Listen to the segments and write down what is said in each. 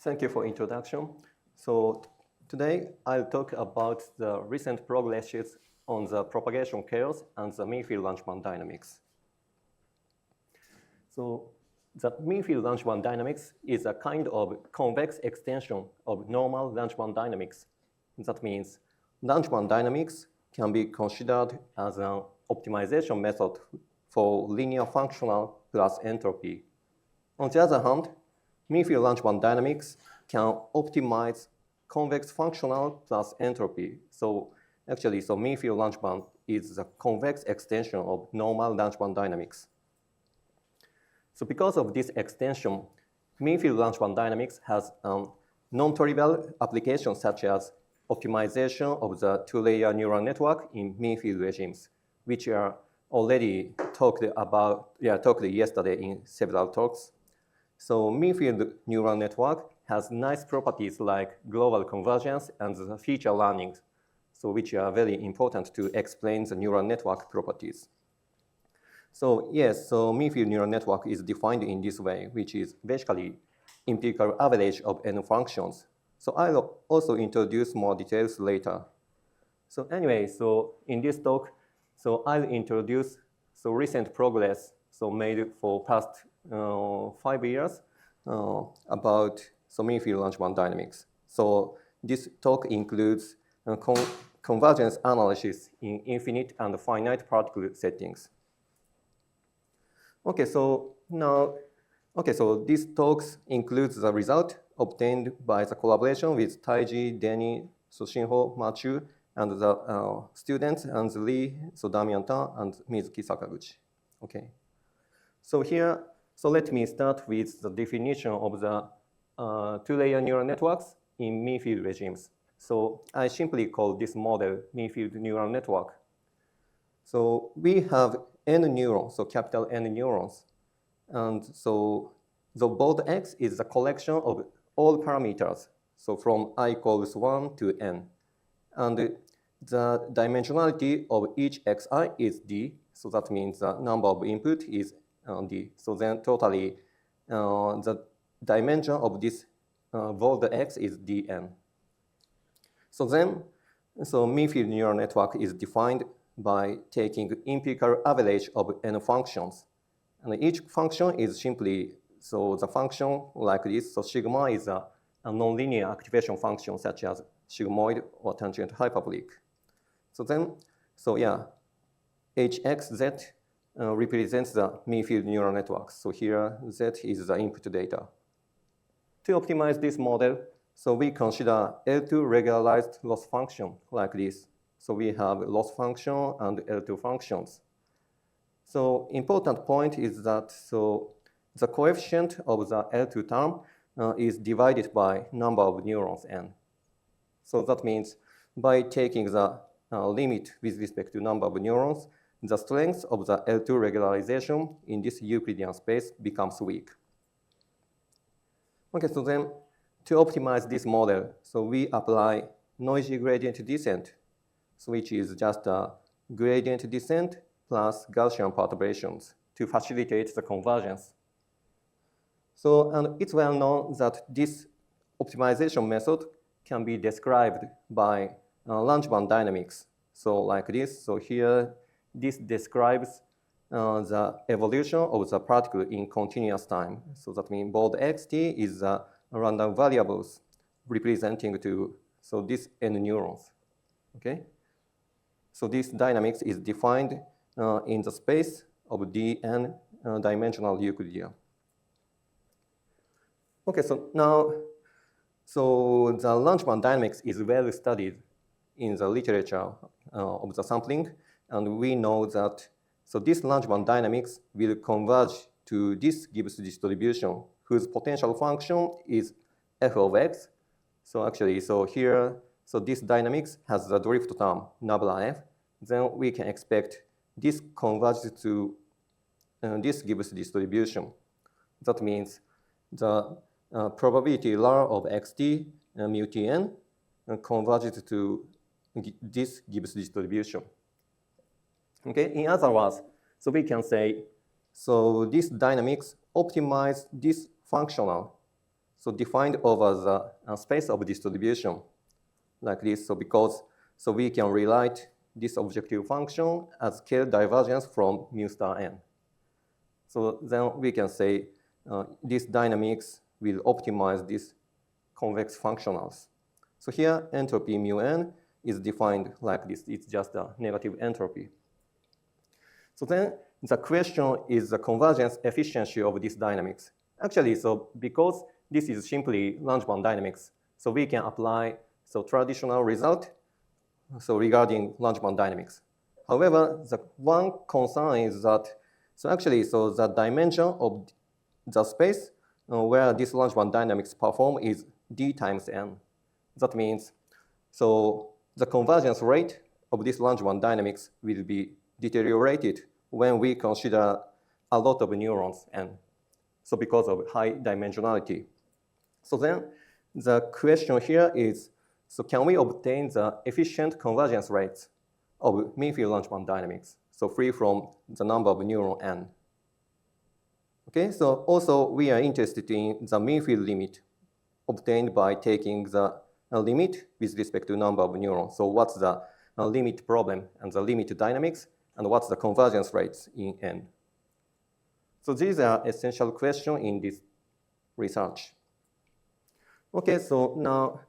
Thank you for introduction. So today I'll talk about the recent progresses on the propagation chaos and the mean-field Langevin dynamics. So the mean-field Langevin dynamics is a kind of convex extension of normal Langevin dynamics. That means Langevin dynamics can be considered as an optimization method for linear functional plus entropy. On the other hand, mean-field Langevin dynamics can optimize convex functional plus entropy. So actually, mean-field Langevin is the convex extension of normal Langevin dynamics. So because of this extension, mean-field Langevin dynamics has non-trivial applications such as optimization of the two-layer neural network in mean-field regimes, which are already talked yesterday in several talks. So mean-field neural network has nice properties like global convergence and the feature learning, so which are very important to explain the neural network properties. So yes, so mean-field neural network is defined in this way, which is basically empirical average of n functions. So I'll also introduce more details later. So anyway, so in this talk, so I'll introduce recent progress made for past 5 years about mean-field Langevin dynamics. So this talk includes convergence analysis in infinite and finite particle settings. Okay, so this talk includes the result obtained by the collaboration with Taiji, Denny, Shinho, Machu, and the students, and Lee, Damian Tan, and Mizuki Sakaguchi. Okay. So here, let me start with the definition of the two-layer neural networks in mean-field regimes. So I simply call this model mean-field neural network. So we have n neurons, so capital N neurons. And so the bold X is the collection of all parameters, so from I equals 1 to n. And the dimensionality of each xi is d, so that means the number of input is d. So then totally the dimension of this bold X is dn. So then, mean-field neural network is defined by taking empirical average of n functions. And each function is simply, the function like this, so sigma is a nonlinear activation function such as sigmoid or tangent hyperbolic. So then, hxz represents the mean-field neural network. So here, z is the input data. To optimize this model, so we consider L2 regularized loss function like this. So we have loss function and L2 functions. So important point is that the coefficient of the L2 term is divided by number of neurons n. So that means by taking the limit with respect to number of neurons, the strength of the L2 regularization in this Euclidean space becomes weak. Okay, so then to optimize this model, so we apply noisy gradient descent, which is just a gradient descent plus Gaussian perturbations to facilitate the convergence. So, and it's well known that this optimization method can be described by Langevin dynamics. So like this, so here, this describes the evolution of the particle in continuous time. So that means bold xt is random variables representing to, this n neurons, okay? So this dynamics is defined in the space of dn dimensional Euclidean. Okay, so now, the Langevin dynamics is well studied in the literature of the sampling, and we know that, this Langevin dynamics will converge to this Gibbs distribution, whose potential function is f of x. So actually, here, this dynamics has the drift term, nabla f. Then we can expect this converges to this Gibbs distribution. That means the probability law of xt mu tn converges to this Gibbs distribution. Okay, in other words, we can say, this dynamics optimize this functional. so defined over the space of distribution like this. So so we can rewrite this objective function as scale divergence from mu star n. So then we can say this dynamics will optimize these convex functionals. So here entropy mu n is defined like this. It's just a negative entropy. So then the question is the convergence efficiency of this dynamics. Actually, so because this is simply Langevin dynamics, so we can apply traditional result regarding Langevin dynamics. However, the one concern is that the dimension of the space where this Langevin dynamics perform is d times n. That means the convergence rate of this Langevin dynamics will be deteriorated when we consider a lot of neurons n. So because of high dimensionality. So then the question here is, so can we obtain the efficient convergence rates of mean-field Langevin dynamics, so free from the number of neuron n? Okay, so also we are interested in the mean-field limit obtained by taking the limit with respect to number of neurons. So what's the limit problem and the limit dynamics, and what's the convergence rates in n? So these are essential questions in this research. Okay, so now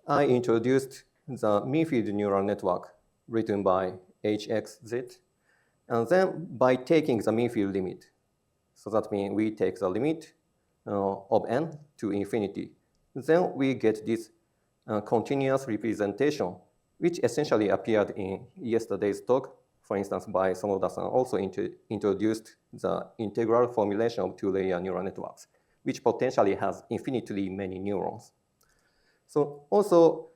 I introduced the mean-field neural network written by HXZ, and then by taking the mean-field limit, so that means we take the limit of n to infinity, then we get this continuous representation, which essentially appeared in yesterday's talk. For instance, by Sonoda-san also introduced the integral formulation of two-layer neural networks, which potentially has infinitely many neurons. So also,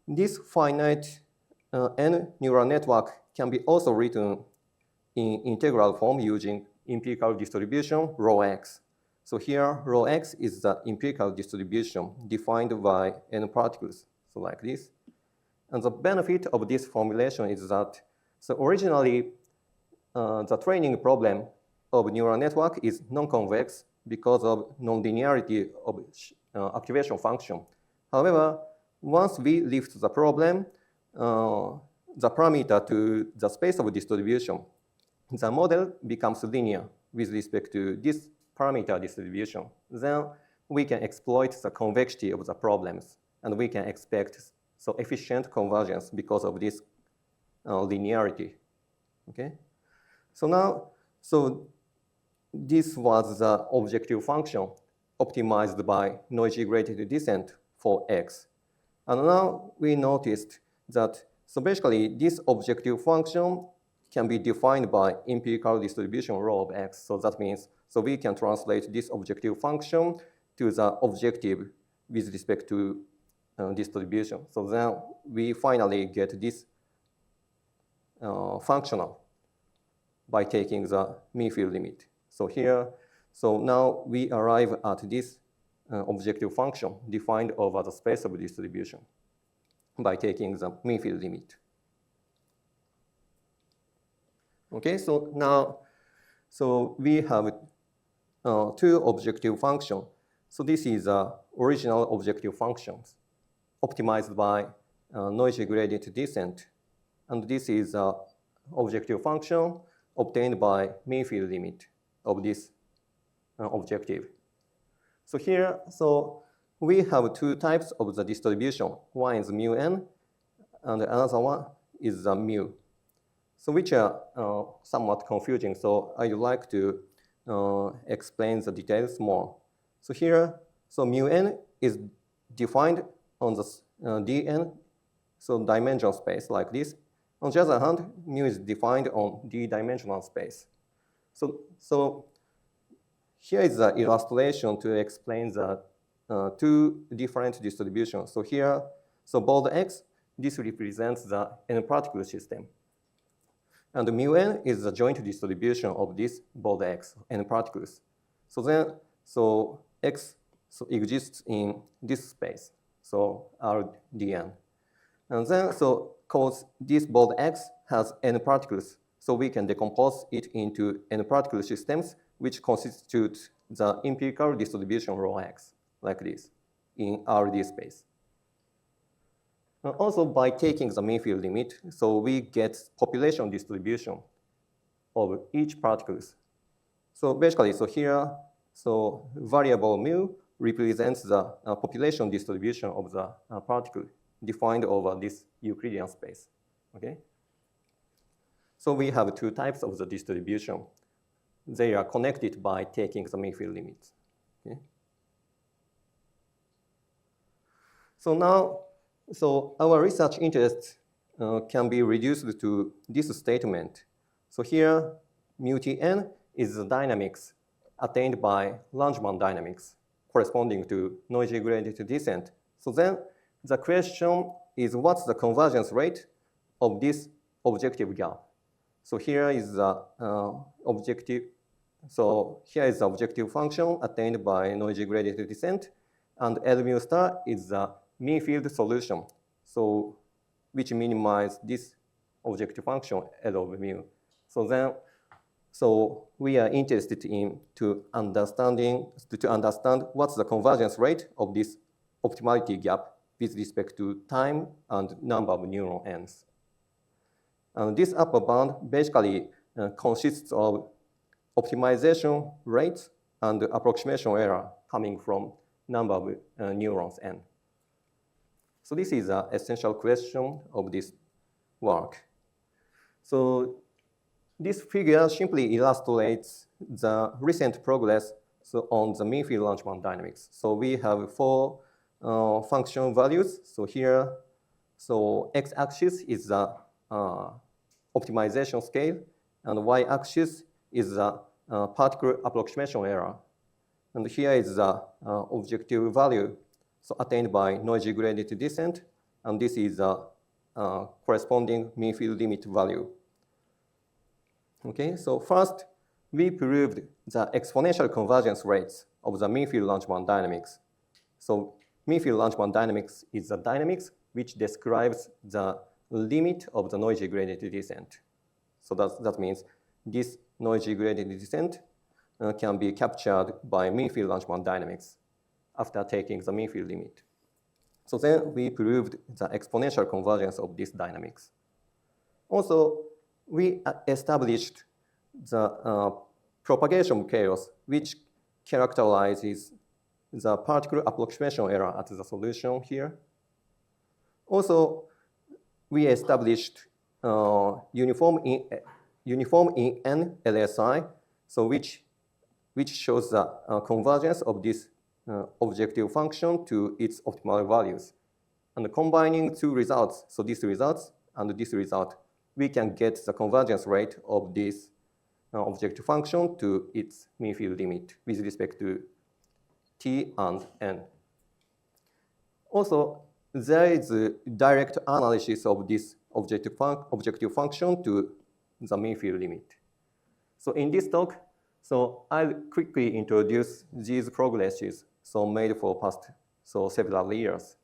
this finite n neural network can be also written in integral form using empirical distribution rho x. So here, rho x is the empirical distribution defined by n particles, so like this. And the benefit of this formulation is that, so originally, the training problem of neural network is non-convex because of non-linearity of activation function. However, once we lift the problem, the parameter to the space of distribution, the model becomes linear with respect to this parameter distribution. Then we can exploit the convexity of the problems, and we can expect efficient convergence because of this linearity. Okay, so now, this was the objective function optimized by noisy gradient descent for x. And now we noticed that, so basically this objective function can be defined by empirical distribution rho of x. So that means, so we can translate this objective function to the objective with respect to distribution. So then we finally get this functional by taking the mean-field limit. So here, so now we arrive at this objective function defined over the space of distribution by taking the mean-field limit. Okay, so now, so we have two objective functions. So this is original objective functions optimized by noisy gradient descent. And this is objective function obtained by mean-field limit of this objective. So here, so we have two types of the distribution. One is mu n, and another one is mu. So which are somewhat confusing. So I'd like to explain the details more. So here, so mu n is defined on the dn, so dimensional space like this. On the other hand, mu is defined on d-dimensional space. So here is the illustration to explain the two different distributions. So here, so bold x, this represents the n-particle system. And mu n is the joint distribution of this bold x, n particles. So then, so x exists in this space, so Rdn. And then, so because this bold x has n particles, so we can decompose it into n particle systems, which constitute the empirical distribution rho x, like this in RD space. Also, by taking the mean field limit, so we get population distribution of each particles. So basically, so here, so variable mu represents the population distribution of the particle defined over this Euclidean space, okay? So we have two types of the distribution. They are connected by taking the mean field limits, okay? So now, so our research interest can be reduced to this statement. So here, mu Tn is the dynamics attained by Langevin dynamics corresponding to noisy gradient descent. So then the question is, what's the convergence rate of this objective gap? So here is the objective. So here is the objective function attained by noisy gradient descent, and L mu star is the mean field solution. So which minimize this objective function L of mu. So then, so we are interested in to understand what's the convergence rate of this optimality gap with respect to time and number of neuron ends. And this upper bound basically consists of optimization rate and approximation error coming from number of neurons n. So this is an essential question of this work. So this figure simply illustrates the recent progress on the mean field Langevin dynamics. So we have four function values. So here, so x-axis is the optimization scale, and y-axis is the particle approximation error. And here is the objective value, so attained by noisy gradient descent, and this is the corresponding mean field limit value. Okay, so first, we proved the exponential convergence rates of the mean field Langevin dynamics. So mean field Langevin dynamics is the dynamics which describes the limit of the noisy gradient descent. So that means this noisy gradient descent can be captured by mean field Langevin dynamics after taking the mean field limit. So then we proved the exponential convergence of these dynamics. Also, we established the propagation chaos, which characterizes the particle approximation error at the solution here. Also, we established uniform in n LSI, so which shows the convergence of this objective function to its optimal values. And combining two results, so this result and this result, we can get the convergence rate of this objective function to its mean field limit with respect to t and n. Also, there is a direct analysis of this objective function to the mean field limit. So in this talk, so I'll quickly introduce these progresses so made for past several years.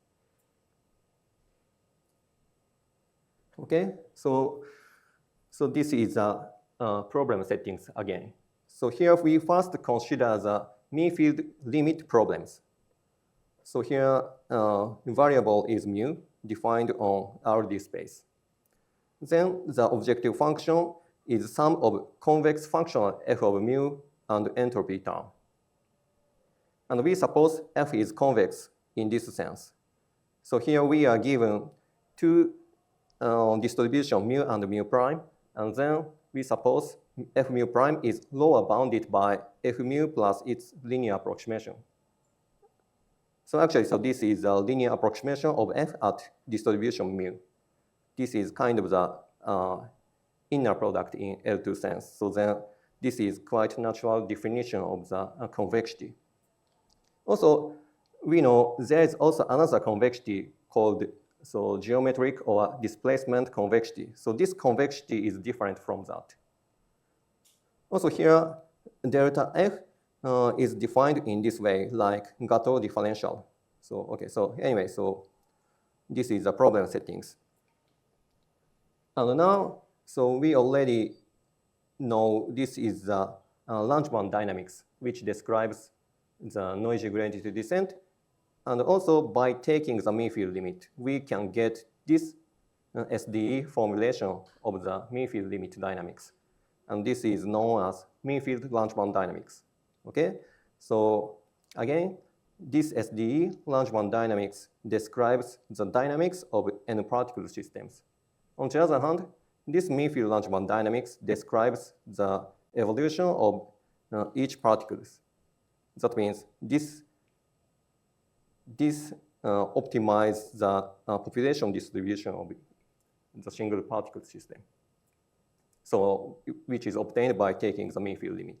Okay, so this is problem settings again. So here we first consider the mean field limit problems. So here variable is mu defined on RD space. Then the objective function is sum of convex functional f of mu and entropy term. And we suppose f is convex in this sense. So here we are given two distribution mu and mu prime, and then we suppose f mu prime is lower bounded by f mu plus its linear approximation. So actually, so this is a linear approximation of f at distribution mu. This is kind of the inner product in L2 sense. So then this is quite natural definition of the convexity. Also, we know there is also another convexity called geometric or displacement convexity. So this convexity is different from that. Also here, delta f is defined in this way, like Gateau differential. So okay, so anyway, so this is the problem settings. And now, so we already know this is the Langevin dynamics, which describes the noisy gradient descent And also by taking the mean field limit, we can get this SDE formulation of the mean field limit dynamics. And this is known as mean field Langevin dynamics. Okay? So again, this SDE Langevin dynamics describes the dynamics of n-particle systems. On the other hand, this mean field Langevin dynamics describes the evolution of each particles. That means this optimizes the population distribution of the single particle system. So, which is obtained by taking the mean field limit.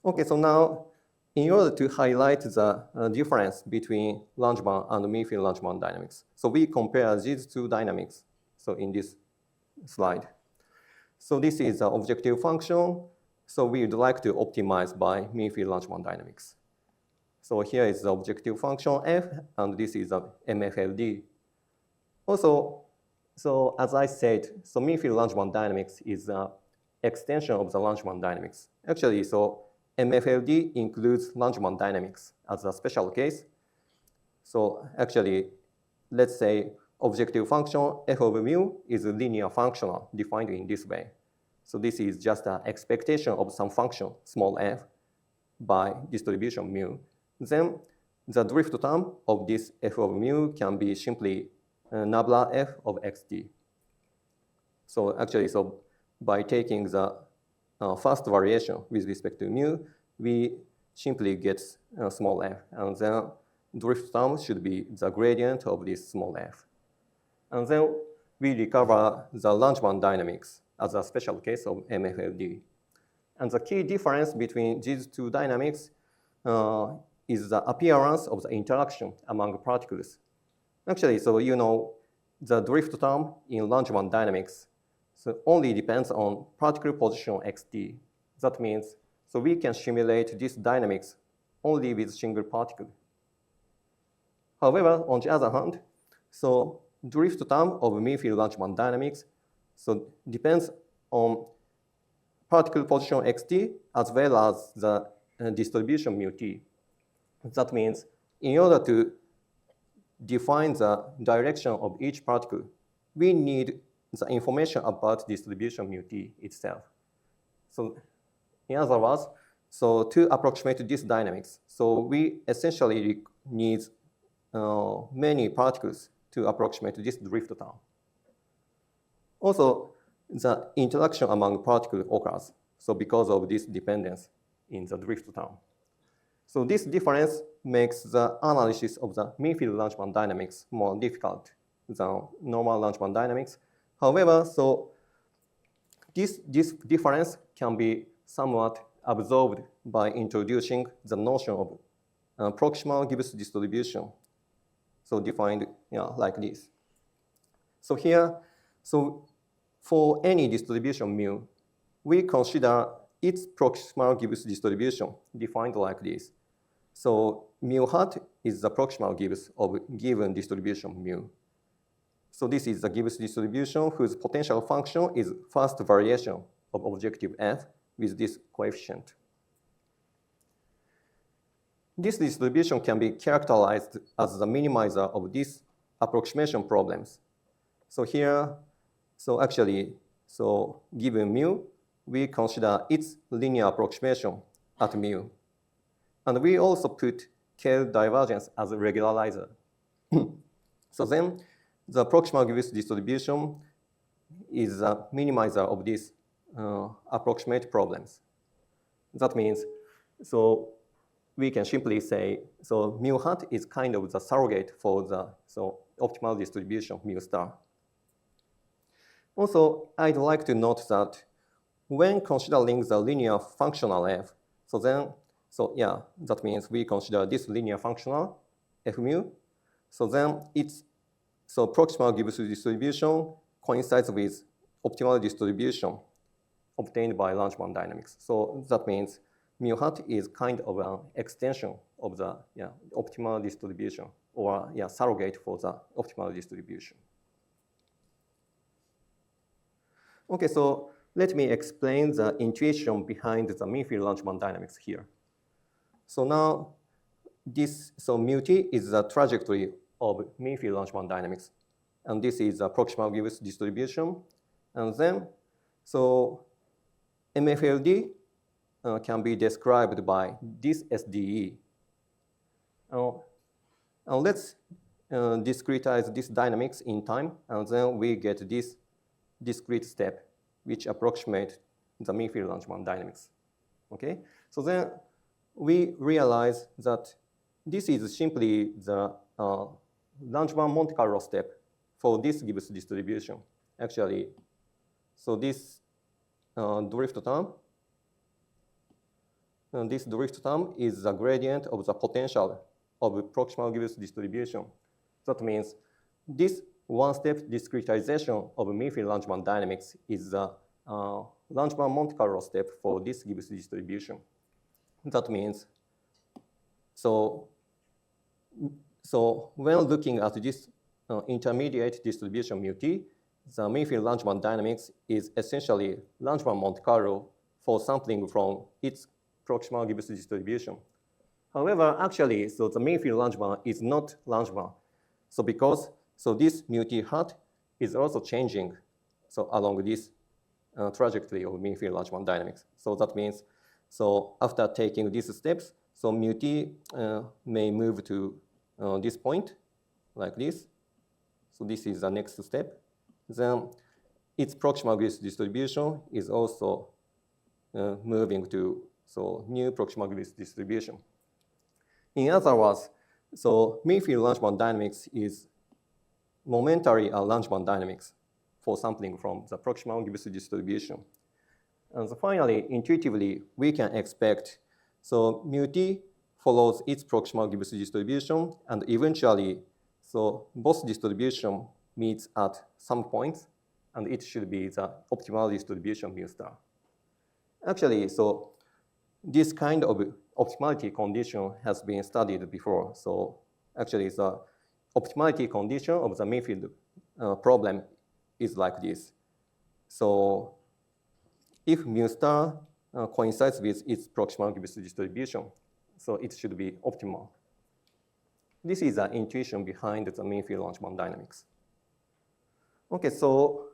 Okay, so now, in order to highlight the difference between Langevin and mean field Langevin dynamics, so we compare these two dynamics. So in this slide, so this is the objective function. So we would like to optimize by mean field Langevin dynamics. So here is the objective function f, and this is the MFLD. Also, so as I said, so mean field Langevin dynamics is an extension of the Langevin dynamics. Actually, so MFLD includes Langevin dynamics as a special case. So actually, let's say objective function f of mu is a linear functional defined in this way. So this is just an expectation of some function, small f, by distribution mu. Then the drift term of this f of mu can be simply nabla f of xt. So actually, so by taking the first variation with respect to mu, we simply get small f, and then drift term should be the gradient of this small f. And then we recover the Langevin dynamics as a special case of MFLD. And the key difference between these two dynamics is the appearance of the interaction among particles. Actually, so you know, the drift term in Langevin dynamics so only depends on particle position xt. That means, so we can simulate this dynamics only with single particle. However, on the other hand, so drift term of mean field Langevin dynamics so depends on particle position xt as well as the distribution mu t. That means in order to define the direction of each particle, we need the information about distribution mu t itself. So in other words, so to approximate this dynamics, so we essentially need many particles to approximate this drift term. Also, the interaction among particles occurs, so because of this dependence in the drift term. So this difference makes the analysis of the mean field Langevin dynamics more difficult than normal Langevin dynamics. However, so this difference can be somewhat absorbed by introducing the notion of proximal Gibbs distribution, so defined like this. So here, so for any distribution mu, we consider its proximal Gibbs distribution defined like this. So mu hat is the proximal Gibbs of given distribution mu. So this is the Gibbs distribution whose potential function is first variation of objective f with this coefficient. This distribution can be characterized as the minimizer of these approximation problems. So here, so actually, so given mu, we consider its linear approximation at mu. And we also put K divergence as a regularizer. So then the proximal Gibbs distribution is a minimizer of these approximate problems. That means, so we can simply say, so mu hat is kind of the surrogate for the optimal distribution mu star. Also, I'd like to note that when considering the linear functional f, so then, so yeah, that means we consider this linear functional f mu. So then it's, so proximal Gibbs distribution coincides with optimal distribution obtained by Langevin dynamics. So that means mu hat is kind of an extension of the optimal distribution, or surrogate for the optimal distribution. Okay, so let me explain the intuition behind the mean field Langevin dynamics here. So now so mu t is the trajectory of mean field Langevin dynamics. And this is the proximal Gibbs distribution. And then, so MFLD can be described by this SDE. Now let's discretize this dynamics in time, and then we get this discrete step, which approximate the mean field Langevin dynamics. Okay, so then we realize that this is simply the Langevin Monte Carlo step for this Gibbs distribution. Actually, so this drift term, this drift term is the gradient of the potential of proximal Gibbs distribution. That means this one-step discretization of mean field Langevin dynamics is the Langevin Monte Carlo step for this Gibbs distribution. That means, so when looking at this intermediate distribution mu t, the mean field Langevin dynamics is essentially Langevin Monte Carlo for sampling from its proximal Gibbs distribution. However, actually, so the mean field Langevin is not Langevin. So because, so this mu t hat is also changing, so along this trajectory of mean field Langevin dynamics. So that means, so after taking these steps, so mu t may move to this point, like this. So this is the next step. Then its proximal Gibbs distribution is also moving to new proximal Gibbs distribution. In other words, so mean field Langevin dynamics is momentary Langevin dynamics for sampling from the proximal Gibbs distribution. And so finally, intuitively, we can expect, so mu t follows its proximal Gibbs distribution, and eventually, so both distribution meets at some points, and it should be the optimal distribution mu star. Actually, so this kind of optimality condition has been studied before. So actually, the optimality condition of the mean field problem is like this. So if mu star coincides with its proximal Gibbs distribution, so it should be optimal. This is the intuition behind the mean field Langevin dynamics. Okay, so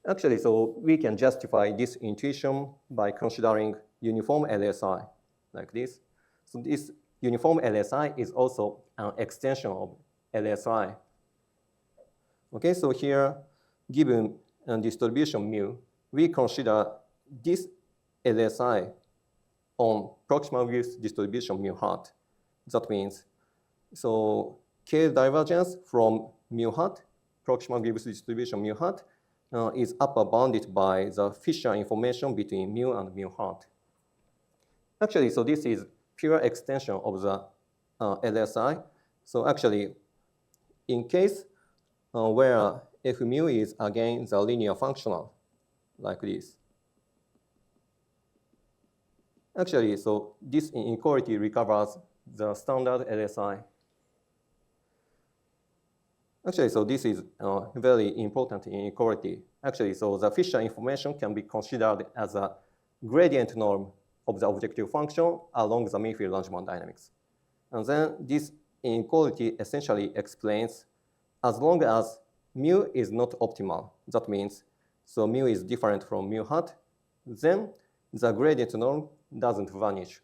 actually, so we can justify this intuition by considering uniform LSI like this. So this uniform LSI is also an extension of LSI. Okay, so here, given distribution mu, we consider this LSI on proximal Gibbs distribution mu hat. That means, so K divergence from mu hat, proximal Gibbs distribution mu hat, is upper bounded by the Fisher information between mu and mu hat. Actually, so this is pure extension of the LSI. So actually, in case where f mu is again the linear functional, like this. Actually, so this inequality recovers the standard LSI. Actually, so this is very important inequality. Actually, so the Fisher information can be considered as a gradient norm of the objective function along the mean field Langevin dynamics. And then this inequality essentially explains as long as mu is not optimal, that means so mu is different from mu hat, then the gradient norm doesn't vanish,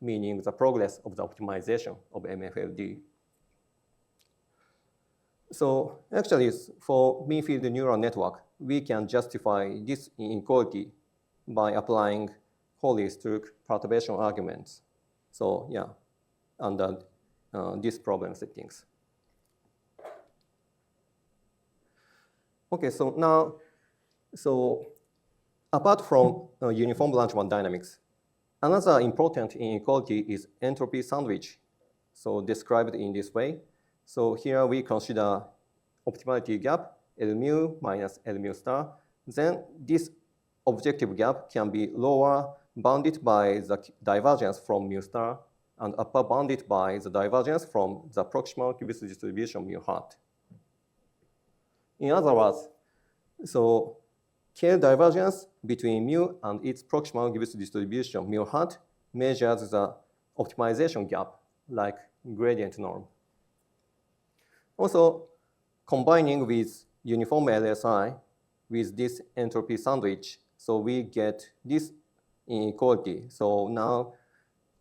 meaning the progress of the optimization of MFLD. So actually, for mean field neural network, we can justify this inequality by applying Hawley-Struck perturbation arguments. So yeah, under these problem settings. Okay, so now, so apart from uniform Langevin dynamics, another important inequality is entropy sandwich, so described in this way. So here we consider optimality gap, L mu minus L mu star. Then this objective gap can be lower bounded by the divergence from mu star and upper bounded by the divergence from the proximal Gibbs distribution mu hat. In other words, so K divergence between mu and its proximal Gibbs distribution mu hat measures the optimization gap like gradient norm. Also, combining with uniform LSI with this entropy sandwich, so we get this inequality. So now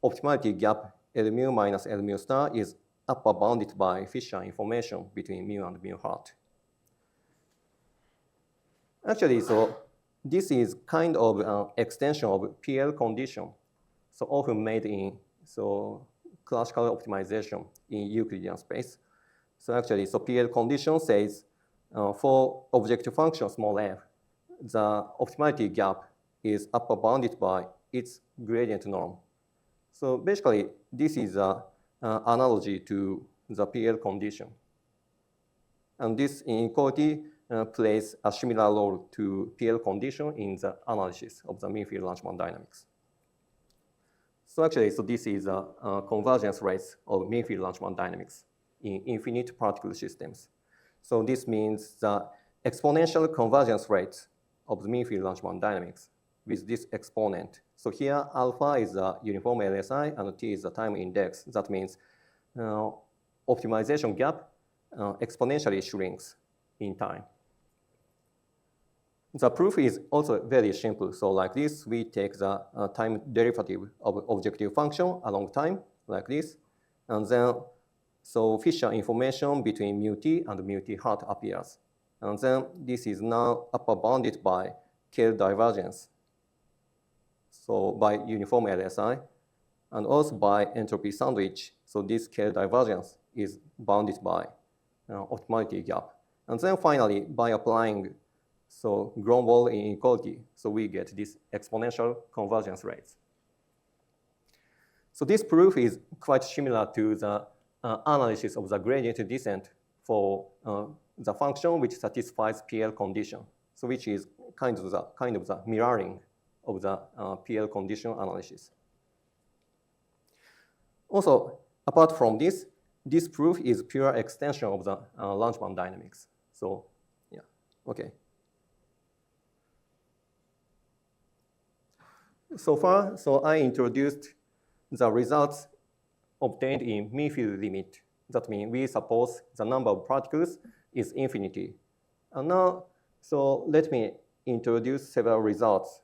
optimality gap L mu minus L mu star is upper bounded by Fisher information between mu and mu hat. Actually, so this is kind of an extension of PL condition, so often made in classical optimization in Euclidean space. So actually, so PL condition says for objective function small f, the optimality gap is upper bounded by its gradient norm. So basically, this is an analogy to the PL condition. And this inequality plays a similar role to PL condition in the analysis of the mean-field Langemann dynamics. So actually, so this is a convergence rates of mean-field Langemann dynamics in infinite particle systems. So this means the exponential convergence rate of the mean-field Langemann dynamics with this exponent. So here, alpha is the uniform LSI and t is the time index. That means optimization gap exponentially shrinks in time. The proof is also very simple. So like this, we take the time derivative of objective function along time, like this. And then, so Fisher information between mu t and mu t hat appears. And then this is now upper bounded by K divergence. So by uniform LSI, and also by entropy sandwich. So this K divergence is bounded by optimality gap. And then finally, by applying Gromboll inequality, so we get this exponential convergence rates. So this proof is quite similar to the analysis of the gradient descent for the function which satisfies PL condition, so which is kind of the mirroring of the PL condition analysis. Also, apart from this, this proof is pure extension of the Langemann dynamics. So, yeah, okay. So far, so I introduced the results obtained in mean-field limit. That means we suppose the number of particles is infinity. And now, so let me introduce several results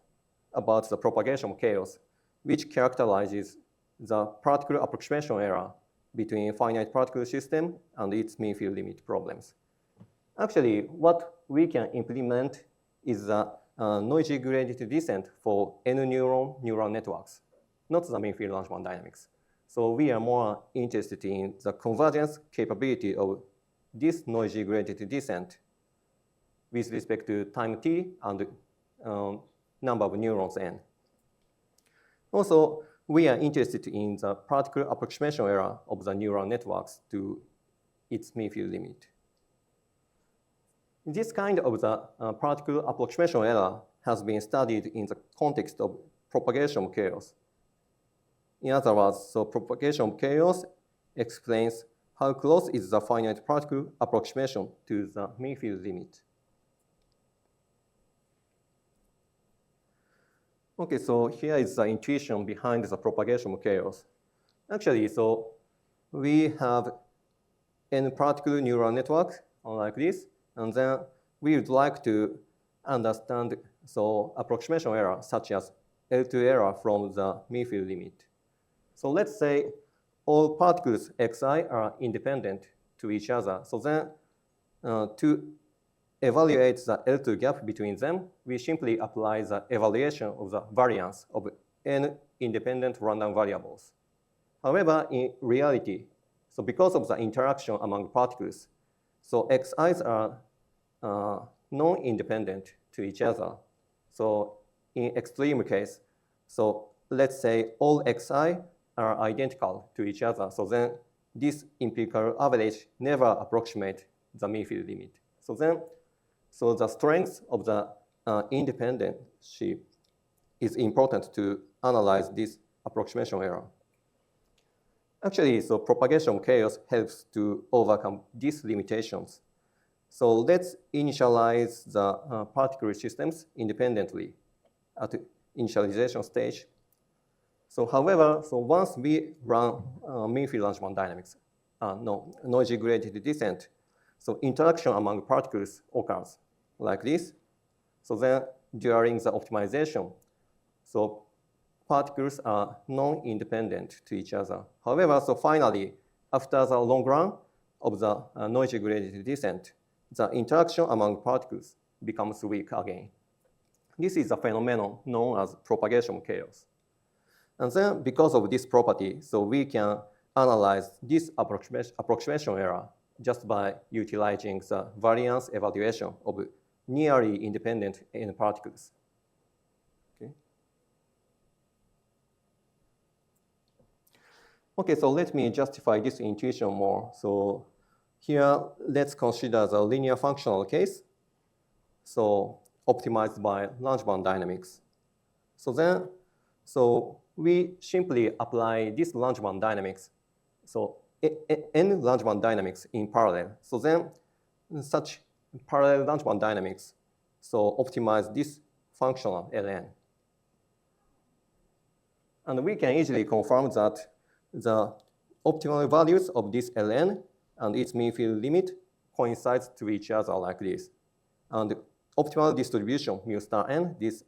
about the propagation chaos, which characterizes the particle approximation error between finite particle system and its mean-field limit problems. Actually, what we can implement is the noisy gradient descent for n-neuron neural networks, not the mean-field Langemann dynamics. So we are more interested in the convergence capability of this noisy gradient descent with respect to time t and number of neurons n. Also, we are interested in the particle approximation error of the neural networks to its mean-field limit. This kind of the particle approximation error has been studied in the context of propagation chaos. In other words, so propagation chaos explains how close is the finite particle approximation to the mean-field limit. Okay, so here is the intuition behind the propagation chaos. Actually, so we have n particle neural network like this, and then we would like to understand approximation error such as L2 error from the mean-field limit. So let's say all particles xi are independent to each other. So then to evaluate the L2 gap between them, we simply apply the evaluation of the variance of n independent random variables. However, in reality, so because of the interaction among particles, so xi's are non-independent to each other. So in extreme case, so let's say all xi are identical to each other. So then this empirical average never approximates the mean-field limit. So then, so the strength of the independency is important to analyze this approximation error. Actually, so propagation chaos helps to overcome these limitations. So let's initialize the particle systems independently at the initialization stage. So however, so once we run mean-field Langevin dynamics, noisy gradient descent, so interaction among particles occurs like this. So then during the optimization, so particles are non-independent to each other. However, so finally, after the long run of the noisy gradient descent, the interaction among particles becomes weak again. This is a phenomenon known as propagation chaos. And then because of this property, so we can analyze this approximation error just by utilizing the variance evaluation of nearly independent N particles. Okay, so let me justify this intuition more. So here, let's consider the linear functional case. So optimized by Langevin dynamics. So we simply apply this Langevin dynamics. So n Langevin dynamics in parallel. So then such parallel Langevin dynamics, so optimize this functional Ln. And we can easily confirm that the optimal values of this Ln and its mean field limit coincides to each other like this. And optimal distribution mu star n, this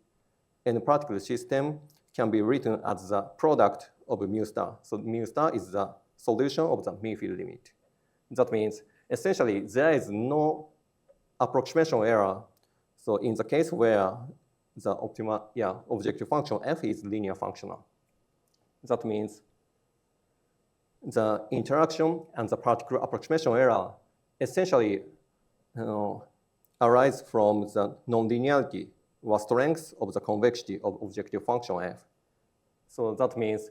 n particle system, can be written as the product of mu star. So mu star is the solution of the mean field limit. That means essentially there is no approximation error. So in the case where the optimal objective function f is linear functional, that means the interaction and the particular approximation error essentially arise from the nonlinearity or strength of the convexity of objective function f. So that means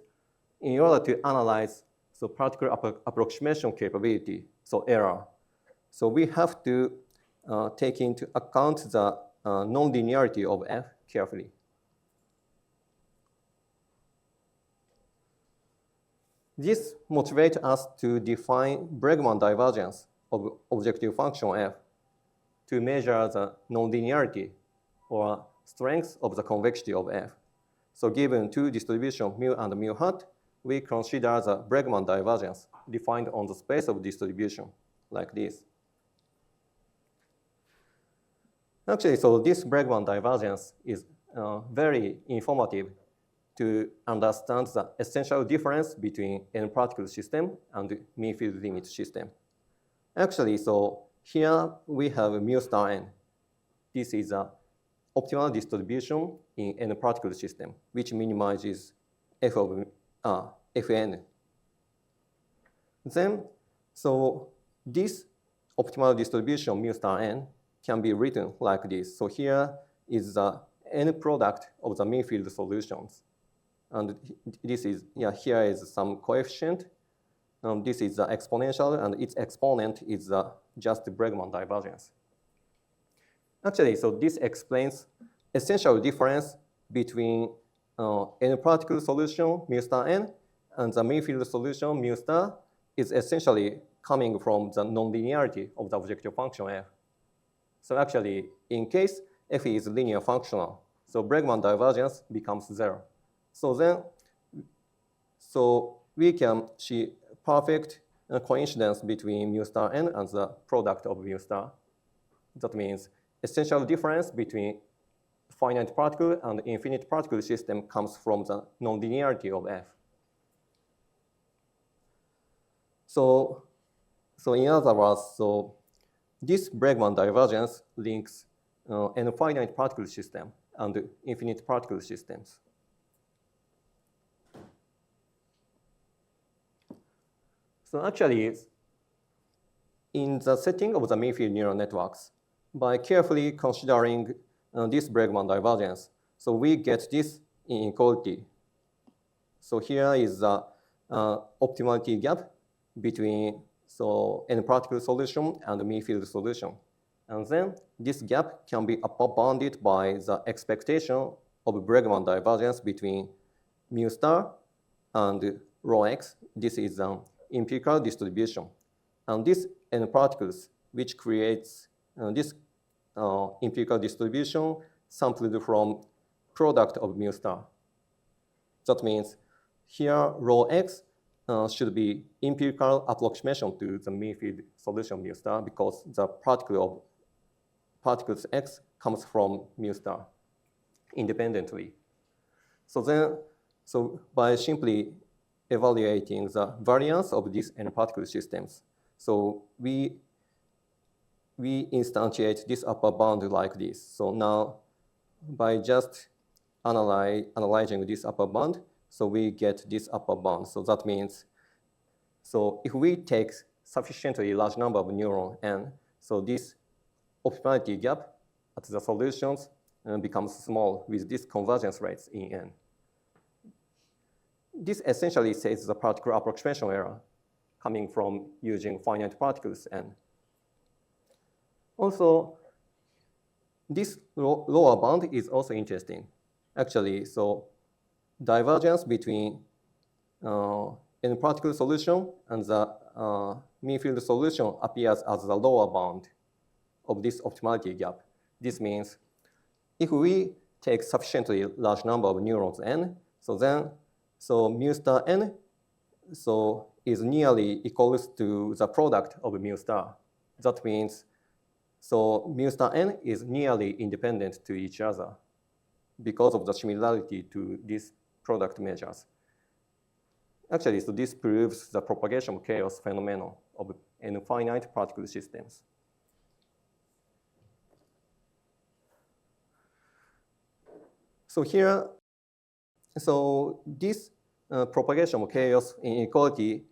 in order to analyze the particular approximation capability, so error, so we have to take into account the nonlinearity of f carefully. This motivates us to define Bregman divergence of objective function f to measure the nonlinearity or strength of the convexity of f. So given two distributions mu and mu hat, we consider the Bregman divergence defined on the space of distribution like this. Actually, so this Bregman divergence is very informative to understand the essential difference between n particle system and mean field limit system. Actually, so here we have mu star n. This is an optimal distribution in n particle system, which minimizes f of fn. Then, so this optimal distribution mu star n can be written like this. So here is the n product of the mean field solutions. And this is, here is some coefficient. This is the exponential, and its exponent is just the Bregman divergence. Actually, so this explains essential difference between n particle solution mu star n and the mean field solution mu star is essentially coming from the nonlinearity of the objective function f. So actually, in case f is linear functional, so Bregman divergence becomes 0. So then, so we can see perfect coincidence between mu star n and the product of mu star. That means essential difference between finite particle and infinite particle system comes from the nonlinearity of f. So in other words, so this Bregman divergence links n finite particle system and infinite particle systems. So actually, in the setting of the mean field neural networks, by carefully considering this Bregman divergence, so we get this inequality. So here is the optimality gap between n particle solution and mean field solution. And then this gap can be upper bounded by the expectation of Bregman divergence between mu star and rho x. This is an empirical distribution. And this n particles, which creates this empirical distribution sampled from product of mu star. That means here rho x should be empirical approximation to the mean field solution mu star because the particle of particles x comes from mu star independently. So by simply evaluating the variance of these n particle systems, so we instantiate this upper bound like this. So now by just analyzing this upper bound, so we get this upper bound. So that means, so if we take sufficiently large number of neurons n, so this optimality gap at the solutions becomes small with this convergence rates in n. This essentially says the particle approximation error coming from using finite particles n. Also, this lower bound is also interesting. Actually, so divergence between n particle solution and the mean field solution appears as the lower bound of this optimality gap. This means if we take sufficiently large number of neurons n, so then mu star n is nearly equals to the product of mu star. That means mu star n is nearly independent to each other because of the similarity to these product measures. Actually, so this proves the propagation chaos phenomenon of infinite particle systems. So here, so this propagation chaos inequality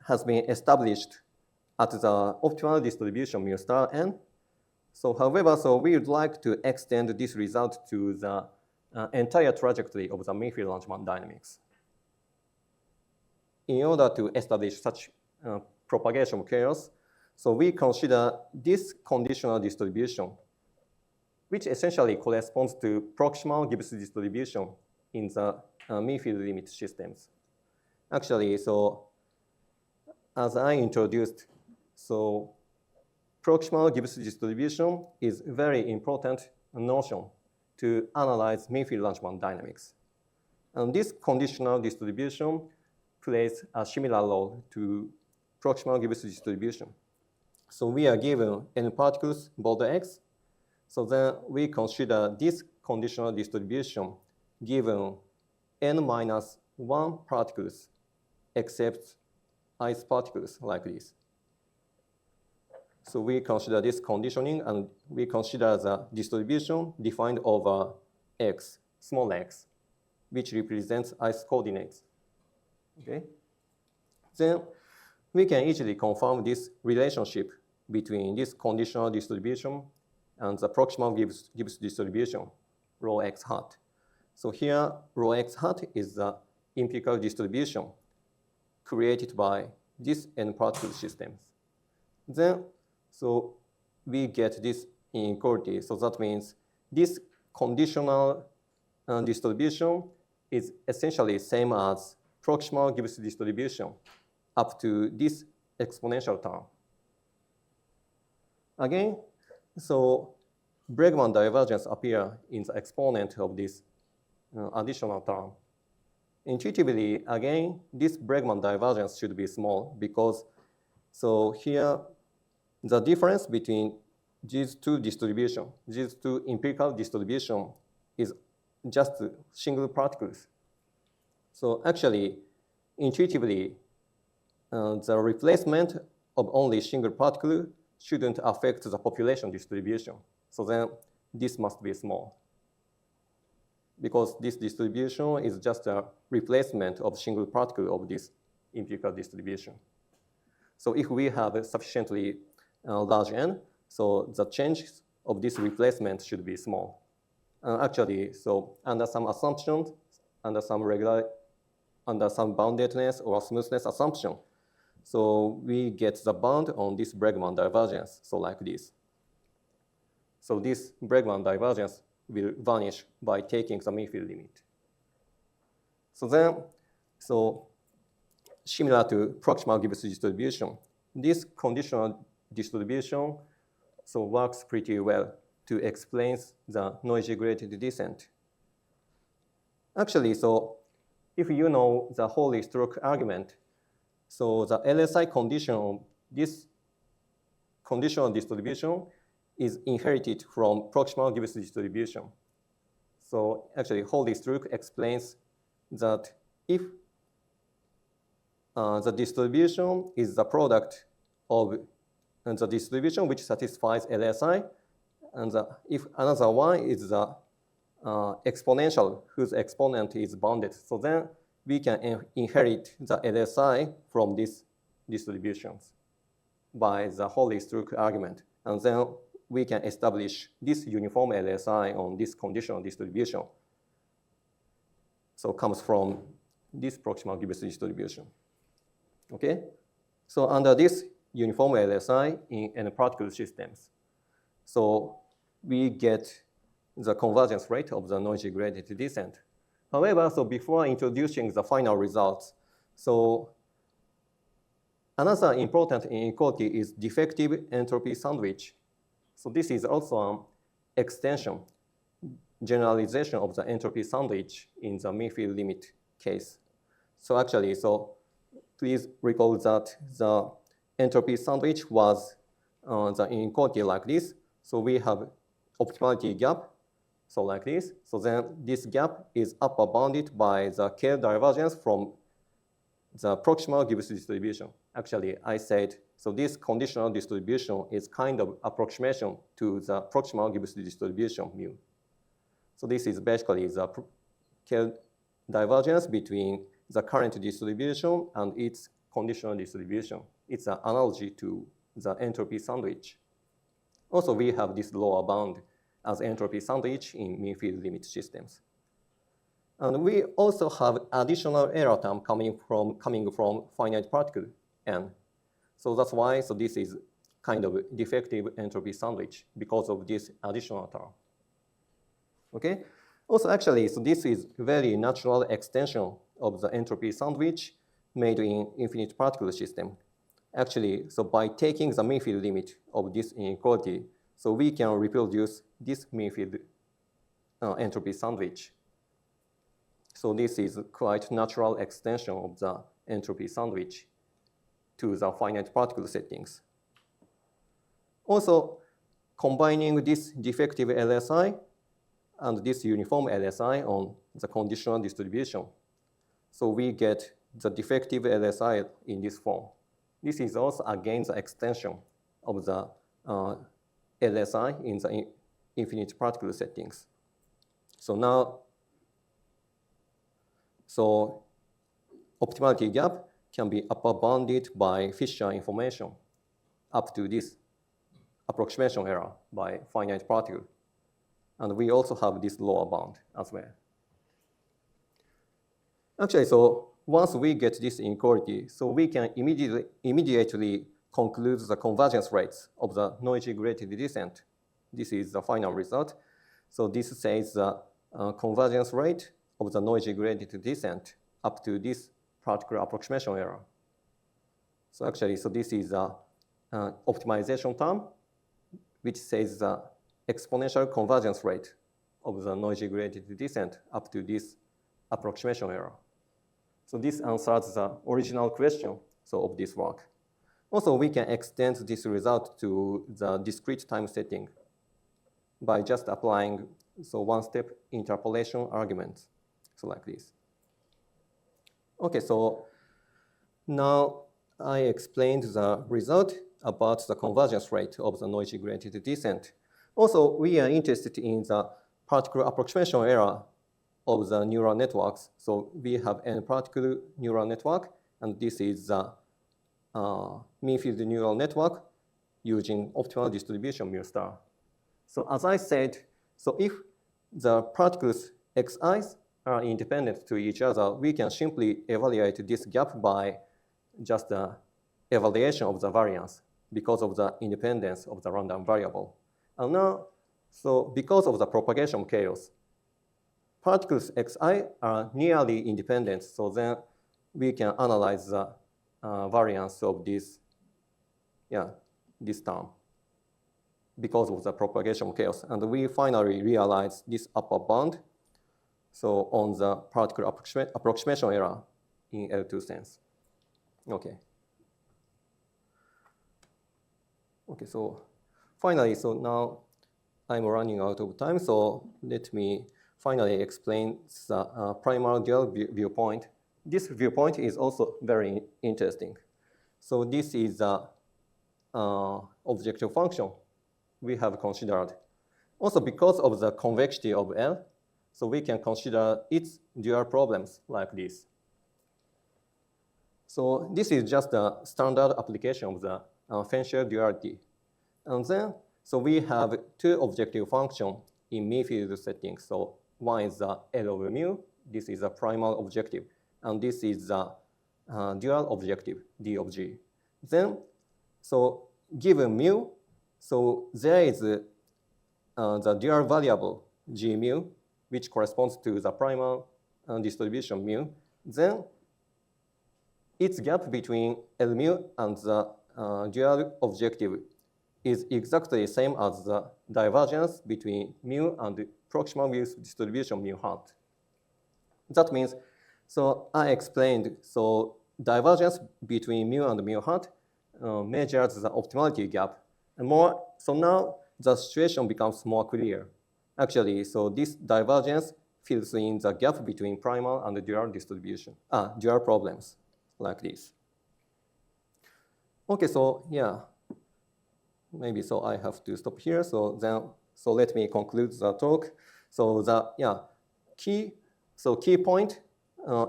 has been established at the optimal distribution mu star n. So however, we would like to extend this result to the entire trajectory of the mean field Langevin dynamics. In order to establish such propagation chaos, so we consider this conditional distribution, which essentially corresponds to proximal Gibbs distribution in the mean field limit systems. Actually, so as I introduced, so proximal Gibbs distribution is a very important notion to analyze mean field Langevin dynamics. And this conditional distribution plays a similar role to proximal Gibbs distribution. So we are given n particles both x. So then we consider this conditional distribution given n minus 1 particles except ice particles like this. So we consider this conditioning and we consider the distribution defined over x, small x, which represents ice coordinates. Okay? Then we can easily confirm this relationship between this conditional distribution and the proximal Gibbs distribution, rho x hat. So here, rho x hat is the empirical distribution created by these n particle systems. Then, so we get this inequality. So that means this conditional distribution is essentially same as proximal Gibbs distribution up to this exponential term. Again, so Bregman divergence appear in the exponent of this additional term. Intuitively, again, this Bregman divergence should be small because so here the difference between these two distributions, these two empirical distribution is just single particles. So actually, intuitively, the replacement of only single particle shouldn't affect the population distribution. So then this must be small because this distribution is just a replacement of single particle of this empirical distribution. So if we have a sufficiently large n, so the changes of this replacement should be small. Actually, so under some assumptions, under some boundedness or smoothness assumption, so we get the bound on this Bregman divergence, so like this. So this Bregman divergence will vanish by taking the mean field limit. So then, so similar to proximal Gibbs distribution, this conditional distribution so works pretty well to explain the noisy gradient descent. Actually, so if you know the Hawley stroke argument, so the LSI condition of this conditional distribution is inherited from proximal Gibbs distribution. So actually, Hawley stroke explains that if the distribution is the product of the distribution which satisfies LSI, and if another one is the exponential whose exponent is bounded, so then we can inherit the LSI from these distributions by the Hawley stroke argument. And then we can establish this uniform LSI on this conditional distribution. So it comes from this proximal Gibbs distribution. Okay? So under this uniform LSI in n-particle systems, so we get the convergence rate of the noisy gradient descent. However, so before introducing the final results, so another important inequality is defective entropy sandwich. So this is also an extension, generalization of the entropy sandwich in the mean-field limit case. So actually, so please recall that the entropy sandwich was the inequality like this. So we have optimality gap, so like this. So then this gap is upper bounded by the K divergence from the proximal Gibbs distribution. Actually, I said, so this conditional distribution is kind of approximation to the proximal Gibbs distribution mu. So this is basically the K divergence between the current distribution and its conditional distribution. It's an analogy to the entropy sandwich. Also, we have this lower bound as entropy sandwich in mean-field limit systems. And we also have additional error term coming from finite particle n. So that's why, so this is kind of defective entropy sandwich because of this additional term. Okay? Also, actually, so this is very natural extension of the entropy sandwich made in infinite particle system. Actually, so by taking the mean-field limit of this inequality, so we can reproduce this mean-field entropy sandwich. So this is quite natural extension of the entropy sandwich to the finite particle settings. Also, combining this defective LSI and this uniform LSI on the conditional distribution, so we get the defective LSI in this form. This is also again the extension of the LSI in the infinite particle settings. So now, so optimality gap can be upper bounded by Fisher information up to this approximation error by finite particle. And we also have this lower bound as well. Actually, so once we get this inequality, so we can immediately conclude the convergence rates of the noisy gradient descent. This is the final result. So this says the convergence rate of the noisy gradient descent up to this particular approximation error. So actually, so this is the optimization term, which says the exponential convergence rate of the noisy gradient descent up to this approximation error. So this answers the original question of this work. Also, we can extend this result to the discrete time setting by just applying one-step interpolation arguments, so like this. Okay, so now I explained the result about the convergence rate of the noisy gradient descent. Also, we are interested in the particular approximation error of the neural networks. So we have n particle neural network, and this is the mean-field neural network using optimal distribution mu star. So as I said, so if the particles xi's are independent to each other, we can simply evaluate this gap by just the evaluation of the variance because of the independence of the random variable. And now, so because of the propagation chaos, particles xi are nearly independent, so then we can analyze the variance of this, this term because of the propagation chaos. And we finally realize this upper bound So on the particle approximation error in L2 sense. Okay. Okay, so finally, so now I'm running out of time, so let me finally explain the primal dual viewpoint. This viewpoint is also very interesting. So this is the objective function we have considered. Also, because of the convexity of L, so we can consider its dual problems like this. So this is just a standard application of the Fanghui duality. And then, so we have two objective functions in me-field settings. So one is the L of mu. This is a primal objective. And this is the dual objective, D of G. Then, so given mu, so there is the dual variable G mu, which corresponds to the primal distribution mu. Then its gap between L mu and the dual objective is exactly the same as the divergence between mu and the proximal distribution mu hat. That means, so I explained, so divergence between mu and mu hat measures the optimality gap. And more, so now the situation becomes more clear. Actually, so this divergence fills in the gap between primal and the dual distribution, dual problems like this. Okay, so yeah, maybe so I have to stop here. So then, so let me conclude the talk. So the key point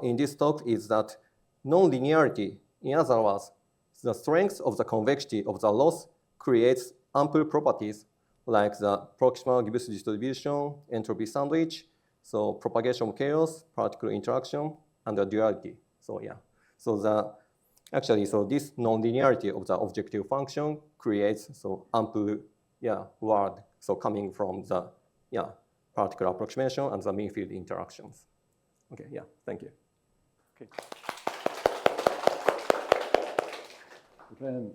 in this talk is that non-linearity, in other words, the strength of the convexity of the loss creates ample properties like the proximal Gibbs distribution, entropy sandwich, so propagation of chaos, particle interaction, and the duality. So yeah, so actually, so this non-linearity of the objective function creates so ample world, so coming from the particle approximation and the mean field interactions. Okay, yeah, thank you. Okay. Then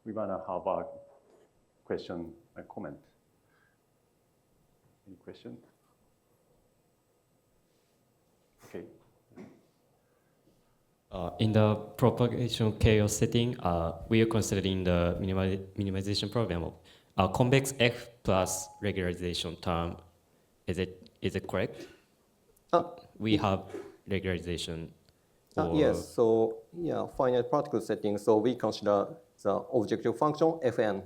we want to have a question, a comment. Any question? Okay. In the propagation chaos setting, we are considering the minimization problem of convex F plus regularization term. Is it correct? We have regularization. Yes, so yeah, finite particle setting. So we consider the objective function Fn.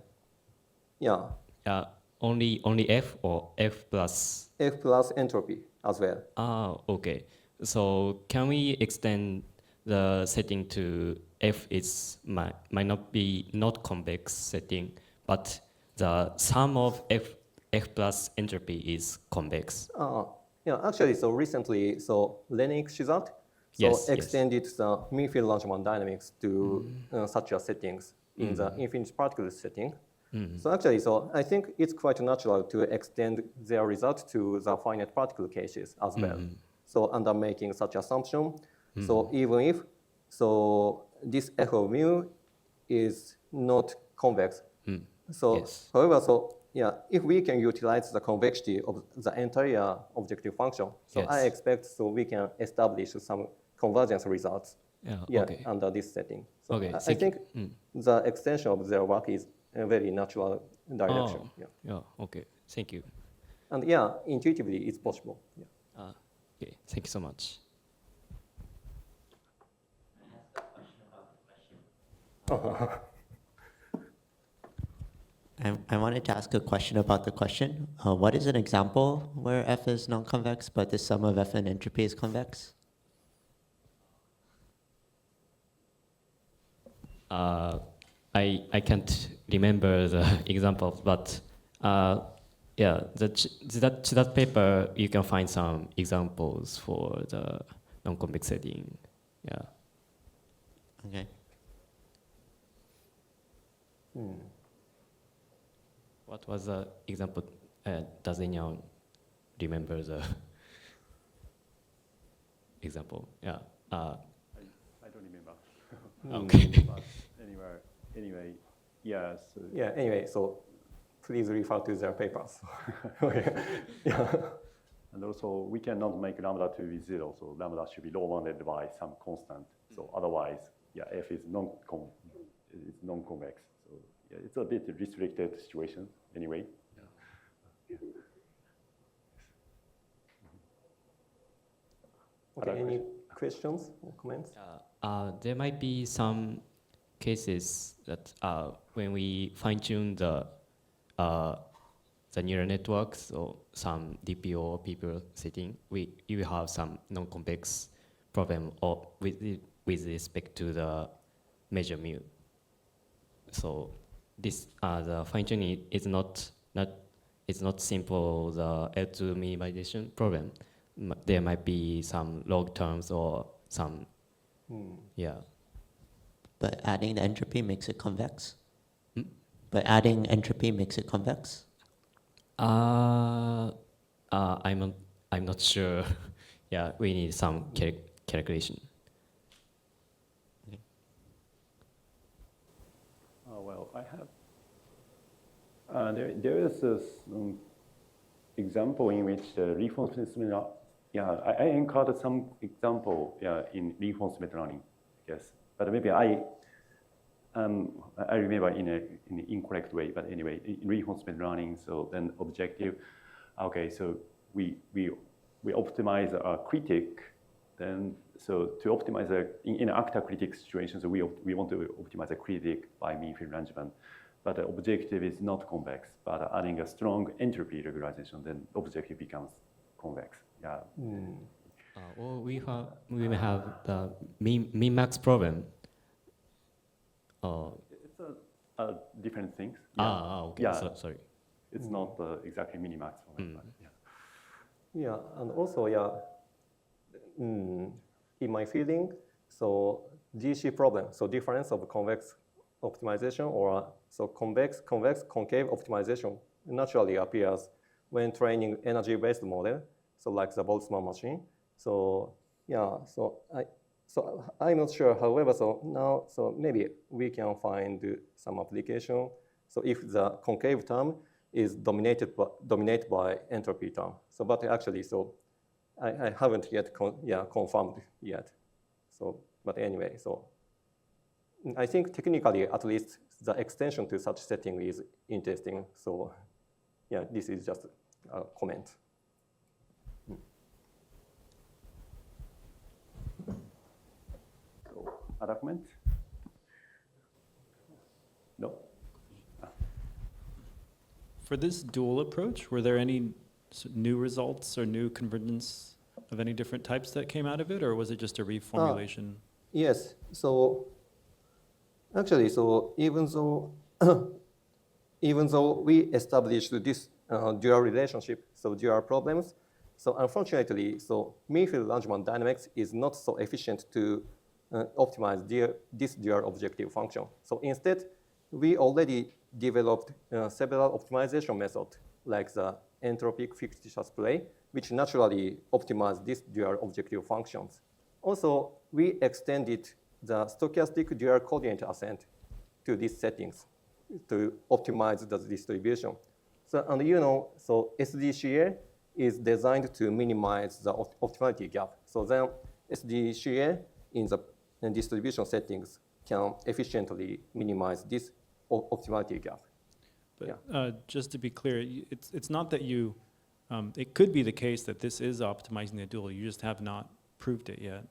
Yeah. Only F or F plus? F plus entropy as well. Okay. So can we extend the setting to F might not be not convex setting, but the sum of F plus entropy is convex? Yeah, actually, so recently, so Lennick Shizat extended the mean-field Langevin dynamics to such a settings in the infinite particle setting. So actually, so I think it's quite natural to extend their result to the finite particle cases as well. So under making such assumption, so even if so this F of mu is not convex. So however, so yeah, if we can utilize the convexity of the entire objective function, so I expect so we can establish some convergence results under this setting. So I think the extension of their work is a very natural direction. Okay, thank you. And yeah, intuitively it's possible. Okay, thank you so much. I wanted to ask a question about the question. What is an example where F is non-convex, but the sum of F and entropy is convex? I can't remember the examples, but yeah, that paper you can find some examples for the non-convex setting. Yeah. Okay. What was the example? Does anyone remember the example? Yeah. I don't remember. Okay. But anyway, yeah. So yeah. Anyway, so please refer to their papers. Okay. Yeah. And also, we cannot make lambda to be 0, so lambda should be low-bounded by some constant. So otherwise, yeah, F is non-convex. So yeah, it's a bit restricted situation anyway. Yeah. Okay, any questions or comments? There might be some cases that when we fine-tune the neural networks or some DPO or people setting, you have some non-convex problem or with respect to the measure mu. So this the fine-tuning is not simple the L2 minimization problem. There might be some log terms or some yeah. But adding the entropy makes it convex? But adding entropy makes it convex? I'm not sure. Yeah, we need some calculation. Okay. Well, I have. There is this example in which the reinforcement. I encountered some example in reinforcement learning. Yes, but maybe I remember in an incorrect way. But anyway, in reinforcement learning, so then objective. Okay, so we optimize a critic. Then so to optimize in an actor critic situation, so we want to optimize a critic by mean field arrangement. But the objective is not convex. But adding a strong entropy regularization, then objective becomes convex. Yeah. Or we may have the min-max problem. It's a different things. Okay. Yeah. Sorry. It's not exactly minimax problem. But Yeah, and also, in my feeling, so GC problem, so difference of convex optimization or so convex, concave optimization naturally appears when training energy-based model, so like the Boltzmann machine. So yeah, so I'm not sure. However, so maybe we can find some application. So if the concave term is dominated by entropy term. So, but actually, so I haven't yet confirmed yet. So, but anyway, so I think technically, at least the extension to such setting is interesting. So, yeah, this is just a comment. So, other comment? No. For this dual approach, were there any new results or new convergence of any different types that came out of it, or was it just a reformulation? Yes. So actually, so even though we established this dual relationship, so dual problems, so unfortunately, so mean-field-Langevin dynamics is not so efficient to optimize this dual objective function. So instead, we already developed several optimization methods, like the entropic fictitious play, which naturally optimize these dual objective functions. Also, we extended the stochastic dual coordinate ascent to these settings to optimize the distribution. So, and so SDCA is designed to minimize the optimality gap. So then SDCA in the distribution settings can efficiently minimize this optimality gap. But just to be clear, it's not that you, it could be the case that this is optimizing the dual, you just have not proved it yet.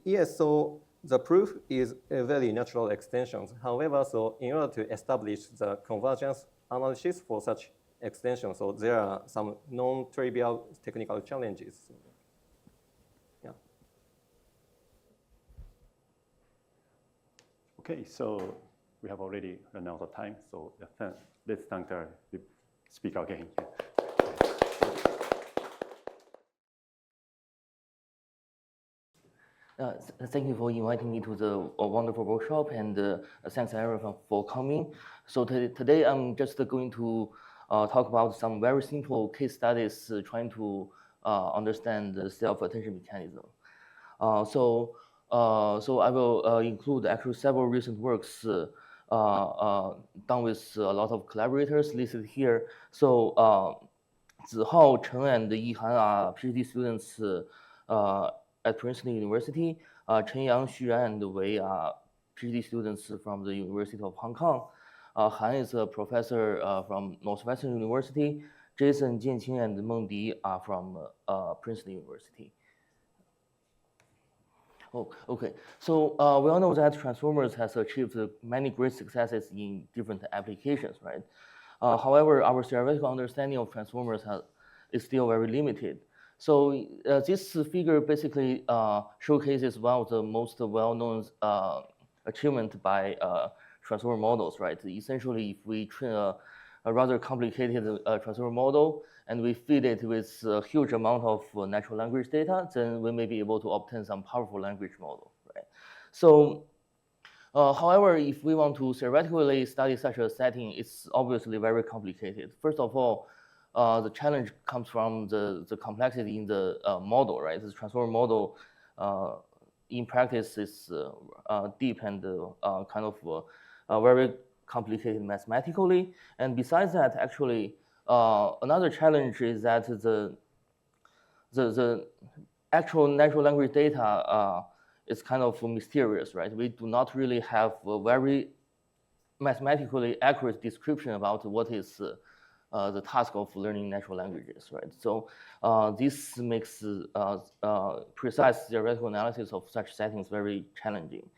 Yes, so the proof is a very natural extension. However, so in order to establish the convergence analysis for such extension, so there are some non-trivial technical challenges. Yeah. Okay, so we have already run out of time, so let's thank the speaker again. Thank you for inviting me to the wonderful workshop, and thanks everyone for coming. So today I'm just going to talk about some very simple case studies trying to understand the self-attention mechanism. So I will include actually several recent works done with a lot of collaborators listed here. So Zihao, Chen, and Yihan are PhD students at Princeton University. Chen Yang, Xu Ran, and Wei are PhD students from the University of Hong Kong. Han is a professor from Northwestern University. Jason, Jianqing, and Meng Di are from Princeton University. Oh, okay. So we all know that Transformers has achieved many great successes in different applications, right? However, our theoretical understanding of Transformers is still very limited. So this figure basically showcases one of the most well-known achievement by Transformer models, right? Essentially, if we train a rather complicated Transformer model and we feed it with a huge amount of natural language data, then we may be able to obtain some powerful language model, right? So, however, if we want to theoretically study such a setting, it's obviously very complicated. First of all, the challenge comes from the complexity in the model, right? The Transformer model in practice is deep and kind of very complicated mathematically. And besides that, actually, another challenge is that the actual natural language data is kind of mysterious, right? We do not really have a very mathematically accurate description about what is the task of learning natural languages, right? So this makes precise theoretical analysis of such settings very challenging.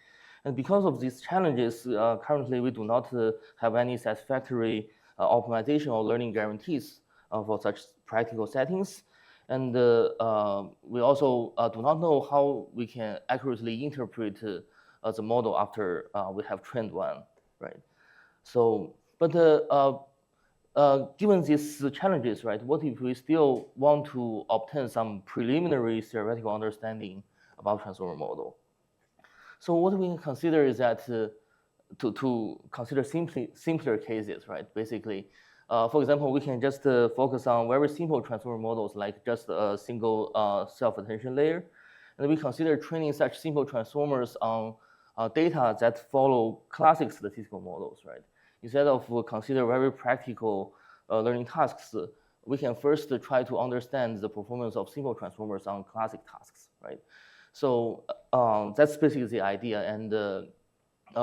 And because of these challenges, currently we do not have any satisfactory optimization or learning guarantees for such practical settings. And we also do not know how we can accurately interpret the model after we have trained one, right? So, but given these challenges, right, what if we still want to obtain some preliminary theoretical understanding about Transformer model? So what we can consider is that to consider simpler cases, right? Basically, for example, we can just focus on very simple Transformer models like just a single self-attention layer. And we consider training such simple transformers on data that follow classic statistical models, right? Instead of consider very practical learning tasks, we can first try to understand the performance of simple transformers on classic tasks, right? So that's basically the idea. And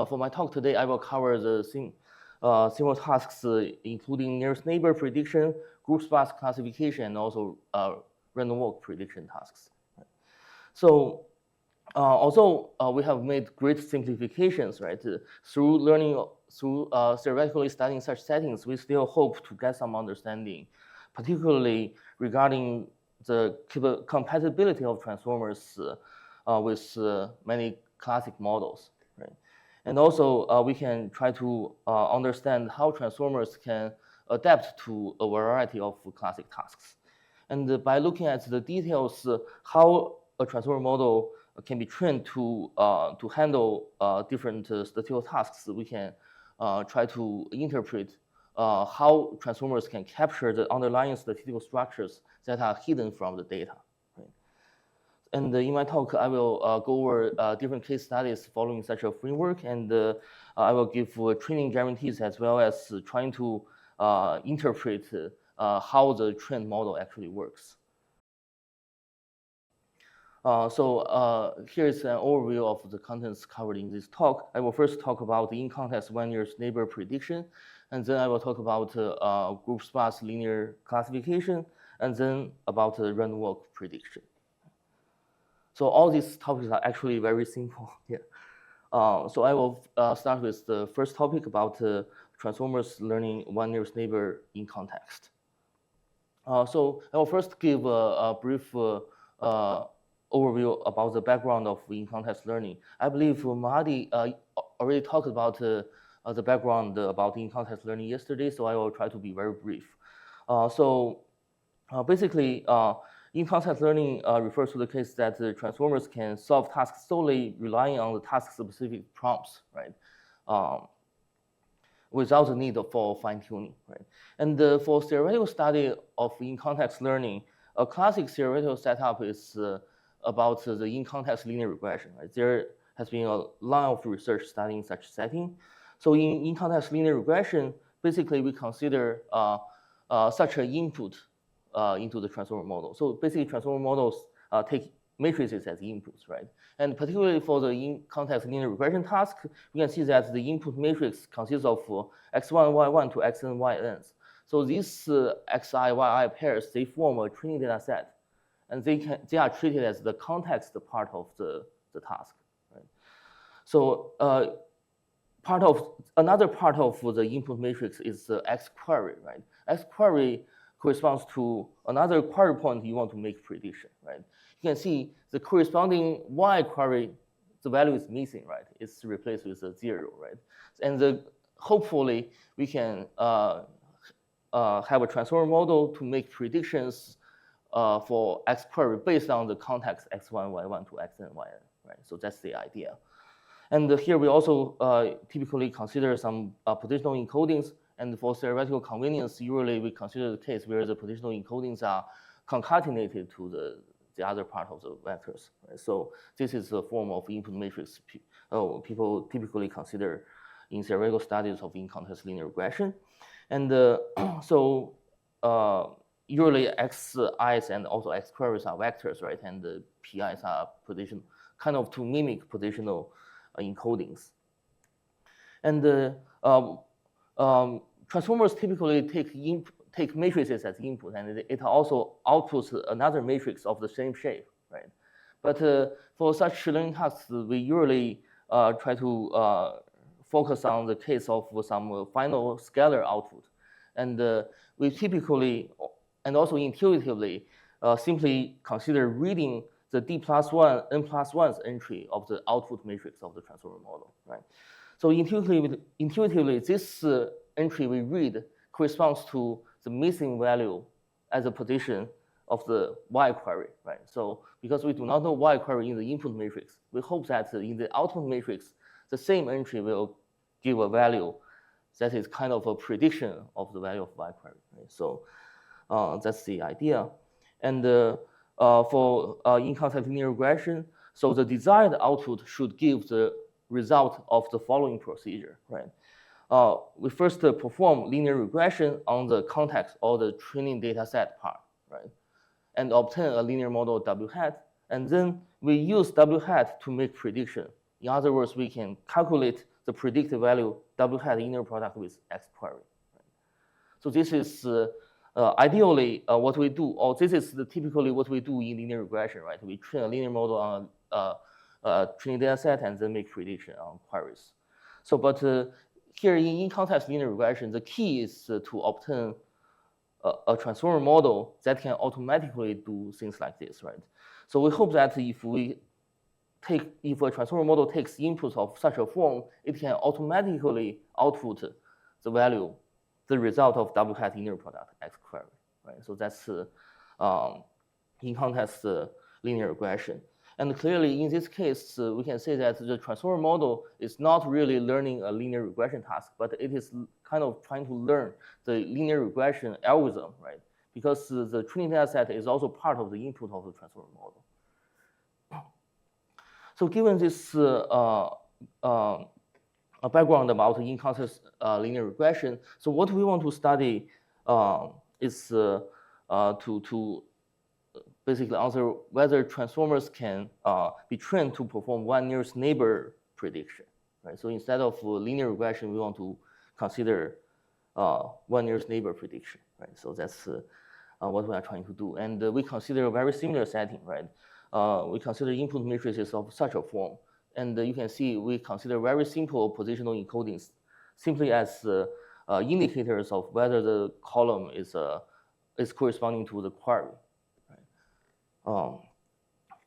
for my talk today, I will cover the simple tasks, including nearest neighbor prediction, group sparse classification, and also random walk prediction tasks. So although we have made great simplifications, right, through theoretically studying such settings, we still hope to get some understanding, particularly regarding the compatibility of transformers with many classic models, right? And also, we can try to understand how transformers can adapt to a variety of classic tasks. And by looking at the details, how a transformer model can be trained to handle different statistical tasks, we can try to interpret how transformers can capture the underlying statistical structures that are hidden from the data. Right? And in my talk, I will go over different case studies following such a framework, and I will give training guarantees as well as trying to interpret how the trained model actually works. So here's an overview of the contents covered in this talk. I will first talk about the in-context one nearest neighbor prediction, and then I will talk about group sparse linear classification, and then about random walk prediction. So all these topics are actually very simple. Yeah. So I will start with the first topic about transformers learning one nearest neighbor in context. So I will first give a brief overview about the background of in-context learning. I believe Mahadi already talked about the background about in-context learning yesterday, so I will try to be very brief. Basically, in-context learning refers to the case that the transformers can solve tasks solely relying on the task-specific prompts, right? Without the need for fine-tuning, right? And for theoretical study of in-context learning, a classic theoretical setup is about the in-context linear regression, right? There has been a lot of research studying such setting. So in in-context linear regression, basically we consider such an input into the transformer model. So basically, transformer models take matrices as inputs, right? And particularly for the in-context linear regression task, we can see that the input matrix consists of x1, y1 to xn, yn's. So these xi, yi pairs, they form a training data set, and they are treated as the context part of the task, right? So another part of the input matrix is the X query, right? X query corresponds to another query point you want to make prediction, right? You can see the corresponding Y query, the value is missing, right? It's replaced with a 0, right? And hopefully we can have a transformer model to make predictions for X query based on the context x1, y1 to xn, yn, right? So that's the idea. And here we also typically consider some positional encodings. And for theoretical convenience, usually we consider the case where the positional encodings are concatenated to the other part of the vectors, right? So this is a form of input matrix people typically consider in theoretical studies of in-context linear regression. And so usually xi's and also x queries are vectors, right? And the pi's are position, kind of to mimic positional encodings. And transformers typically take matrices as input, and it also outputs another matrix of the same shape, right? But for such learning tasks, we usually try to focus on the case of some final scalar output. And we typically, and also intuitively, simply consider reading the d+1, n+1's entry of the output matrix of the transformer model, right? So intuitively this entry we read corresponds to the missing value as a position of the Y query, right? So because we do not know Y query in the input matrix, we hope that in the output matrix, the same entry will give a value that is kind of a prediction of the value of Y query, right? So that's the idea. And for in-context linear regression, so the desired output should give the result of the following procedure, right? We first perform linear regression on the context or the training data set part, right? And obtain a linear model W hat, and then we use W hat to make prediction. In other words, we can calculate the predicted value W hat inner product with X query. Right? So this is ideally what we do, or this is typically what we do in linear regression, right? We train a linear model on training data set and then make prediction on queries. So, but here in context linear regression, the key is to obtain a transformer model that can automatically do things like this, right? So we hope that if a transformer model takes inputs of such a form, it can automatically output the value, the result of W hat inner product X query, right? So that's in context linear regression. And clearly, in this case, we can say that the transformer model is not really learning a linear regression task, but it is kind of trying to learn the linear regression algorithm, right? Because the training data set is also part of the input of the transformer model. So given this background about in-context linear regression, so what we want to study is to basically answer whether transformers can be trained to perform one nearest neighbor prediction, right? So instead of linear regression, we want to consider one nearest neighbor prediction, right? So that's what we are trying to do. And we consider a very similar setting, right? We consider input matrices of such a form. And you can see we consider very simple positional encodings simply as indicators of whether the column is corresponding to the query.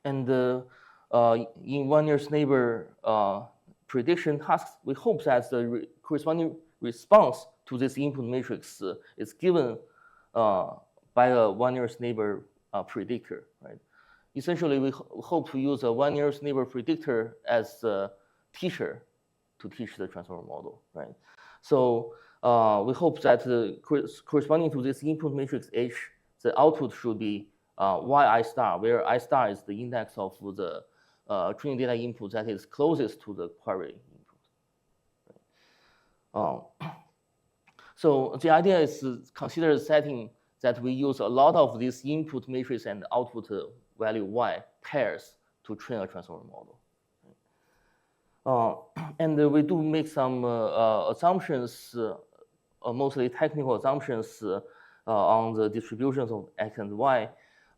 And in one nearest neighbor prediction tasks, we hope that the corresponding response to this input matrix is given by a one nearest neighbor predictor, right? Essentially, we hope to use a one nearest neighbor predictor as a teacher to teach the transformer model, right? So we hope that corresponding to this input matrix H, the output should be yi star, where I star is the index of the training data input that is closest to the query input. So the idea is to consider setting that we use a lot of these input matrix and output value y pairs to train a transformer model. And we do make some assumptions, mostly technical assumptions on the distributions of x and y.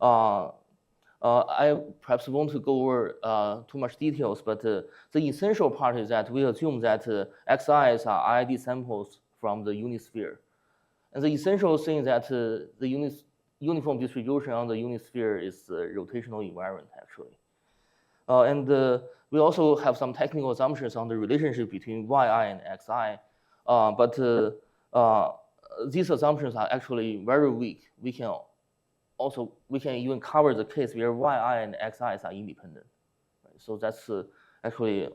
I perhaps won't go over too much details, but the essential part is that we assume that xi's are IID samples from the unisphere. And the essential thing is that the uniform distribution on the unisphere is rotational invariant, actually. And we also have some technical assumptions on the relationship between yi and xi, but these assumptions are actually very weak. We can even cover the case where yi and xi's are independent. Right? So that's actually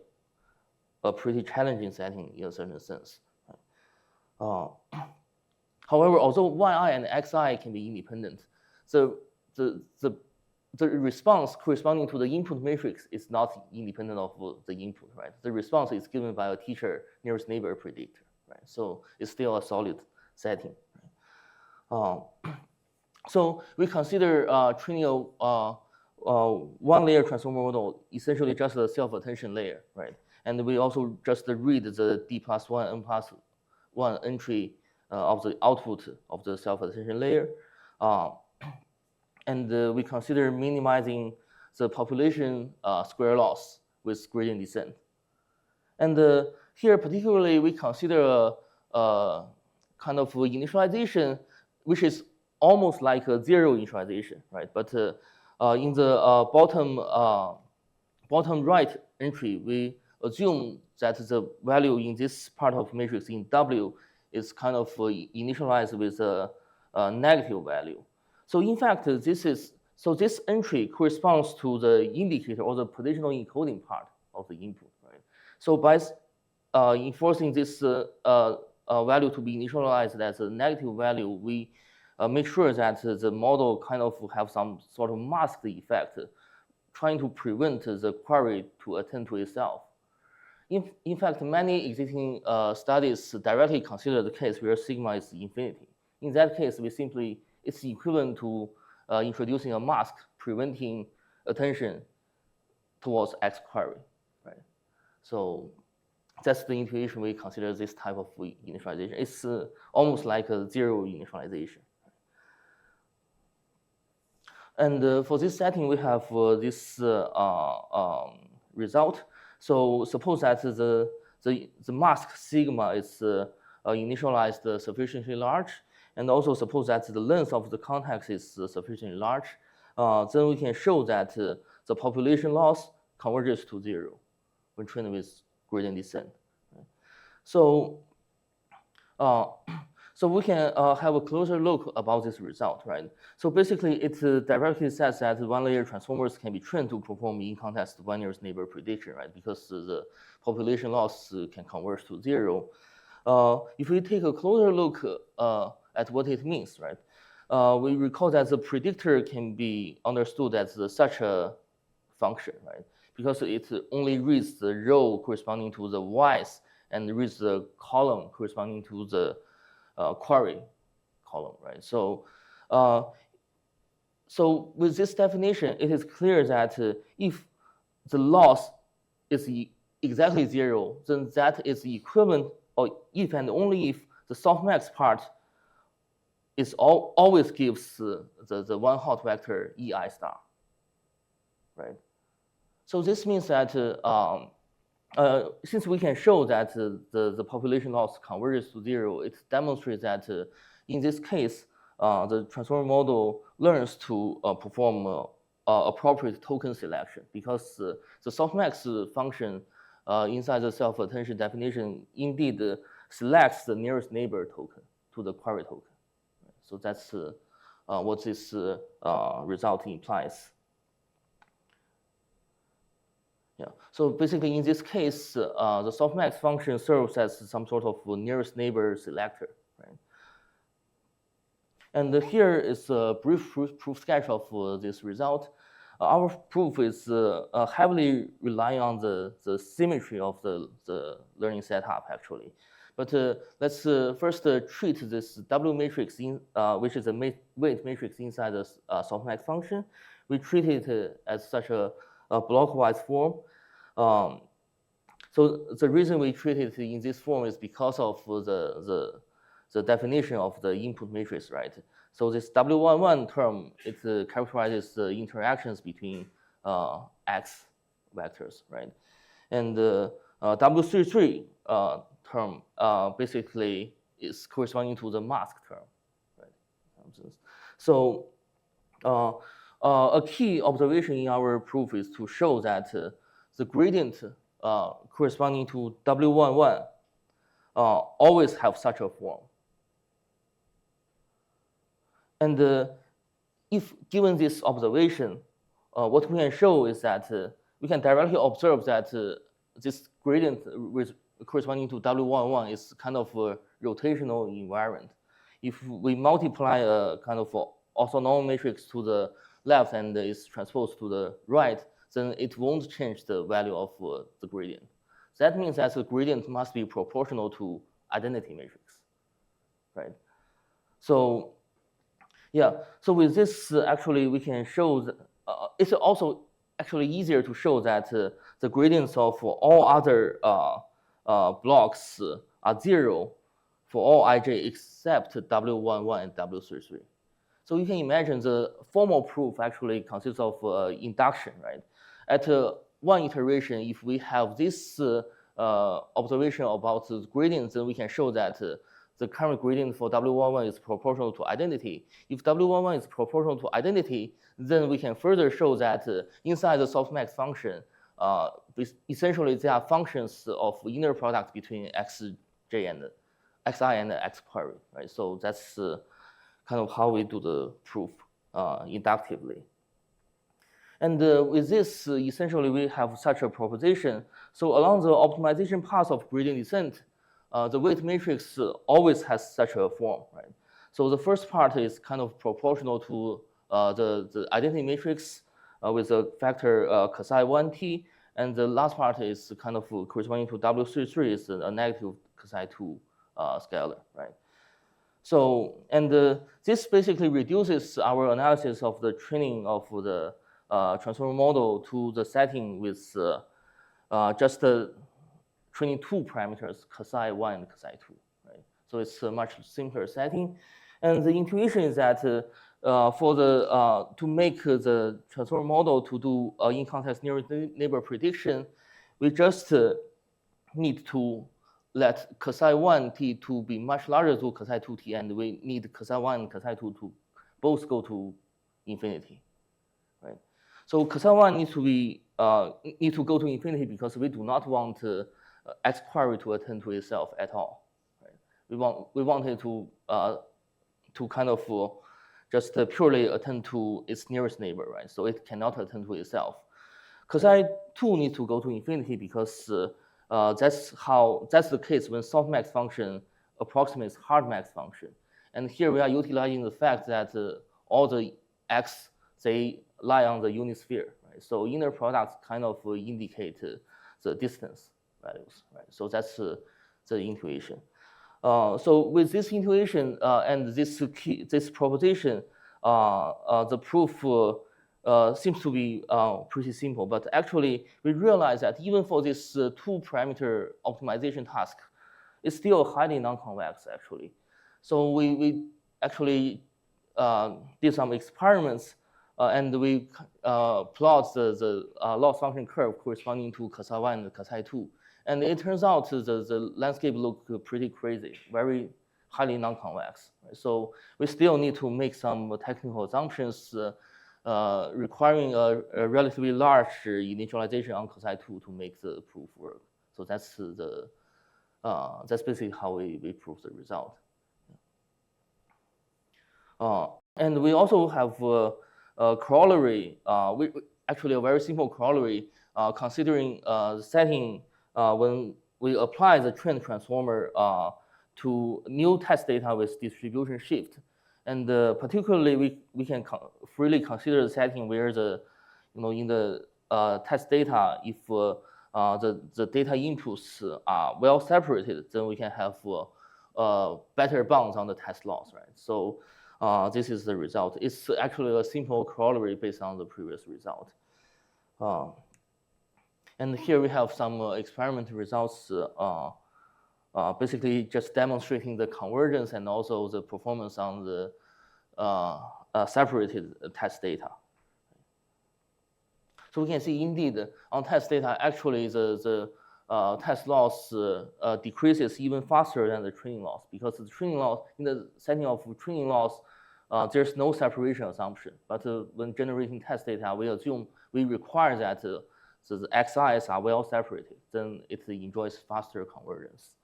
a pretty challenging setting in a certain sense. However, although yi and xi can be independent, the response corresponding to the input matrix is not independent of the input, right? The response is given by a teacher nearest neighbor predictor, right? So it's still a solid setting. Right? So we consider training a one-layer transformer model essentially just a self-attention layer, right? And we also just read the d+1, n+1 entry of the output of the self-attention layer. And we consider minimizing the population square loss with gradient descent. And here particularly we consider a kind of initialization which is almost like a zero initialization, right? But in the bottom right entry, we assume that the value in this part of matrix in W is kind of initialized with a negative value. So in fact, this entry corresponds to the indicator or the positional encoding part of the input, right? So by enforcing this value to be initialized as a negative value, we make sure that the model kind of have some sort of masked effect, trying to prevent the query to attend to itself. In fact, many existing studies directly consider the case where sigma is infinity. In that case, it's equivalent to introducing a mask preventing attention towards X query, right? So that's the intuition we consider this type of initialization. It's almost like a zero initialization. And for this setting, we have this result. So suppose that the mask sigma is initialized sufficiently large, and also suppose that the length of the context is sufficiently large, then we can show that the population loss converges to zero when trained with gradient descent. So we can have a closer look about this result, right? So basically, it directly says that one-layer transformers can be trained to perform in-context one nearest neighbor prediction, right? Because the population loss can converge to zero. If we take a closer look at what it means, right? We recall that the predictor can be understood as such a function, right? Because it only reads the row corresponding to the y's and reads the column corresponding to the query column, right? So, so with this definition, it is clear that if the loss is exactly zero, then that is equivalent, or if and only if the softmax part is always gives the one hot vector EI star, right? So this means that since we can show that the population loss converges to zero, it demonstrates that in this case, the transformer model learns to perform appropriate token selection, because the softmax function inside the self-attention definition indeed selects the nearest neighbor token to the query token. So that's what this result implies. Yeah. So basically, in this case, the softmax function serves as some sort of nearest neighbor selector, right? And here is a brief proof sketch of this result. Our proof is heavily relying on the symmetry of the learning setup, actually. But let's first treat this W matrix, which is a weight matrix inside the softmax function. We treat it as such a blockwise form. So the reason we treat it in this form is because of the definition of the input matrix, right? So this W11 term, it characterizes the interactions between X vectors, right? And W33 term basically is corresponding to the mask term, right? So a key observation in our proof is to show that the gradient corresponding to W11 always have such a form. And if given this observation, what we can show is that we can directly observe that this gradient corresponding to W11 is kind of a rotational invariant. If we multiply a kind of orthonormal matrix to the left and is transposed to the right, then it won't change the value of the gradient. That means that the gradient must be proportional to identity matrix, right? So yeah, so with this, actually, we can show that, it's also actually easier to show that the gradients of all other blocks are 0 for all ij except W11 and W33. So you can imagine the formal proof actually consists of induction, right? At one iteration, if we have this observation about the gradients, then we can show that the current gradient for W11 is proportional to identity. If W11 is proportional to identity, then we can further show that inside the softmax function, essentially there are functions of inner product between xj and xi and x query, right? So that's kind of how we do the proof inductively. And with this, essentially we have such a proposition. So along the optimization path of gradient descent, the weight matrix always has such a form, right? So the first part is kind of proportional to the identity matrix with a factor psi 1t, and the last part is kind of corresponding to W33 is a negative psi 2 scalar, right? So, and this basically reduces our analysis of the training of the transformer model to the setting with just training 2 parameters, psi 1 and psi 2, right? So it's a much simpler setting. And the intuition is that for the to make the transformer model to do in-context neighbor prediction, we just need to let psi 1t to be much larger to psi 2t, and we need psi 1 and psi 2 to both go to infinity, right? So psi 1 needs to be need to go to infinity because we do not want X query to attend to itself at all, right? We want it to kind of just purely attend to its nearest neighbor, right? So it cannot attend to itself. Psi 2 needs to go to infinity because that's the case when softmax function approximates hardmax function. And here we are utilizing the fact that all the x, they lie on the unit sphere, right? So inner products kind of indicate the distance values, right? So that's the intuition. So with this intuition and this proposition, the proof seems to be pretty simple, but actually we realize that even for this 2-parameter optimization task, it's still highly non-convex actually. So we actually did some experiments and we plot the loss function curve corresponding to psi 1 and psi 2. And it turns out the landscape looked pretty crazy, very highly non-convex. Right? So we still need to make some technical assumptions requiring a relatively large initialization on psi 2 to make the proof work. So that's basically how we prove the result. And we also have a corollary, actually a very simple corollary, considering the setting when we apply the trend transformer to new test data with distribution shift. And particularly, we can freely consider the setting where in the test data, if the data inputs are well separated, then we can have better bounds on the test loss, right? So this is the result. It's actually a simple corollary based on the previous result. And here we have some experimental results, basically just demonstrating the convergence and also the performance on the separated test data. So we can see indeed on test data, actually the test loss decreases even faster than the training loss, because the training loss, in the setting of training loss, there's no separation assumption. But when generating test data, we require that the xi's are well separated, then it enjoys faster convergence.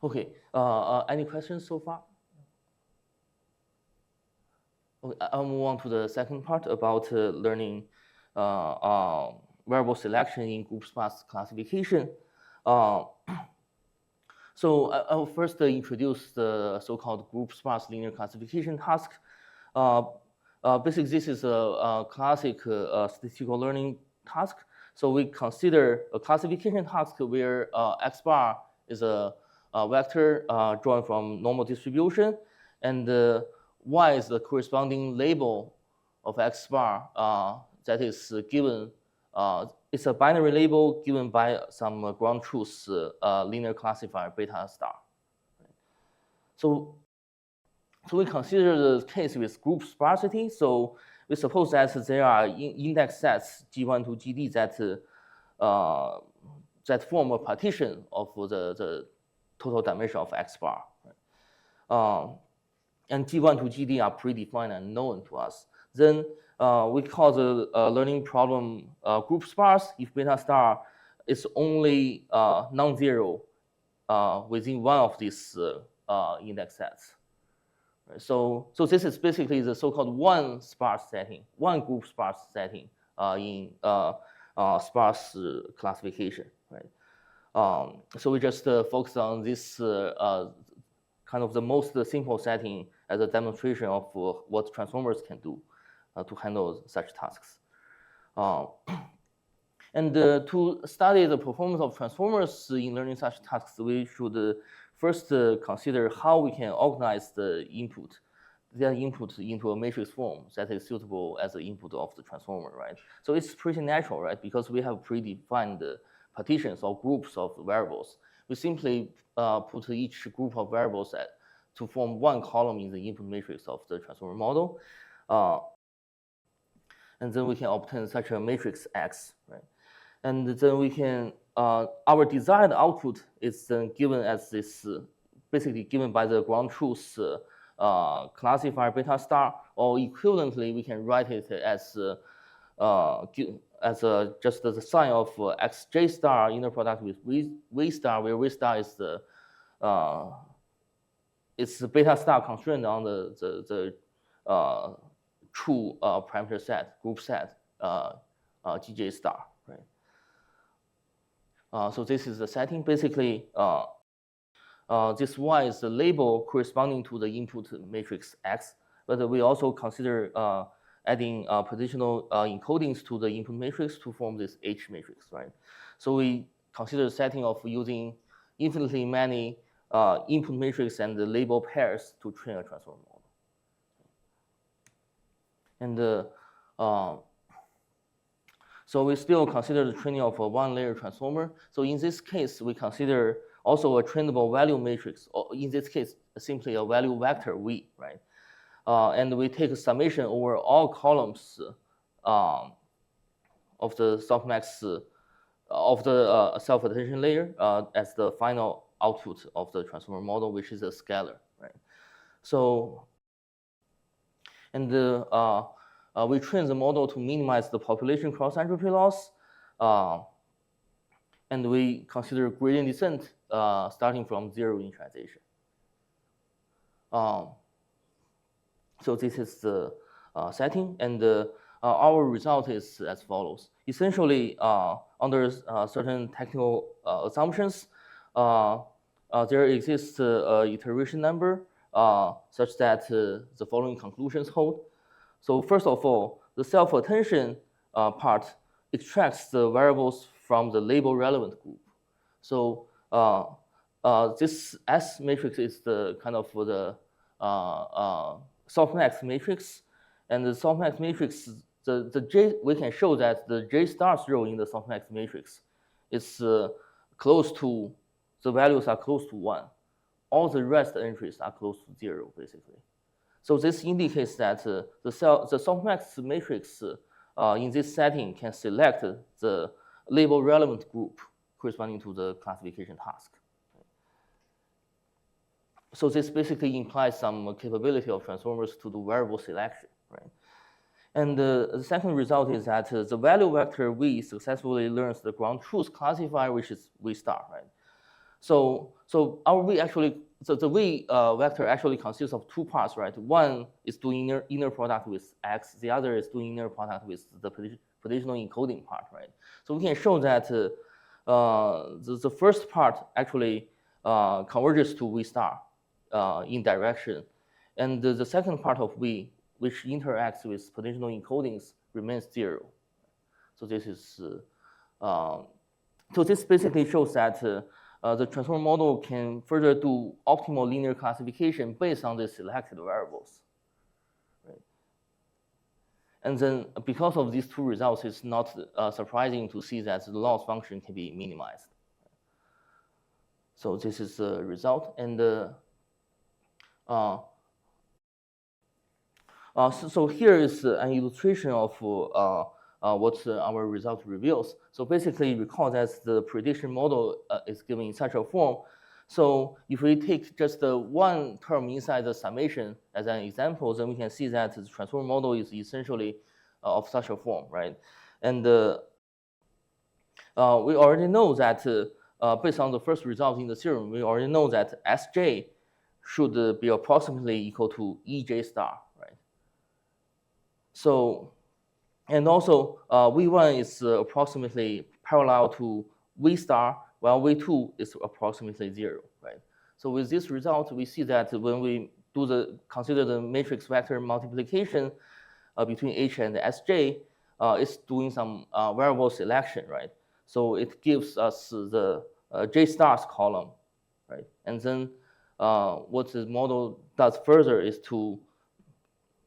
Okay, any questions so far? Okay, I'll move on to the second part about learning variable selection in group sparse classification. So I'll first introduce the so-called group sparse linear classification task. Basically, this is a classic statistical learning task. So we consider a classification task where x bar is a vector drawn from normal distribution, and y is the corresponding label of x bar that is given. It's a binary label given by some ground truth linear classifier beta star. So we consider the case with group sparsity. So we suppose that there are index sets G1 to GD that form a partition of the total dimension of x bar. And G1 to GD are predefined and known to us. Then we call the learning problem group sparse if beta star is only non-zero within one of these index sets. Right? So this is basically the so-called one sparse setting, one group sparse setting in sparse classification. Right? So we just focus on this kind of the most simple setting as a demonstration of what transformers can do to handle such tasks. And to study the performance of transformers in learning such tasks, we should first consider how we can organize their input into a matrix form that is suitable as the input of the transformer, right? So it's pretty natural, right? Because we have predefined partitions or groups of variables. We simply put each group of variables to form one column in the input matrix of the transformer model. And then we can obtain such a matrix X, right? And then we can, our desired output is then given as this, basically given by the ground truth classifier beta star, or equivalently, we can write it as just the sign of xj star inner product with v star, where v star is the it's the beta star constrained on the true parameter set, group set, gj star, right? So this is the setting. Basically, this y is the label corresponding to the input matrix X, but we also consider adding positional encodings to the input matrix to form this H matrix, right? So we consider the setting of using infinitely many input matrix and the label pairs to train a transformer model. And so we still consider the training of a one-layer transformer. So in this case, we consider also a trainable value matrix, or in this case, simply a value vector V, right? And we take a summation over all columns of the softmax of the self-attention layer as the final output of the transformer model, which is a scalar, right? So, and we train the model to minimize the population cross-entropy loss, and we consider gradient descent starting from zero initialization. So this is the setting, and our result is as follows. Essentially, under certain technical assumptions, there exists an iteration number such that the following conclusions hold. So first of all, the self-attention part extracts the variables from the label relevant group. So this S matrix is the kind of the softmax matrix, and the softmax matrix, the J, we can show that the J star row in the softmax matrix is close to, the values are close to 1. All the rest entries are close to 0, basically. So this indicates that the softmax matrix in this setting can select the label relevant group corresponding to the classification task. So this basically implies some capability of transformers to do variable selection, right? And the second result is that the value vector V successfully learns the ground truth classifier, which is V star, right? So our V actually, so the V vector actually consists of 2 parts, right? One is doing inner product with X, the other is doing inner product with the positional encoding part, right? So we can show that the first part actually converges to V star in direction, and the second part of V, which interacts with positional encodings, remains 0. So this is so this basically shows that the transformer model can further do optimal linear classification based on the selected variables. Right? And then because of these 2 results, it's not surprising to see that the loss function can be minimized. So this is the result, and so here is an illustration of what our result reveals. So basically, recall that the prediction model is given in such a form. So if we take just the one term inside the summation as an example, then we can see that the transformer model is essentially of such a form, right? And we already know that based on the first result in the theorem, we already know that Sj should be approximately equal to Ej star, right? So, and also V1 is approximately parallel to V star, while V2 is approximately 0, right? So with this result, we see that when we do consider the matrix vector multiplication between H and Sj, it's doing some variable selection, right? So it gives us the J stars column, right? And then what the model does further is to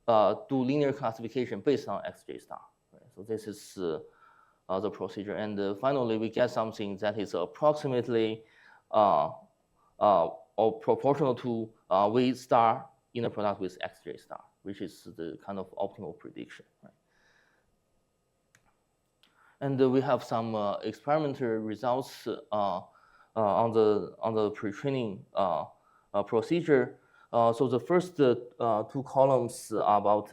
do linear classification based on Xj star. Right? So this is the procedure, and finally we get something that is approximately or proportional to V star inner product with Xj star, which is the kind of optimal prediction. Right? And we have some experimental results on the pre-training procedure. So the first 2 columns are about.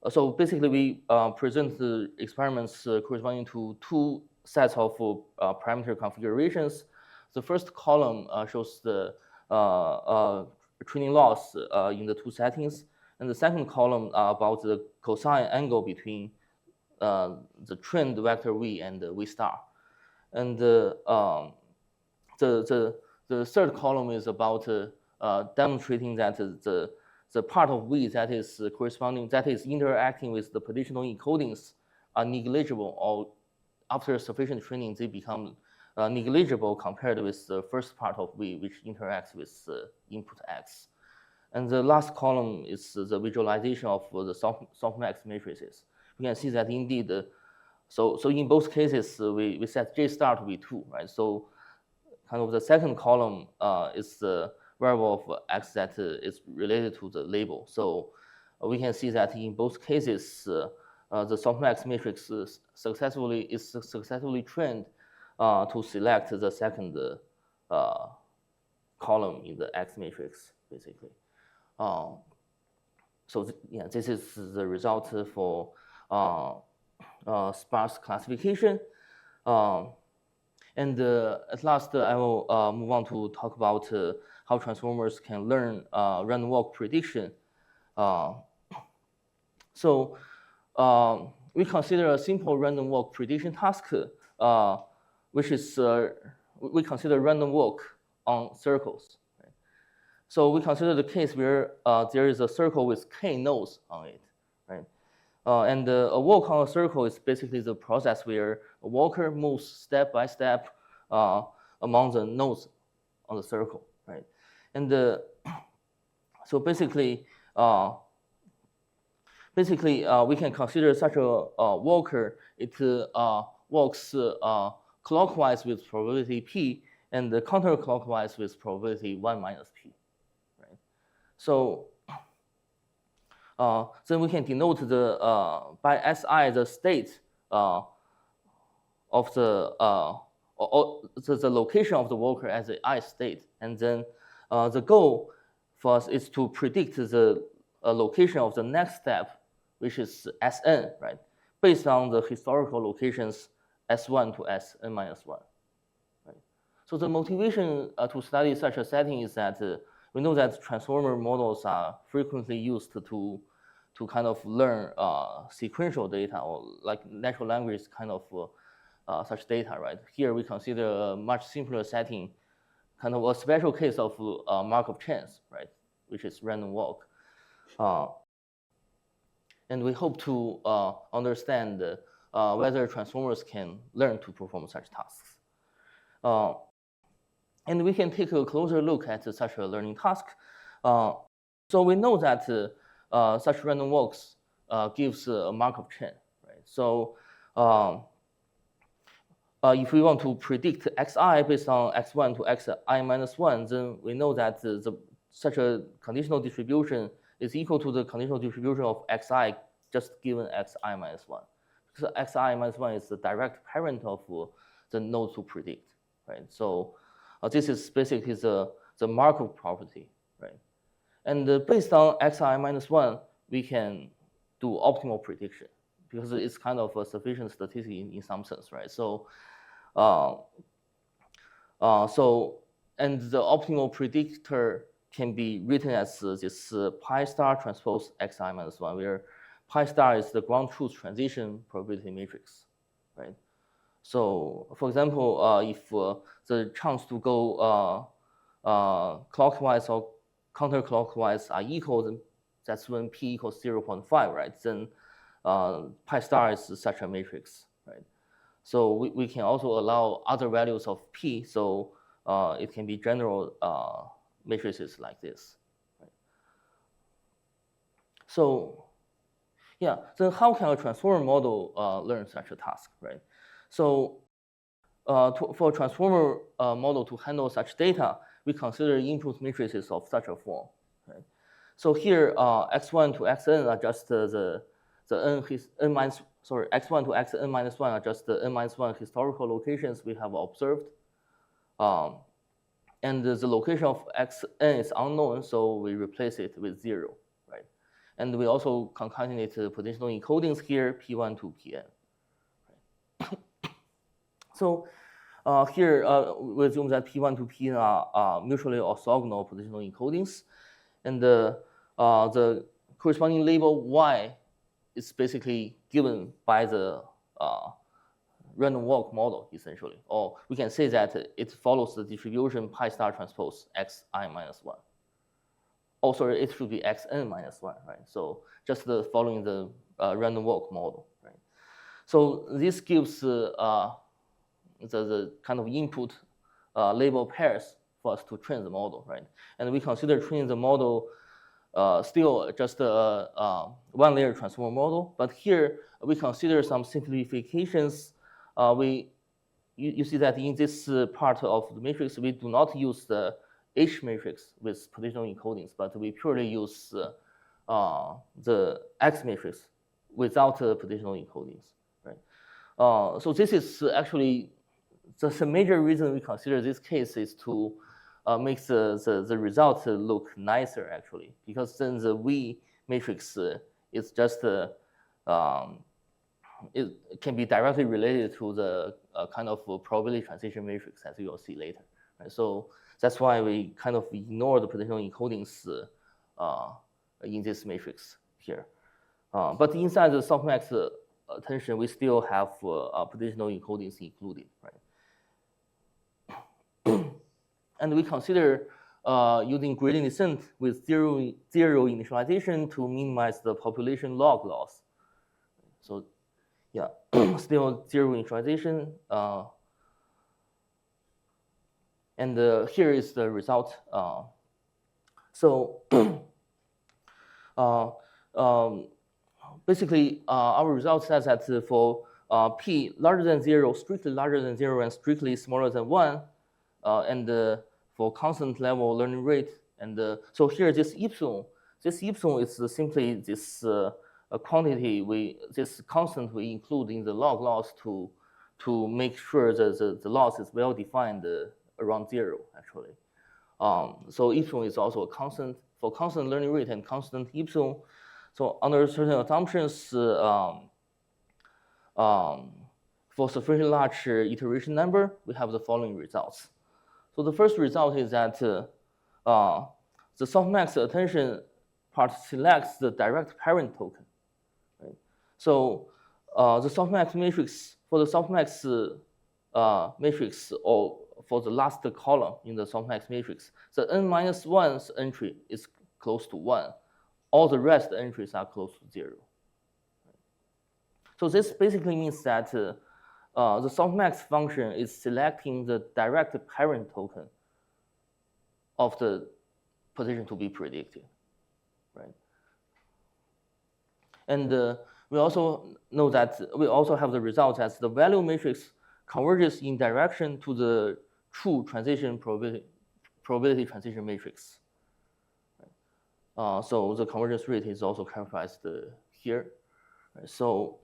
So basically, we present the experiments corresponding to 2 sets of parameter configurations. The first column shows the training loss in the 2 settings, and the second column about the cosine angle between the trained vector V and V star. And the third column is about demonstrating that the part of V that is corresponding, that is interacting with the positional encodings are negligible, or after sufficient training, they become negligible compared with the first part of V, which interacts with input X. And the last column is the visualization of the softmax matrices. We can see that indeed, so in both cases, we set J star to be 2, right? So kind of the second column is the variable of X that is related to the label. So we can see that in both cases, the softmax matrix is successfully trained to select the second column in the X matrix, basically. So yeah, this is the result for sparse classification. And at last, I will move on to talk about how transformers can learn random walk prediction. So we consider a simple random walk prediction task, which is we consider random walk on circles. Right? So we consider the case where there is a circle with k nodes on it. Right? And a walk on a circle is basically the process where a walker moves step by step among the nodes on the circle, right? And so basically, we can consider such a walker. It walks clockwise with probability p and counterclockwise with probability 1 minus p, right? So then we can denote the by Si the state of the location of the walker as the I state, and then the goal for us is to predict the location of the next step, which is Sn, right? Based on the historical locations S1 to Sn minus 1. Right? So the motivation to study such a setting is that we know that transformer models are frequently used to kind of learn sequential data, or like natural language kind of such data, right? Here we consider a much simpler setting, kind of a special case of Markov chance, right? Which is random walk. And we hope to understand whether transformers can learn to perform such tasks. And we can take a closer look at such a learning task. So we know that such random walks gives a Markov chain, right? So if we want to predict xi based on x1 to xi minus 1, then we know that such a conditional distribution is equal to the conditional distribution of xi just given xi minus 1. Because xi minus 1 is the direct parent of the node to predict, right? So this is basically the Markov property, right? And based on xi minus 1, we can do optimal prediction because it's kind of a sufficient statistic in some sense, right? So, and the optimal predictor can be written as this pi star transpose xi minus 1, where pi star is the ground truth transition probability matrix, right? So, for example, if the chance to go clockwise or counterclockwise are equal, then that's when p equals 0.5, right? Then pi star is such a matrix, right? So we can also allow other values of p, so it can be general matrices like this, right? So yeah, then how can a transformer model learn such a task, right? So for a transformer model to handle such data, we consider input matrices of such a form, right? So here, x1 to xn are just the n minus, sorry, x1 to xn minus 1 are just the n minus 1 historical locations we have observed. And the location of xn is unknown, so we replace it with 0, right? And we also concatenate potential encodings here, p1 to pn. Right? So here, we assume that p1 to pn are mutually orthogonal potential encodings. And the corresponding label y is basically given by the random walk model, essentially. Or we can say that it follows the distribution pi star transpose xi minus 1. Oh, sorry, it should be xn minus 1, right? So just following the random walk model, right? So this gives the kind of input label pairs for us to train the model, right? And we consider training the model still just a one-layer transformer model, but here we consider some simplifications. You see that in this part of the matrix, we do not use the H matrix with positional encodings, but we purely use the X matrix without positional encodings, right? So this is actually the major reason we consider this case is to make the results look nicer, actually, because then the V matrix is just it can be directly related to the kind of probability transition matrix, as you will see later. Right? So that's why we kind of ignore the potential encodings in this matrix here. But inside the softmax attention, we still have potential encodings included, right? And we consider using gradient descent with zero initialization to minimize the population log loss, yeah, still zero initialization. And here is the result. So basically, our result says that for p larger than 0, strictly larger than 0, and strictly smaller than 1, and for constant level learning rate, and so here this epsilon is simply this quantity this constant we include in the log loss to make sure that the loss is well defined around 0 actually. So epsilon is also a constant for constant learning rate and constant epsilon. So under certain assumptions, for sufficiently large iteration number, we have the following results. So the first result is that the softmax attention part selects the direct parent token. Right? So the softmax matrix, for the softmax matrix, or for the last column in the softmax matrix, the n-1's entry is close to 1. All the rest entries are close to 0. So this basically means that the softmax function is selecting the direct parent token of the position to be predicted, right? And we also know that we also have the result as the value matrix converges in direction to the true transition probability transition matrix. Right? So the convergence rate is also characterized here. Right? So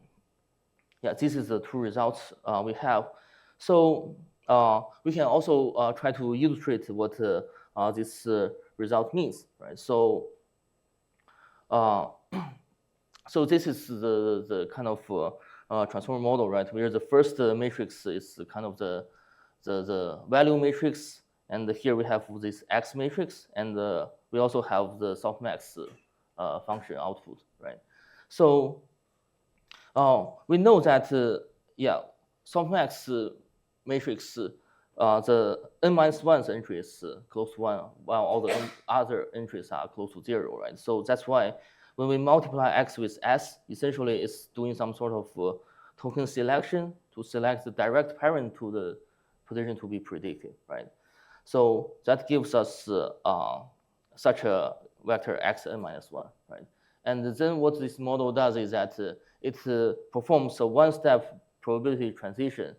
yeah, this is the two results we have. So we can also try to illustrate what this result means, right? So so this is the kind of transformer model, right? Where the first matrix is kind of the value matrix, and here we have this X matrix, and we also have the softmax function output, right? So we know that yeah, softmax matrix, the n-1's entry is close to 1, while all the other entries are close to 0, right? So that's why when we multiply X with S, essentially it's doing some sort of token selection to select the direct parent to the position to be predicted, right? So that gives us such a vector X n-1, right? And then what this model does is that it performs a one-step probability transition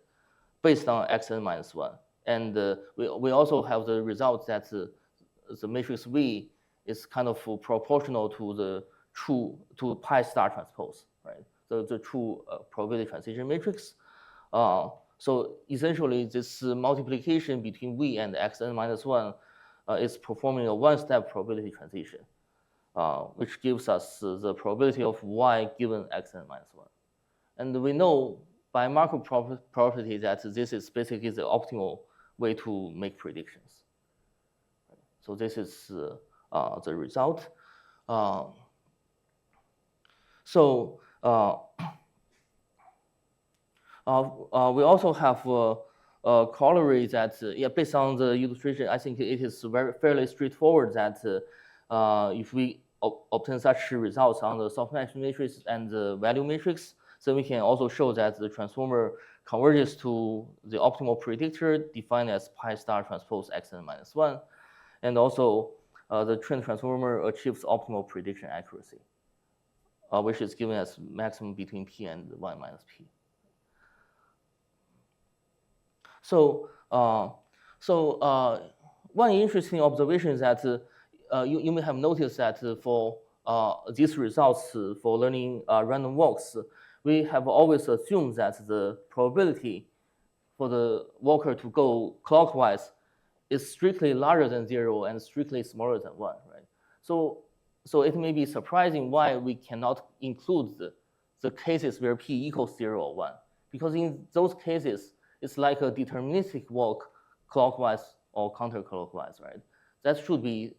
based on X n-1. And we also have the result that the matrix V is kind of proportional to the true, to pi star transpose, right? The true probability transition matrix. So essentially this multiplication between V and X n-1 is performing a one-step probability transition, which gives us the probability of Y given X n-1. And we know by Markov property that this is basically the optimal way to make predictions. So this is the result. So we also have a corollary that, yeah, based on the illustration, I think it is fairly straightforward that if we obtain such results on the softmax matrix and the value matrix, then we can also show that the transformer converges to the optimal predictor defined as pi star transpose X n-1, and also the trend transformer achieves optimal prediction accuracy, which is given as maximum between P and 1 minus P. So, one interesting observation is that you may have noticed that for these results for learning random walks, we have always assumed that the probability for the walker to go clockwise is strictly larger than 0 and strictly smaller than 1, right? So it may be surprising why we cannot include the cases where P equals 0 or 1, because in those cases, it's like a deterministic walk clockwise or counterclockwise, right? That should be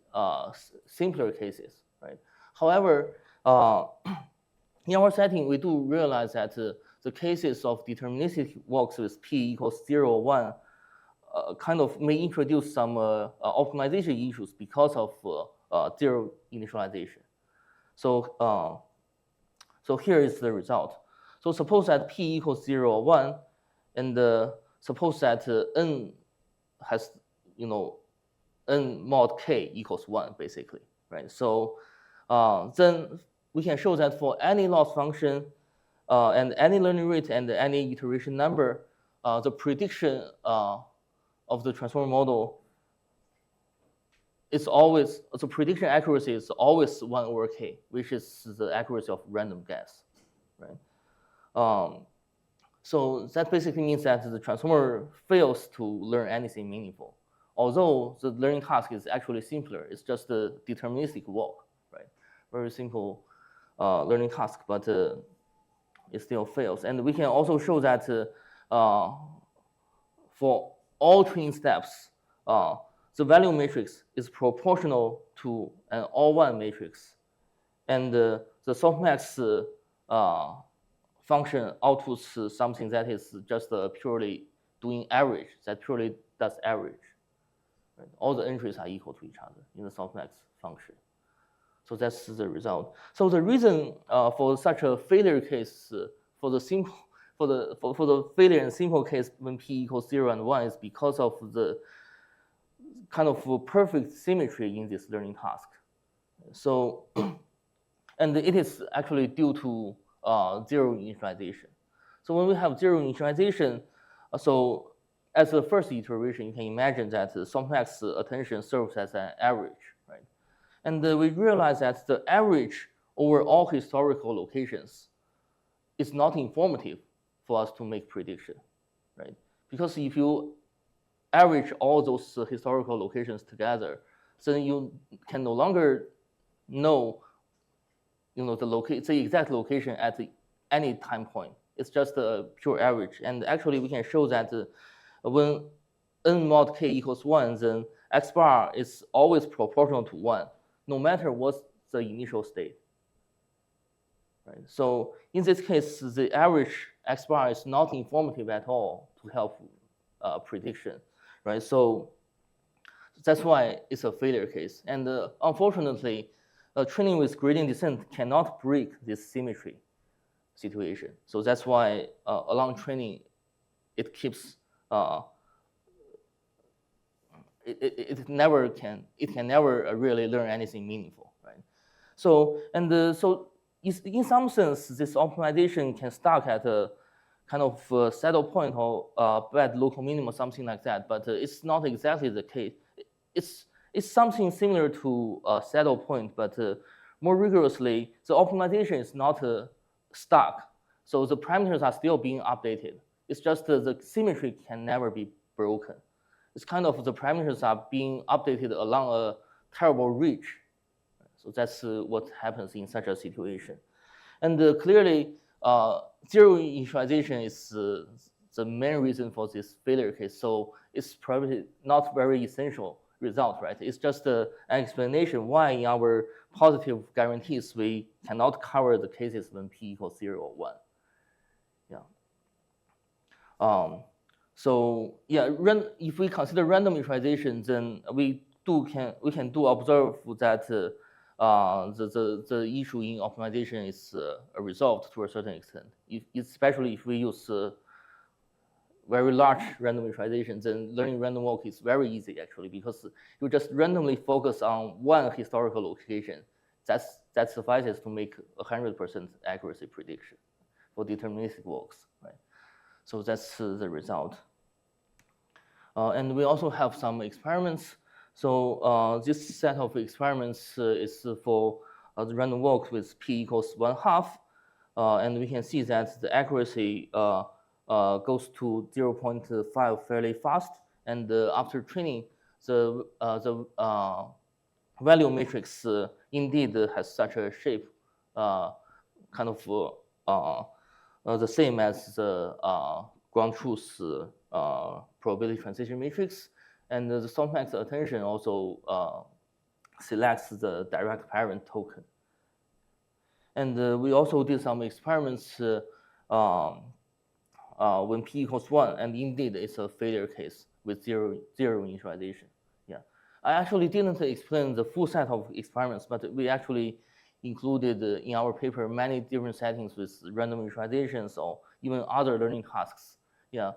simpler cases, right? However, in our setting, we do realize that the cases of deterministic walks with P equals 0 or 1 kind of may introduce some optimization issues because of zero initialization. So, so here is the result. So suppose that P equals 0 or 1, and suppose that N has, N mod K equals 1, basically, right? So then we can show that for any loss function and any learning rate and any iteration number, the prediction of the transformer model is always, the prediction accuracy is always 1 over K, which is the accuracy of random guess, right? So that basically means that the transformer fails to learn anything meaningful. Although the learning task is actually simpler, it's just a deterministic walk, right? Very simple learning task, but it still fails. And we can also show that for all training steps, the value matrix is proportional to an all-one matrix. And the softmax function outputs something that is just purely doing average, that purely does average. Right? All the entries are equal to each other in the softmax function. So that's the result. So the reason for such a failure case, for the failure and simple case when P equals 0 and 1 is because of the kind of perfect symmetry in this learning task. So, and it is actually due to zero initialization. So when we have zero initialization, so as a first iteration, you can imagine that the softmax attention serves as an average, right? And we realize that the average over all historical locations is not informative for us to make prediction, right? Because if you average all those historical locations together, then you can no longer know, the exact location at any time point. It's just a pure average. And actually, we can show that when n mod k equals 1, then x bar is always proportional to 1, no matter what's the initial state. Right? So in this case, the average x bar is not informative at all to help prediction. Right? So that's why it's a failure case. And unfortunately, training with gradient descent cannot break this symmetry situation. So that's why along training, it keeps it can never really learn anything meaningful, right? So so in some sense, this optimization can stuck at a kind of saddle point or bad local minimum, something like that. But it's not exactly the case. It's something similar to a saddle point, but more rigorously, the optimization is not stuck. So the parameters are still being updated. It's just the symmetry can never be broken. It's kind of the parameters are being updated along a terrible ridge. So that's what happens in such a situation. And clearly, zero initialization is the main reason for this failure case. So it's probably not very essential result, right? It's just an explanation why in our positive guarantees we cannot cover the cases when p equals 0 or 1. Yeah. So yeah, if we consider random initialization, then we can observe that the issue in optimization is resolved to a certain extent. Especially if we use very large random initialization, then learning random walk is very easy actually, because you just randomly focus on one historical location. That suffices to make 100% accuracy prediction for deterministic walks, right? So that's the result. And we also have some experiments. So this set of experiments is for the random walk with p equals 1/2, and we can see that the accuracy goes to 0.5 fairly fast, and after training, the value matrix indeed has such a shape, kind of the same as the ground truth probability transition matrix, and the softmax attention also selects the direct parent token. And we also did some experiments when p equals 1, and indeed it's a failure case with zero initialization. Yeah, I actually didn't explain the full set of experiments, but we actually included in our paper many different settings with random initializations or even other learning tasks. Yeah.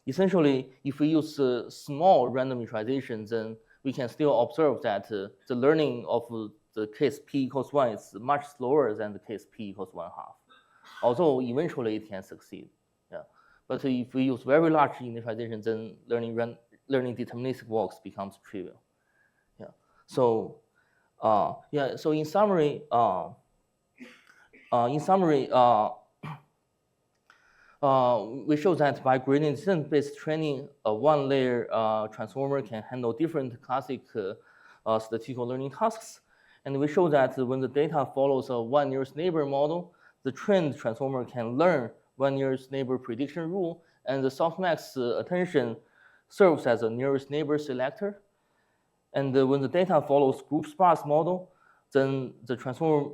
Essentially, if we use small random initializations, then we can still observe that the learning of the case p equals 1 is much slower than the case p equals 1/2. Although eventually it can succeed. Yeah. But if we use very large initializations, then learning deterministic walks becomes trivial. Yeah. So so in summary, we show that by gradient descent-based training, a one-layer transformer can handle different classic statistical learning tasks. And we show that when the data follows a one nearest neighbor model, the trained transformer can learn one nearest neighbor prediction rule, and the softmax attention serves as a nearest neighbor selector. And when the data follows group sparse model, then the transformer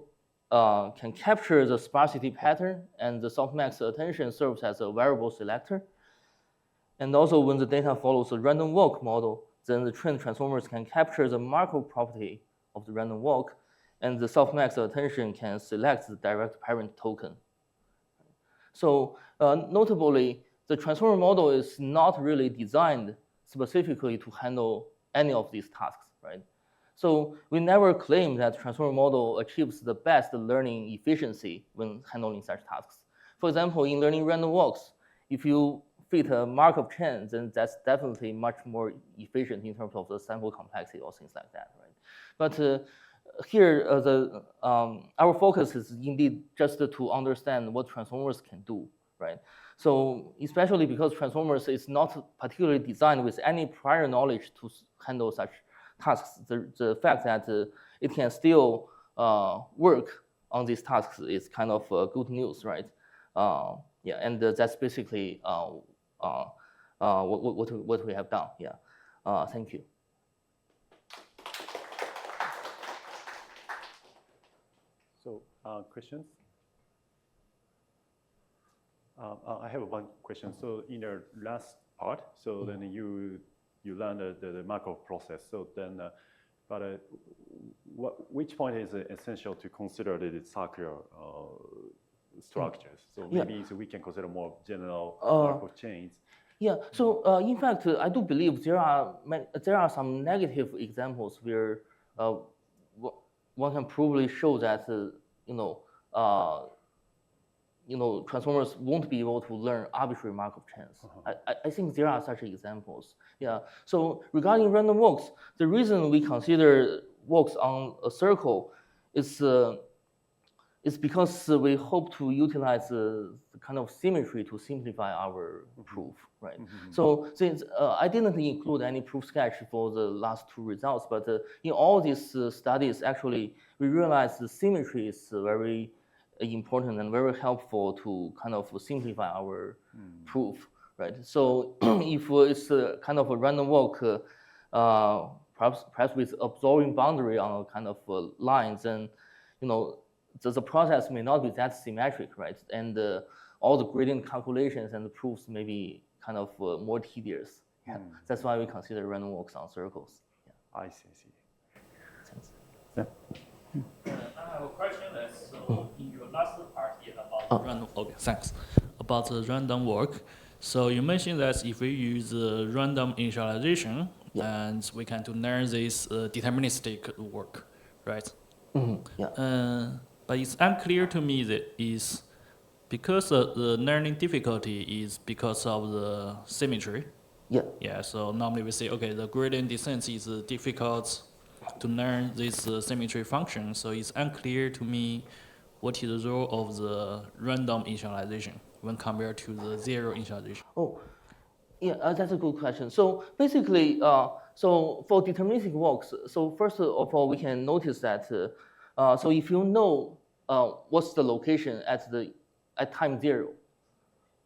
can capture the sparsity pattern, and the softmax attention serves as a variable selector. And also when the data follows a random walk model, then the trained transformers can capture the Markov property of the random walk, and the softmax attention can select the direct parent token. So notably, the transformer model is not really designed specifically to handle any of these tasks, right? So we never claim that transformer model achieves the best learning efficiency when handling such tasks. For example, in learning random walks, if you fit a Markov chain, then that's definitely much more efficient in terms of the sample complexity or things like that, right? But here, our focus is indeed just to understand what transformers can do, right? So especially because transformers is not particularly designed with any prior knowledge to handle such tasks, the fact that it can still work on these tasks is kind of good news, right? Yeah, and that's basically what we have done. Yeah, thank you. So questions? I have one question. So in the last part, so then you learn the Markov process. So then, which point is essential to consider the circular structures? So maybe so we can consider more general Markov chains. Yeah. So in fact, I do believe there are some negative examples where one can probably show that transformers won't be able to learn arbitrary Markov chains. I think there are such examples. Yeah. So regarding random walks, the reason we consider walks on a circle is because we hope to utilize the kind of symmetry to simplify our proof, right? So since I didn't include any proof sketch for the last two results, but in all these studies, actually, we realized the symmetry is very important and very helpful to kind of simplify our proof, right? So if it's kind of a random walk, perhaps with absorbing boundary on a kind of lines, then the process may not be that symmetric, right? And all the gradient calculations and the proofs may be kind of more tedious. Yeah. That's why we consider random walks on circles. Yeah. I see. Thanks. Yeah. I have a question that's in your last part here about random. Okay, thanks. About the random walk. So you mentioned that if we use random initialization, and we can learn this deterministic work, right? Yeah. But it's unclear to me that is because the learning difficulty is because of the symmetry. Yeah. Yeah. So normally we say, okay, the gradient descent is difficult to learn this symmetry function. So it's unclear to me what is the role of the random initialization when compared to the zero initialization. Oh, yeah, that's a good question. So basically, so for deterministic walks, so first of all, we can notice that so if you know what's the location at time 0,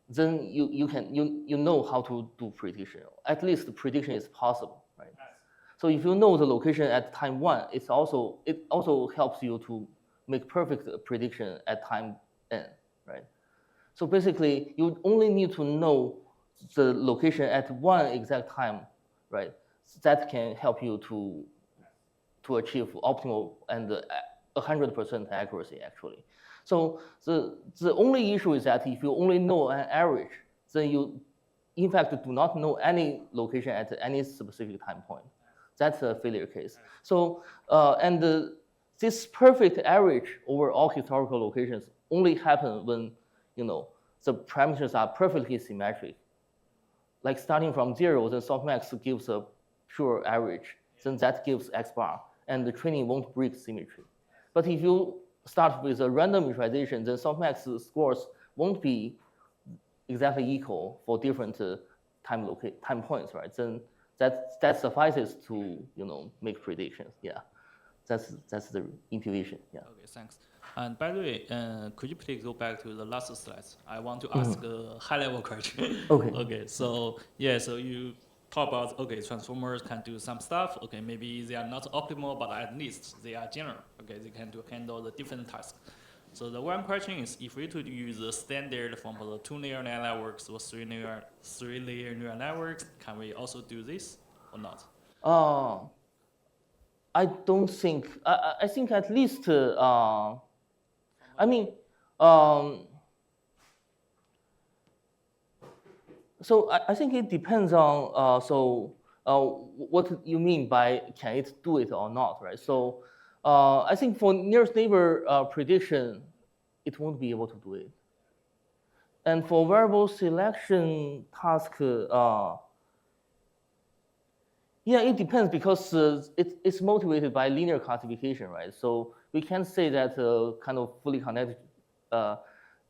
then you know how to do prediction. At least the prediction is possible, right? So if you know the location at time 1, it also helps you to make perfect prediction at time n, right? So basically, you only need to know the location at one exact time, right? That can help you to achieve optimal and 100% accuracy actually. So the only issue is that if you only know an average, then you in fact do not know any location at any specific time point. That's a failure case. So this perfect average over all historical locations only happen when the parameters are perfectly symmetric. Like starting from 0, then softmax gives a pure average, then that gives X bar, and the training won't break symmetry. But if you start with a random utilization, then softmax scores won't be exactly equal for different time points, right? Then that suffices to make predictions. Yeah, that's the intuition. Yeah. Okay, thanks. And by the way, could you please go back to the last slides? I want to ask a high-level question. Okay. Okay. So yeah, so you talk about transformers can do some stuff. Okay, maybe they are not optimal, but at least they are general. Okay, they can handle the different tasks. So the one question is, if we could use the standard from the 2-layer neural networks or 3-layer neural networks, can we also do this or not? I don't think. I think at least. So I think it depends on what you mean by can it do it or not, right? So I think for nearest neighbor prediction, it won't be able to do it. And for variable selection task, yeah, it depends because it's motivated by linear classification, right? So we can't say that kind of fully connected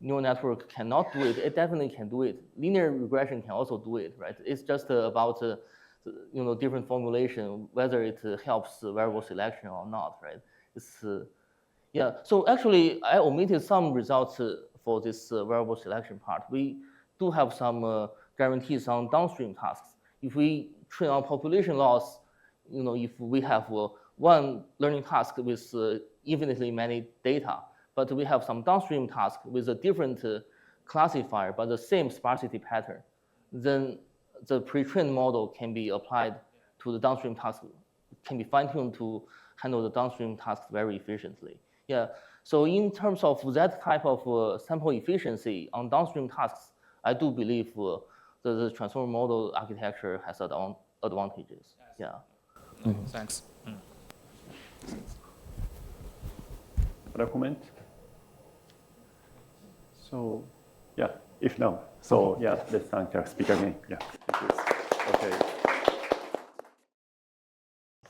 neural network cannot do it. It definitely can do it. Linear regression can also do it, right? It's just about different formulation, whether it helps variable selection or not, right? It's yeah. So actually, I omitted some results for this variable selection part. We do have some guarantees on downstream tasks. If we train on population loss, if we have one learning task with infinitely many data, but we have some downstream task with a different classifier, but the same sparsity pattern, then the pre-trained model can be applied to the downstream task, can be fine-tuned to handle the downstream tasks very efficiently. Yeah. So in terms of that type of sample efficiency on downstream tasks, I do believe the transformer model architecture has advantages. Yeah. Thanks. Other comment? So, yeah, if no, so yeah, let's thank our speaker again. Yeah, thank you. Okay.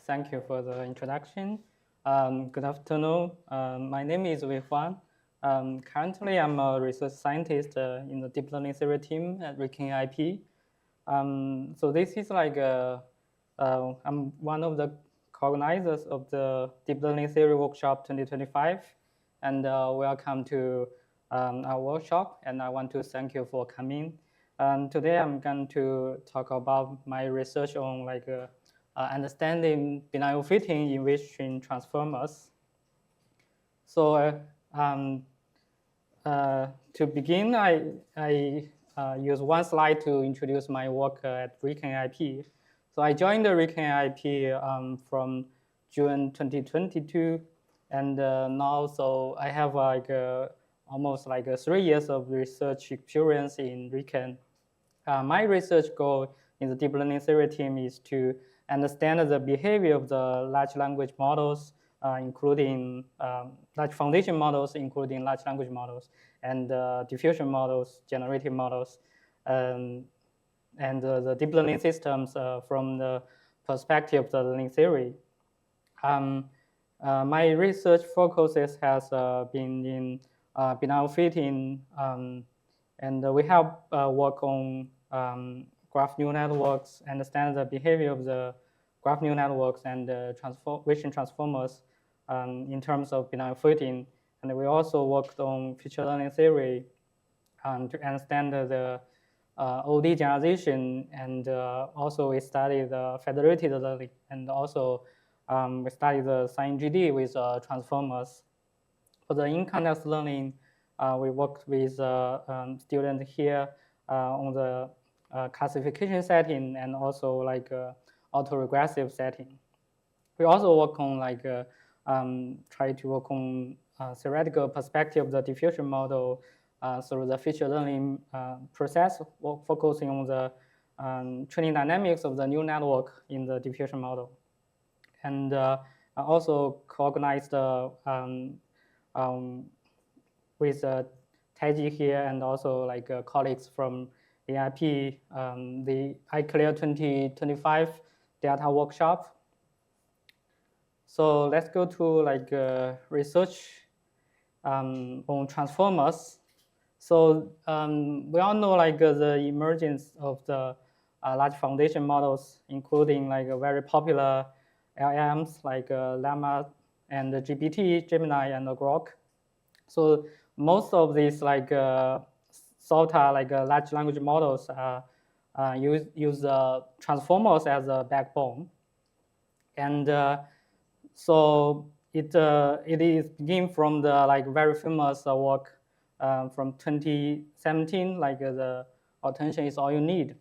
Thank you for the introduction. Good afternoon. My name is Huang. Currently, I'm a research scientist in the deep learning theory team at Riken IP. So this is like I'm one of the co-organizers of the Deep Learning Theory Workshop 2025, and welcome to our workshop. And I want to thank you for coming. Today, I'm going to talk about my research on understanding benign overfitting in weight-string transformers. So to begin, I use one slide to introduce my work at Riken IP. So I joined the Riken IP from June 2022, and now so I have almost 3 years of research experience in Riken. My research goal in the deep learning theory team is to understand the behavior of the large language models, including large foundation models, including large language models, and diffusion models, generative models, and the deep learning systems from the perspective of the learning theory. My research focuses has been in benign overfitting, and we have work on graph neural networks, understand the behavior of the graph neural networks and weight-string transformers in terms of benign overfitting. And we also worked on feature learning theory to understand the OD generalization, and also we studied the federated learning, and also we studied the SciGD with transformers. For the in-context learning, we worked with students here on the classification setting and also autoregressive setting. We also work on try to work on theoretical perspective of the diffusion model through the feature learning process, focusing on the training dynamics of the neural network in the diffusion model. And also co-organized with Taiji here and also like colleagues from AIP, the iClear 2025 data workshop. So let's go to like research on transformers. So we all know like the emergence of the large foundation models, including like very popular LLMs like Llama and the GPT, Gemini, and the Grok. So most of these like SOTA, like large language models, use transformers as a backbone, and so it is begin from the like very famous work from 2017, like the attention is all you need.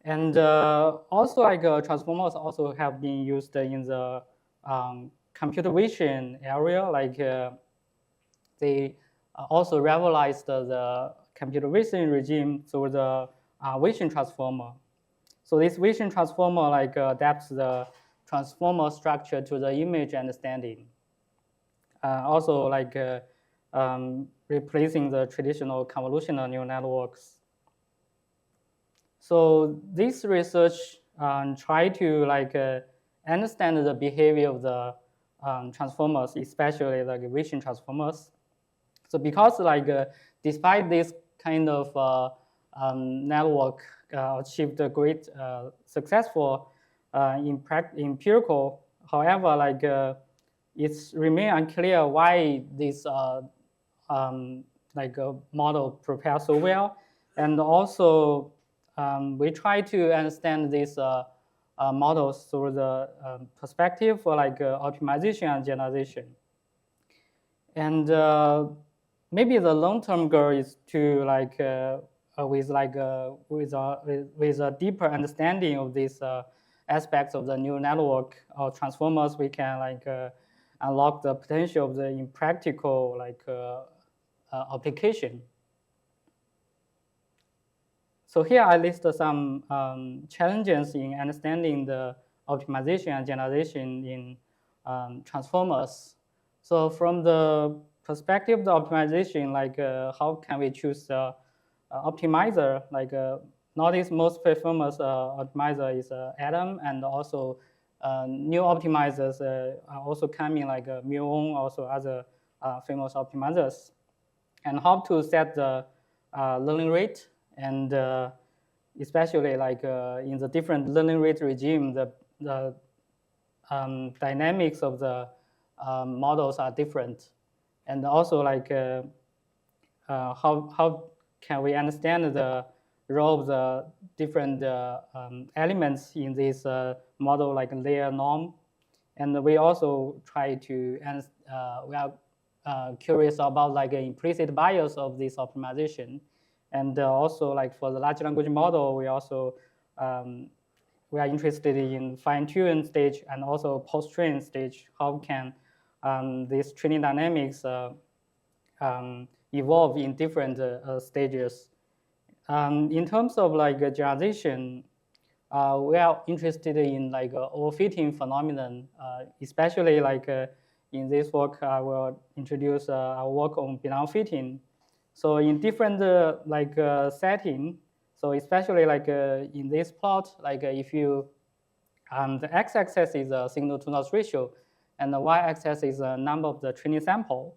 And also like transformers also have been used in the computer vision area, like they also realized the computer vision regime through the vision transformer. So this vision transformer like adapts the transformer structure to the image understanding. Also like replacing the traditional convolutional neural networks. So this research try to like understand the behavior of the transformers, especially like vision transformers. So because like despite this kind of network achieved a great successful empirical, however, like it's remain unclear why this like model prepares so well, and also we try to understand these models through the perspective for like optimization and generalization. And maybe the long-term goal is to like with a deeper understanding of these aspects of the neural network or transformers, we can like unlock the potential of the impractical like application. So here I list some challenges in understanding the optimization and generalization in transformers. So from the perspective of the optimization, like how can we choose the optimizer? Like nowadays most famous optimizer is Atom, and also new optimizers are also coming like Yuan, also other famous optimizers. And how to set the learning rate, and especially like in the different learning rate regime, the dynamics of the models are different. And also like how can we understand the role of the different elements in this model, like layer norm. And we also try to, we are curious about like an implicit bias of this optimization. And also like for the large language model, we also we are interested in fine-tune stage and also post-train stage. How can these training dynamics evolve in different stages? In terms of like generalization, we are interested in like overfitting phenomenon, especially like in this work, I will introduce our work on benign fitting. So in different like setting, so especially like in this plot, like if you, the x-axis is a signal-to-noise ratio, and the y-axis is a number of the training sample.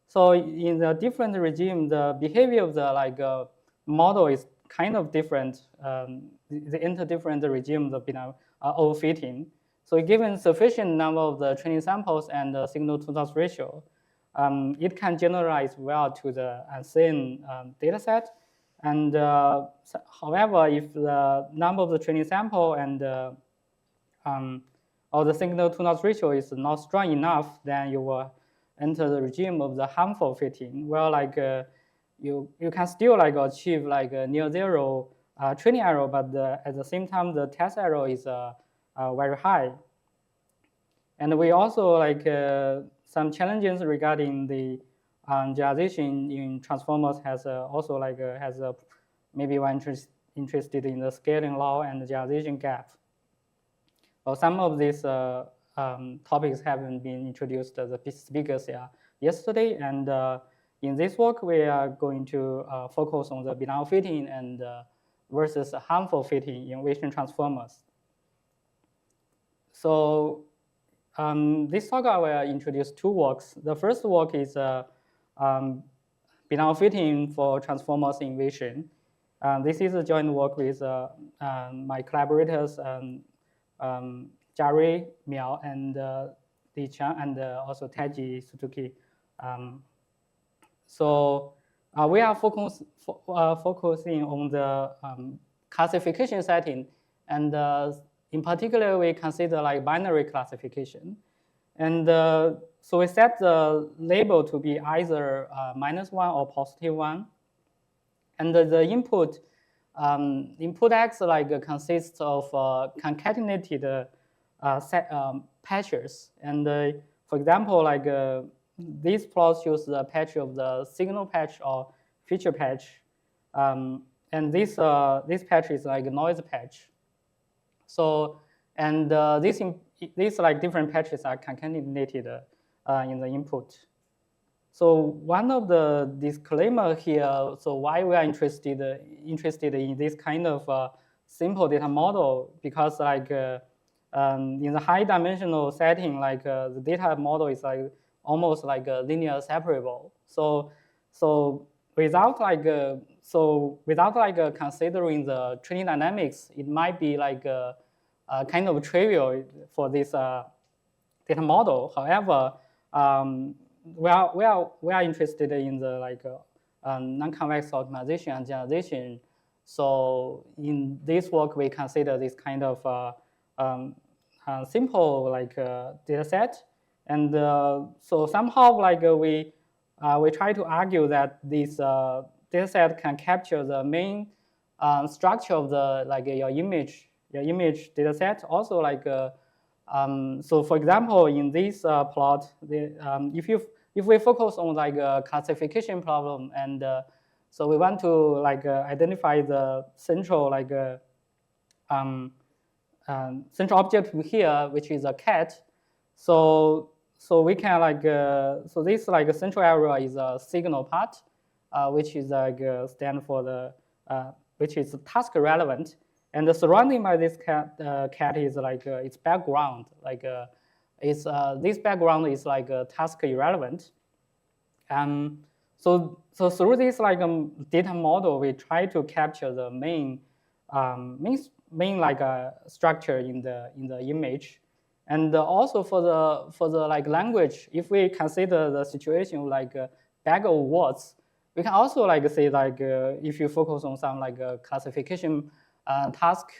So in the different regime, the behavior of the like model is kind of different. The inter-different regime of benign overfitting. So given sufficient number of the training samples and the signal-to-noise ratio, it can generalize well to the unseen data set. And however, if the number of the training sample and or the signal-to-noise ratio is not strong enough, then you will enter the regime of the harmful fitting, where like you can still like achieve like a near zero training error, but at the same time the test error is very high. And we also like some challenges regarding the generalization in transformers has also like maybe one interested in the scaling law and the generalization gap. Well, some of these topics haven't been introduced as the speakers yesterday, and in this work we are going to focus on the benign fitting and versus harmful fitting in Weixin transformers. So this talk I will introduce two works. The first work is benign fitting for transformers in Weixin. This is a joint work with my collaborators, Jari Miao and Li Qiang, and also Taiji Suzuki. So we are focusing on the classification setting, and in particular, we consider like binary classification. And so we set the label to be either -1 or +1. And the input X like consists of concatenated patches. And for example, like this plot shows the patch of the signal patch or feature patch. And this patch is like a noise patch. So, and these like different patches are concatenated in the input. So one of the disclaimer here, so why we are interested in this kind of simple data model, because like in the high dimensional setting, like the data model is like almost like a linear separable. So without like considering the training dynamics, it might be like kind of trivial for this data model. However, we are interested in the like non-convex optimization and generalization. So in this work, we consider this kind of simple like data set, and so somehow like we try to argue that this data set can capture the main structure of the like your image data set. Also like so for example, in this plot, if we focus on like a classification problem, and so we want to like identify the central like central object here, which is a cat. So we can like so this like central area is a signal part, which is like stand for the which is task relevant, and the surrounding by this cat is like its background, like it's this background is like task irrelevant. So through this like data model, we try to capture the main like structure in the image. And also for the like language, if we consider the situation like bag of words, we can also like say like if you focus on some like classification task,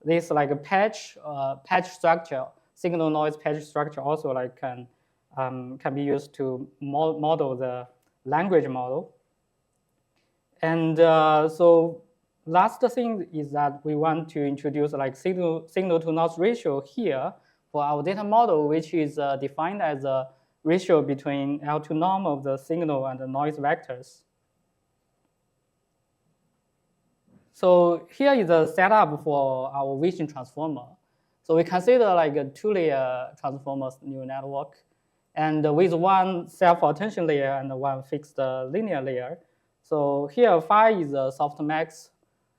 this like patch structure, signal noise patch structure also like can be used to model the language model. And so last thing is that we want to introduce like signal to noise ratio here for our data model, which is defined as a ratio between L2 norm of the signal and the noise vectors. So here is a setup for our Weixin transformer. So we consider like a 2-layer transformers neural network, and with one self-attention layer and one fixed linear layer. So here phi is a softmax,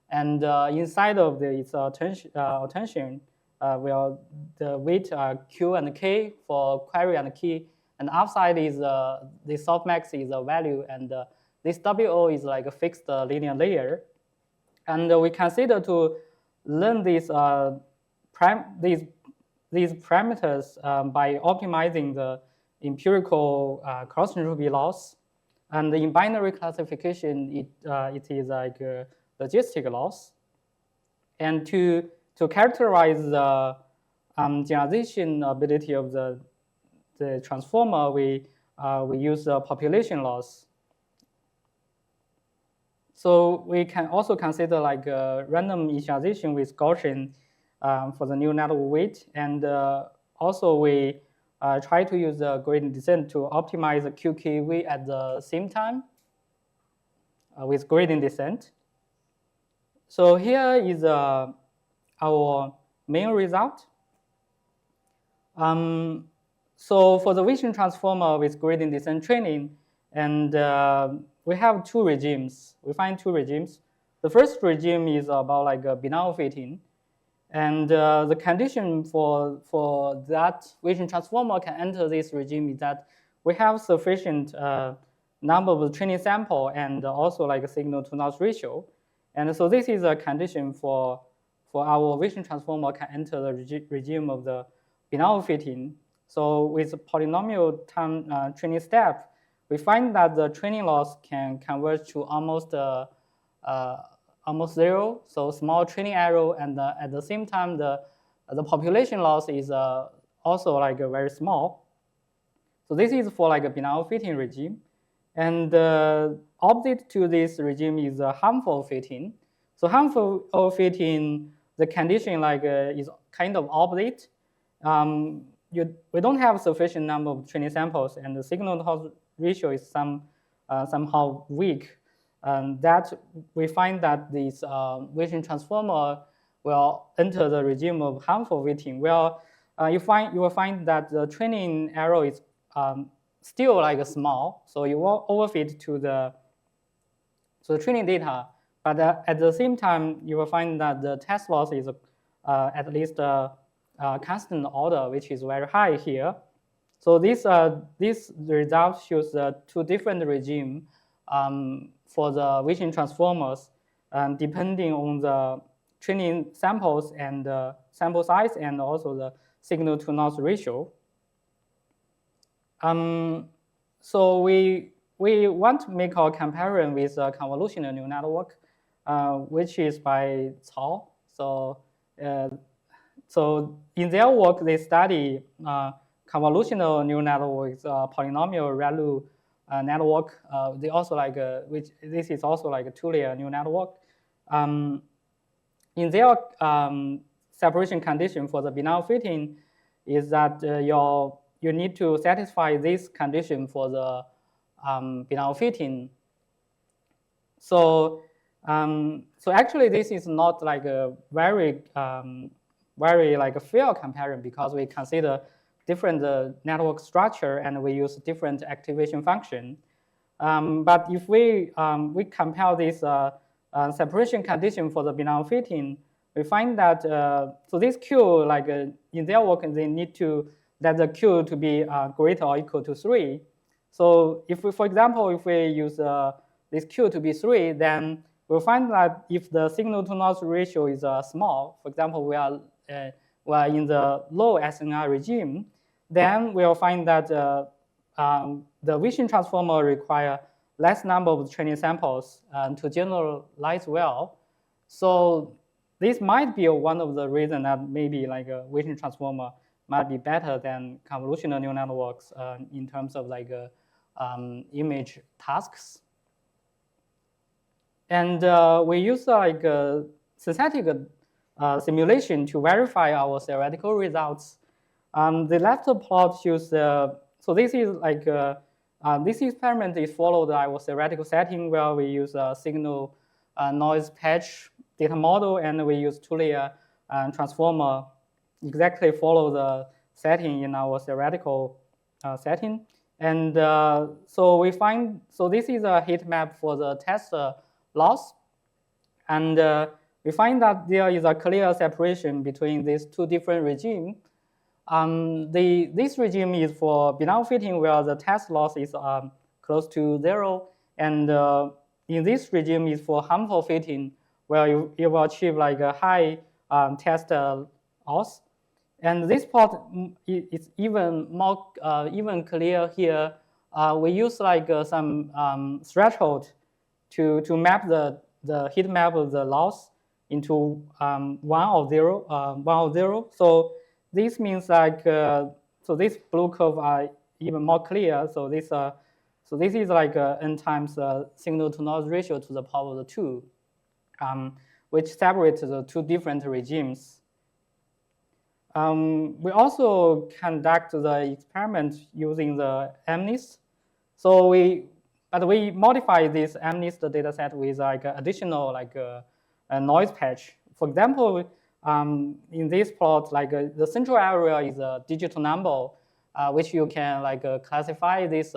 and inside of its attention, well, the weight are Q and K for query and key, and outside is the softmax is a value, and this WO is like a fixed linear layer. And we consider to learn these parameters by optimizing the empirical cross entropy loss, and in binary classification, it is like logistic loss. And to characterize the generalization ability of the transformer, we use the population loss. So we can also consider like random initialization with Gaussian for the neural network weight. And also we try to use the gradient descent to optimize the QKV at the same time with gradient descent. So here is our main result. So for the vision transformer with gradient descent training, and we have two regimes. We find two regimes. The first regime is about like a benign fitting. And the condition for that vision transformer can enter this regime is that we have sufficient number of training sample and also like a signal to noise ratio. And so this is a condition for our vision transformer can enter the regime of the benign fitting. So with polynomial time training step, we find that the training loss can converge to almost zero, so small training error, and at the same time, the population loss is also like very small. So this is for like a benign fitting regime. And opposite to this regime is a harmful fitting. So harmful fitting, the condition like is kind of opposite. We don't have sufficient number of training samples, and the signal-to-noise ratio is somehow weak. That we find that this vision transformer will enter the regime of harmful fitting. Well, you will find that the training error is still like small, so you will overfit to the training data. But at the same time, you will find that the test loss is at least constant order, which is very high here. So this result shows two different regimes for the vision transformers, depending on the training samples and sample size, and also the signal to noise ratio. So we want to make our comparison with a convolutional neural network, which is by Cao. So in their work, they study convolutional neural networks, polynomial ReLU network. They also like this is also like a two-layer neural network. In their separation condition for the benign fitting is that you need to satisfy this condition for the benign fitting. So actually this is not like a very like a fair comparison, because we consider different network structure and we use different activation function. But if we compare this separation condition for the benign fitting, we find that so this Q, like in their work, they need to let the Q to be greater or equal to 3. So if we, for example, if we use this Q to be 3, then we'll find that if the signal to noise ratio is small, for example, we are in the low SNR regime, then we'll find that the vision transformer require less number of training samples to generalize well. So this might be one of the reasons that maybe like a vision transformer might be better than convolutional neural networks in terms of like image tasks. And we use like synthetic simulation to verify our theoretical results. The left plot shows so this is like this experiment is followed our theoretical setting where we use a signal noise patch data model, and we use two-layer transformer exactly follow the setting in our theoretical setting. And so we find, so this is a heat map for the test loss. And we find that there is a clear separation between these two different regimes. This regime is for benign fitting where the test loss is close to 0. And in this regime is for harmful fitting where you will achieve like a high test loss. And this plot is even more even clear here. We use like some threshold to map the heat map of the loss into 1 or 0. So this means like so this blue curve are even more clear. So this is like n times signal to noise ratio to the power of 2, which separates the two different regimes. We also conduct the experiment using the MNIST. So we modify this MNIST dataset with like additional like a noise patch. For example, in this plot, like the central area is a digital number, which you can like classify this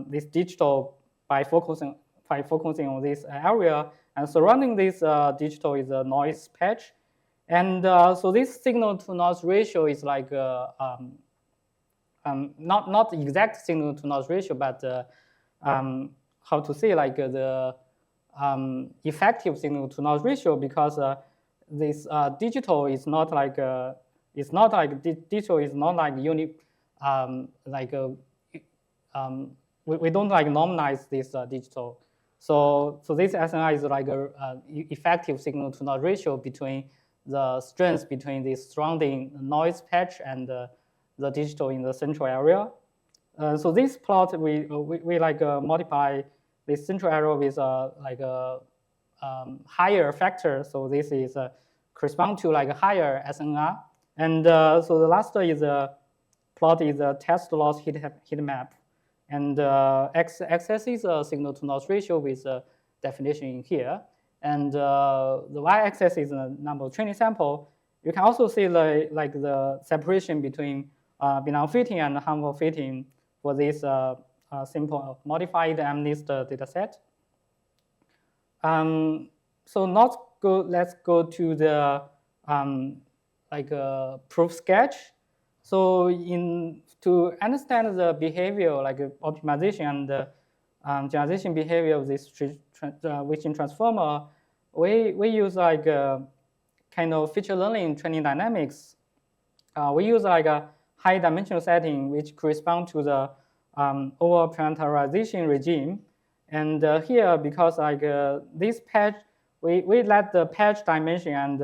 this digital by focusing on this area, and surrounding this digital is a noise patch. And so this signal to noise ratio is like not exact signal to noise ratio, but how to say, like the effective signal to noise ratio, because this digital is not like digital is not like we don't like normalize this digital. So this SNR is like a effective signal to noise ratio between the strength between the surrounding noise patch and the digital in the central area. So this plot we like modify this central area with like a higher factor. So this is correspond to like a higher SNR. And so the last is plot is a test loss heat map. And x-axis is a signal to noise ratio with a definition in here. And the y-axis is a number of training sample. You can also see the separation between benign fitting and harmful fitting for this simple modified MNIST dataset. So let's go to the proof sketch. So to understand the behavior, like optimization and generalization behavior of this Wishing transformer, we use like kind of feature learning training dynamics. We use like a high dimensional setting which correspond to the over parameterization regime. And here, because like this patch, we let the patch dimension and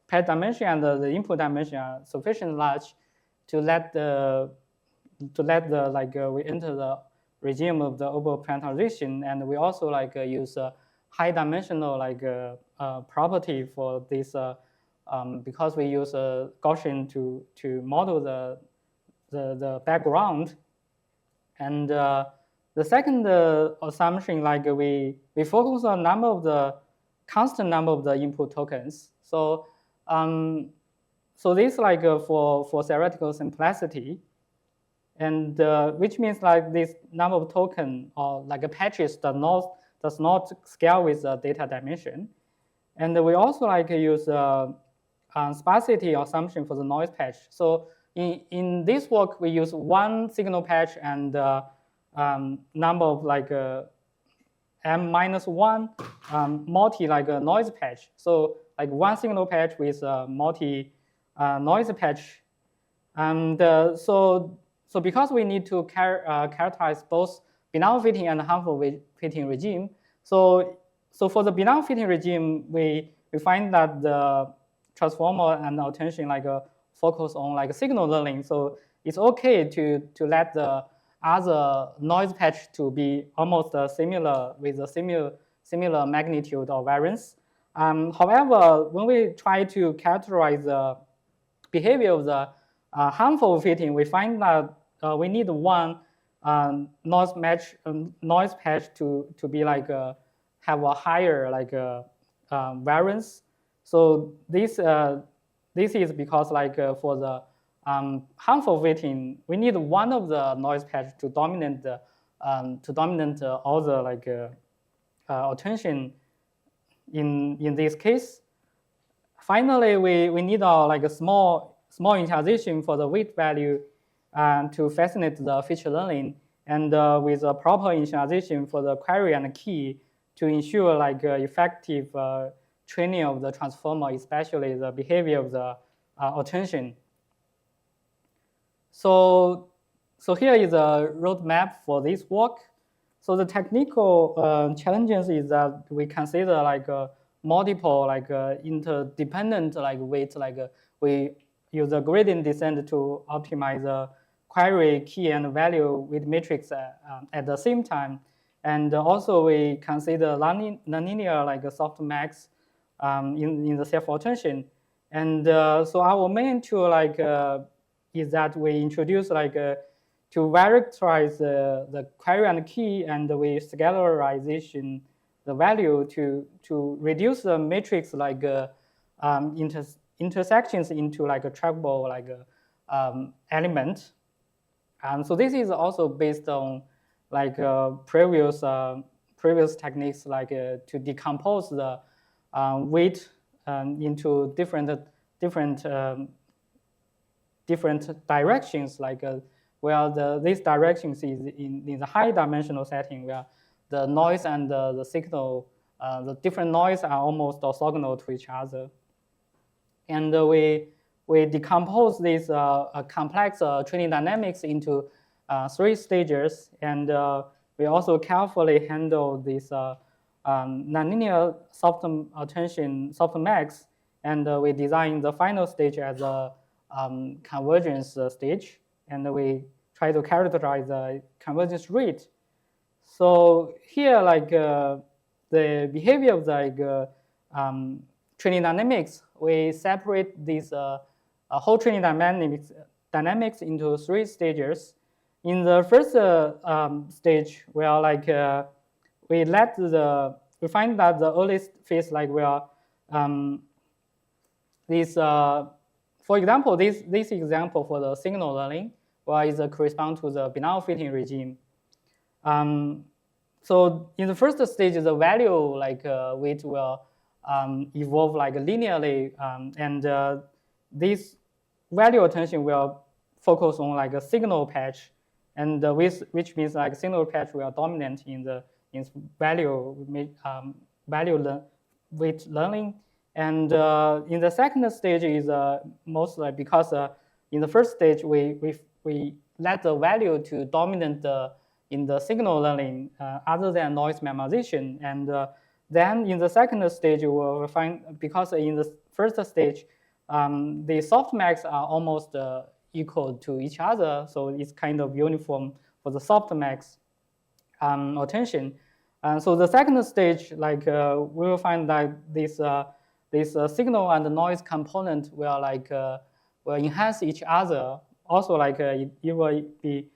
patch dimension and the input dimension are sufficient large to let we enter the regime of the over parameterization. And we also like use a high dimensional property for this because we use Gaussian to model the background. And the second assumption, like we focus on constant number of the input tokens. So this like for theoretical simplicity, and which means like this number of token or like a patches does not scale with the data dimension. And we also like use sparsity assumption for the noise patch. So in this work, we use one signal patch and number of like m-1 multi like a noise patch. So like one signal patch with a multi noise patch. And so because we need to characterize both benign fitting and harmful fitting regime, so for the benign fitting regime, we find that the transformer and attention like focus on like signal learning. So it's okay to let the other noise patch to be almost similar with a similar magnitude or variance. However, when we try to characterize the behavior of the harmful fitting, we find that we need one noise patch to be like have a higher like variance. So this is because like for the harmful fitting, we need one of the noise patch to dominate all the like attention in this case. Finally, we need like a small initialization for the weight value to facilitate the feature learning, and with a proper initialization for the query and key to ensure like effective training of the transformer, especially the behavior of the attention. So here is a roadmap for this work. So the technical challenges is that we consider like multiple like interdependent like weights, like we use a gradient descent to optimize the query, key, and value with matrix at the same time. And also we consider nonlinear like softmax in the self-attention. And so our main tool is that we introduce to characterize the query and key, and we scalarization the value to reduce the matrix intersections into a trackable element. And so this is also based on previous techniques to decompose the weight into different directions, where these directions is in the high dimensional setting, where the noise and the signal, the different noise are almost orthogonal to each other. And we decompose this complex training dynamics into 3 stages, and we also carefully handle this nonlinear soft-attention softmax, and we design the final stage as a convergence stage, and we try to characterize the convergence rate. So here, the behavior of the training dynamics, we separate this whole training dynamics into 3 stages. In the first stage, where we find that the earliest phase, where for example, this example for the signal learning, where it corresponds to the Benign fitting regime. So in the first stage, the value weight will evolve linearly, and this value attention will focus on a signal patch, and which means signal patch will dominant in value weight learning. And in the second stage is mostly because in the first stage we let the value to dominate in the signal learning other than noise memorization. And then in the second stage, we'll find, because in the first stage, the softmax are almost equal to each other, so it's kind of uniform for the softmax attention. And so the second stage, we will find that this signal and noise component will enhance each other. Also, it will be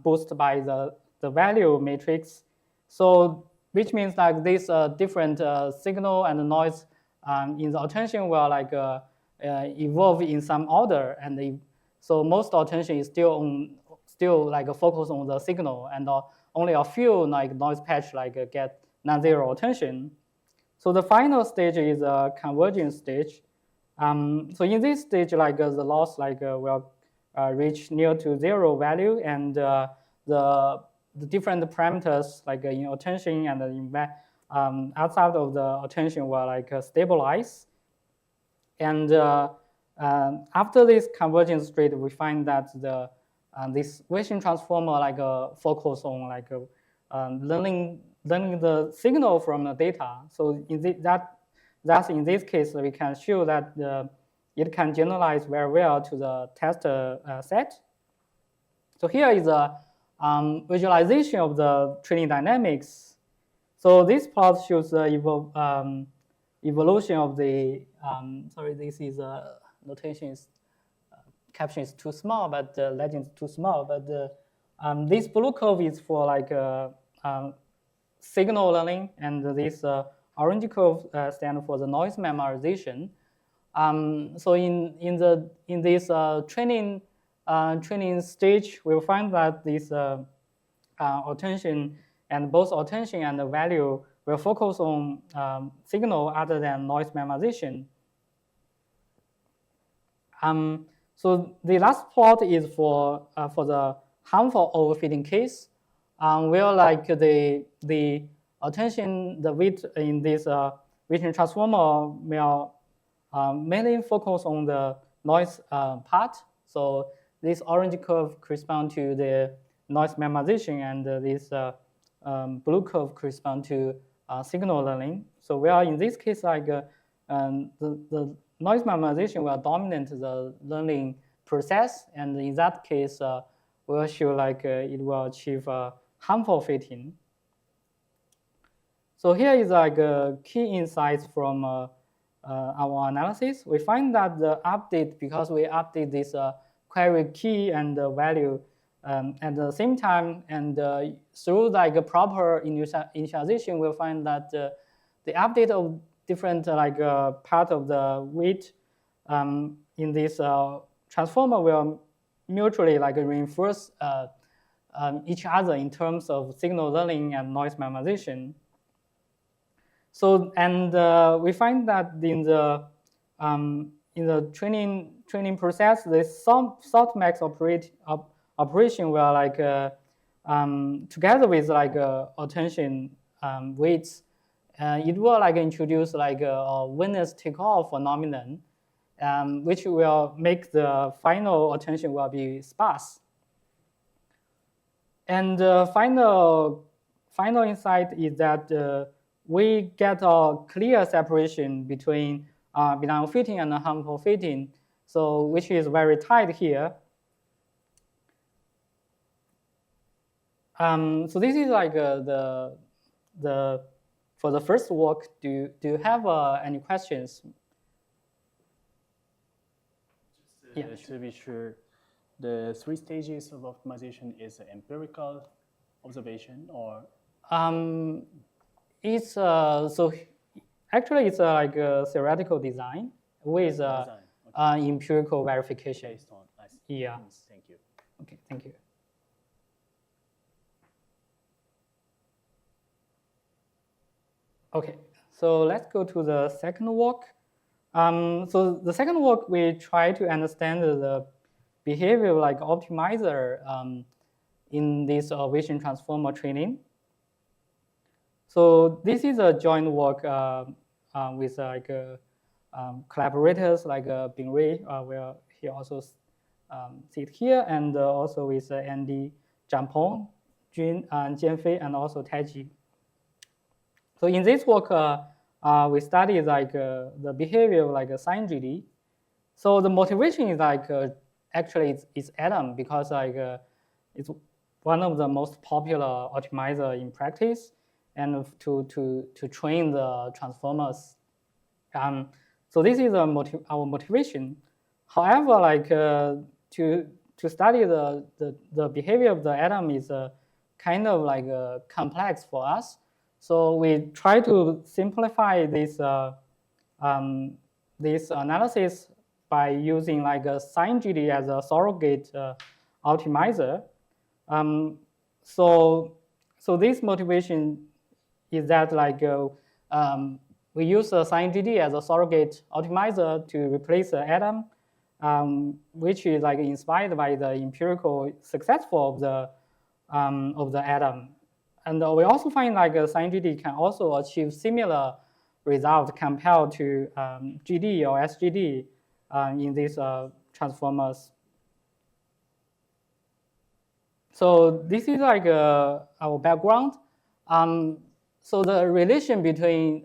boosted by the value matrix. So which means these different signal and noise in the attention will evolve in some order, and so most attention is still focus on the signal, and only a few noise patch get non-zero attention. So the final stage is a convergence stage. So in this stage, the loss will reach near to 0 value, and the different parameters in attention and in outside of the attention will stabilize. And after this convergence state, we find that this Weixin transformer focus on learning the signal from the data. So thus in this case, we can show that it can generalize very well to the test set. So here is a visualization of the training dynamics. So this plot shows the evolution of the, sorry, this is notation is, caption is too small, but the legend is too small. But this blue curve is for signal learning, and this orange curve stands for the noise memorization. So in this training stage, we'll find that this attention and both attention and the value will focus on signal other than noise memorization. So the last plot is for the harmful overfitting case, where the attention, the weight in this Weixin transformer will mainly focus on the noise part. So this orange curve corresponds to the noise memorization, and this blue curve corresponds to signal learning. So where in this case, the noise memorization will dominate the learning process, and in that case, we'll show it will achieve harmful fitting. So here is key insights from our analysis, we find that the update, because we update this query key and the value at the same time, and through like a proper initialization, we'll find that the update of different part of the weight in this transformer will mutually reinforce each other in terms of signal learning and noise memorization. So, and we find that in the training process, the softmax operation will together with attention weights, it will introduce a winners take all phenomenon, which will make the final attention will be sparse. And the final insight is that we get a clear separation between benign fitting and harmful fitting, so which is very tight here. So this is for the first work. Do you have any questions? Just to be sure, the 3 stages of optimization is empirical observation, or it's so actually it's like a theoretical design with empirical verification. based on? I see. Yeah. Thank you. Okay, thank you. Okay, so let's go to the second work. So the second work, we try to understand the behavior optimizer in this vision transformer training. So this is a joint work with collaborators like Benign, where he also sit here, and also with Andy Jampong, Jun, Jianfei, and also Taiji. So in this work, we study the behavior of sine GD. So the motivation is actually it's atom, because it's one of the most popular optimizer in practice, and to train the transformers. So this is our motivation. However, to study the behavior of the atom is kind of complex for us. So we try to simplify this this analysis by using a sine GD as a surrogate optimizer. So this motivation is that we use a sine GD as a surrogate optimizer to replace the atom, which is inspired by the empirical successful of the atom. And we also find a sine GD can also achieve similar results compared to GD or SGD in these transformers. So this is our background. So the relation between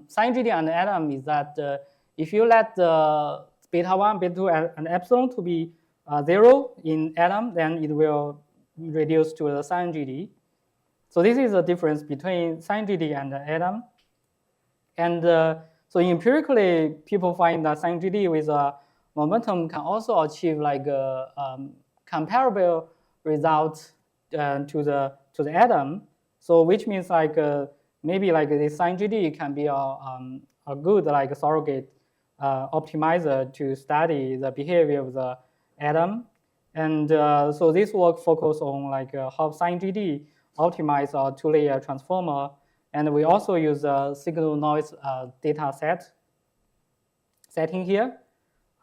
sine GD and atom is that if you let the beta 1, beta 2, and epsilon to be 0 in atom, then it will reduce to the sine GD. So this is the difference between sine GD and the atom. And so empirically, people find that sine GD with momentum can also achieve comparable results to the atom. So which means maybe this sine GD can be a good surrogate optimizer to study the behavior of the atom. And so this work focuses on how sine GD optimize our 2-layer transformer, and we also use a signal noise data setting here.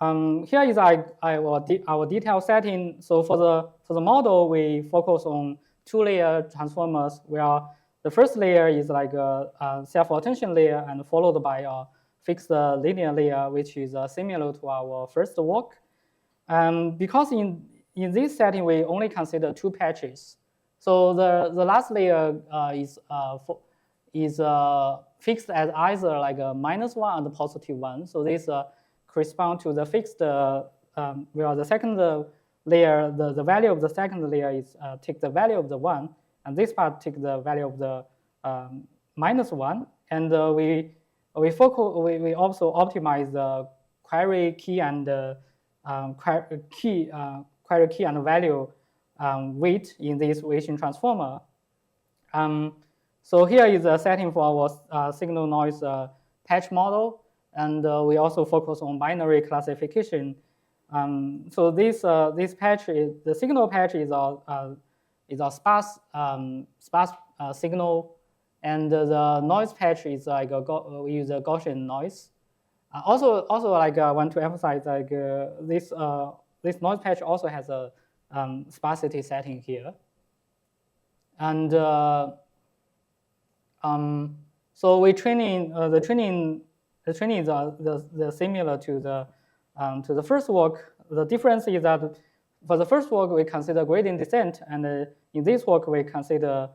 Here is our detail setting. So for the model, we focus on 2-layer transformers, where the first layer is a self-attention layer, and followed by a fixed linear layer, which is similar to our first work. Because in this setting, we only consider 2 patches. So the last layer is fixed as either a -1 and a +1. So this correspond to the fixed, where the second layer, the value of the second layer is take the value of the 1, and this part take the value of the -1. And we also optimize the query key and query key and value weight in this Bayesian transformer. So here is a setting for our signal noise patch model, and we also focus on binary classification. So this patch the signal patch is a sparse signal, and the noise patch is like we use a Gaussian noise. Also like I want to emphasize like this noise patch also has a sparsity setting here, and so we training the training is similar to the first work. The difference is that for the first work we consider gradient descent, and in this work we consider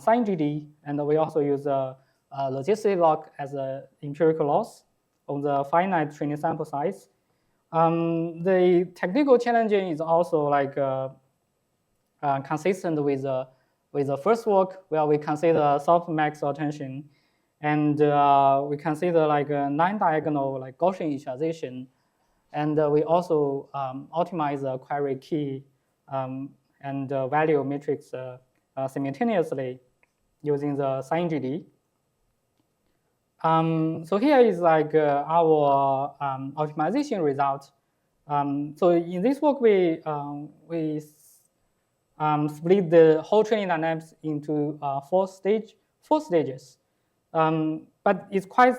sign GD, and we also use logistic log as an empirical loss of the finite training sample size. The technical challenging is also like consistent with the first work, where we consider softmax attention, and we consider like a non-diagonal like Gaussian initialization, and we also optimize the query key and value matrix simultaneously using the sign GD. So here is like our optimization result. So in this work, we split the whole training dynamics into four stages. But it's quite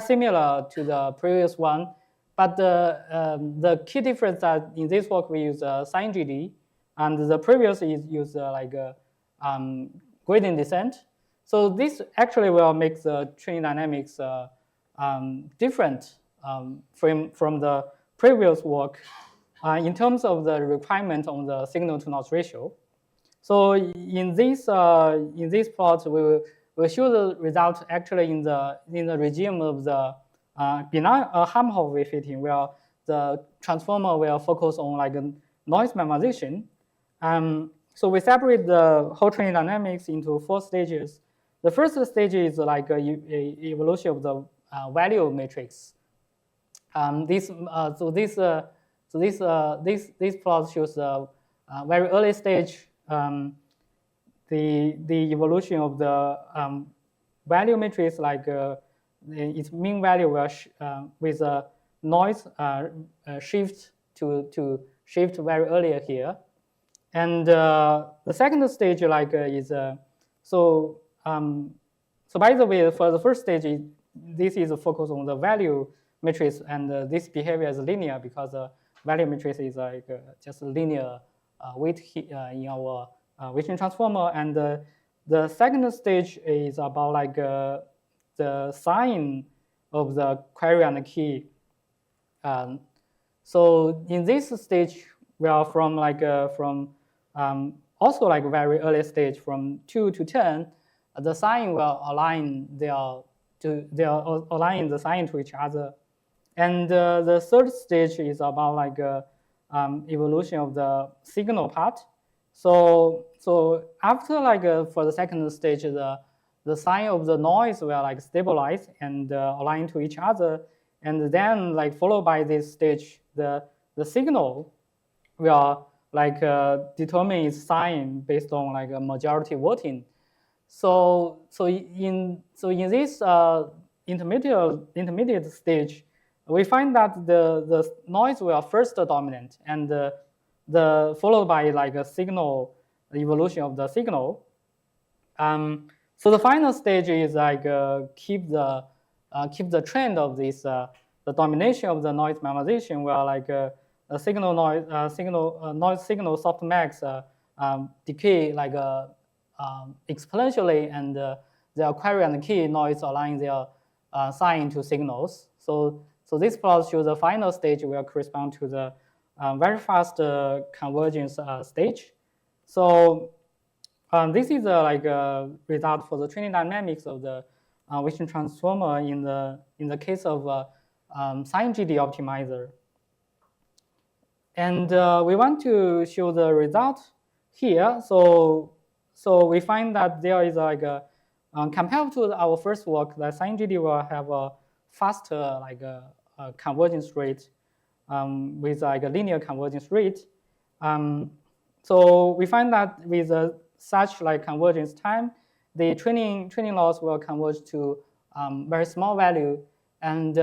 similar to the previous one. But the key difference that in this work we use sign GD, and the previous is use like gradient descent. So this actually will make the training dynamics different from the previous work in terms of the requirement on the signal to noise ratio. So in this plot, we will show the result actually in the regime of the benign harm overfitting, where the transformer will focus on like noise minimization. So we separate the whole training dynamics into four stages. The first stage is like a evolution of the value matrix. This plot shows the very early stage, the evolution of the value matrix, like its mean value will with a noise shift to shift very earlier here, and the second stage like is so by the way, for the first stage, this is a focus on the value matrix, and this behavior is linear because the value matrix is like just a linear weight in our Bayesian transformer, and the second stage is about like the sign of the query and the key. So in this stage, we are from like also like very early stage from 2 to 10. The sign will align align the sign to each other, and the third stage is about like evolution of the signal part. So after like for the second stage, the sign of the noise will like stabilize and align to each other, and then like followed by this stage, the signal will like determine its sign based on like a majority voting. So in this intermediate stage, we find that the noise will first dominant, and the followed by like a signal evolution of the signal. So the final stage is like keep the trend of this the domination of the noise minimization, where like a signal softmax decay like exponentially, and their query and key noise align their sign to signals. So this plot shows the final stage will correspond to the very fast convergence stage. So this is like a result for the training dynamics of the Bayesian transformer in the case of sign GD optimizer. And we want to show the result here. So we find that there is like Compared to our first work, the sin GD will have a faster convergence rate with like a linear convergence rate. So we find that with such like convergence time, the training loss will converge to very small value. And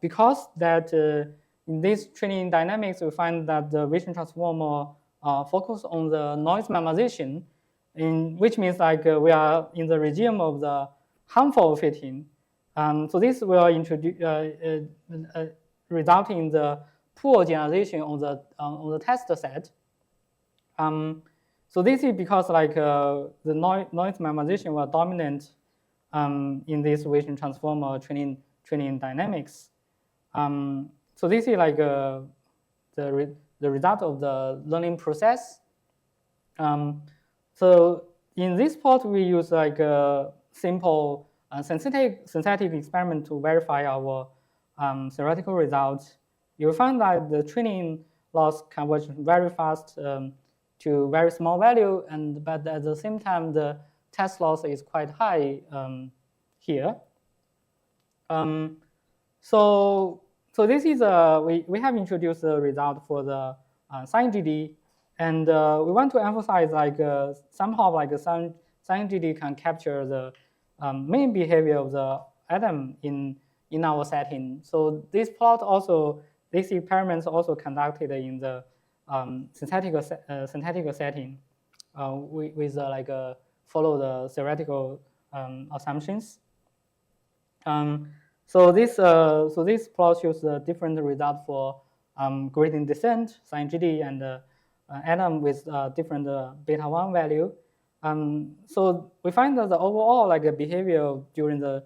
because that in this training dynamics, we find that the Bayesian transformer focus on the noise minimization, which means like we are in the regime of the harmful overfitting. So this will result in the poor generalization on the test set. So this is because like the noise minimization will dominant in this Bayesian transformer training dynamics. So this is like the result of the learning process. So in this part, we use like a simple synthetic experiment to verify our theoretical results. You'll find that the training loss converges very fast to very small value, but at the same time, the test loss is quite high here. So this is we have introduced the result for the sin GD, and we want to emphasize like somehow like sin GD can capture the main behavior of the atom in our setting. So this experiments also conducted in the synthetic setting with like follow the theoretical assumptions. So this plot shows the different result for gradient descent, sin GD, and atom with different beta 1 value. So we find that the overall like behavior during the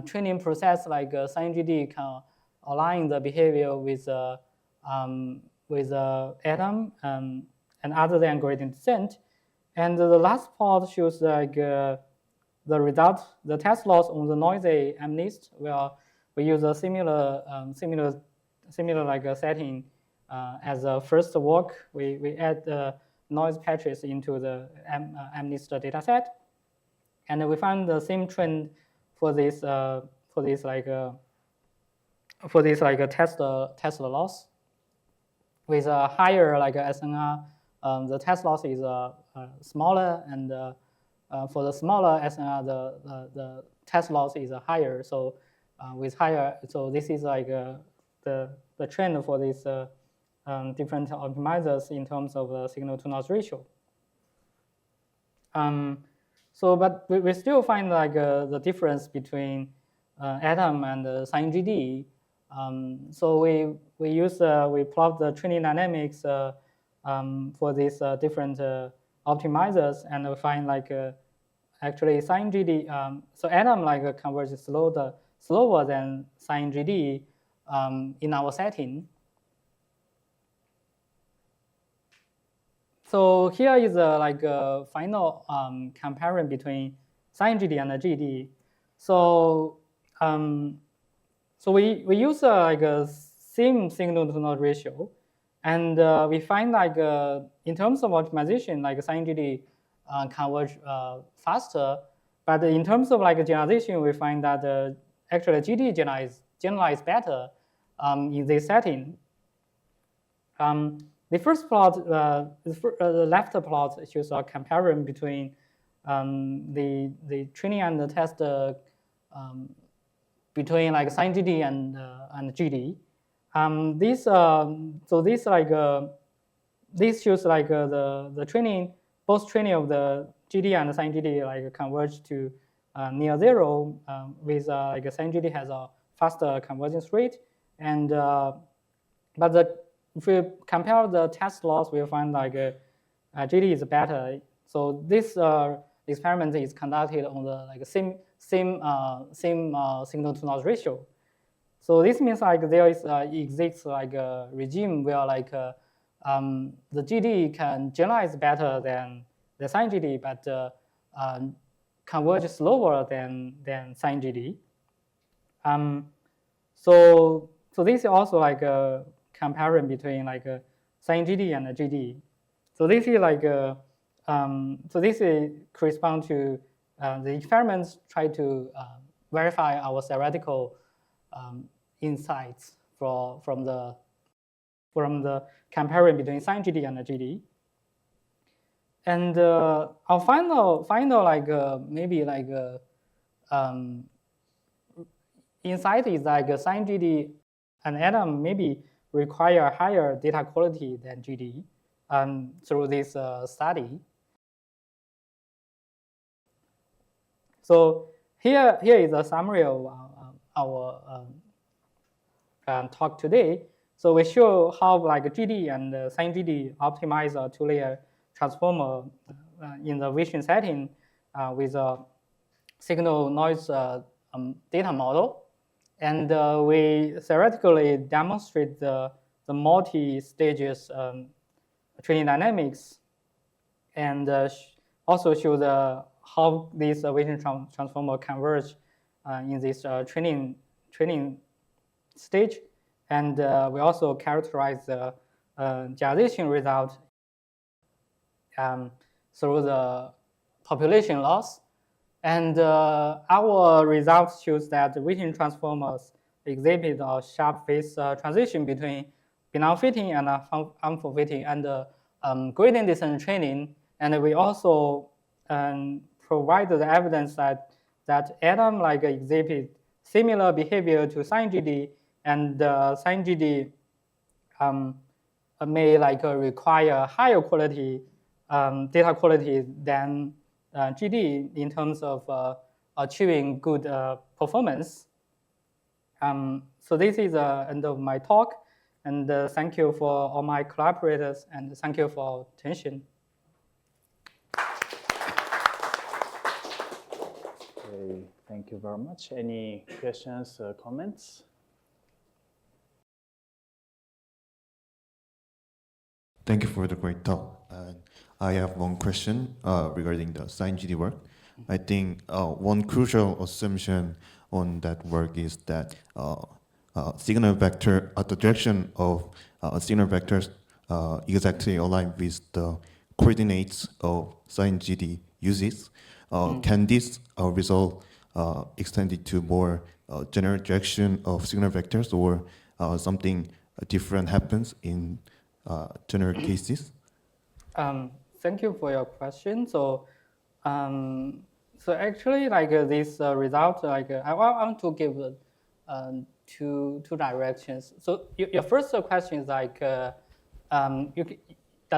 training process, like sin GD can align the behavior with atom and other than gradient descent. And the last plot shows like the result, the test loss on the noisy MNIST, where we use a similar like a setting as a first work. We add the noise patches into the MNIST dataset, and we find the same trend for this Tesla loss with a higher like SNR. The test loss is smaller, and for the smaller SNR, the test loss is higher. So with higher, so this is like the trend for these different optimizers in terms of the signal to noise ratio. So, but we still find like the difference between atom and sin GD. So we plot the training dynamics for these different optimizers, and we find like actually sin GD. So atom like converges slower than sin GD in our setting. So here is like a final comparison between sin GD and GD. So so we use like a same signal to noise ratio, and we find like in terms of optimization, like sin GD converge faster, but in terms of like generalization, we find that actually GD generalize better in this setting. The first plot, the left plot shows a comparison between the training and the test between like sin GD and GD. This shows like the training, both training of the GD and sin GD like converge to near zero with like sin GD has a faster convergence rate, and if we compare the test loss, we'll find like GD is better. So this experiment is conducted on the like same signal to noise ratio. So this means like there exists like a regime where like the GD can generalize better than the sin GD, but converge slower than sin GD. So this is also like a comparison between like sin GD and GD. So this is like so this corresponds to the experiments try to verify our theoretical insights from the comparing between sin GD and GD. And our final insight is like sin GD and atom maybe require higher data quality than GD through this study. So here is a summary of our talk today. So we show how like GD and sin GD optimize a two-layer transformer in the vision setting with a signal noise data model. And we theoretically demonstrate the multi-stages training dynamics, and also show how these vision transformer converge in this training stage. And we also characterize the generalization result through the population loss. And our results shows that vision transformers exhibit a sharp phase transition between benign fitting and harmful fitting and gradient descent training. And we also provide the evidence that atom like exhibit similar behavior to sin GD, and sin GD may like require higher quality data quality than GD in terms of achieving good performance. So this is the end of my talk, and thank you for all my collaborators, and thank you for attention. Okay, thank you very much. Any questions or comments? Thank you for the great talk. I have one question regarding the sin GD work. I think one crucial assumption on that work is that signal vector, the direction of signal vectors exactly align with the coordinates of sin GD uses. Can this result extended to more general direction of signal vectors, or something different happens in general cases? Thank you for your question. So, actually, like this result, like I want to give two directions. So your first question is like, does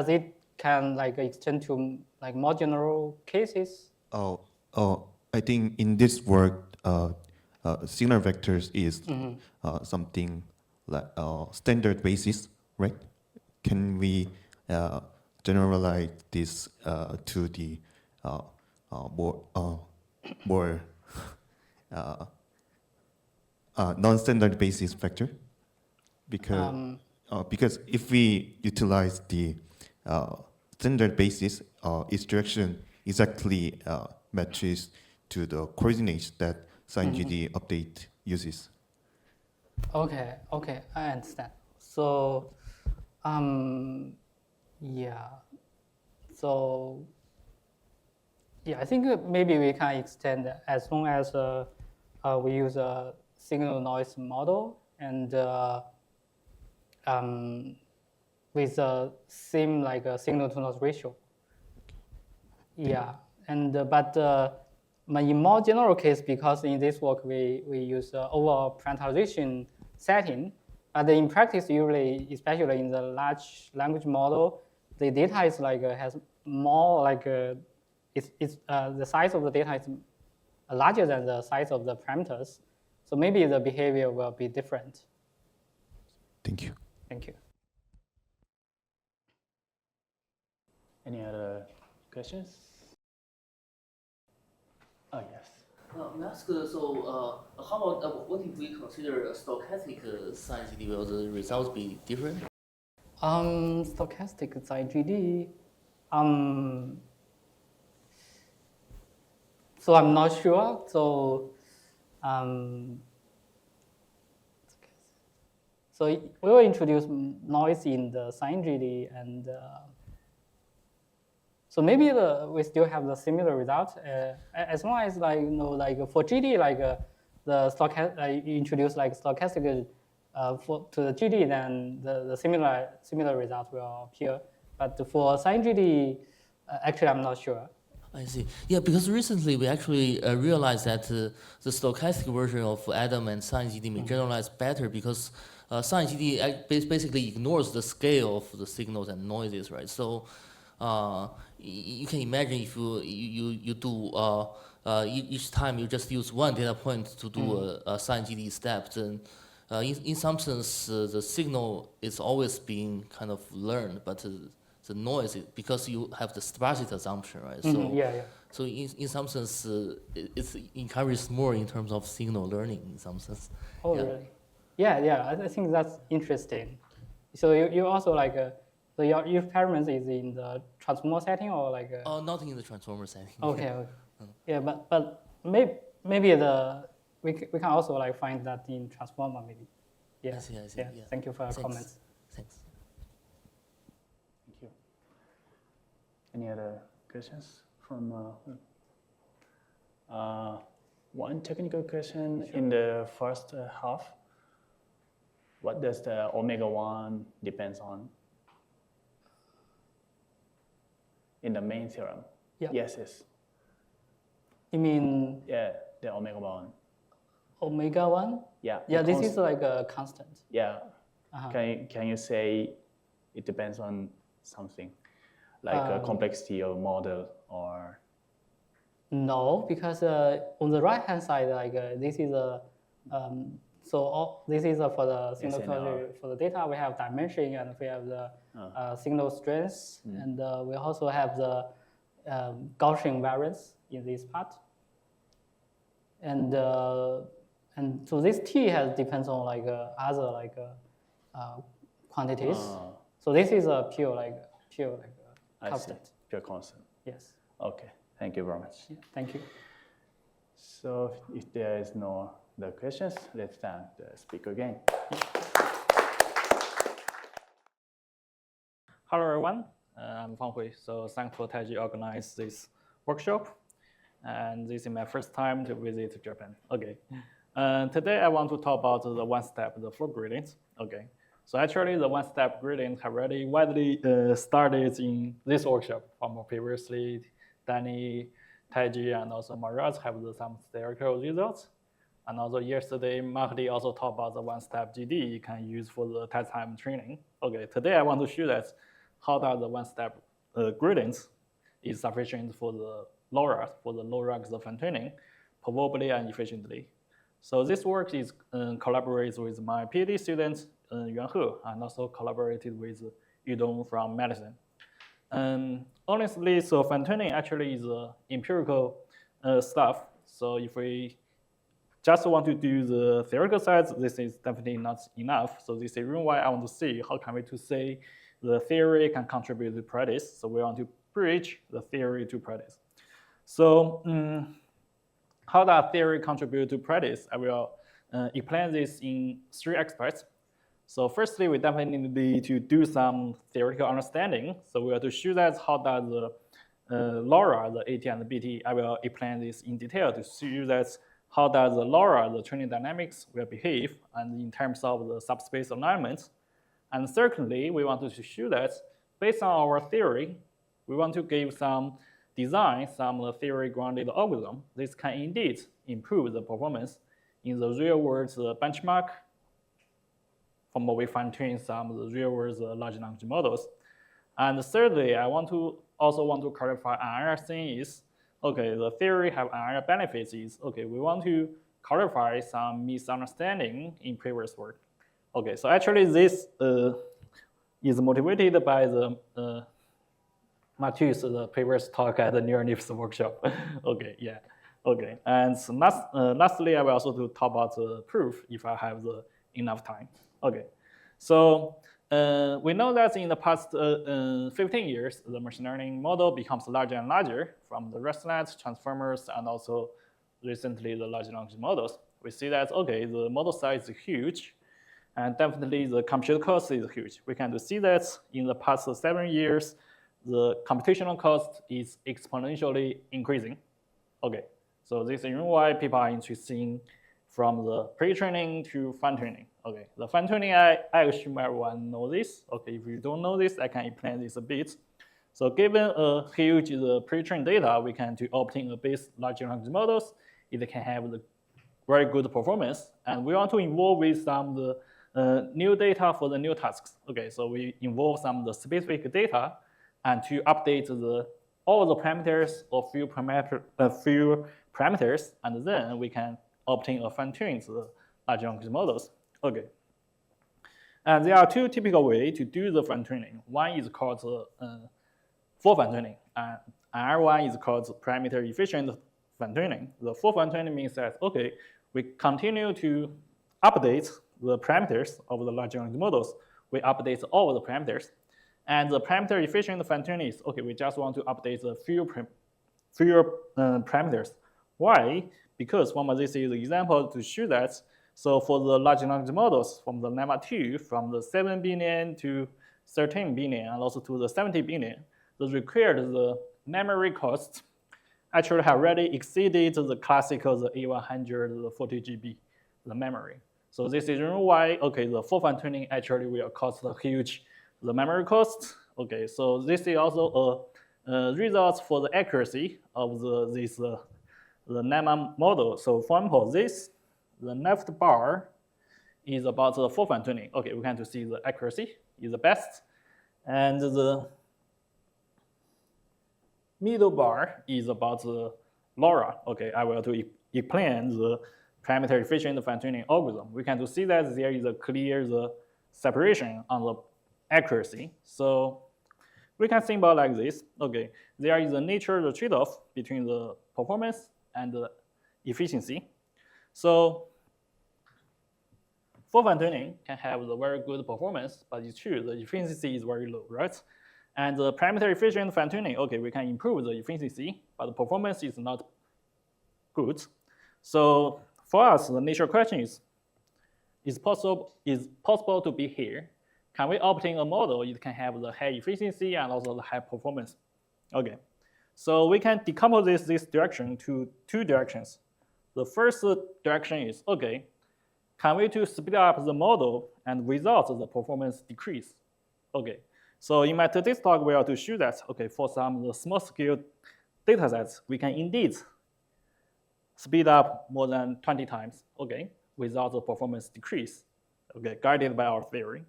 it can like extend to like more general cases? I think in this work, signal vectors is something like standard basis, right? Can we generalize this to the more non-standard basis vector? Because if we utilize the standard basis, its direction exactly matches to the coordinates that sin GD update uses. Okay, I understand. So, yeah. So, yeah, I think maybe we can extend as long as we use a signal noise model and with the same like a signal to noise ratio. Yeah, and but in more general case, because in this work we use over parameterization setting, but in practice usually, especially in the large language model, the data is like has more like the size of the data is larger than the size of the parameters, so maybe the behavior will be different. Thank you. Thank you. Any other questions? Oh, yes. May I ask, so how about what if we consider a stochastic sin GD? Will the results be different? Stochastic sin GD. So I'm not sure. So, so we will introduce noise in the sin GD, and So maybe we still have the similar result as long as for GD you introduce stochastic to the GD, then the similar result will appear. But for sin GD, actually I'm not sure. I see. Yeah, because recently we actually realized that the stochastic version of Adam and sin GD may generalize better because sin GD basically ignores the scale of the signals and noises, right? So you can imagine if you do each time you just use one data point to do a sin GD step, then in some sense the signal is always being kind of learned, but the noise, because you have the sparsity assumption, right? So, so in some sense, it encourages more in terms of signal learning in some sense. Oh, really? Yeah, I think that's interesting. So you also so your experiment is in the transformer setting or Oh, not in the transformer setting. Okay. Yeah, but maybe we can also find that in transformer maybe. Yeah. I see. Yeah. Thank you for your comments. Thanks. Thank you. Any other questions from one technical question in the first half? What does the omega-1 depends on in the main theorem? Yeah. Yes. You mean? Yeah, the omega-1. Omega-1? Yeah. Yeah, this is a constant. Yeah. Can you say it depends on something, like a complexity of model or? No, because on the right-hand side, this is this is for the signal quality. For the data, we have dimension and we have the signal strength, and we also have the Gaussian variance in this part. And so this T depends on other quantities. So this is a pure constant. Pure constant. Yes. Okay. Thank you very much. Yeah, thank you. So if there is no other questions, let's thank the speaker again. Hello everyone, I'm Fanghui. So thanks for Taiji organize this workshop. And this is my first time to visit Japan. Okay. Today I want to talk about the one-step, the flow gradients. Okay. So actually the one-step gradients have already widely started in this workshop from previously. Danny, Taiji, and also Maraz have some theoretical results. And also yesterday, Mahdi also talked about the one-step GD you can use for the test time training. Okay, today I want to show that how does the one-step gradients is sufficient for the LoRa, for the LoRa fine tuning, provably and efficiently. So this work is collaborates with my PhD student, Yuan, and also collaborated with Yudong from medicine. Honestly, so fine tuning actually is empirical stuff. So if we just want to do the theoretical sides, this is definitely not enough. So this is reason why I want to see how can we to say the theory can contribute to practice. So we want to bridge the theory to practice. So how does theory contribute to practice? I will explain this in 3 aspects. So firstly, we definitely need to do some theoretical understanding. So we have to show that how does the LoRa, the AT and the BT, I will explain this in detail to show that how does the LoRa, the training dynamics will behave, and in terms of the subspace alignment. And secondly, we want to show that based on our theory, we want to give some design, some theory grounded algorithm. This can indeed improve the performance in the real world benchmark from what we fine-tune some of the real-world large language models. And thirdly, I also want to clarify another thing is, okay, the theory have another benefits is, okay, we want to clarify some misunderstanding in previous work. Okay, so actually this is motivated by the Matus, the previous talk at the NeurNIFS workshop. Okay, yeah, okay. And so lastly, I will also talk about the proof if I have enough time. Okay, so we know that in the past 15 years, the machine learning model becomes larger and larger from the ResNet, transformers, and also recently the large language models. We see that, okay, the model size is huge, and definitely the compute cost is huge. We can see that in the past 7 years, the computational cost is exponentially increasing. Okay, so this is why people are interested from the pre-training to fine-tuning. Okay, the fine-tuning, I assume everyone knows this. Okay, if you don't know this, I can explain this a bit. So given a huge pre-trained data, we can to obtain a base large language models. It can have the very good performance, and we want to involve with some the new data for the new tasks. Okay, so we involve some of the specific data and to update all the parameters or few parameters, and then we can obtain a fine-tuned large language models. Okay. And there are two typical ways to do the fine-tuning. One is called full fine-tuning, and another one is called parameter efficient fine-tuning. The full fine-tuning means that, okay, we continue to update the parameters of the large language models. We update all of the parameters. And the parameter efficient fine-tuning is, okay, we just want to update the few parameters. Why? Because this is the example to show that. So for the large language models from the Lemma 2, from the 7 billion to 13 billion, and also to the 70 billion, the required memory cost actually have already exceeded the classical A100 40 GB the memory. So this is why, okay, the full fine-tuning actually will cost a huge the memory cost. Okay, so this is also a result for the accuracy of the Lemma model. So for example, the left bar is about the full fine-tuning. Okay, we can see the accuracy is the best, and the middle bar is about the LoRa. Okay, I will to explain the parameter efficient fine-tuning algorithm. We can see that there is a clear separation on the accuracy. So we can think about like this. Okay, there is a nature trade-off between the performance and the efficiency. So full fine-tuning can have the very good performance, but it's true the efficiency is very low, right? And the parameter efficient fine-tuning, okay, we can improve the efficiency, but the performance is not good. So for us, the nature question is possible to be here? Can we obtain a model it can have the high efficiency and also the high performance? Okay, so we can decompose this direction to two directions. The first direction is, okay, can we to speed up the model and without the performance decrease? Okay, so in my today's talk, we are to show that, okay, for some of the small scale data sets, we can indeed speed up more than 20 times, okay, without the performance decrease, okay, guided by our theory.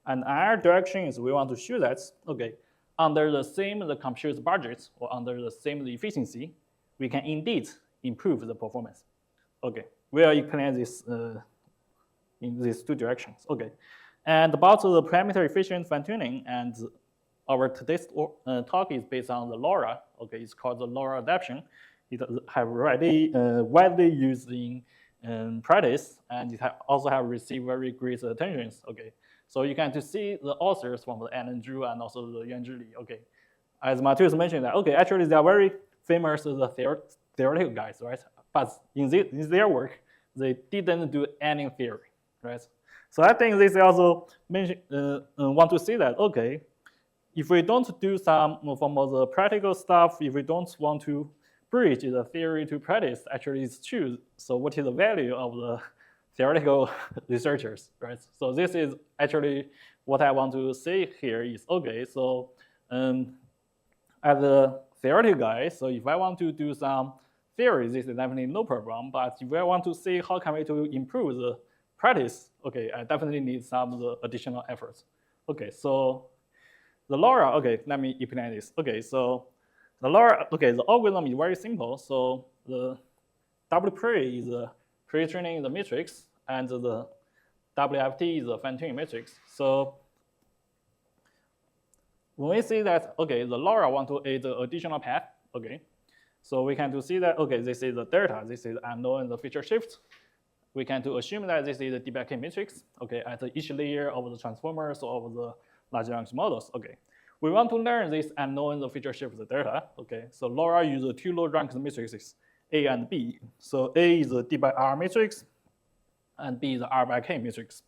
And our direction is we want to show that, okay, under the same compute budget or under the same efficiency, we can indeed improve the performance. Okay, we'll explain this in these two directions. Okay, and about the parameter efficient fine-tuning, and our today's talk is based on the LoRa. Okay, it's called the LoRa adaptation. It have already widely used in practice, and it also have received very great attention. Okay, so you can see the authors from the Alan Zhu and also the Yuan Li. Okay, as Matus mentioned that, okay, actually they are very famous theoretical guys, right? But in their work, they didn't do any theory, right? So I think this also want to say that, okay, if we don't do some from the practical stuff, if we don't want to bridge the theory to practice, actually it's true. So what is the value of the theoretical researchers, right? So this is actually what I want to say here is, okay, so as a theoretical guy, so if I want to do some theory, this is definitely no problem. But if I want to see how can we to improve the practice, okay, I definitely need some of the additional efforts. Okay, so the LoRa, okay, let me explain this. Okay, so the LoRa, okay, the algorithm is very simple. So the WPRE is the pre-training the matrix, and the WFT is the fine-tuning matrix. So when we see that, okay, the LoRa want to add the additional path, okay, so we can to see that, okay, this is the delta, this is unknown the feature shift. We can to assume that this is the DBK matrix, okay, at each layer of the transformers or of the large language models, okay. We want to learn this unknown the feature shift delta, okay. So LoRa uses two low rank matrices, A and B. So A is the D by R matrix, and B is the R by K matrix.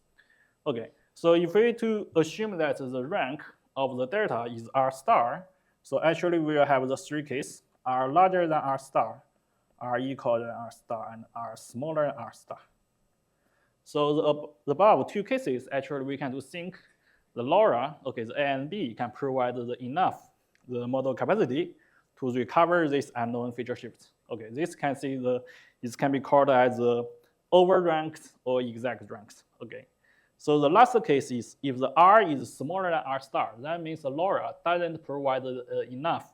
Okay, so if we to assume that the rank of the delta is R star, So actually, we will have the three cases: R larger than R star, R equal than R star, and R smaller than R star. So the above two cases, actually, we can do think the LoRa, okay, the A and B can provide enough the model capacity to recover this unknown feature shift. Okay, this can be called as over-ranked or exact ranked. Okay, so the last case is if the R is smaller than R star, that means the LoRa doesn't provide enough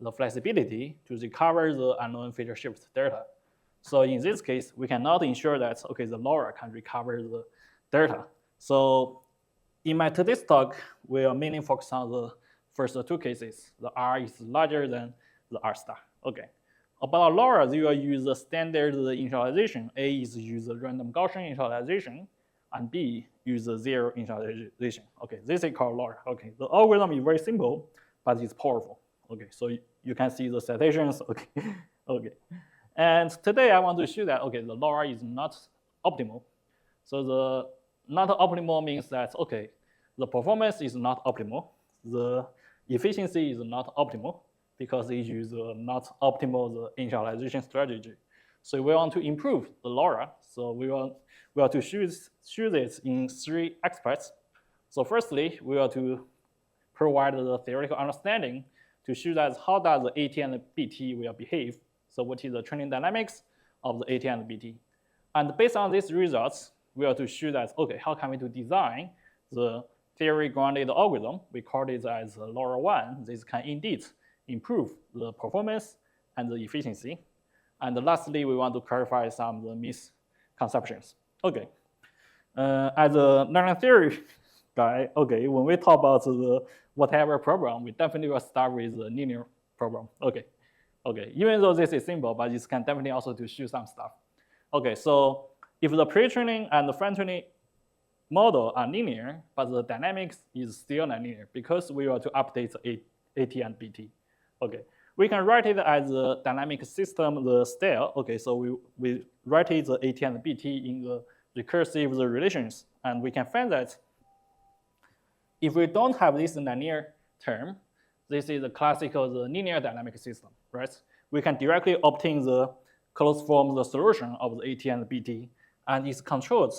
the flexibility to recover the unknown feature shift delta. So in this case, we cannot ensure that okay the LoRa can recover the delta. So in my today's talk, we are mainly focused on the first two cases. The R is larger than the R star. Okay. About LoRa, you will use the standard initialization. A is use the random Gaussian initialization, and B use the zero initialization. Okay, this is called LoRa. Okay, the algorithm is very simple, but it's powerful. Okay, so you can see the citations. Okay, okay. And today I want to show that okay, the LoRa is not optimal. So the not optimal means that okay, the performance is not optimal, the efficiency is not optimal, because it uses not optimal the initialization strategy. So we want to improve the LoRa. So we want to choose this in three aspects. So firstly, we want to provide the theoretical understanding to show that how does the AT and BT will behave. So what is the training dynamics of the AT and BT? And based on these results, we are to show that okay, how can we to design the theory-grounded algorithm? We call it as LoRa1. This can indeed improve the performance and the efficiency. And lastly, we want to clarify some of the misconceptions. Okay, as a learning theory guy, okay, when we talk about the whatever problem, we definitely will start with the linear problem. Okay, okay, even though this is simple, but this can definitely also to show some stuff. Okay, so if the pre-training and the fine-tuning model are linear, but the dynamics is still not linear because we want to update the AT and BT. Okay, we can write it as a dynamic system, the style. Okay, so we write it the AT and BT in the recursive relations, and we can find that if we don't have this linear term, this is the classical the linear dynamic system, right? We can directly obtain the closed form the solution of the AT and BT, and it's controlled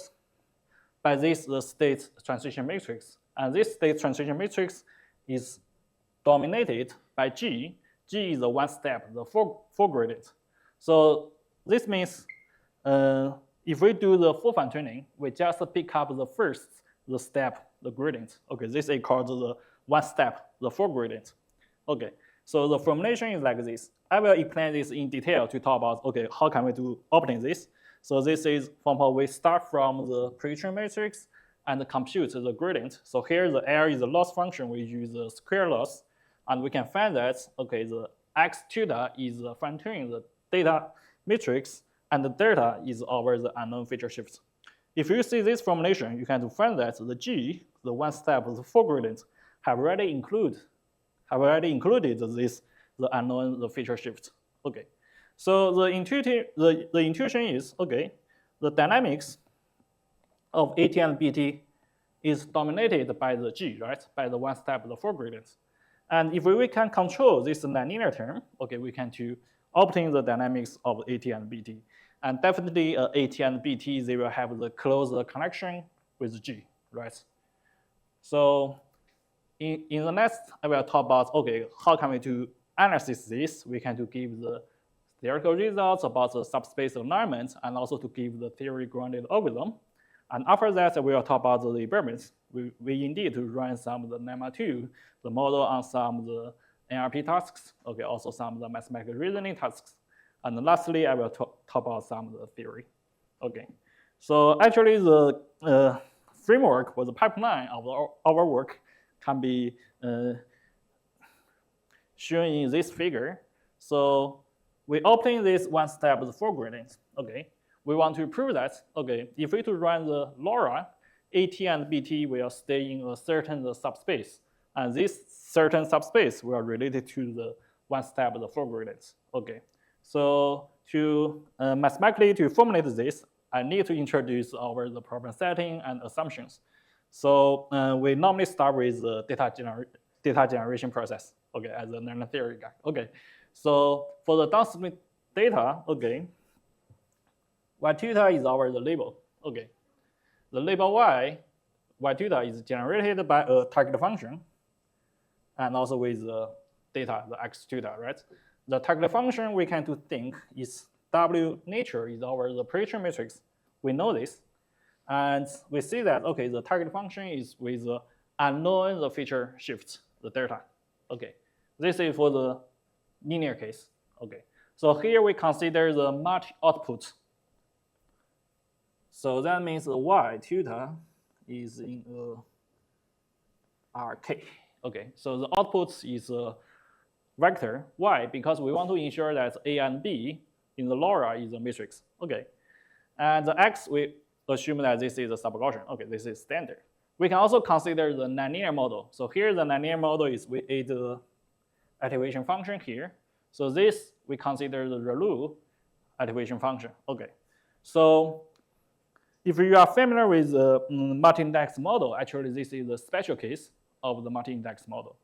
by this the state transition matrix, and this state transition matrix is dominated by G. G is the one step, the four gradient. So this means if we do the full fine-tuning, we just pick up the first, the step, the gradient. Okay, this is called the one step, the four gradient. Okay, so the formulation is like this. I will explain this in detail to talk about, okay, how can we do obtain this? So this is from how we start from the pre-trained matrix and compute the gradient. So here the L is the loss function, we use the square loss. And we can find that, okay, the x tilde is fine-tuning the data matrix, and the delta is over the unknown feature shift. If you see this formulation, you can find that the G, the one step, the four gradient, have already included this, the unknown the feature shift. Okay, so the intuition is, okay, the dynamics of AT and BT is dominated by the G, right, by the one step, the four gradient. And if we can control this nonlinear term, okay, we can to obtain the dynamics of AT and BT. And definitely AT and BT, they will have the close connection with G, right? So in the next, I will talk about, okay, how can we to analyze this? We can to give the theoretical results about the subspace alignment and also to give the theory-grounded algorithm. And after that, we will talk about the experiments. We indeed to run some of the NEMA2, the model on some of the NLP tasks, okay, also some of the mathematical reasoning tasks. And lastly, I will talk about some of the theory. Okay, so actually the framework or the pipeline of our work can be shown in this figure. So we obtain this one step, the four gradients, okay. We want to prove that, okay, if we to run the LoRa, AT and BT will stay in a certain subspace. And this certain subspace will related to the one step, the four gradients. Okay, so to mathematically to formulate this, I need to introduce the problem setting and assumptions. So we normally start with the data generation process, okay, as a learner theory guy. Okay, so for the downstream data, okay, y theta is the label, okay. The label y theta is generated by a target function and also with the data, the x theta, right? The target function we can think is W nature is the prediction matrix. We know this. And we see that, okay, the target function is with the unknown the feature shift, the delta. Okay, this is for the linear case. Okay, so here we consider the multi-output. So that means the y theta is in RK. Okay, so the output is a vector. Why? Because we want to ensure that A and B in the LoRa is a matrix. Okay, and the X, we assume that this is a sub-Gaussian. Okay, this is standard. We can also consider the nonlinear model. So here the nonlinear model is we add the activation function here. So this we consider the ReLU activation function. Okay, so if you are familiar with the multi-index model, actually this is a special case of the multi-index model.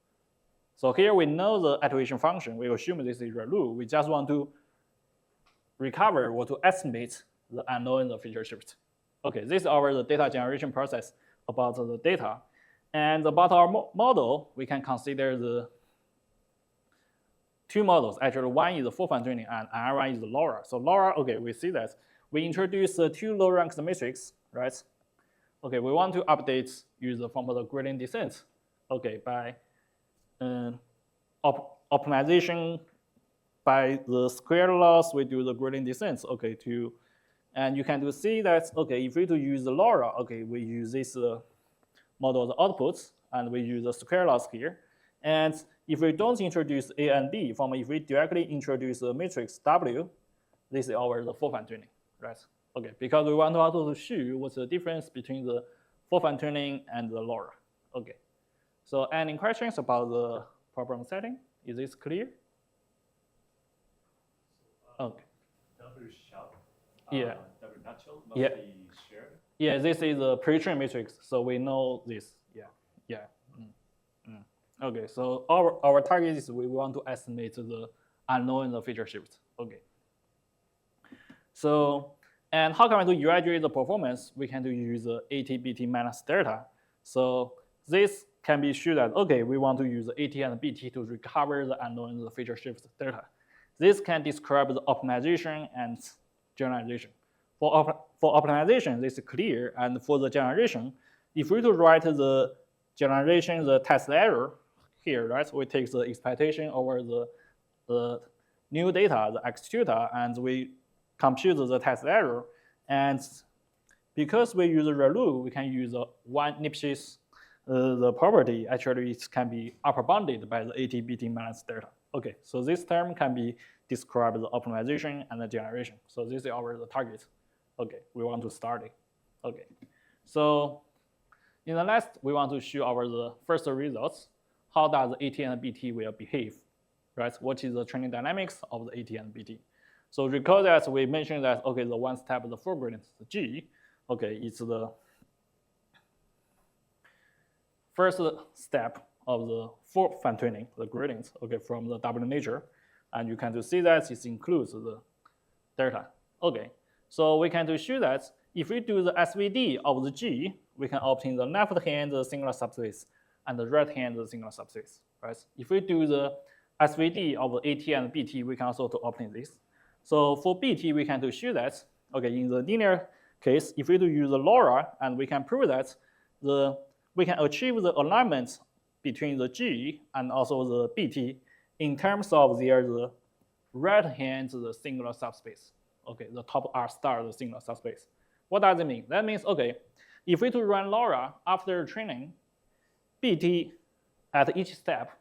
So here we know the activation function. We assume this is ReLU. We just want to recover or to estimate the unknown the feature shift. Okay, this is the data generation process about the data. And about our model, we can consider the two models. Actually, one is the full fine-tuning and another one is the LoRa. So LoRa, okay, we see that we introduce the two low-ranked matrix, right? Okay, we want to update use the form of the gradient descent. Okay, by optimization by the square loss, we do the gradient descent. Okay, and you can see that, okay, if we do use the LoRa, okay, we use this model of the outputs, and we use the square loss here. And if we don't introduce A and B, if we directly introduce the matrix W, this is the full fine-tuning, right? Okay, because we want to show what's the difference between the full fine-tuning and the LoRa. Okay, so any questions about the problem setting? Is this clear? Okay. W sharp. Yeah. W natural must Yeah. be shared. Yeah, this is a prediction matrix, so we know this. Yeah. Okay, so our target is we want to estimate the unknown the feature shift. Okay. So, and how can we do evaluate the performance? We can use the AT, BT minus delta. So this can be shown that, okay, we want to use AT and BT to recover the unknown the feature shift delta. This can describe the optimization and generalization. For optimization, this is clear, and for the generalization, if we to write the generalization, the test error here, right? We take the expectation over the new data, the x theta, and we compute the test error. And because we use ReLU, we can use one Lipschitz the property. Actually, it can be upper bounded by the AT, BT minus delta. Okay, so this term can be described the optimization and the generation. So this is the target. Okay, we want to start it. Okay, so in the last, we want to show the first results. How does the AT and BT will behave, right? What is the training dynamics of the AT and BT? So recall that we mentioned that, okay, the one step of the full gradient, the G, okay, it's the first step of the full fine-tuning, the gradients, okay, from the W nature. And you can see that it includes the delta. Okay, so we can show that if we do the SVD of the G, we can obtain the left-hand singular subspace and the right-hand singular subspace, right? If we do the SVD of the AT and BT, we can also obtain this. So for BT, we can show that, okay, in the linear case, if we use the LoRa, and we can prove that we can achieve the alignment between the G and also the BT in terms of the right-hand the singular subspace. Okay, the top R star the singular subspace. What does it mean? That means, okay, if we run LoRa after training, BT at each step,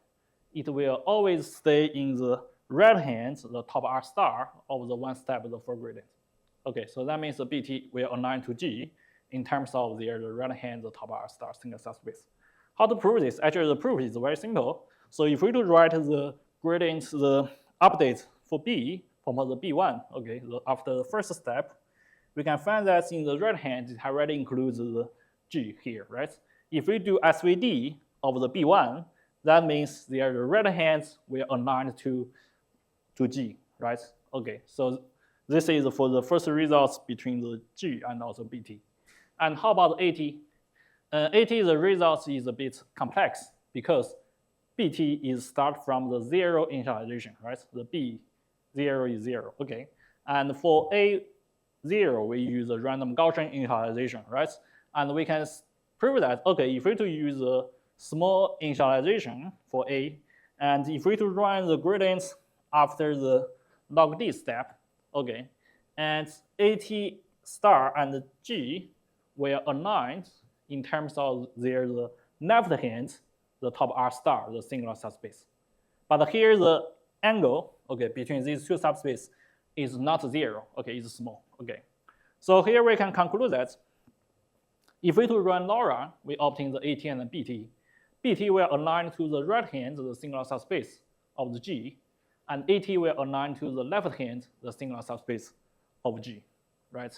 it will always stay in the right hand, the top R star of the one step of the full gradient. Okay, so that means the BT will align to G in terms of the right hand, the top R star single subspace. How to prove this? Actually, the proof is very simple. So if we write the gradient, the update for B from the B1, okay, after the first step, we can find that in the right hand, it already includes the G here, right? If we do SVD of the B1, that means their right hands will align to G, right? Okay, so this is for the first results between the G and also BT. And how about AT? AT, the results is a bit complex because BT is start from the 0 initialization, right? The B0 is 0, okay? And for A0, we use a random Gaussian initialization, right? And we can prove that, okay, if we to use a small initialization for A, and if we to run the gradients after the log D step, okay, and AT star and G will align in terms of their the left hand, the top R star, the singular subspace. But here the angle, okay, between these two subspaces is not 0, okay, it's small, okay. So here we can conclude that if we to run LoRa, we obtain the AT and the BT. BT will align to the right hand, the singular subspace of the G, and AT will align to the left hand, the singular subspace of G, right?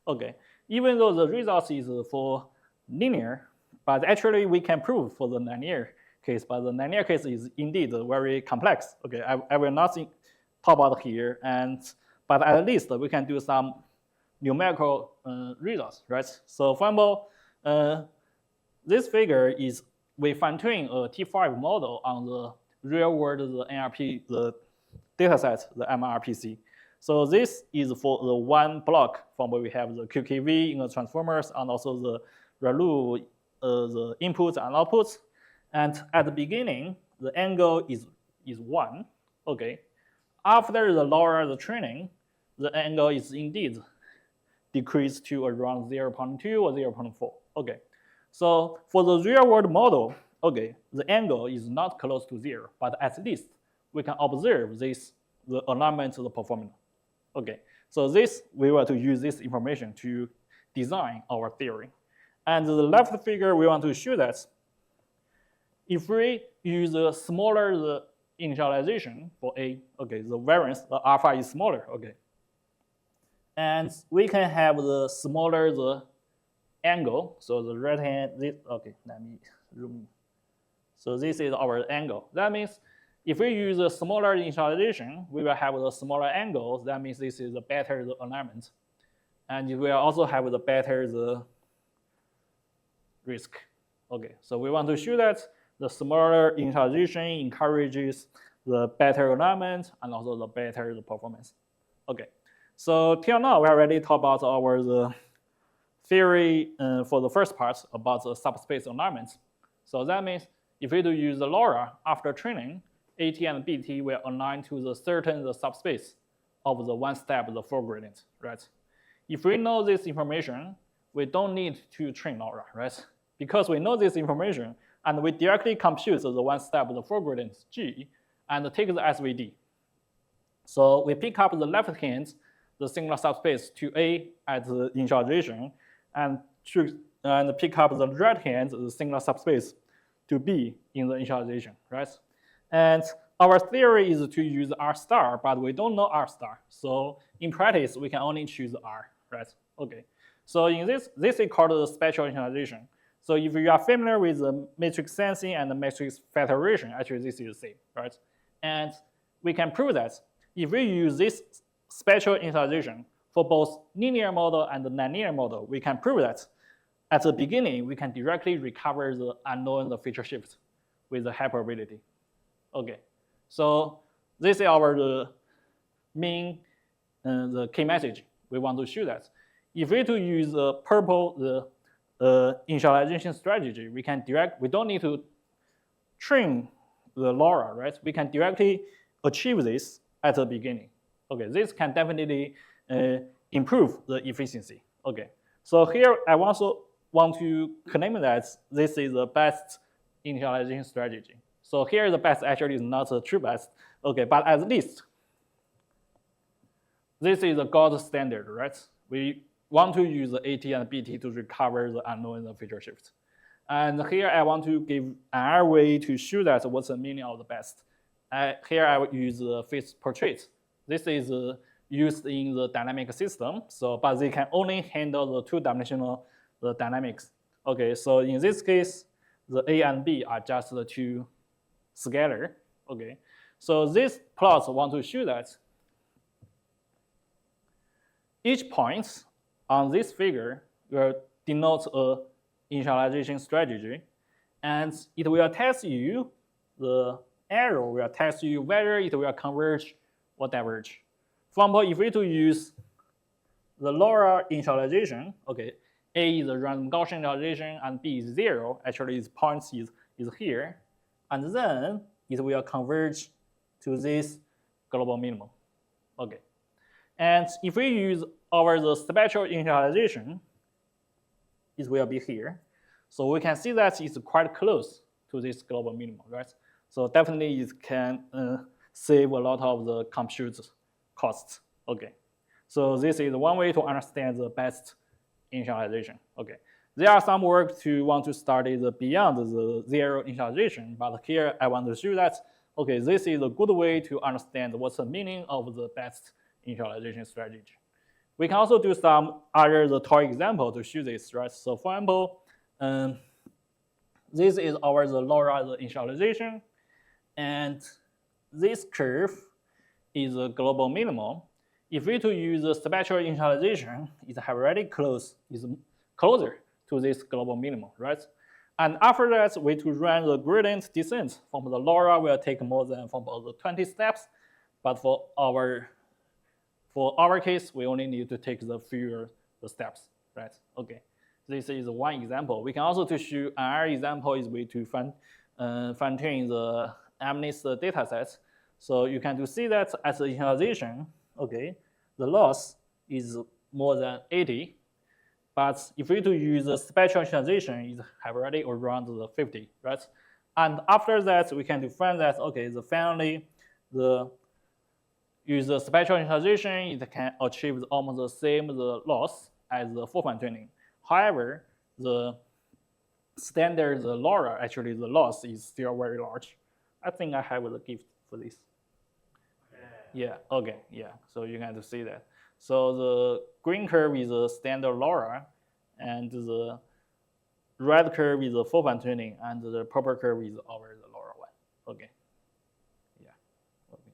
Okay, even though the result is for linear, but actually we can prove for the nonlinear case, but the nonlinear case is indeed very complex. Okay, I will not talk about here, but at least we can do some numerical results, right? So for example, this figure is we fine-tune a T5 model on the real world, the NRP, the dataset, the MRPC. So this is for the one block from where we have the QKV in the transformers and also the ReLU, the inputs and outputs. And at the beginning, the angle is 1, okay. After the LoRa, the training, the angle is indeed decreased to around 0.2 or 0.4, okay. So for the real world model, okay, the angle is not close to 0, but at least we can observe this, the alignment of the performance. Okay, so this, we want to use this information to design our theory. And the left figure, we want to show that if we use a smaller the initialization for A, okay, the variance, the alpha is smaller, okay. And we can have the smaller the angle, so the right hand, this, okay, let me zoom. So this is our angle. That means if we use a smaller initialization, we will have the smaller angles. That means this is a better the alignment. And we will also have the better the risk. Okay, so we want to show that the smaller initialization encourages the better alignment and also the better the performance. Okay, so till now we already talked about our the theory for the first part about the subspace alignment. So that means if we do use the LoRa after training, AT and BT will align to the certain the subspace of the one step the full gradient, right? If we know this information, we don't need to train LoRa, right? Because we know this information and we directly compute the one step the full gradient G and take the SVD. So we pick up the left hand, the singular subspace to A at the initialization, and pick up the right hand, the singular subspace to B in the initialization, right? And our theory is to use R star, but we don't know R star. So in practice, we can only choose R, right? Okay. So in this is called the spatial initialization. So if you are familiar with the matrix sensing and the matrix factorization, actually this is the same, right? And we can prove that if we use this spatial initialization for both linear model and the nonlinear model, we can prove that at the beginning, we can directly recover the unknown the feature shift with the high probability. Okay, so this is our the main the key message. We want to show that if we to use the purple the initialization strategy, we don't need to train the LoRa, right? We can directly achieve this at the beginning. Okay, this can definitely improve the efficiency. Okay, so here I also want to claim that this is the best initialization strategy. So here the best actually is not the true best. Okay, but at least this is the gold standard, right? We want to use the AT and BT to recover the unknown feature shift. And here I want to give another way to show that what's the meaning of the best. Here I will use the phase portrait. This is used in the dynamic system, so but they can only handle the two-dimensional dynamics. Okay, so in this case, the A and B are just the two scalar. Okay, so this plot want to show that each point on this figure will denote a initialization strategy, and it will test you, the arrow will test you whether it will converge or diverge. For example, if we to use the LoRa initialization, okay, A is a random Gaussian initialization and B is 0, actually its points is here, and then it will converge to this global minimum. Okay. And if we use the spectral initialization, it will be here. So we can see that it's quite close to this global minimum, right? So definitely it can save a lot of the compute costs. Okay. So this is one way to understand the best initialization. Okay. There are some work to want to study the beyond the zero initialization, but here I want to show that, okay, this is a good way to understand what's the meaning of the best initialization strategy. We can also do some other toy example to show this, right? So for example, this is our the LoRa initialization, and this curve is a global minimum. If we to use the spectral initialization, it's already closer to this global minimum, right? And after that, we to run the gradient descent from the LoRa will take more than from about the 20 steps, but for our case, we only need to take the fewer steps, right? Okay, this is one example. We can also to show another example is way to fine-tune the MNIST data sets. So you can see that as the initialization, okay, the loss is more than 80. But if we to use the spectral initialization, it's already around the 50, right? And after that, we can define that, okay, finally, use the spectral initialization, it can achieve almost the same loss as the full fine-tuning. However, the standard LoRa, actually the loss is still very large. I think I have a gift for this. Yeah, okay, yeah, so you can see that. So the green curve is a standard LoRa, and the red curve is a full fine-tuning, and the purple curve is our LoRa one. Okay. Yeah. Okay.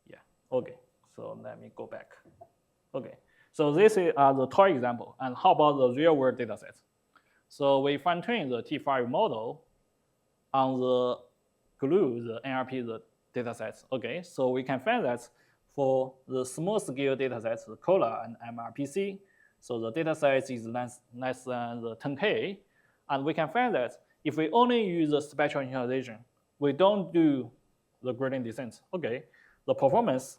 Yeah. Okay. So let me go back. Okay. So this is the toy example. And how about the real-world data set? So we fine-tune the T5 model on the GLUE, the NRP, the data sets. Okay. So we can find that for the small scale data sets, the COLA and MRPC, so the data size is less than the 10K. And we can find that if we only use the spectral initialization, we don't do the gradient descent. Okay, the performance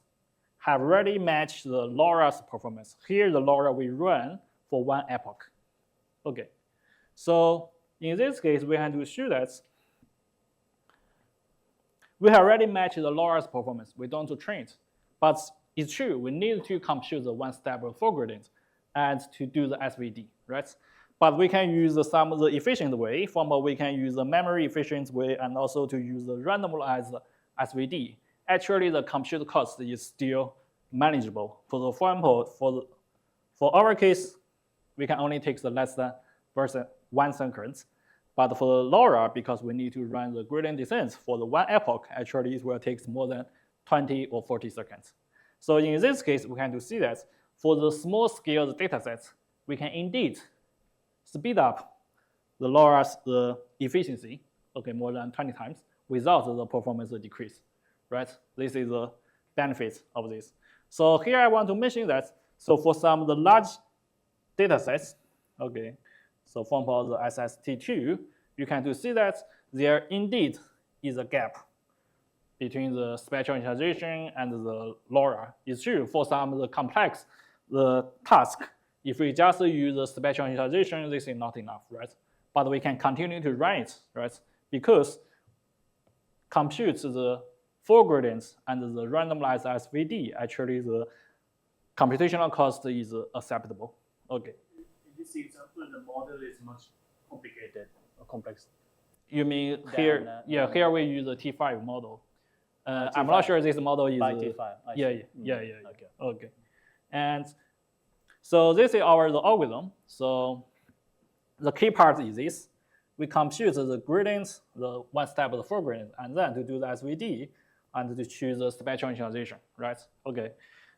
have already matched the LoRa's performance. Here, the LoRa we run for one epoch. Okay, so in this case, we have to show that we have already matched the LoRa's performance. We don't train it. But it's true, we need to compute the one-step full gradient and to do the SVD, right? But we can use some of the efficient way. We can use the memory efficient way and also to use the randomized SVD. Actually, the compute cost is still manageable. For example, for our case, we can only take the less than 1 second. But for the LoRa, because we need to run the gradient descent for the one epoch, actually it will take more than 20 or 40 seconds. So in this case, we can see that for the small scale data sets, we can indeed speed up the LoRa's efficiency, okay, more than 20 times without the performance decrease, right? This is the benefit of this. So here I want to mention that, so for some of the large data sets, okay, so for example, the SST2, you can see that there indeed is a gap between the spectral initialization and the LoRa. It's true for some of the complex task, if we just use the spectral initialization, this is not enough, right? But we can continue to run it, right? Because compute the full gradients and the randomized SVD, actually the computational cost is acceptable. Okay. In this example, the model is much complicated or complex. You mean here? Yeah, here we use the T5 model. I'm not sure this model is by T5. Yeah. Okay. And so this is our algorithm. So the key part is this. we compute the gradients, the one step of the four gradient, and then to do the SVD and to choose the spectral initialization, right? Okay.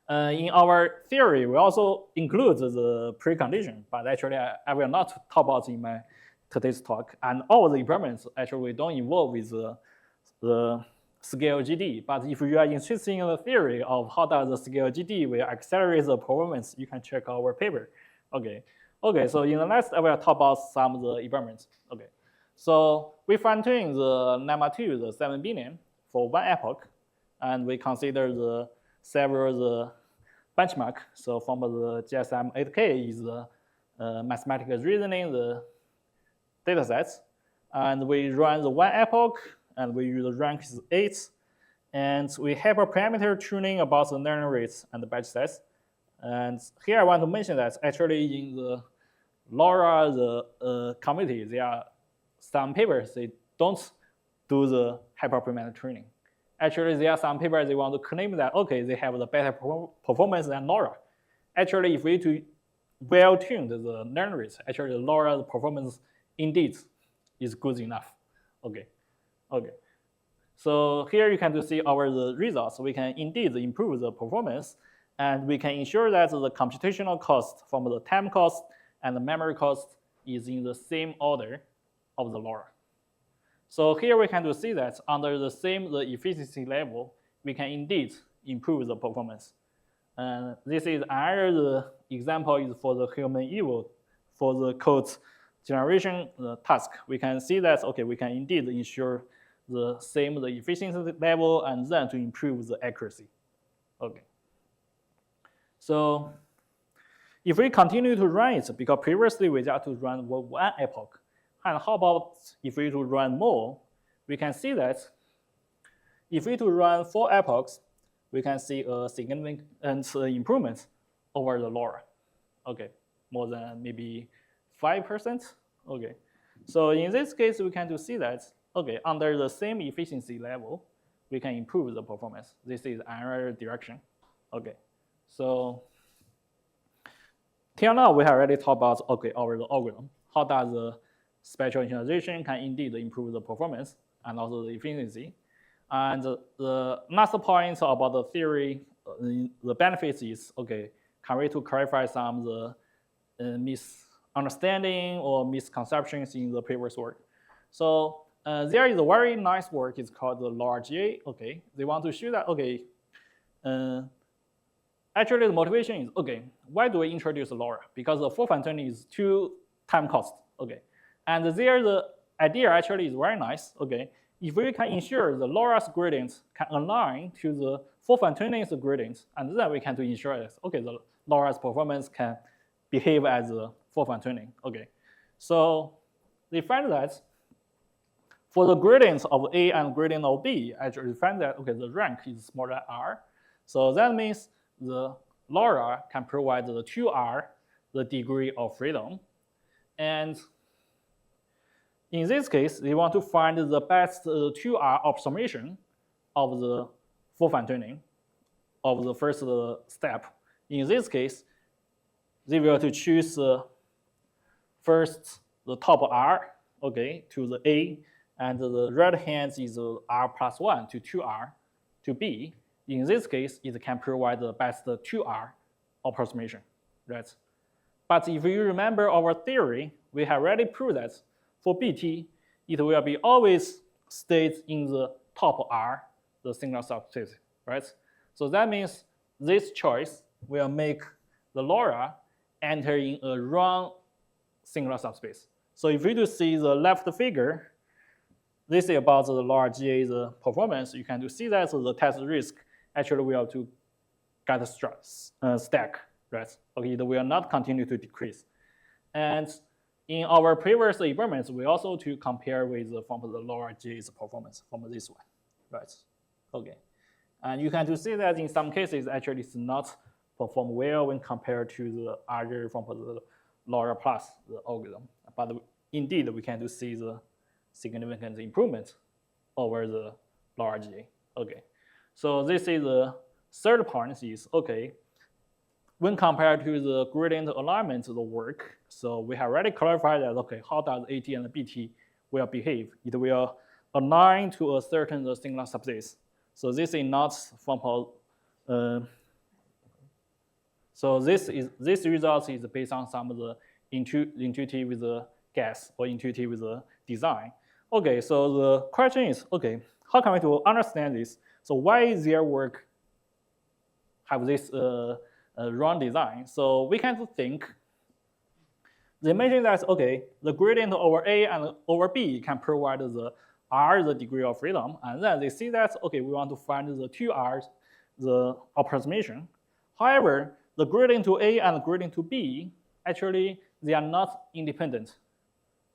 In our theory, we also include the precondition, but actually I will not talk about in my today's talk. And all the experiments, actually, we don't involve with the scale GD. But if you are interested in the theory of how does the scale GD will accelerate the performance, you can check our paper. Okay. Okay, so in the next, I will talk about some of the experiments. Okay. So we fine-tune the lemma 2, the 7 billion, for one epoch, and we consider the several benchmark. So from the GSM 8K is the mathematical reasoning, the data sets, and we run the one epoch, and we use the rank is 8, and we have a parameter tuning about the learning rates and the batch size. And here I want to mention that actually in the LoRa, the community, there are some papers, they don't do the hyperparameter tuning. Actually, there are some papers they want to claim that, okay, they have the better performance than LoRa. Actually, if we do well-tuned the learning rates, actually the LoRa performance indeed is good enough. Okay, okay. So here you can see our results. We can indeed improve the performance, and we can ensure that the computational cost from the time cost and the memory cost is in the same order of the LoRa. So here we can see that under the same efficiency level, we can indeed improve the performance. And this is another example is for the human evil, for the code generation task. We can see that, okay, we can indeed ensure the same efficiency level and then to improve the accuracy. Okay. So if we continue to run it, because previously we just to run one epoch, and how about if we to run more, we can see that if we to run 4 epochs, we can see a significant improvement over the LoRa. Okay, more than maybe 5%. Okay, so in this case, we can see that, okay, under the same efficiency level, we can improve the performance. This is another direction. Okay, so till now, we have already talked about, okay, our algorithm. How does the spectral initialization can indeed improve the performance and also the efficiency. And the last point about the theory, the benefits is, okay, can we to clarify some of the misunderstanding or misconceptions in the previous work. So there is a very nice work, it's called the LoRa-GA. Okay, they want to show that, okay, actually the motivation is, okay, why do we introduce LoRa? Because the full fine-tuning is too time cost. Okay, and there the idea actually is very nice. Okay, if we can ensure the LoRa's gradients can align to the full fine-tuning's gradients, and then we can ensure that, okay, the LoRa's performance can behave as a full fine-tuning. Okay, so they find that for the gradients of A and gradient of B, actually find that, okay, the rank is smaller than R. So that means the LoRa can provide the 2R, the degree of freedom. And in this case, they want to find the best 2R approximation of the full fine-tuning of the first step. In this case, they will to choose first the top R, okay, to the A, and the right hand is R plus 1 to 2R to B. In this case, it can provide the best 2R approximation, right? But if you remember our theory, we have already proved that for BT, it will be always stays in the top R, the singular subspace, right? So that means this choice will make the LoRa enter in a wrong singular subspace. So if you do see the left figure, this is about the LoRa-GA's performance. You can see that the test risk actually will to get a stack, right? Okay, it will not continue to decrease. And in our previous experiments, we also to compare with from the LoRa-GA's performance from this one, right? Okay, and you can see that in some cases actually it's not perform well when compared to the other from the LoRa plus the algorithm. But indeed, we can see the significant improvement over the LoRa-GA. Okay, so this is the third point is, okay, when compared to the gradient alignment of the work, so we have already clarified that, okay, how does AT and BT will behave. It will align to a certain singular subspace. So this is not somehow. So this result is based on some of the intuitive with the guess or intuitive with the design. Okay, so the question is, okay, how can we to understand this? So why their work have this wrong design? So we can think. They mentioned that, okay, the gradient over A and over B can provide the R, the degree of freedom. And then they see that, okay, we want to find the 2R, the approximation. However, the gradient to A and the gradient to B, actually, they are not independent,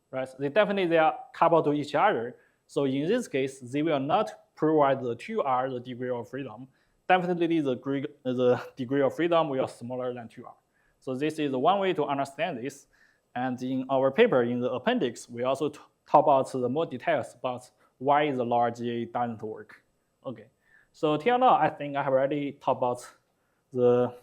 right? They are coupled to each other. So in this case, they will not provide the 2R, the degree of freedom. Definitely, the degree of freedom will be smaller than 2R. So this is one way to understand this. And in our paper, in the appendix, we also talk about the more details about why the large A doesn't work. Okay, so till now, I think I have already talked about the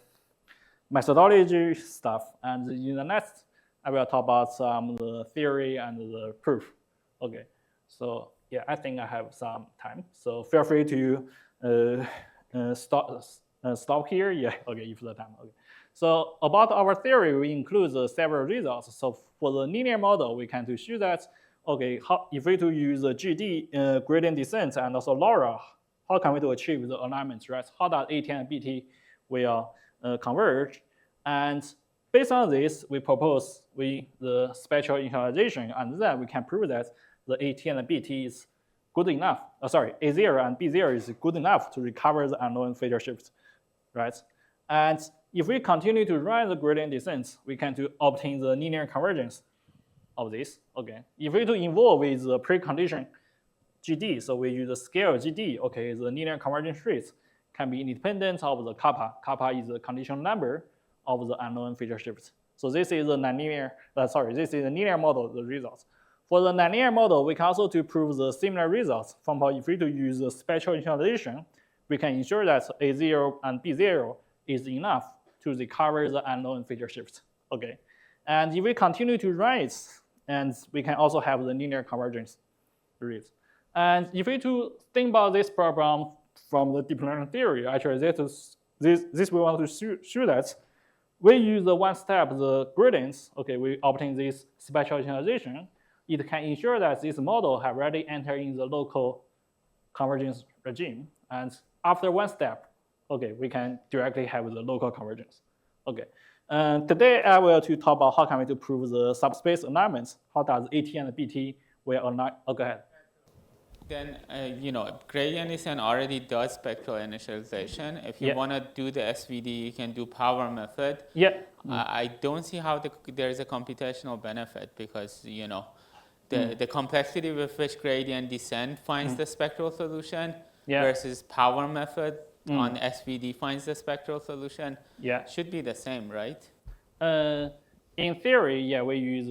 methodology stuff, and in the next, I will talk about some the theory and the proof. Okay, so yeah, I think I have some time, so feel free to stop here. Yeah, okay, if the time. Okay. So about our theory, we include several results. So for the linear model, we can to show that, okay, if we to use the GD gradient descent and also LoRa, how can we to achieve the alignment, right? How does AT and BT will converge? And based on this, we propose the spectral initialization, and then we can prove that the AT and BT is good enough. A0 and B0 is good enough to recover the unknown phasor shift, right? And if we continue to run the gradient descent, we can to obtain the linear convergence of this. Okay, if we to involve with the precondition GD, so we use the scale GD. Okay, the linear convergence rates can be independent of the kappa. Kappa is the condition number of the unknown phasor shift. So this is the nonlinear. This is the linear model. The results for the nonlinear model, we can also to prove the similar results. From if we to use the spectral initialization, we can ensure that A0 and B0 is enough to recover the unknown phasor shift. Okay, and if we continue to run it, and we can also have the linear convergence rates. And if we to think about this problem from the deep learning theory, actually this we want to show that we use the one step the gradients. Okay, we obtain this spectral initialization. It can ensure that this model have already entered in the local convergence regime, and after one step, okay, we can directly have the local convergence. Okay, today I will to talk about how can we to prove the subspace alignments. How does AT and BT will align? Oh, go ahead. Then, gradient descent already does spectral initialization. If you want to do the SVD, you can do power method. Yeah. I don't see how there's a computational benefit because, the complexity with which gradient descent finds the spectral solution versus power method on SVD finds the spectral solution should be the same, right? In theory, yeah, we use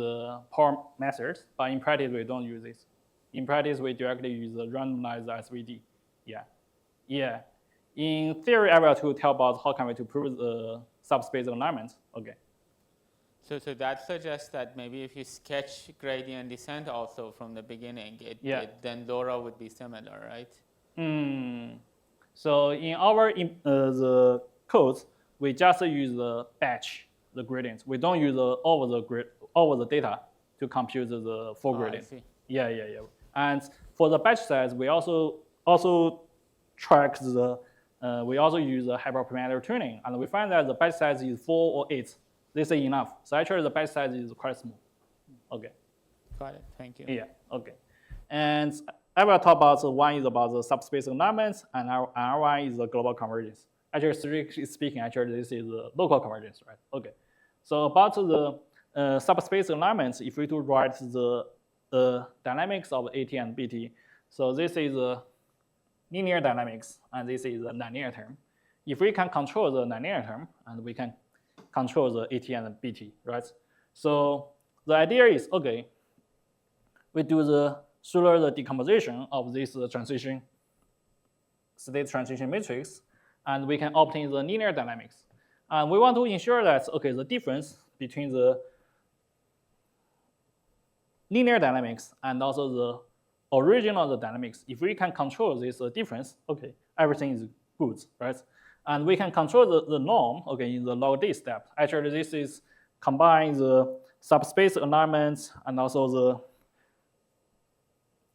power methods, but in practice, we don't use this. In practice, we directly use the randomized SVD. Yeah. In theory, I will to tell about how can we to prove the subspace alignment. Okay. So that suggests that maybe if you sketch gradient descent also from the beginning, then LoRa would be similar, right? So in our the codes, we just use the batch, the gradients. We don't use all of the data to compute the full gradient. Yeah. And for the batch size, we also track the. We also use the hyperparameter tuning, and we find that the batch size is 4 or 8. This is enough. So actually, the batch size is quite small. Okay. Got it. Thank you. Yeah. Okay. And I will talk about one is about the subspace alignments, and our one is the global convergence. Actually, strictly speaking, actually this is the local convergence, right? Okay. So about the subspace alignments, if we do write the dynamics of AT and BT, so this is the linear dynamics, and this is the nonlinear term. If we can control the nonlinear term, and we can control the AT and BT, right? So the idea is, okay, we do the decomposition of this state transition matrix, and we can obtain the linear dynamics. And we want to ensure that, okay, the difference between the linear dynamics and also the original dynamics, if we can control this difference, okay, everything is good, right? And we can control the norm, okay, in the log D step. Actually, this is combine the subspace alignments and also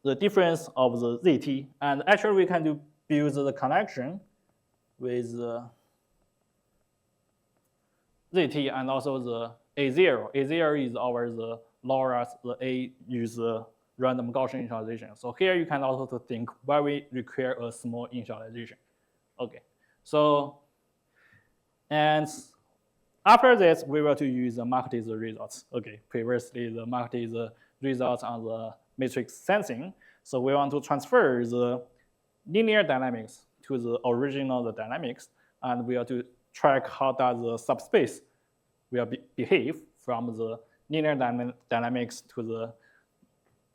the difference of the ZT. And actually, we can build the connection with ZT and also the A0. A0 is our the LoRa, the A is the random Gaussian initialization. So here you can also think why we require a small initialization. Okay, so and after this we will to use the marked results. Okay, previously the marked results on the matrix sensing. So we want to transfer the linear dynamics to the original dynamics, and we have to track how does the subspace will behave from the linear dynamics to the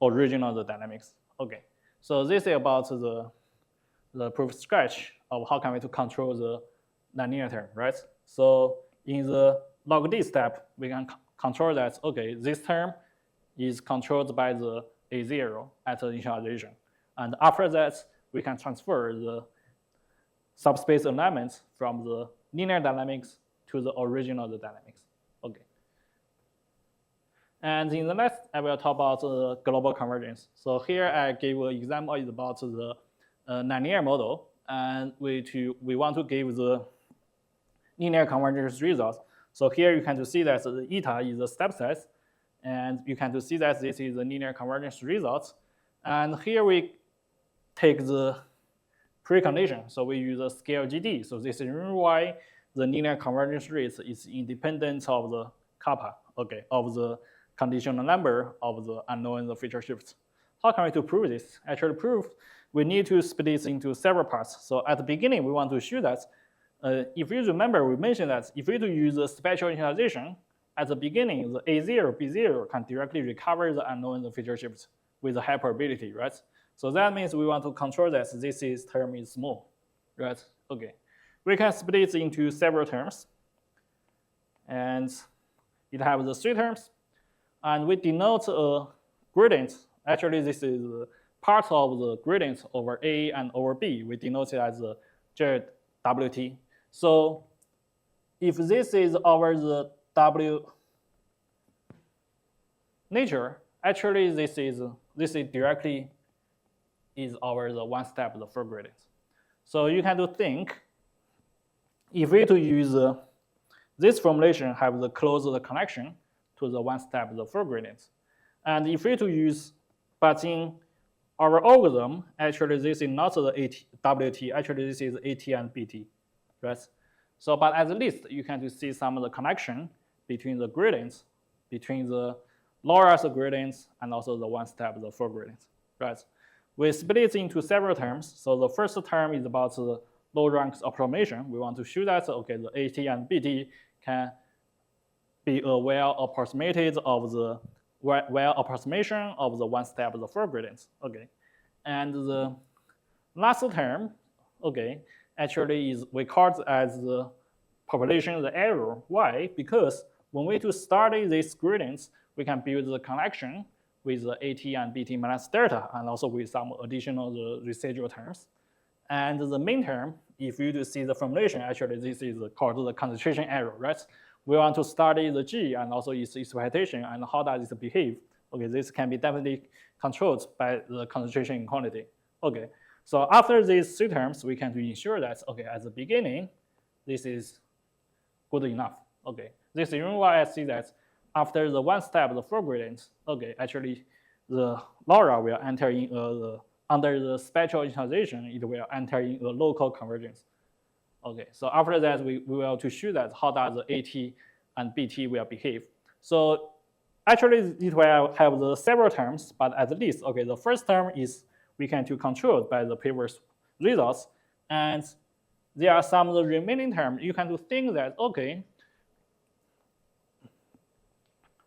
original dynamics. Okay, so this is about the proof sketch of how can we to control the nonlinear term, right? So in the log D step, we can control that, okay, this term is controlled by the A0 at the initialization. And after that, we can transfer the subspace alignments from the linear dynamics to the original dynamics. Okay. And in the next, I will talk about the global convergence. So here I give an example is about the nonlinear model, and we want to give the linear convergence results. So here you can see that the eta is the step size, and you can see that this is the linear convergence results. And here we take the precondition. So we use a scale GD. So this is why the linear convergence rate is independent of the kappa, okay, of the conditional number of the unknown feature shifts. How can we to prove this? Actually prove, we need to split this into several parts. So at the beginning, we want to show that if you remember, we mentioned that if we do use the spatial initialization, at the beginning, the A0, B0 can directly recover the unknown feature shifts with a high probability, right? So that means we want to control that this term is small, right? Okay. We can split it into several terms, and it has the three terms, and we denote a gradient. Actually, this is part of the gradient over A and over B. We denote it as JWT. So if this is our W nature, actually this is directly is our one step the full gradient. So you can think if we to use this formulation have the closed connection to the one step the full gradient, and if we to use, but in our algorithm, actually this is not the WT, actually this is AT and BT, right? So, but at least you can see some of the connection between the gradients, between the LoRa's gradients and also the one step the full gradient, right? We split it into several terms. So the first term is about the low rank approximation. We want to show that, okay, the AT and BT can be a well approximated of the well approximation of the one step the full gradients, okay. And the last term, okay, actually is we call it as the population the error. Why? Because when we to study these gradients, we can build the connection with the AT and BT minus delta, and also with some additional residual terms. And the main term, if you do see the formulation, actually this is called the concentration error, right? We want to study the G and also its exploitation and how does it behave. Okay, this can be definitely controlled by the concentration in quantity. Okay, so after these three terms, we can ensure that, okay, at the beginning, this is good enough. Okay, this is why I see that after the one step, the full gradient, okay, actually the LoRa will enter in under the spatial initialization, it will enter in a local convergence. Okay, so after that, we will to show that how does the AT and BT will behave. So actually, it will have the several terms, but at least, okay, the first term is we can to control by the previous results, and there are some of the remaining terms. You can to think that, okay,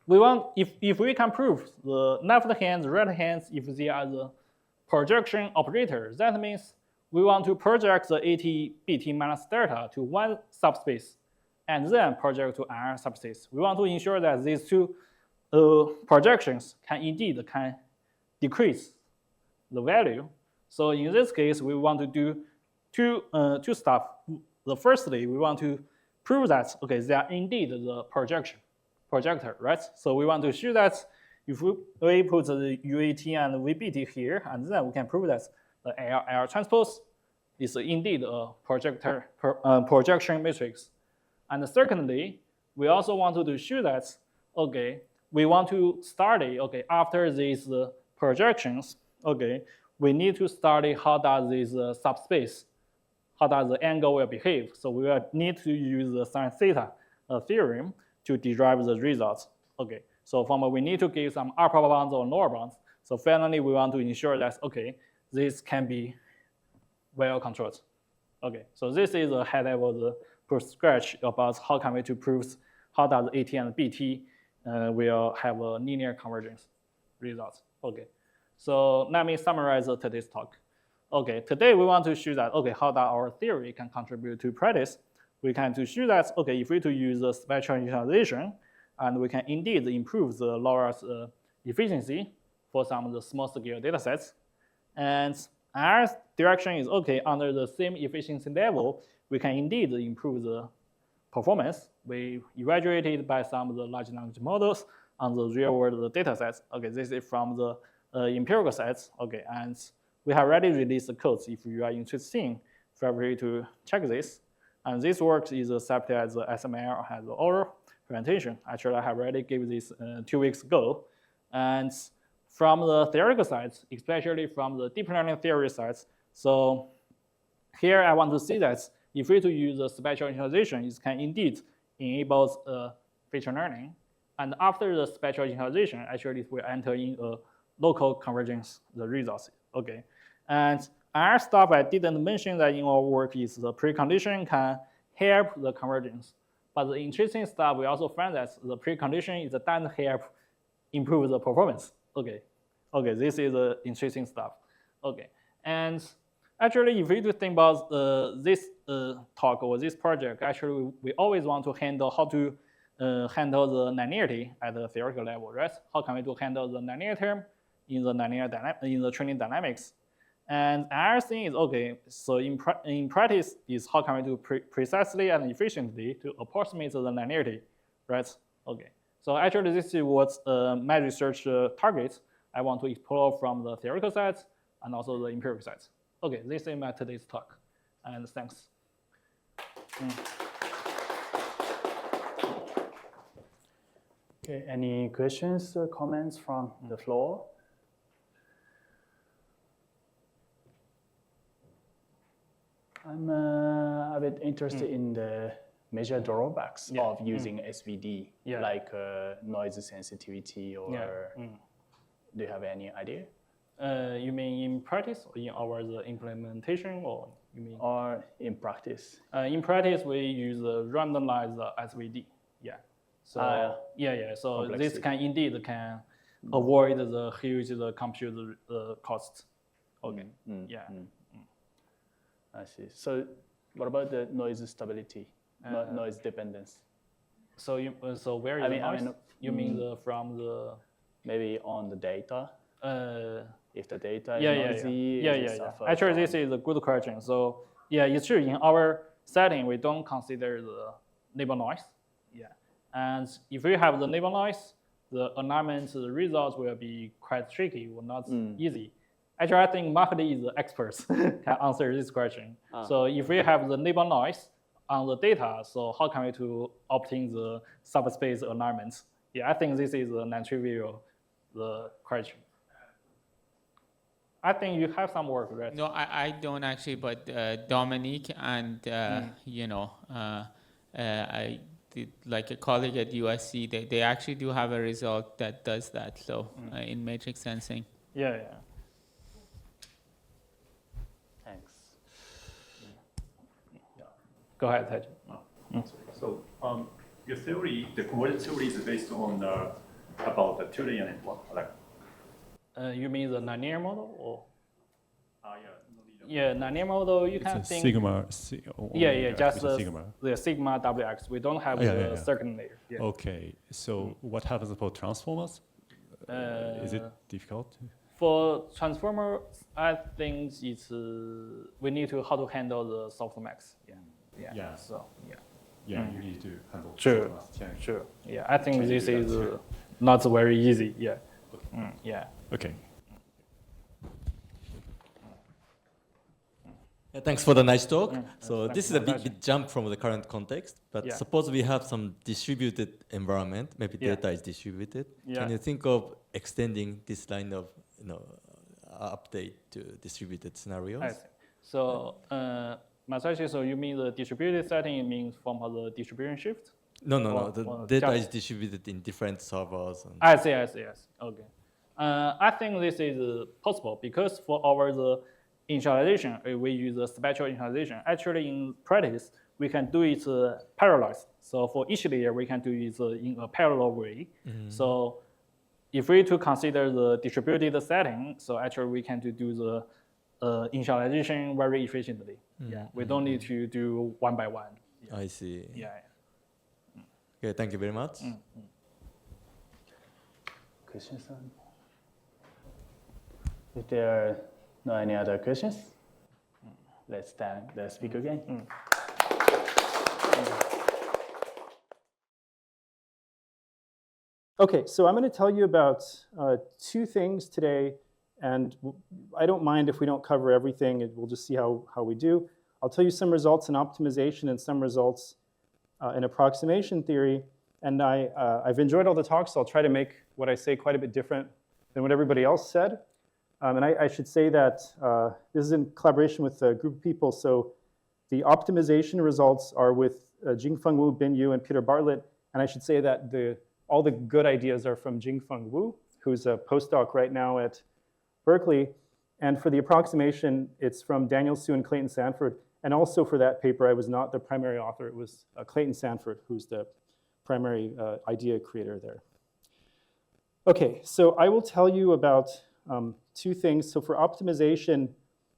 we want, if we can prove the left hand, right hand, if they are the projection operators, that means we want to project the AT, BT minus delta to one subspace, and then project to another subspace. We want to ensure that these two projections can indeed decrease the value. So in this case, we want to do two stuff. The firstly, we want to prove that okay, they are indeed the projector, right? So we want to show that if we put the UAT and VBT here, and then we can prove that the L transpose is indeed a projection matrix. And secondly, we also want to show that okay, we want to study okay after these projections, okay, we need to study how does this subspace, how does the angle will behave. So we will need to use the sin theta theorem to derive the results. Okay, so we need to give some upper bounds or lower bounds. So finally, we want to ensure that okay, this can be well controlled. Okay, so this is a high level scratch about how can we to prove how does AT and BT will have a linear convergence results. Okay, so let me summarize today's talk. Okay, today we want to show that okay, how that our theory can contribute to practice. We can to show that okay, if we to use the spectral initialization, and we can indeed improve the LoRa's efficiency for some of the small scale data sets. And our direction is okay, under the same efficiency level, we can indeed improve the performance. We evaluated by some of the large language models on the real world data sets. Okay, this is from the empirical sets. Okay, and we have already released the codes. If you are interested in, feel free to check this. And this work is accepted as the SML or has the oral presentation. Actually, I have already given this 2 weeks ago. And from the theoretical sides, especially from the deep learning theory sides, so here I want to see that if we to use the spectral initialization, it can indeed enable feature learning. And after the spectral initialization, actually we enter in a local convergence, the results. Okay, and our stuff I didn't mention that in our work is the precondition can help the convergence. But the interesting stuff, we also find that the precondition is doesn't help improve the performance. Okay, this is the interesting stuff. Okay, and actually, if we do think about this talk or this project, actually we always want to handle how to handle the nonlinearity at the theoretical level, right? How can we do handle the nonlinear term in the training dynamics? And our thing is okay. So in practice, is how can we do precisely and efficiently to approximate the nonlinearity, right? Okay. So actually, this is what my research targets. I want to explore from the theoretical sides and also the empirical sides. Okay, this is my today's talk, and thanks. Okay, any questions or comments from the floor? I'm a bit interested in the major drawbacks of using SVD, like noise sensitivity, or do you have any idea? You mean in practice or in our implementation, or you mean? Or in practice? In practice, we use randomized SVD. Yeah. So So this can indeed avoid the huge compute costs. Okay. I see. So, what about the noise stability, noise dependence? So where is the noise? You mean from the maybe on the data? If the data is noisy, Actually, this is a good question. So it's true. In our setting, we don't consider the neighbor noise. Yeah, and if we have the neighbor noise, the alignment, the results will be quite tricky or not easy. Actually, I think marketing is the experts can answer this question. So if we have the neighbor noise on the data, so how can we to obtain the subspace alignments? Yeah, I think this is a non-trivial question. I think you have some work, right? No, I don't actually, but Dominique and I did, like a colleague at USC, they actually do have a result that does that. So in matrix sensing. Yeah. Thanks. Go ahead, Taj. So your theory, the convergence theory, is based on about the two-layer network, like. You mean the nonlinear model, or? Yeah, linear model, you can It's a think. sigma. Just sigma. the sigma WX. We don't have the second layer. Yeah. Okay, so what happens for transformers? Is it difficult? For transformer, I think it's we need to how to handle the softmax. Yeah. So Yeah, you need to handle Sure. change. Sure. Yeah, I think this is not very easy. Yeah. Yeah. Okay. Yeah, thanks for the nice talk. So thanks this is for a the big, question. big jump from the current context, but Yeah. suppose we have some distributed environment, maybe Yeah. data is distributed. Yeah. Can you think of extending this line of update to distributed scenarios? I see. So, Masashi, so you mean the distributed setting means from the distribution shift? No. Or The just- data is distributed in different servers. And I see. Okay. I think this is possible because for the initialization, we use the spectral initialization. Actually, in practice, we can do it parallelized. So for each layer, we can do it in a parallel way. So if we to consider the distributed setting, so actually we can do the initialization very efficiently. Yeah, we don't need to do one by one. I see. Yeah. Okay, thank you very much. Questions? If there are no any other questions, let's thank the speaker again. Okay, so I'm going to tell you about two things today, and I don't mind if we don't cover everything, we'll just see how we do. I'll tell you some results in optimization and some results in approximation theory, and I've enjoyed all the talks, so I'll try to make what I say quite a bit different than what everybody else said. And I should say that this is in collaboration with a group of people, so the optimization results are with Jingfeng Wu, Bin Yu, and Peter Bartlett, and I should say that all the good ideas are from Jingfeng Wu, who's a postdoc right now at Berkeley. And for the approximation, it's from Daniel Su and Clayton Sanford. And also for that paper, I was not the primary author. It was Clayton Sanford, who's the primary idea creator there. Okay, so I will tell you about two things. So for optimization,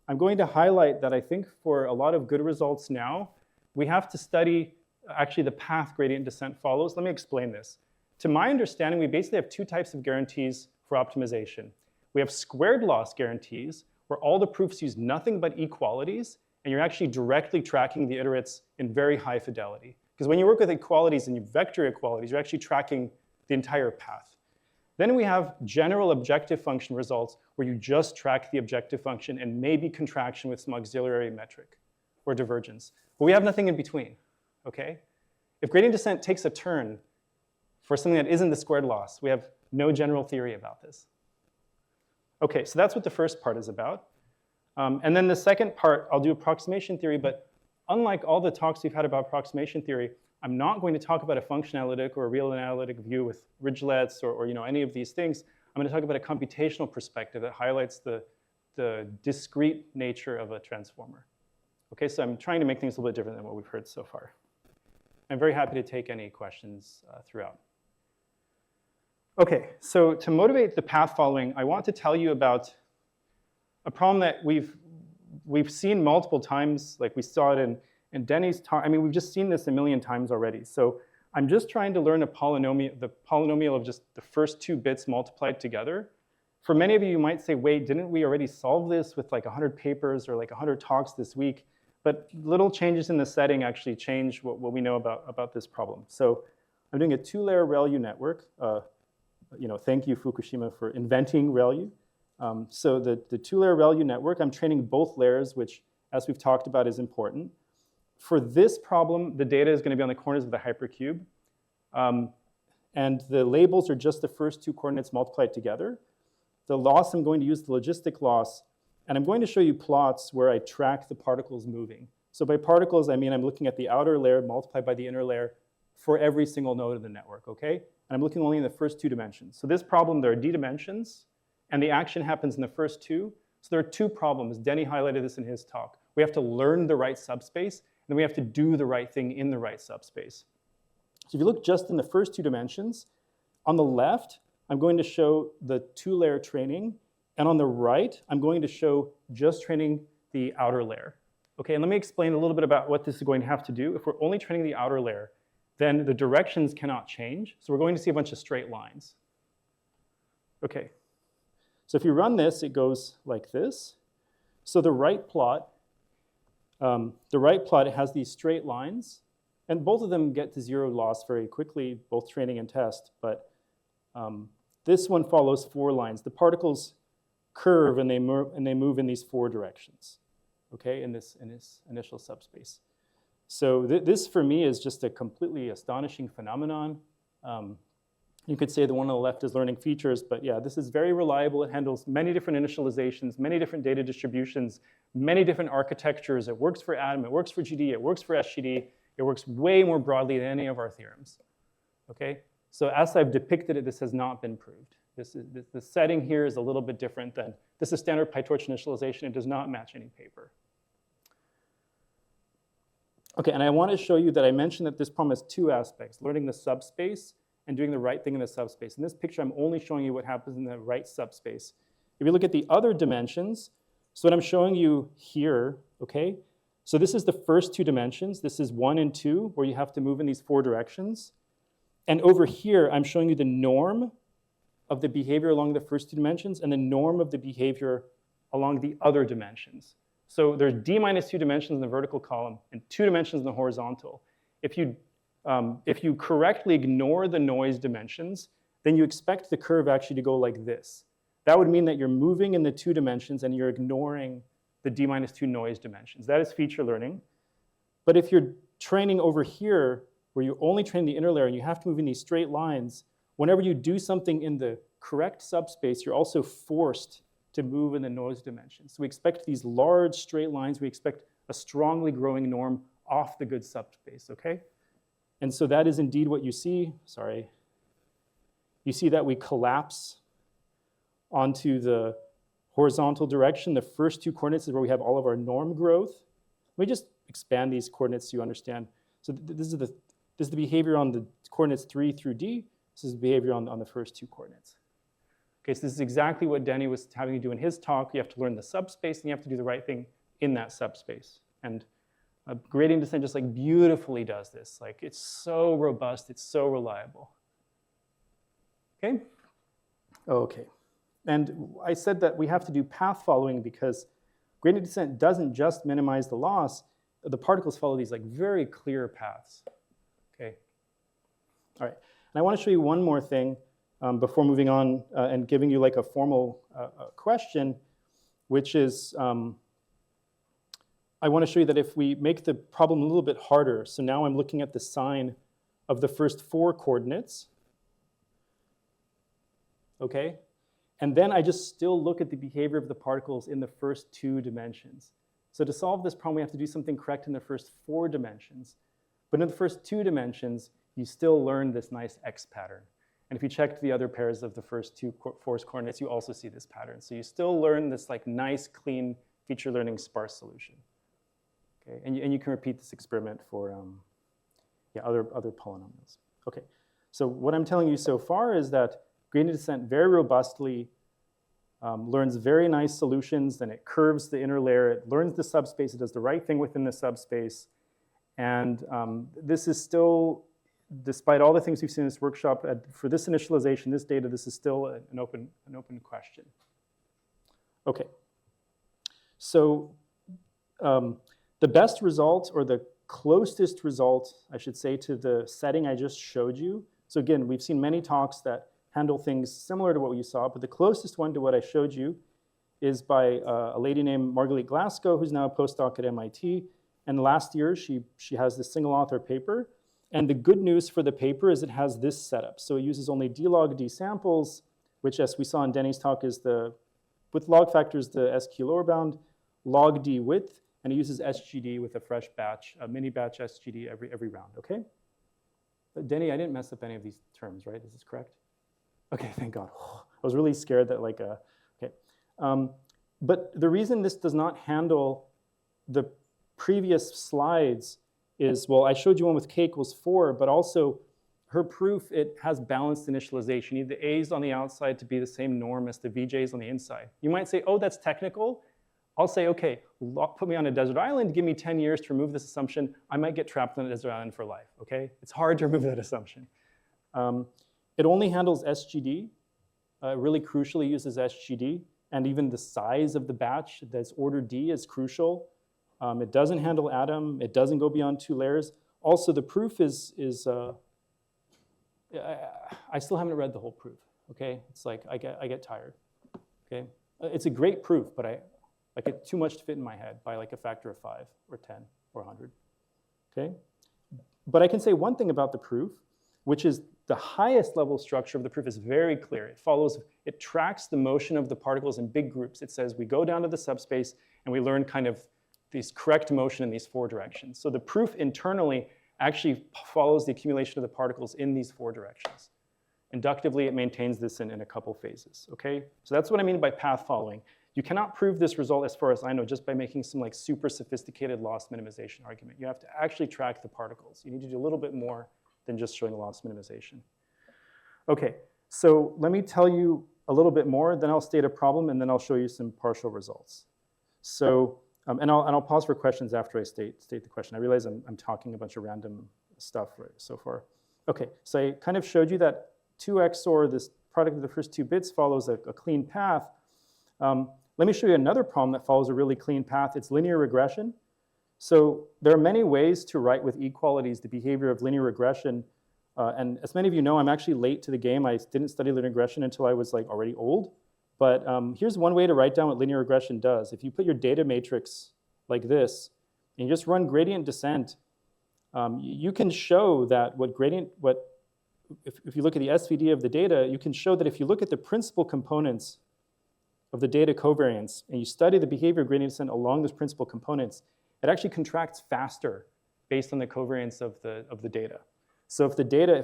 I'm going to highlight that I think for a lot of good results now, we have to study actually the path gradient descent follows. Let me explain this. To my understanding, we basically have two types of guarantees for optimization. We have squared loss guarantees, where all the proofs use nothing but equalities, and you're actually directly tracking the iterates in very high fidelity. Because when you work with equalities and you vector equalities, you're actually tracking the entire path. Then we have general objective function results, where you just track the objective function and maybe contraction with some auxiliary metric or divergence. But we have nothing in between, okay? If gradient descent takes a turn for something that isn't the squared loss, we have no general theory about this. Okay, so that's what the first part is about. And then the second part, I'll do approximation theory, but unlike all the talks we've had about approximation theory, I'm not going to talk about a function analytic or a real analytic view with ridgelets or any of these things. I'm going to talk about a computational perspective that highlights the discrete nature of a transformer. Okay, so I'm trying to make things a little bit different than what we've heard so far. I'm very happy to take any questions throughout. Okay, so to motivate the path following, I want to tell you about a problem that we've seen multiple times, like we saw it in Denny's talk. I mean, we've just seen this a million times already. So I'm just trying to learn the polynomial of just the first two bits multiplied together. For many of you, you might say, wait, didn't we already solve this with like 100 papers or like 100 talks this week? But little changes in the setting actually change what we know about this problem. So I'm doing a two-layer ReLU network. Thank you, Fukushima, for inventing ReLU. So the two-layer ReLU network, I'm training both layers, which, as we've talked about, is important. For this problem, the data is going to be on the corners of the hypercube. And the labels are just the first two coordinates multiplied together. The loss, I'm going to use the logistic loss. And I'm going to show you plots where I track the particles moving. So by particles, I mean I'm looking at the outer layer multiplied by the inner layer for every single node of the network, okay? And I'm looking only in the first two dimensions. So this problem, there are d dimensions, and the action happens in the first two. So there are two problems. Denny highlighted this in his talk. We have to learn the right subspace, and then we have to do the right thing in the right subspace. So if you look just in the first two dimensions, on the left, I'm going to show the two-layer training, and on the right, I'm going to show just training the outer layer. Okay, and let me explain a little bit about what this is going to have to do. If we're only training the outer layer, then the directions cannot change. So we're going to see a bunch of straight lines. Okay, so if you run this, it goes like this. So the right plot has these straight lines, and both of them get to zero loss very quickly, both training and test, but this one follows 4 lines. The particles curve and they move in these 4 directions, okay, in this initial subspace. So this for me is just a completely astonishing phenomenon. You could say the one on the left is learning features, but yeah, this is very reliable. It handles many different initializations, many different data distributions, many different architectures. It works for Atom, it works for GD, it works for SGD. It works way more broadly than any of our theorems, okay? So as I've depicted it, this has not been proved. The setting here is a little bit different than, this is standard PyTorch initialization. It does not match any paper. Okay, and I want to show you that I mentioned that this problem has 2 aspects, learning the subspace and doing the right thing in the subspace. In this picture, I'm only showing you what happens in the right subspace. If you look at the other dimensions, so what I'm showing you here, okay, so this is the first 2 dimensions. This is 1 and 2, where you have to move in these 4 directions. And over here, I'm showing you the norm of the behavior along the first 2 dimensions and the norm of the behavior along the other dimensions. So there's d minus 2 dimensions in the vertical column and 2 dimensions in the horizontal. If you correctly ignore the noise dimensions, then you expect the curve actually to go like this. That would mean that you're moving in the 2 dimensions and you're ignoring the d minus 2 noise dimensions. That is feature learning. But if you're training over here, where you only train the inner layer and you have to move in these straight lines, whenever you do something in the correct subspace, you're also forced to move in the noise dimensions. So we expect these large straight lines. We expect a strongly growing norm off the good subspace, okay? And so that is indeed what you see. Sorry. You see that we collapse onto the horizontal direction. The first 2 coordinates is where we have all of our norm growth. Let me just expand these coordinates so you understand. So this is the behavior on the coordinates 3 through D. This is the behavior on the first 2 coordinates. Okay, so this is exactly what Denny was having to do in his talk. You have to learn the subspace, and you have to do the right thing in that subspace. And gradient descent just like beautifully does this. Like, it's so robust, it's so reliable. Okay? Okay. And I said that we have to do path following because gradient descent doesn't just minimize the loss. The particles follow these like very clear paths. Okay. All right. And I want to show you one more thing before moving on and giving you like a formal question, which is I want to show you that if we make the problem a little bit harder, so now I'm looking at the sign of the first 4 coordinates, okay? And then I just still look at the behavior of the particles in the first 2 dimensions. So to solve this problem, we have to do something correct in the first 4 dimensions. But in the first 2 dimensions, you still learn this nice X pattern. And if you check the other pairs of the first 2 force coordinates, you also see this pattern. So you still learn this like nice, clean, feature learning sparse solution. Okay, and you can repeat this experiment for other polynomials. Okay, so what I'm telling you so far is that gradient descent very robustly learns very nice solutions, then it curves the inner layer, it learns the subspace, it does the right thing within the subspace, and this is still, despite all the things we've seen in this workshop, for this initialization, this data, this is still an open question. Okay, so the best result, or the closest result, I should say, to the setting I just showed you. So again, we've seen many talks that handle things similar to what you saw, but the closest one to what I showed you is by a lady named Marguerite Glasgow, who's now a postdoc at MIT. And last year, she has this single author paper. And the good news for the paper is it has this setup. So it uses only d log d samples, which, as we saw in Denny's talk, is with log factors, the SQ lower bound, log d width, and it uses SGD with a fresh batch, a mini batch SGD every round, okay? But Denny, I didn't mess up any of these terms, right? Is this correct? Okay, thank God. I was really scared that okay. But the reason this does not handle the previous slides is, well, I showed you one with k equals 4, but also her proof, it has balanced initialization. You need the a's on the outside to be the same norm as the vj's on the inside. You might say, oh, that's technical, I'll say, okay, put me on a desert island, give me 10 years to remove this assumption, I might get trapped on a desert island for life, okay? It's hard to remove that assumption. It only handles SGD, really crucially uses SGD, and even the size of the batch that's order D is crucial. It doesn't handle atom, it doesn't go beyond 2 layers. Also, the proof is I still haven't read the whole proof, okay? It's like, I get tired, okay? It's a great proof, but I get too much to fit in my head by like a factor of 5 or 10 or 100, okay? But I can say one thing about the proof, which is the highest level structure of the proof is very clear. It tracks the motion of the particles in big groups. It says we go down to the subspace and we learn kind of these correct motion in these 4 directions. So the proof internally actually follows the accumulation of the particles in these 4 directions. Inductively, it maintains this in a couple phases, okay? So that's what I mean by path following. You cannot prove this result, as far as I know, just by making some like super sophisticated loss minimization argument. You have to actually track the particles. You need to do a little bit more than just showing loss minimization. Okay, so let me tell you a little bit more, then I'll state a problem, and then I'll show you some partial results. So, and I'll pause for questions after I state the question. I realize I'm talking a bunch of random stuff right so far. Okay, so I kind of showed you that 2 XOR, this product of the first 2 bits, follows a clean path. Let me show you another problem that follows a really clean path. It's linear regression. So there are many ways to write with equalities the behavior of linear regression. And as many of you know, I'm actually late to the game. I didn't study linear regression until I was like already old. But here's one way to write down what linear regression does. If you put your data matrix like this, and you just run gradient descent, you can show that if you look at the SVD of the data, you can show that if you look at the principal components of the data covariance, and you study the behavior of gradient descent along those principal components, it actually contracts faster based on the covariance of the data. So if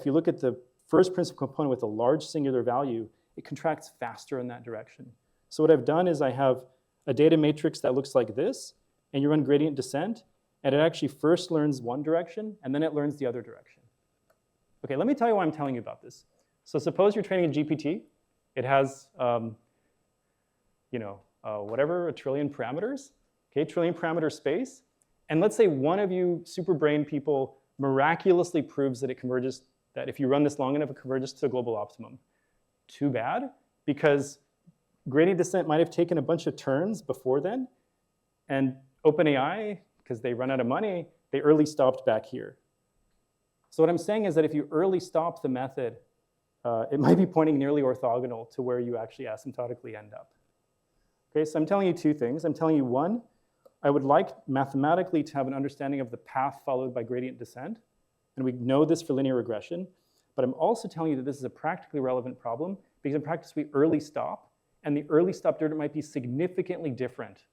you look at the first principal component with a large singular value, it contracts faster in that direction. So what I've done is I have a data matrix that looks like this, and you run gradient descent, and it actually first learns one direction, and then it learns the other direction. Okay, let me tell you why I'm telling you about this. So suppose you're training a GPT. It has, whatever, 1 trillion parameters, okay, trillion parameter space. And let's say one of you super brain people miraculously proves that it converges, that if you run this long enough, it converges to the global optimum. Too bad, because gradient descent might have taken a bunch of turns before then, and OpenAI, because they run out of money, they early stopped back here. So what I'm saying is that if you early stop the method, it might be pointing nearly orthogonal to where you actually asymptotically end up. Okay, so I'm telling you 2 things. I'm telling you, 1, I would like mathematically to have an understanding of the path followed by gradient descent, and we know this for linear regression, but I'm also telling you that this is a practically relevant problem because in practice we early stop, and the early stopped iterate might be significantly different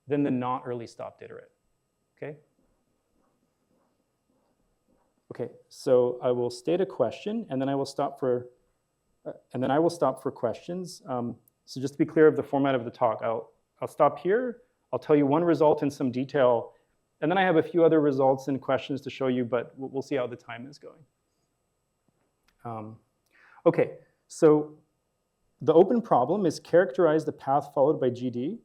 than the not early stopped iterate, okay? Okay, so I will state a question, and then I will stop for, questions. So just to be clear of the format of the talk, I'll stop here. I'll tell you one result in some detail, and then I have a few other results and questions to show you, but we'll see how the time is going. Okay, so the open problem is characterize the path followed by GD,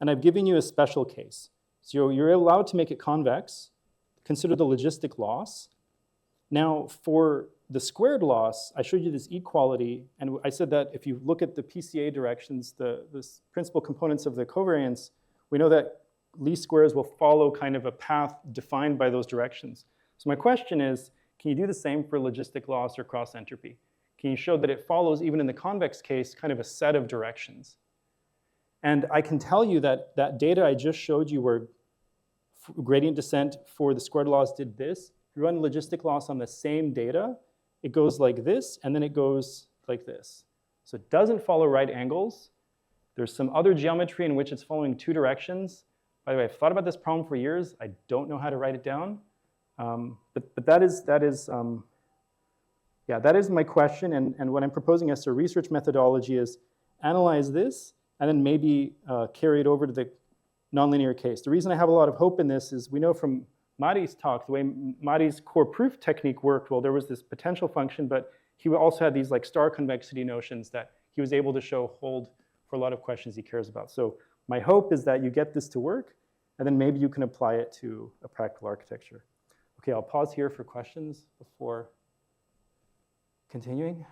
and I've given you a special case. So you're allowed to make it convex, consider the logistic loss. Now, for the squared loss, I showed you this equality, and I said that if you look at the PCA directions, the principal components of the covariance, we know that least squares will follow kind of a path defined by those directions. So my question is, can you do the same for logistic loss or cross entropy? Can you show that it follows, even in the convex case, kind of a set of directions? And I can tell you that that data I just showed you where gradient descent for the squared loss did this. If you run logistic loss on the same data, it goes like this, and then it goes like this. So it doesn't follow right angles. There's some other geometry in which it's following 2 directions. By the way, I've thought about this problem for years. I don't know how to write it down. But that is my question. And what I'm proposing as a research methodology is analyze this and then maybe carry it over to the nonlinear case. The reason I have a lot of hope in this is we know from Mari's talk, the way Mari's core proof technique worked, well, there was this potential function, but he also had these like star convexity notions that he was able to show hold for a lot of questions he cares about. So My hope is that you get this to work, and then maybe you can apply it to a practical architecture. Okay, I'll pause here for questions before continuing.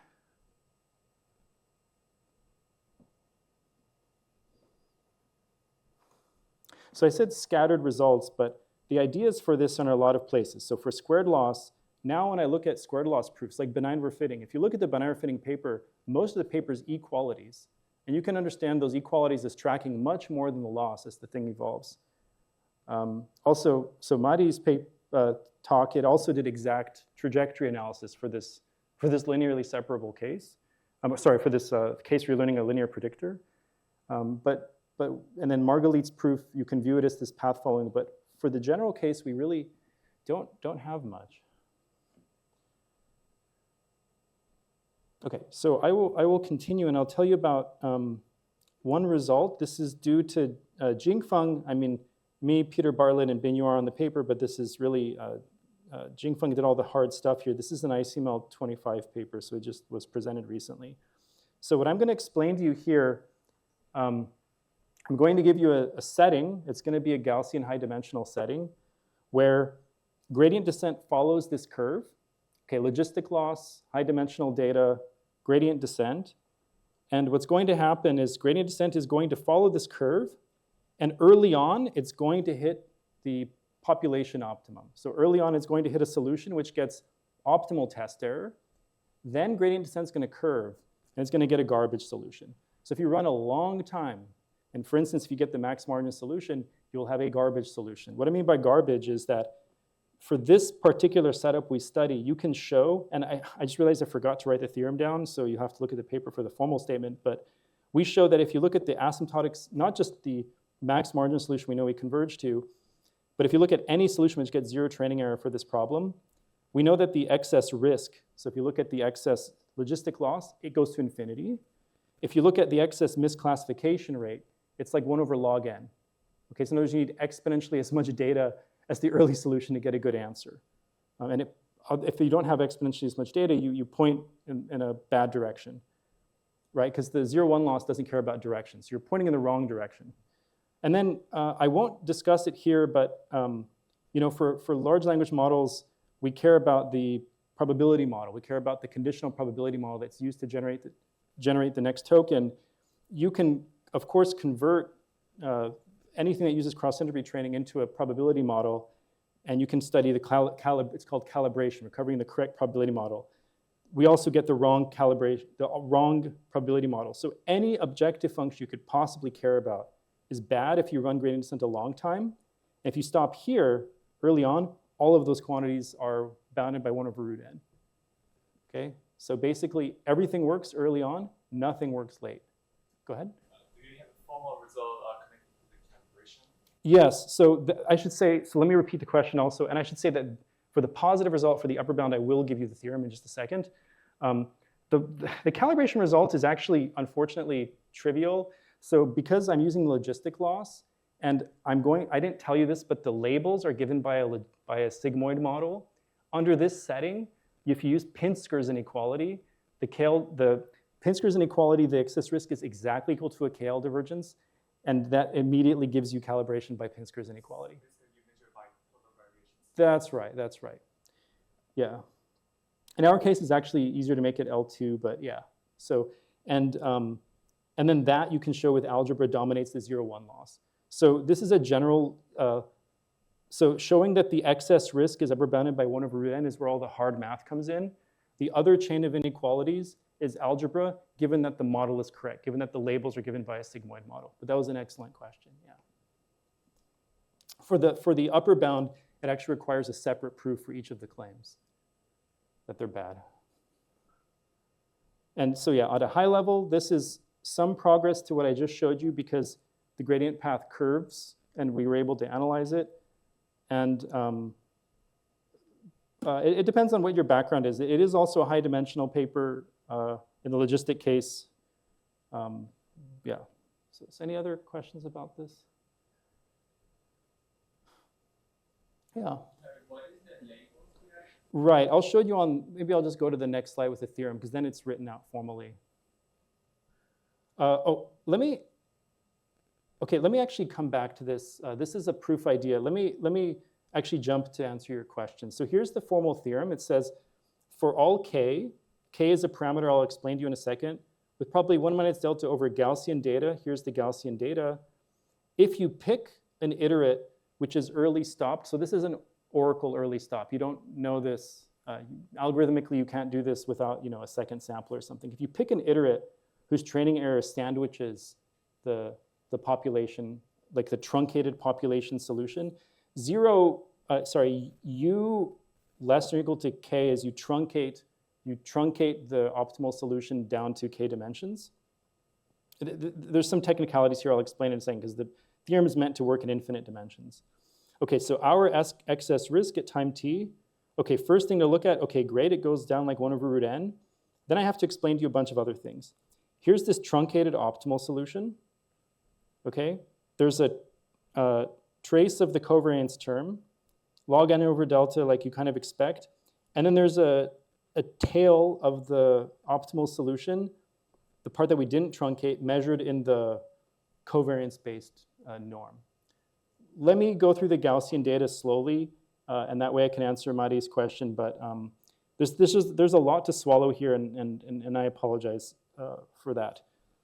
So I said scattered results, but the ideas for this are in a lot of places. So for squared loss, now when I look at squared loss proofs, like benign overfitting, if you look at the benign overfitting paper, most of the paper is equalities. And you can understand those equalities as tracking much more than the loss as the thing evolves. Also, so Madi's talk, it also did exact trajectory analysis for this linearly separable case. For this case where you're learning a linear predictor. And then Margolit's proof, you can view it as this path following, but for the general case, we really don't have much. Okay, so I will continue, and I'll tell you about one result. This is due to Jingfeng. I mean, me, Peter Bartlett, and Benign are on the paper, but this is really, Jingfeng did all the hard stuff here. This is an ICML 25 paper, so it just was presented recently. So what I'm going to explain to you here, I'm going to give you a setting. It's going to be a Gaussian high-dimensional setting where gradient descent follows this curve. Okay, logistic loss, high-dimensional data, gradient descent. And what's going to happen is gradient descent is going to follow this curve, and early on, it's going to hit the population optimum. So early on, it's going to hit a solution which gets optimal test error. Then gradient descent's going to curve, and it's going to get a garbage solution. So if you run a long time, and for instance, if you get the max margin solution, you'll have a garbage solution. What I mean by garbage is that for this particular setup we study, you can show, and I just realized I forgot to write the theorem down, so you have to look at the paper for the formal statement, but we show that if you look at the asymptotics, not just the max margin solution we know we converge to, but if you look at any solution which gets zero training error for this problem, we know that the excess risk, so if you look at the excess logistic loss, it goes to infinity. If you look at the excess misclassification rate, it's like 1 over log n. Okay, so in other words, you need exponentially as much data as the early solution to get a good answer. If you don't have exponentially as much data, you point in a bad direction, right? Because the 0-1 loss doesn't care about direction, so you're pointing in the wrong direction. And then I won't discuss it here, but for large language models, we care about the probability model. We care about the conditional probability model that's used to generate the next token. You can, of course, convert anything that uses cross-entropy training into a probability model, and you can study the it's called calibration, recovering the correct probability model. We also get the wrong calibration, the wrong probability model. So any objective function you could possibly care about is bad if you run gradient descent a long time. And if you stop here early on, all of those quantities are bounded by 1 over root n. Okay, so basically everything works early on, nothing works late. Go ahead. Yes, so I should say, so let me repeat the question also, and I should say that for the positive result for the upper bound, I will give you the theorem in just a second. The calibration result is actually, unfortunately, trivial. So because I'm using logistic loss, and I didn't tell you this, but the labels are given by a sigmoid model. Under this setting, if you use Pinsker's inequality, the Pinsker's inequality, the excess risk is exactly equal to a KL divergence. And that immediately gives you calibration by Pinsker's inequality. That's right, that's right. Yeah. In our case, it's actually easier to make it L2, but yeah. So, and then that you can show with algebra dominates the 0-1 loss. So this is a general, so showing that the excess risk is upper bounded by 1 over root n is where all the hard math comes in. The other chain of inequalities is algebra, given that the model is correct, given that the labels are given by a sigmoid model. But that was an excellent question, yeah. For the upper bound, it actually requires a separate proof for each of the claims that they're bad. And so yeah, at a high level, this is some progress to what I just showed you because the gradient path curves and we were able to analyze it. And it depends on what your background is. It is also a high dimensional paper in the logistic case. Yeah. So any other questions about this? Yeah. Right. I'll show you on, maybe I'll just go to the next slide with the theorem because then it's written out formally. Let me Okay, let me actually come back to this. This is a proof idea. Let me actually jump to answer your question. So here's the formal theorem. It says for all k is a parameter I'll explain to you in a second, with probably 1 minus delta over Gaussian data. Here's the Gaussian data. If you pick an iterate which is early stopped, so this is an oracle early stop. You don't know this. Algorithmically, you can't do this without a second sample or something. If you pick an iterate whose training error sandwiches the population, like the truncated population solution, u less than or equal to k is you truncate the optimal solution down to k dimensions. There's some technicalities here I'll explain in a second because the theorem is meant to work in infinite dimensions. Okay, so our excess risk at time t. Okay, first thing to look at, okay, great, it goes down like 1 over root n. Then I have to explain to you a bunch of other things. Here's this truncated optimal solution. Okay, there's a trace of the covariance term, log n over delta like you kind of expect. And then there's a tail of the optimal solution, the part that we didn't truncate, measured in the covariance-based norm. Let me go through the Gaussian data slowly, and that way I can answer Mari's question, but there's a lot to swallow here, and I apologize for that.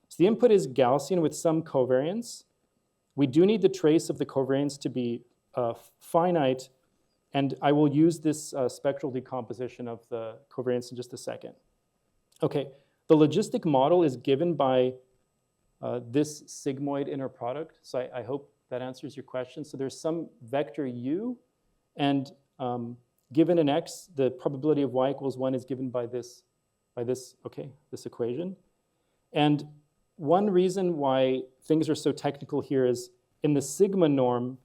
So the input is Gaussian with some covariance. We do need the trace of the covariance to be finite, and I will use this spectral decomposition of the covariance in just a second. Okay, the logistic model is given by this sigmoid inner product, so I hope that answers your question. So there's some vector u, and given an x, the probability of y equals 1 is given by this equation. And one reason why things are so technical here is in the sigma norm,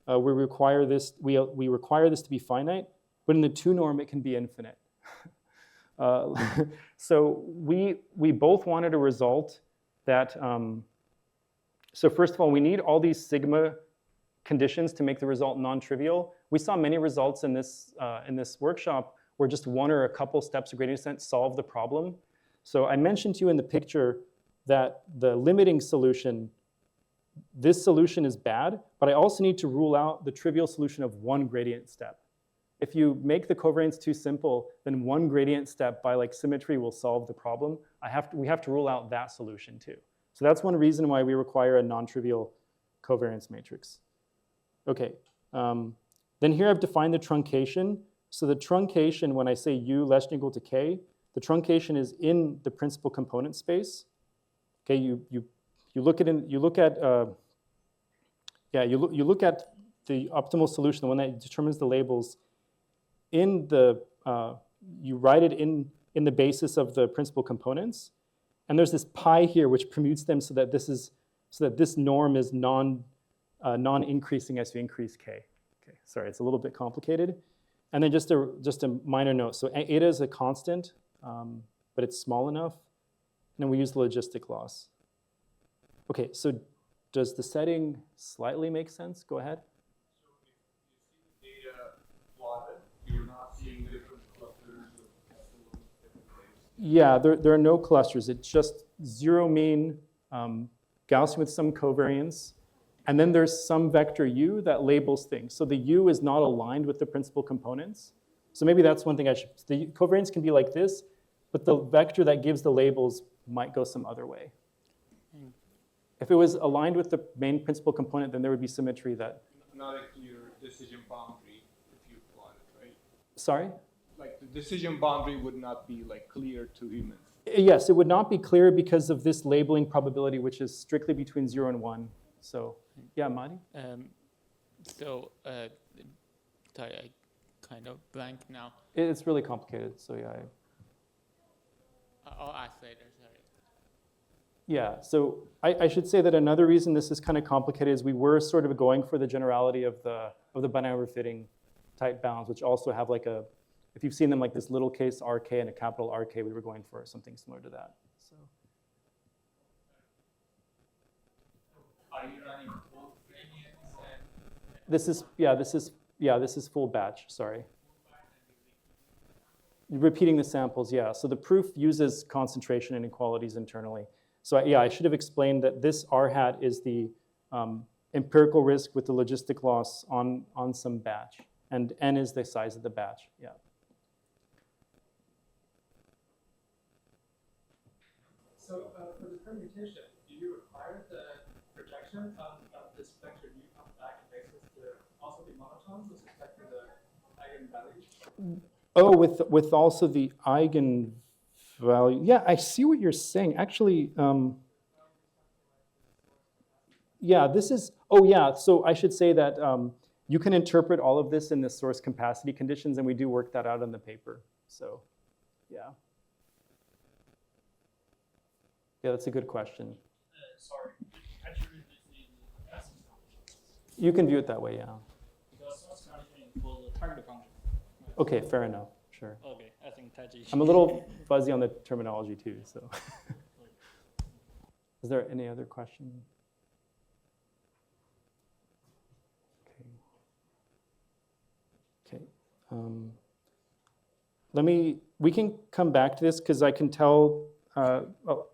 we require this to be finite, but in the 2 norm, it can be infinite. So we both wanted a result that, so first of all, we need all these sigma conditions to make the result non-trivial. We saw many results in this workshop where just one or a couple steps of gradient descent solve the problem. So I mentioned to you in the picture that the limiting solution, this solution is bad, but I also need to rule out the trivial solution of one gradient step. If you make the covariance too simple, then one gradient step by like symmetry will solve the problem. We have to rule out that solution too. So that's one reason why we require a non-trivial covariance matrix. Okay, then here I've defined the truncation. So the truncation, when I say u less than or equal to k, the truncation is in the principal component space. Okay, you look at the optimal solution, the one that determines the labels. You write it in the basis of the principal components, and there's this pi here which permutes them so that this norm is non-increasing as you increase k. Okay, sorry, it's a little bit complicated. And then just a minor note. So eta is a constant, but it's small enough. And then we use the logistic loss. Okay, so does the setting slightly make sense? Go ahead. So if you see the data plotted, you're not seeing different clusters of different things? Yeah, there are no clusters. It's just zero mean, Gaussian with some covariance. And then there's some vector u that labels things. So the u is not aligned with the principal components. So maybe that's one thing the covariance can be like this, but the vector that gives the labels might go some other way. If it was aligned with the main principal component, then there would be symmetry that... Not a clear decision boundary if you plot it, right? Sorry? Like the decision boundary would not be like clear to humans. Yes, it would not be clear because of this labeling probability, which is strictly between 0 and 1. So, yeah, Madi? Sorry, I kind of blank now. It's really complicated, so yeah. I'll ask later, sorry. Yeah, so I should say that another reason this is kind of complicated is we were sort of going for the generality of the benign overfitting type bounds, which also have like if you've seen them like this little case RK and a capital RK, we were going for something similar to that. So. Are you running both gradients and... This is full batch, sorry. Repeating the samples, yeah. So the proof uses concentration inequalities internally. So yeah, I should have explained that this R hat is the empirical risk with the logistic loss on some batch. And n is the size of the batch, yeah. So for the permutation, do you require the projection of this vector u on the back basis to also be monotone with respect to the eigenvalues? Oh, with also the eigenvalue. Yeah, I see what you're saying. Actually, yeah, this is, oh yeah, so I should say that you can interpret all of this in the source capacity conditions, and we do work that out in the paper. So, yeah. Yeah, that's a good question. Sorry, actually this is essence function. You can view it that way, yeah. Because source condition for the target function. Okay, fair enough, sure. Okay, I think Taji. I'm a little fuzzy on the terminology too, so. Is there any other question? Okay. We can come back to this because I can tell, I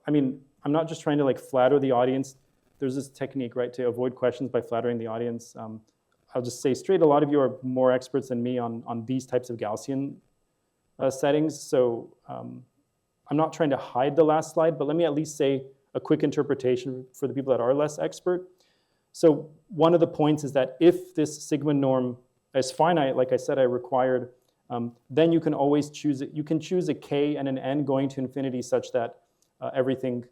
mean, I'm not just trying to like flatter the audience. There's this technique, right, to avoid questions by flattering the audience. I'll just say straight, a lot of you are more experts than me on these types of Gaussian settings. So I'm not trying to hide the last slide, but let me at least say a quick interpretation for the people that are less expert. So one of the points is that if this sigma norm is finite, like I said I required, then you can always choose it. You can choose a k and an n going to infinity such that everything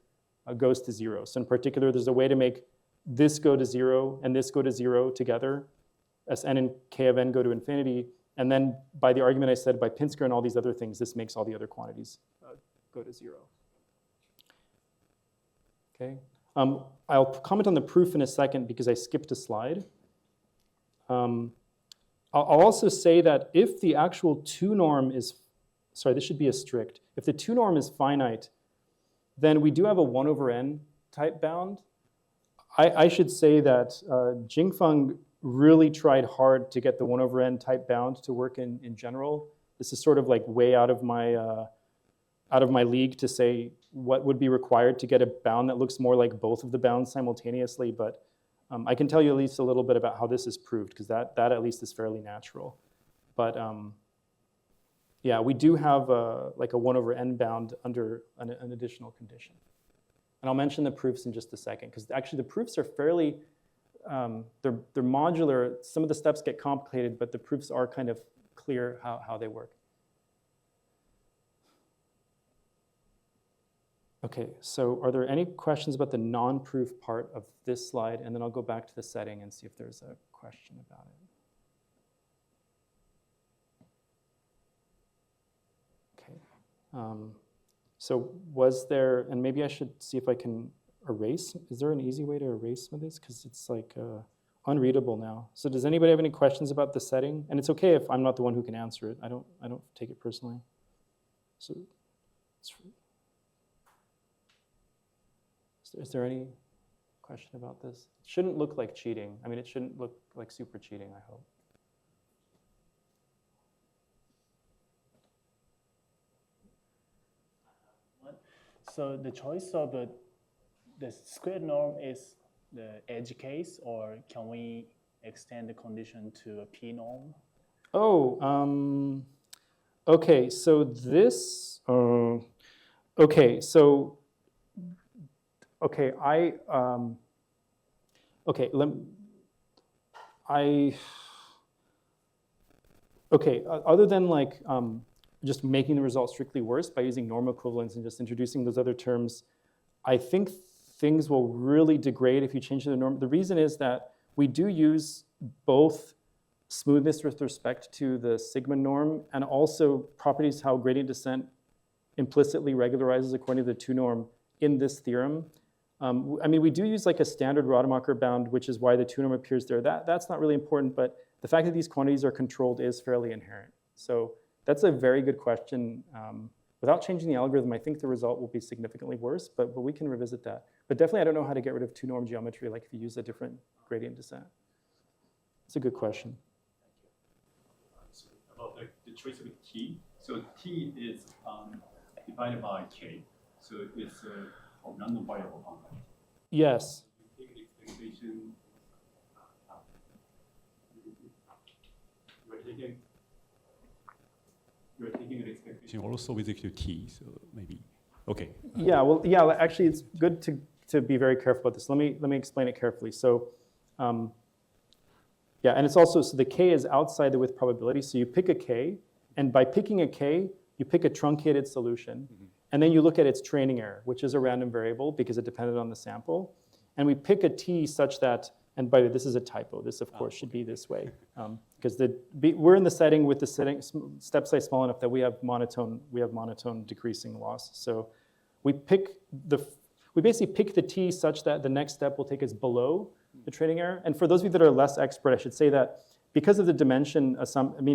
goes to 0. So in particular, there's a way to make this go to 0 and this go to 0 together as n and k of n go to infinity. And then by the argument I said by Pinsker and all these other things, this makes all the other quantities go to 0. Okay. I'll comment on the proof in a second because I skipped a slide. I'll also say that if the actual 2 norm is, sorry, this should be a strict. If the 2 norm is finite, then we do have a 1 over n type bound. I should say that Jingfeng really tried hard to get the 1 over n type bound to work in general. This is sort of like way out of my league to say what would be required to get a bound that looks more like both of the bounds simultaneously, but I can tell you at least a little bit about how this is proved, because that at least is fairly natural. But yeah, we do have like a 1 over n bound under an additional condition. And I'll mention the proofs in just a second, because actually the proofs are fairly, they're modular. Some of the steps get complicated, but the proofs are kind of clear how they work. Okay, so are there any questions about the non-proof part of this slide? And then I'll go back to the setting and see if there's a question about it. Okay, so was there, and maybe I should see if I can erase. Is there an easy way to erase some of this? Because it's like unreadable now. So does anybody have any questions about the setting? And it's okay if I'm not the one who can answer it. I don't take it personally. So is there any question about this? It shouldn't look like cheating. I mean, it shouldn't look like super cheating, I hope. So the choice of the squared norm is the edge case, or can we extend the condition to a p norm? Oh, okay. So this, okay. So, okay. Okay. Other than like just making the result strictly worse by using norm equivalence and just introducing those other terms, I think things will really degrade if you change the norm. The reason is that we do use both smoothness with respect to the sigma norm and also properties how gradient descent implicitly regularizes according to the 2 norm in this theorem. I mean, we do use like a standard Rademacher bound, which is why the 2 norm appears there. That's not really important, but the fact that these quantities are controlled is fairly inherent. So that's a very good question. Without changing the algorithm, I think the result will be significantly worse, but we can revisit that. But definitely, I don't know how to get rid of 2 norm geometry, like if you use a different gradient descent. It's a good question. So about the choice of t. So t is divided by k. So it's a random variable function. Yes. You take the expectation. You're taking an expectation also with the T, so maybe. Okay. Yeah, well, yeah, actually, it's good to be very careful about this. Let me explain it carefully. So, yeah, and it's also, so the K is outside the width probability, so you pick a K, and by picking a K, you pick a truncated solution, and then you look at its training error, which is a random variable because it depended on the sample, and we pick a T such that, and by the way, this is a typo, this of course should be this way, because we're in the setting with the step size small enough that we have monotone decreasing loss. So we basically pick the T such that the next step will take us below the training error. And for those of you that are less expert, I should say that because of the dimension,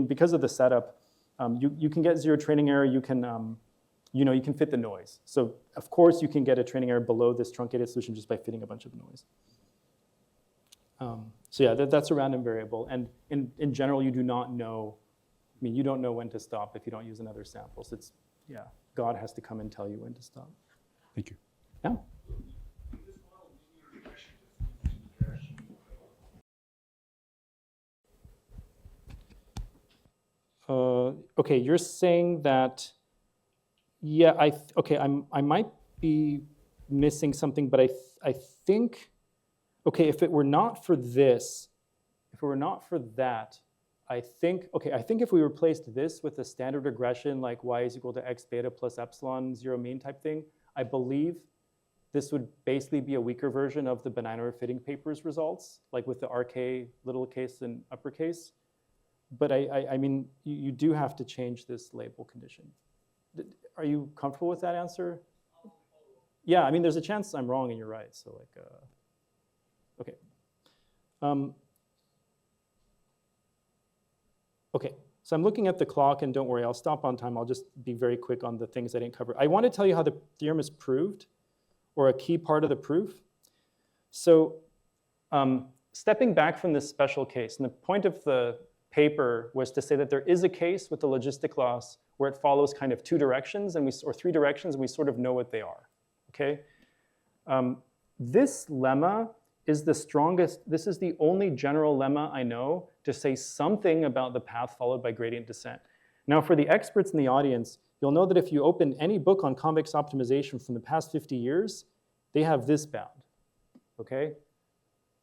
because of the setup, you can get zero training error. You can, you can fit the noise. So of course you can get a training error below this truncated solution just by fitting a bunch of noise. So yeah, that's a random variable. And in general, you do not know, you don't know when to stop if you don't use another sample. So it's, yeah, God has to come and tell you when to stop. Thank you. Yeah. Okay, you're saying that, yeah, I might be missing something, but I think, okay, if it were not for this, if it were not for that, I think if we replaced this with a standard regression like y is equal to x beta plus epsilon 0 mean type thing, I believe this would basically be a weaker version of the benign overfitting paper's results, like with the RK little case and uppercase. But I mean, you do have to change this label condition. Are you comfortable with that answer? Yeah, I mean, there's a chance I'm wrong and you're right. So like, okay. Okay, so I'm looking at the clock, and don't worry, I'll stop on time. I'll just be very quick on the things I didn't cover. I want to tell you how the theorem is proved, or a key part of the proof. So stepping back from this special case, and the point of the paper was to say that there is a case with the logistic loss where it follows kind of two directions or three directions, and we sort of know what they are, okay? This lemma is the strongest, this is the only general lemma I know to say something about the path followed by gradient descent. Now for the experts in the audience, you'll know that if you open any book on convex optimization from the past 50 years, they have this bound, okay?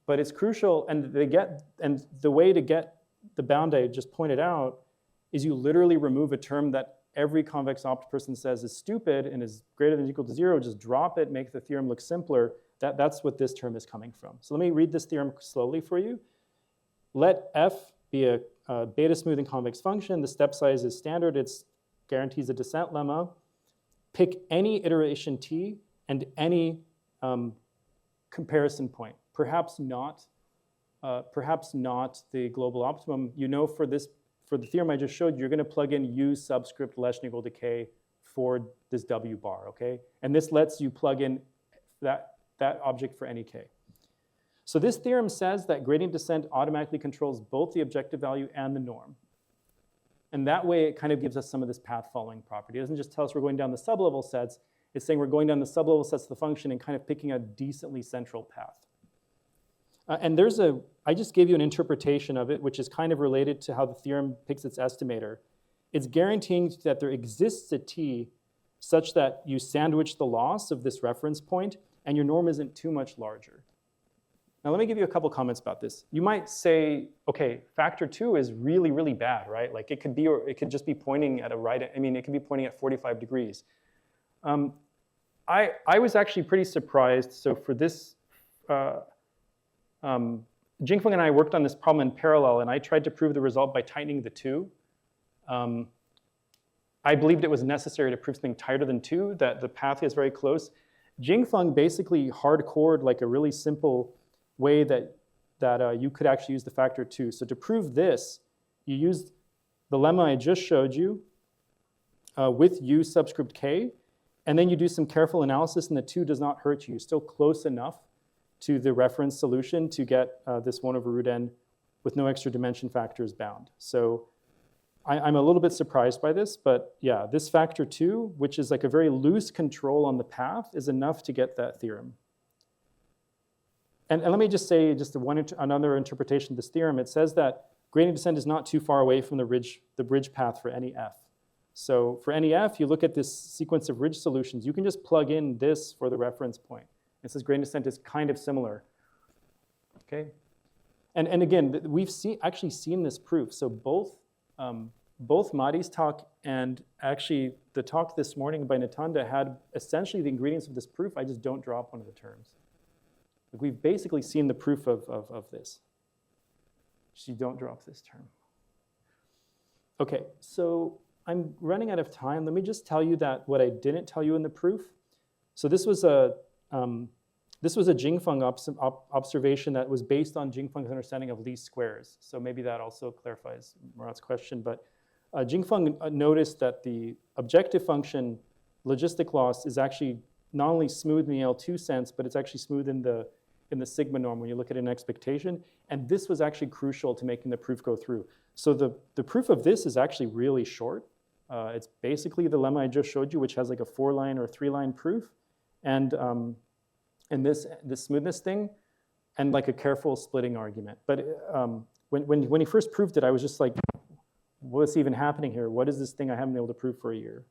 But it's crucial, and the way to get the bound I just pointed out is you literally remove a term that every convex opt person says is stupid and is greater than or equal to 0, just drop it, make the theorem look simpler. That's what this term is coming from. So let me read this theorem slowly for you. Let f be a beta smoothing convex function. The step size is standard. It guarantees a descent lemma. Pick any iteration t and any comparison point. Perhaps not the global optimum. You know, for the theorem I just showed you, you're going to plug in u subscript less than or equal to k for this w bar, okay? And this lets you plug in that object for any k. So this theorem says that gradient descent automatically controls both the objective value and the norm. And that way it kind of gives us some of this path following property. It doesn't just tell us we're going down the sublevel sets, it's saying we're going down the sublevel sets of the function and kind of picking a decently central path. And I just gave you an interpretation of it, which is kind of related to how the theorem picks its estimator. It's guaranteeing that there exists a t such that you sandwich the loss of this reference point and your norm isn't too much larger. Now let me give you a couple comments about this. You might say, okay, factor 2 is really, really bad, right? Like it could be, or it could just be pointing at it could be pointing at 45 degrees. I was actually pretty surprised. So for this, Jingfeng and I worked on this problem in parallel, and I tried to prove the result by tightening the 2. I believed it was necessary to prove something tighter than 2, that the path is very close. Jingfeng basically hardcored like a really simple way that you could actually use the factor 2. So to prove this, you used the lemma I just showed you with u subscript k, and then you do some careful analysis, and the 2 does not hurt you. You're still close enough to the reference solution to get this 1 over root n with no extra dimension factors bound. So I'm a little bit surprised by this, but yeah, this factor 2, which is like a very loose control on the path, is enough to get that theorem. And let me just say another interpretation of this theorem. It says that gradient descent is not too far away from the bridge path for any f. So for any f, you look at this sequence of ridge solutions, you can just plug in this for the reference point. It says gradient descent is kind of similar. Okay? And again, we've actually seen this proof. So both Mari's talk and actually the talk this morning by Nitanda had essentially the ingredients of this proof. I just don't drop one of the terms. Like we've basically seen the proof of this. She don't drop this term. Okay, so I'm running out of time. Let me just tell you that what I didn't tell you in the proof. So this was a Jingfeng observation that was based on Jingfeng's understanding of least squares. So maybe that also clarifies Murat's question. But Jingfeng noticed that the objective function logistic loss is actually not only smooth in the L2 sense, but it's actually smooth in the sigma norm when you look at an expectation. And this was actually crucial to making the proof go through. So the proof of this is actually really short. It's basically the lemma I just showed you, which has like a 4-line or 3-line proof. And this smoothness thing, and like a careful splitting argument. But when he first proved it, I was just like, what's even happening here? What is this thing I haven't been able to prove for a year?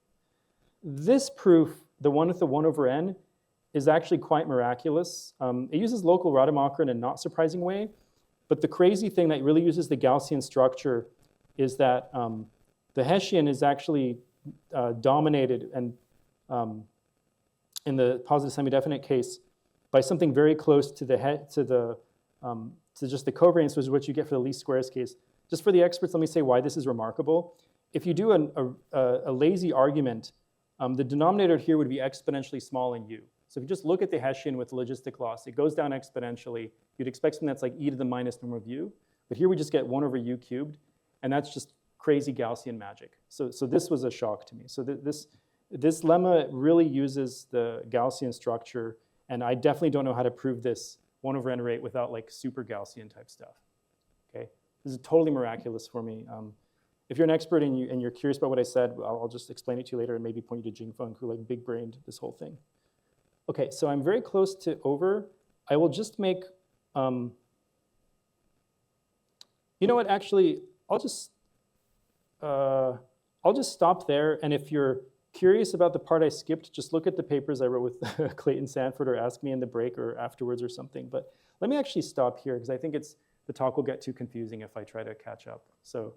This proof, the one with the 1 over n, is actually quite miraculous. It uses local Rademacher in a not surprising way, but the crazy thing that really uses the Gaussian structure is that the Hessian is actually dominated, and in the positive semi-definite case, by something very close to just the covariance, which is what you get for the least squares case. Just for the experts, let me say why this is remarkable. If you do a lazy argument, the denominator here would be exponentially small in u. So if you just look at the Hessian with the logistic loss, it goes down exponentially. You'd expect something that's like e to the minus norm of u. But here we just get 1 over u cubed, and that's just crazy Gaussian magic. So this was a shock to me. So this lemma really uses the Gaussian structure, and I definitely don't know how to prove this 1 over n rate without like super Gaussian type stuff. Okay, this is totally miraculous for me. If you're an expert and you're curious about what I said, I'll just explain it to you later and maybe point you to Jingfeng, who like big-brained this whole thing. Okay, so I'm very close to over. I will just make, you know what? Actually, I'll just stop there. And if you're curious about the part I skipped, just look at the papers I wrote with Clayton Sanford, or ask me in the break or afterwards or something. But let me actually stop here because I think the talk will get too confusing if I try to catch up. So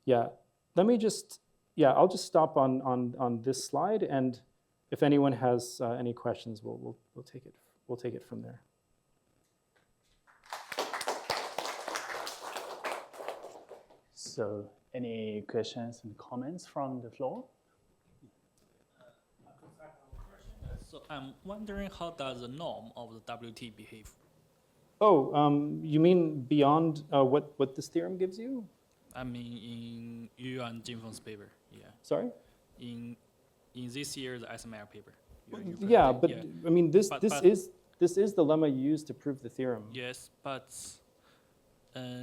yeah, let me just, I'll just stop on this slide, and if anyone has any questions, we'll take it from there. So any questions and comments from the floor? So I'm wondering, how does the norm of the WT behave? Oh, you mean beyond what this theorem gives you? I mean, in Yuan and Jingfeng's paper, yeah. Sorry? In this year's SML paper. Yeah, but yeah. I mean, this is the lemma used to prove the theorem. Yes, but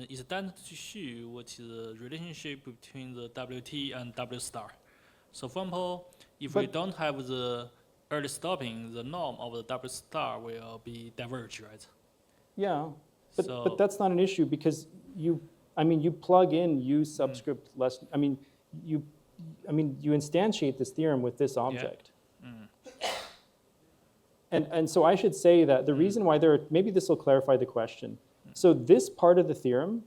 it's done to show what is the relationship between the WT and W star. So for example, if we don't have the early stopping, the norm of the W star will be diverged, right? Yeah, but that's not an issue because you plug in U subscript less. You instantiate this theorem with this object. Yeah. And so I should say that the reason why maybe this will clarify the question. So this part of the theorem,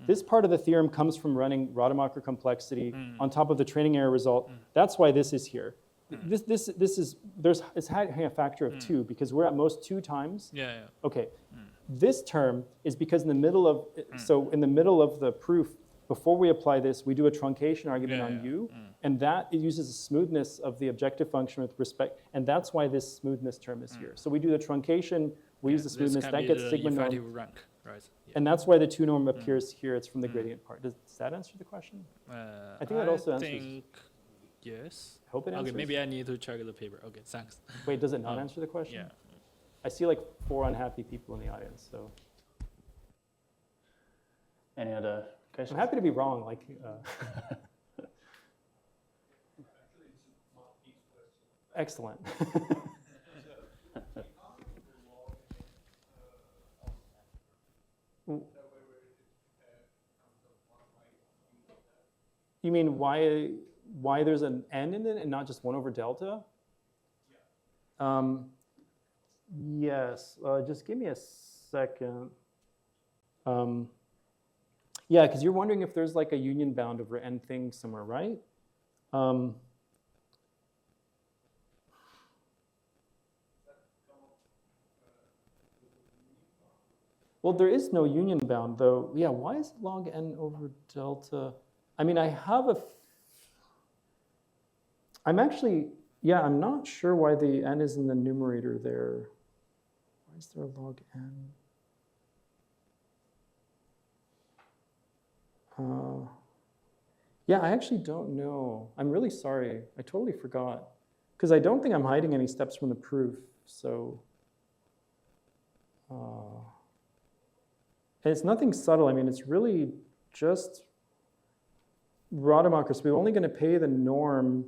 this part of the theorem comes from running Rademacher complexity on top of the training error result. That's why this is here. It's having a factor of 2 because we're at most 2 times. Okay. This term is because in the middle of the proof, before we apply this, we do a truncation argument on U, and that it uses the smoothness of the objective function with respect, and that's why this smoothness term is here. So we do the truncation, we use the smoothness, that gets sigma norm. Rank, right? And that's why the 2 norm appears here. It's from the gradient part. Does that answer the question? I think that also answers. Yes. I hope it answers. Okay, maybe I need to check the paper. Okay, thanks. Wait, does it not answer the question? Yeah. I see like 4 unhappy people in the audience, so. Any other questions? I'm happy to be wrong. Like, excellent. You mean why there's an n in it and not just 1 over delta? Yes, just give me a second. Yeah, because you're wondering if there's like a union bound over n thing somewhere, right? Well, there is no union bound, though. Yeah, why is it log n over delta? I mean, I have I'm actually, yeah, I'm not sure why the n is in the numerator there. Why is there log n? Yeah, I actually don't know. I'm really sorry. I totally forgot. Because I don't think I'm hiding any steps from the proof. So, and it's nothing subtle. I mean, it's really just Rademacher. So we're only going to pay the norm.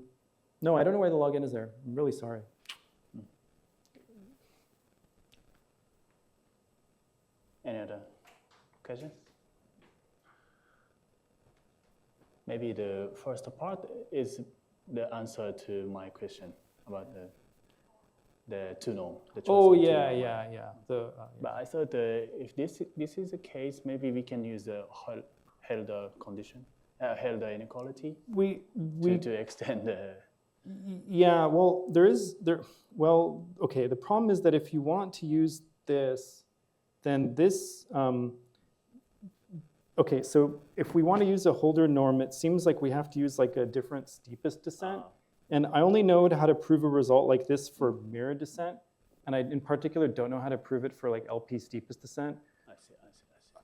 No, I don't know why the log n is there. I'm really sorry. Any other questions? Maybe the first part is the answer to my question about the two norm. Oh yeah, yeah. But I thought if this is the case, maybe we can use the Helder condition, Helder inequality to extend the. Yeah, well, well, okay, the problem is that if you want to use this, then this, okay, so if we want to use a Holder norm, it seems like we have to use like a different steepest descent. And I only know how to prove a result like this for mirror descent. And I, in particular, don't know how to prove it for like LP steepest descent. I see.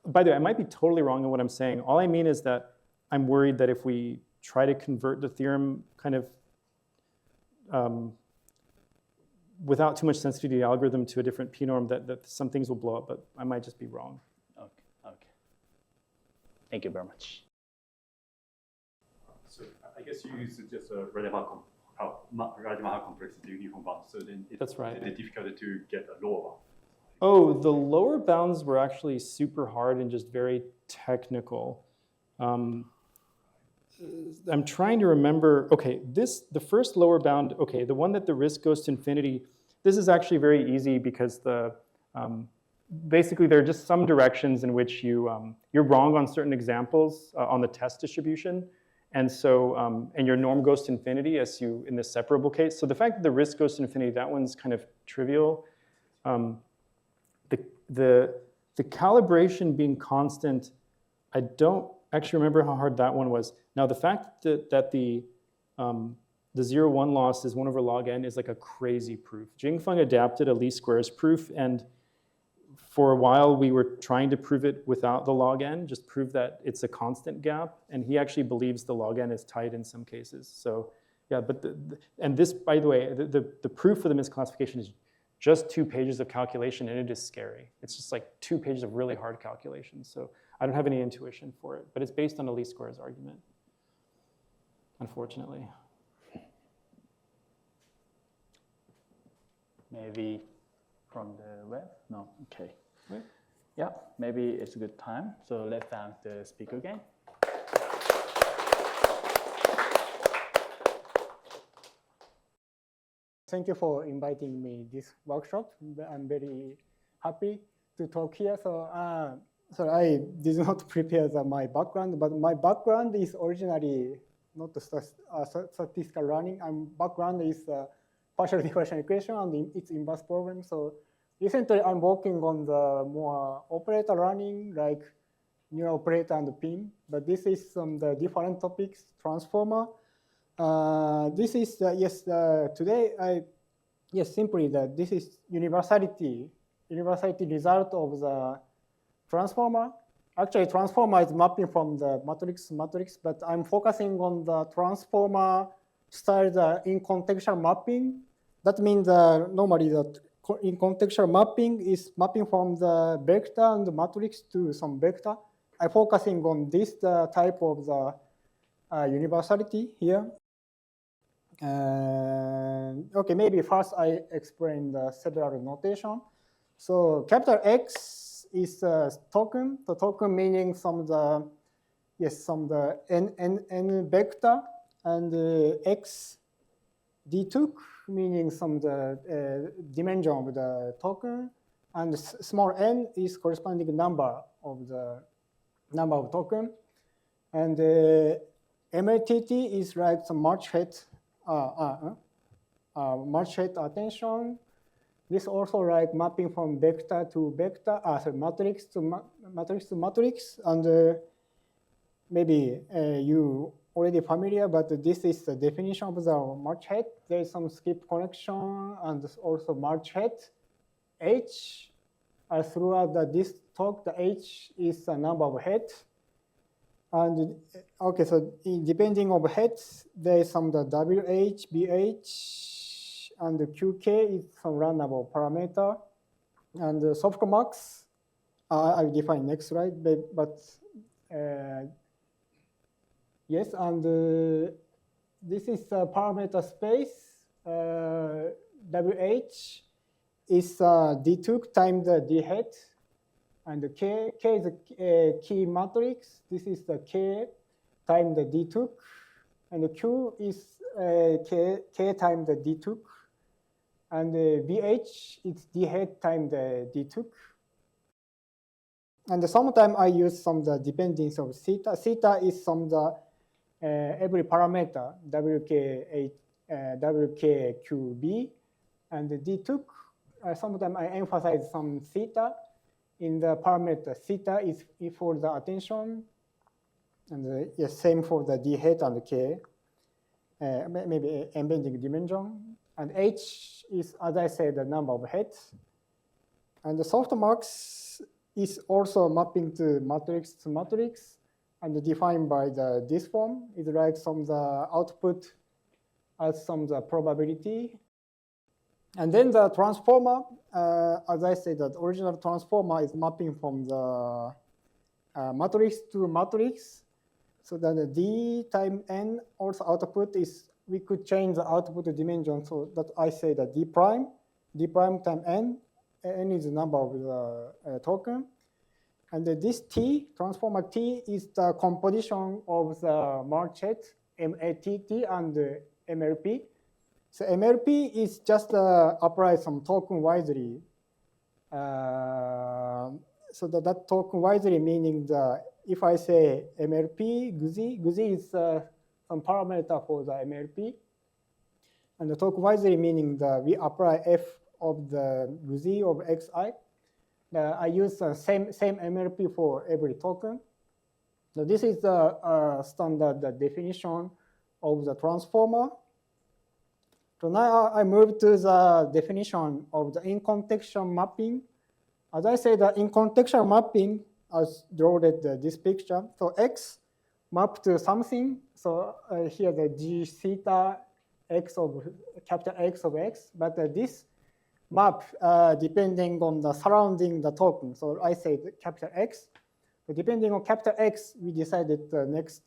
By the way, I might be totally wrong in what I'm saying. All I mean is that I'm worried that if we try to convert the theorem kind of without too much sensitivity to the algorithm to a different p-norm, that some things will blow up, but I might just be wrong. Okay. Thank you very much. So I guess you use just a Rademacher complexity uniform bound, so then that's right. It's difficult to get a lower bound. Oh, the lower bounds were actually super hard and just very technical. I'm trying to remember, okay, the first lower bound, okay, the one that the risk goes to infinity, this is actually very easy because basically there are just some directions in which you're wrong on certain examples on the test distribution. And so, and your norm goes to infinity as you, in the separable case. So the fact that the risk goes to infinity, that one's kind of trivial. The calibration being constant, I don't actually remember how hard that one was. Now the fact that the 0-1 loss is 1 over log n is like a crazy proof. Jingfeng adapted a least squares proof, and for a while we were trying to prove it without the log n, just prove that it's a constant gap, and he actually believes the log n is tight in some cases. So yeah, but and this, by the way, the proof for the misclassification is just 2 pages of calculation, and it is scary. It's just like 2 pages of really hard calculations. So I don't have any intuition for it, but it's based on a least squares argument, unfortunately. Maybe from the web? No, okay. Right. Yeah, maybe it's a good time. So let's thank the speaker again. Thank you for inviting me this workshop. I'm very happy to talk here. So I did not prepare my background, but my background is originally not statistical learning. Background is partial differential equation and its inverse problem. So recently I'm working on the more operator learning, like neural operator and PIN. But this is the different topics, transformer. This is today simply that this is universality result of the transformer. Actually, transformer is mapping from the matrix, but I'm focusing on the transformer style in contextual mapping. That means normally that in contextual mapping is mapping from the vector and the matrix to some vector. I'm focusing on this type of the universality here. Okay, maybe first I explain the several notation. So capital X is a token. The token meaning some of the yes, some the n vector and x d2, meaning some the dimension of the token, and small n is corresponding number of token, and MLTT is like some march head attention. This also like mapping from vector to vector, matrix to matrix, and maybe you already familiar, but this is the definition of the march head. There is some skip connection and also march head. H, throughout this talk, the H is the number of heads. And okay, so depending on heads, there is some the WH, BH, and the QK is some runnable parameter. And the softmax, I will define next slide, but yes, and this is the parameter space. WH is D2 times the D head. And the K is a key matrix. This is the K times the D2. And the Q is K times the D2. And the BH is D head times the D2. And sometimes I use some the dependence of theta. Theta is some the every parameter WKQB. And the D2, sometimes I emphasize some theta in the parameter. Theta is for the attention, and yes, same for the D head and the K, maybe embedding dimension. And H is, as I said, the number of heads. And the softmax is also mapping to matrix, and defined by this form. It's like some the output as some the probability. And then the transformer, as I said, that original transformer is mapping from the matrix to matrix. So then the D times N also output is, we could change the output dimension. So that I say that D prime times N. N is the number of the token. And this T, transformer T, is the composition of the march head, MATT and MLP. So MLP is just apply some token wisely. So that token wisely meaning if I say MLP, GUZI is some parameter for the MLP. And the token wisely meaning we apply F of the GUZI of XI. I use the same MLP for every token. So this is the standard definition of the transformer. So now I move to the definition of the in-contextual mapping. As I said, the in-contextual mapping, as drawn this picture. So X map to something. So here the G theta X of capital X of X. But this map depending on the surrounding the token. So I say capital X. So depending on capital X, we decided the next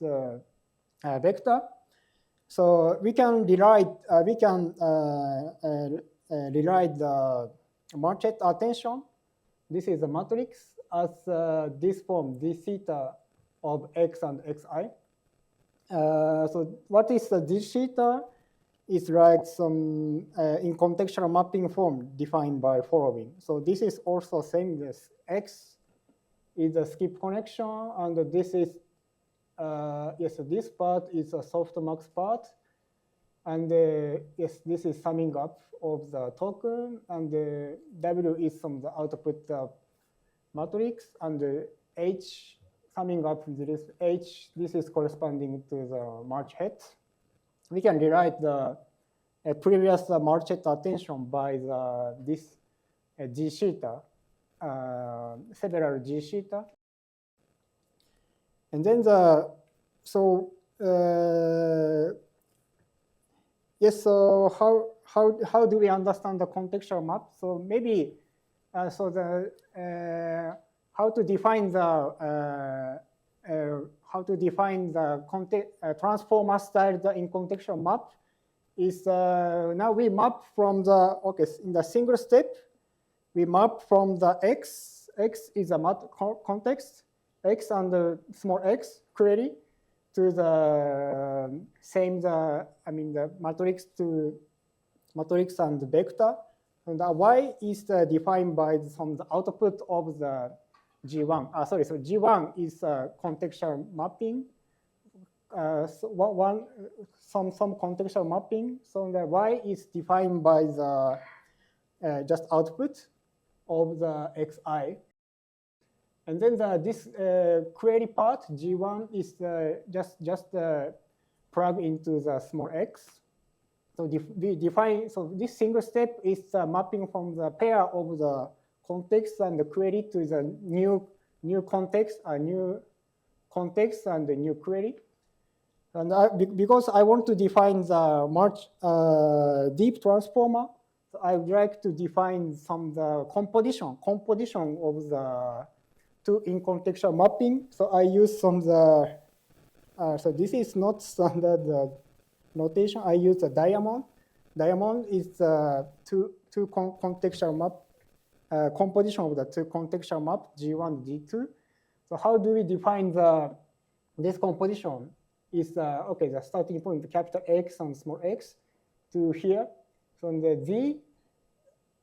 vector. So we can rewrite the march head attention. This is a matrix as this form, d theta of X and Xi. So what is the d theta? Is like some in contextual mapping form defined by following. So this is also same as X is a skip connection, and this is yes, this part is a softmax part, and yes, this is summing up of the token, and the W is from the output matrix, and the H summing up this H. This is corresponding to the march head. We can rewrite the previous march head attention by this G theta, several G theta. And then yes, so how do we understand the contextual map? So maybe how to define the transformer style in contextual map is now we map from in the single step, we map from the X is a context, x and the small x query to the same the matrix to matrix and the vector, and the y is defined by some the output of the G1. So G1 is a contextual mapping. Some contextual mapping. So the y is defined by the just output of the xi. And then this query part, G1, is just plug into the small x. So we define, so this single step is mapping from the pair of the context and the query to the new context, new context and the new query. And because I want to define the much deep transformer, so I would like to define some the composition of the two in contextual mapping. So I use some the so this is not standard notation. I use a diamond. Diamond is two contextual map composition of the two contextual map G1 G2. So how do we define this composition? Is okay, the starting point, the capital X and small x to here. So the Z,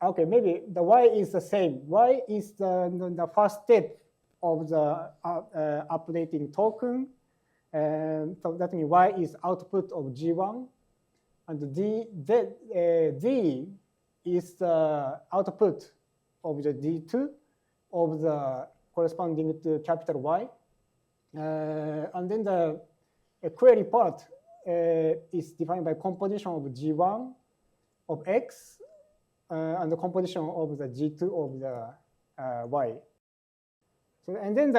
okay, maybe the Y is the same. Y is the first step of the updating token. And so that means Y is output of G1. And Z is the output of the D2 of the corresponding to capital Y. And then the query part is defined by composition of G1 of X and the composition of the G2 of the Y. So, and then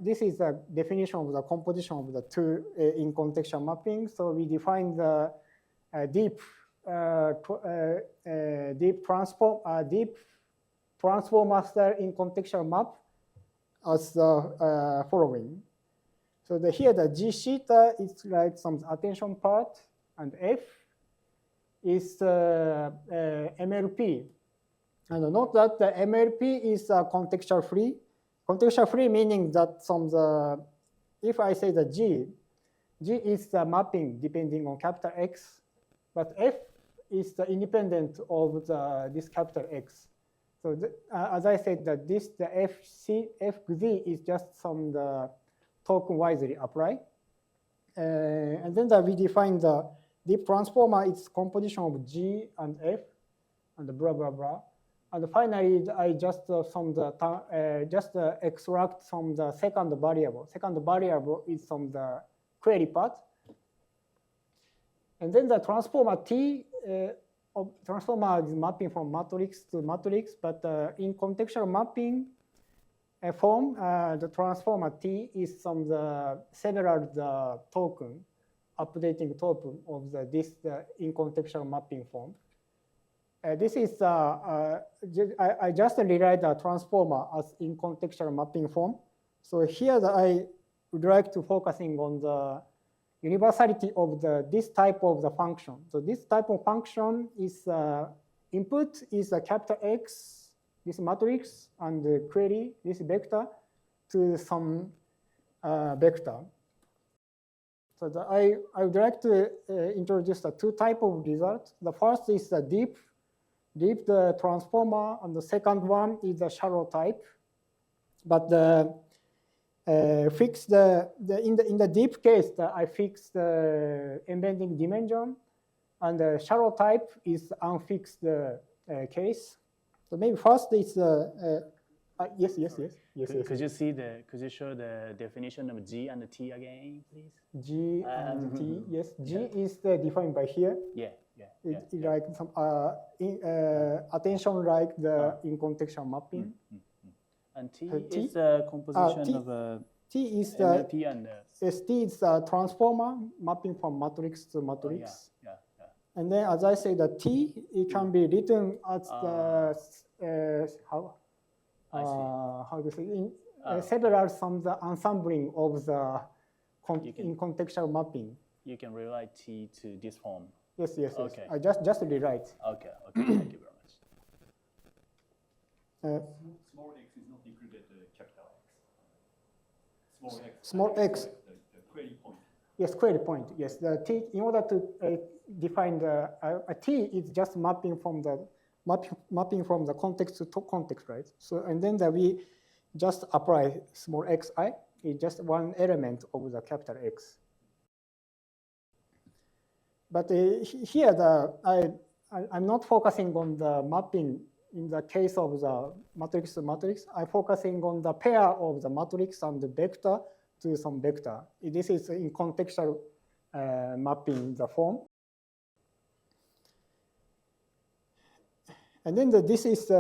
this is the definition of the composition of the two in contextual mapping. So we define the deep transformer style in contextual map as the following. So here the G theta is like some attention part, and F is MLP. And note that the MLP is contextual free. Contextual free meaning that if I say the G is the mapping depending on capital X, but F is the independent of this capital X. So as I said, that the FZ is just the token wisely apply. And then we define the deep transformer, its composition of G and F and blah, blah, blah. And finally, I just extract from the second variable. Second variable is from the query part. And then the transformer T, transformer is mapping from matrix to matrix, but in contextual mapping form, the transformer T is from the several token, updating token of this in contextual mapping form. This is, I just rewrite the transformer as in contextual mapping form. So here I would like to focusing on the universality of this type of the function. So this type of function is input is a capital X, this matrix, and the query, this vector, to some vector. So I would like to introduce the two types of results. The first is the deep transformer, and the second one is the shallow type. But fix in the deep case, I fix the embedding dimension, and the shallow type is unfixed case. So maybe first it's yes. Could you show the definition of G and T again, please? G and T, yes. G is defined by here. It's like some attention like the in contextual mapping. And T is a composition of T is NLP and T is a transformer mapping from matrix to matrix. And then, as I say, the T it can be written as how to say several the ensembling of the in contextual mapping. You can rewrite T to this form. Yes. Okay. I just rewrite. Okay. Thank you very much. Small x is not included capital X. small x. The query point. Yes, query point. Yes, the t. In order to define the a t is just mapping from the context to context, right? So and then we just apply small xi. It's just one element of the capital X. But here I'm not focusing on the mapping in the case of the matrix to matrix. I'm focusing on the pair of the matrix and the vector to some vector. This is in contextual mapping the form. And then this is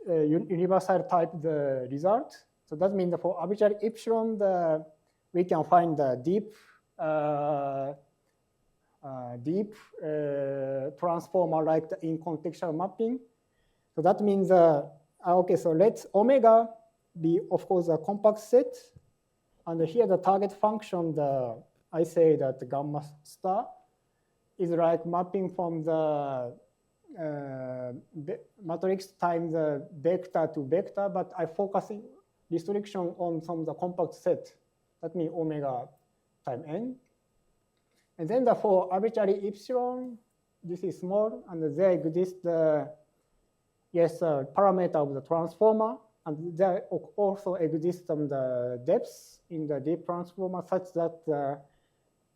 universal type the result. So that means for arbitrary epsilon, we can find the deep transformer like the in contextual mapping. So that means okay. So let omega be of course a compact set, and here the target function I say that the gamma star is like mapping from the matrix times the vector to vector, but I focusing restriction on some of the compact set. That means omega times n. And then for arbitrary epsilon, this is small, and there exists the parameter of the transformer, and there also exists some the depths in the deep transformer such that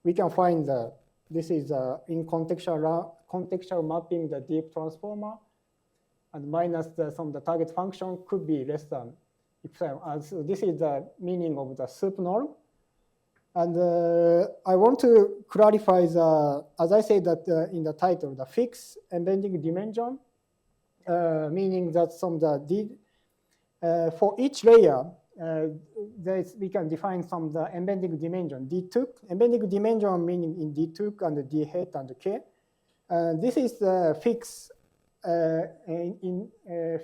we can find this is in contextual mapping the deep transformer, and minus some of the target function could be less than epsilon. So this is the meaning of the soup norm. And I want to clarify as I say that in the title, the fixed embedding dimension, meaning that for each layer, we can define some the embedding dimension D2. Embedding dimension meaning in D2 and D hat and K. This is fixed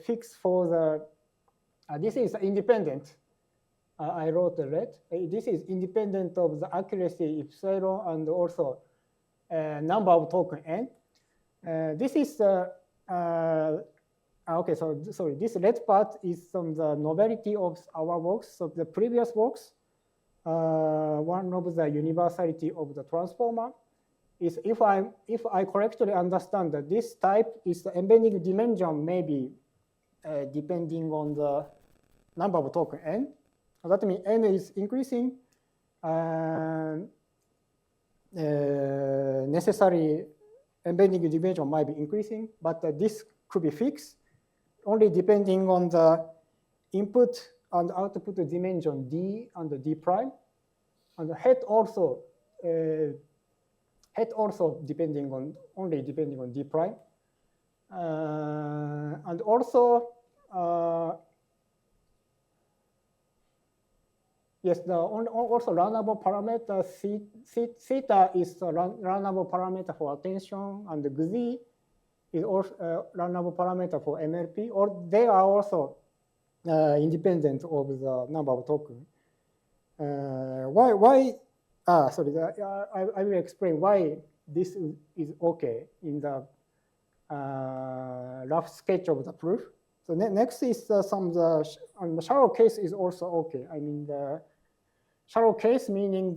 fixed for the. This is independent. I wrote the red. This is independent of the accuracy epsilon and also number of token n. This is okay. So sorry, this red part is from the novelty of our works. So the previous works, one of the universality of the transformer is if I correctly understand that this type is the embedding dimension maybe depending on the number of token n. That means n is increasing, necessary embedding dimension might be increasing, but this could be fixed only depending on the input and output dimension d and D prime, and the head also depending on D prime, and also. Yes, also runnable parameter theta is a runnable parameter for attention, and the gz is also runnable parameter for MLP, or they are also independent of the number of tokens. Why? Sorry, I will explain why this is okay in the rough sketch of the proof. So next is the shallow case is also okay. I mean the shallow case meaning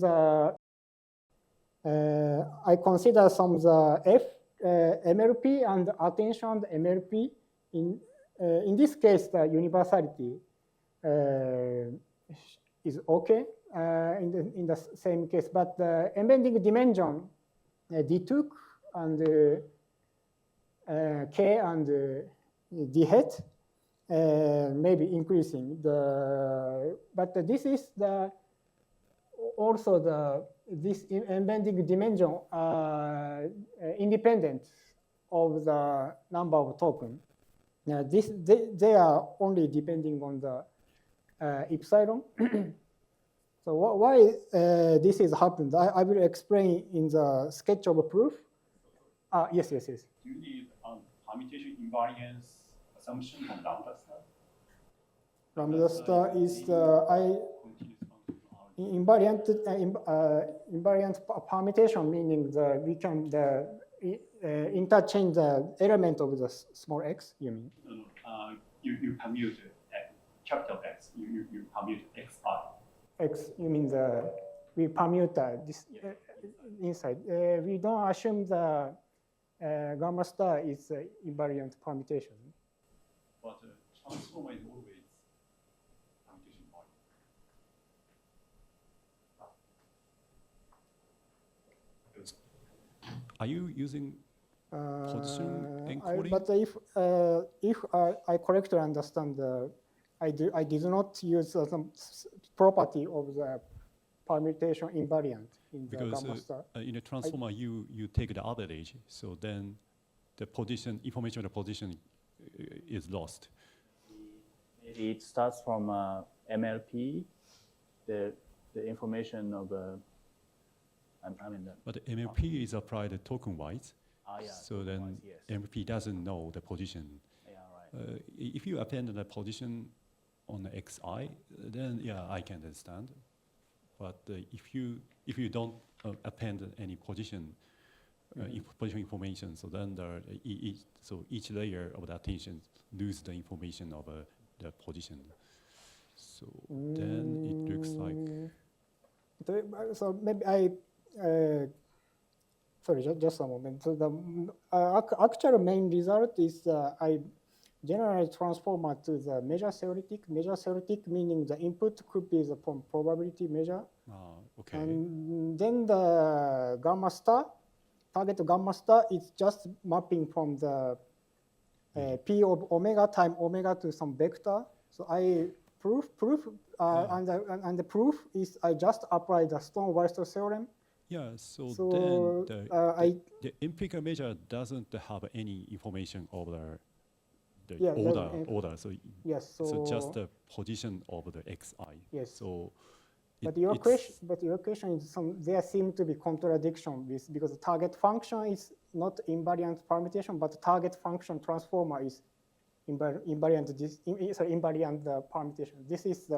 I consider some the F MLP and attention MLP. In this case, the universality is okay in the same case, but the embedding dimension D2 and K and D hat may be increasing. But this is also this embedding dimension independent of the number of tokens. They are only depending on the epsilon. So why this is happened? I will explain in the sketch of a proof. Yes. Do you need permutation invariance assumption from lambda star? Lambda star is invariant permutation, meaning we can interchange the element of the small x. You mean? No. You permute capital X. You permute xi. X, you mean we permute this inside. We don't assume the gamma star is invariant permutation. But transformer is always permutation point. Are you using position encoding? But if I correctly understand, I did not use some property of the permutation invariant in the gamma star. In a transformer, you take the average, so then the position information of the position is lost. Maybe it starts from MLP, the information of But the MLP is applied token-wise, so then yes. MLP doesn't know the position. Yeah, right. If you append the position on the XI, then yeah, I can understand. But if you don't append any position position information, so then each layer of the attention lose the information of the position. So then it looks like. So maybe sorry, just a moment. So the actual main result is I generate transformer to the measure theoretic. Measure theoretic meaning the input could be the probability measure. Okay. And then the gamma star, target gamma star is just mapping from the P of omega time omega to some vector. So I proof, and the proof is I just apply the Stone-Weierstrass theorem. Yeah, so then the empirical measure doesn't have any information of the order. So yes, so just the position of the XI. Yes. So but your question is there seem to be contradiction because the target function is not invariant permutation, but the target function transformer is invariant permutation. This is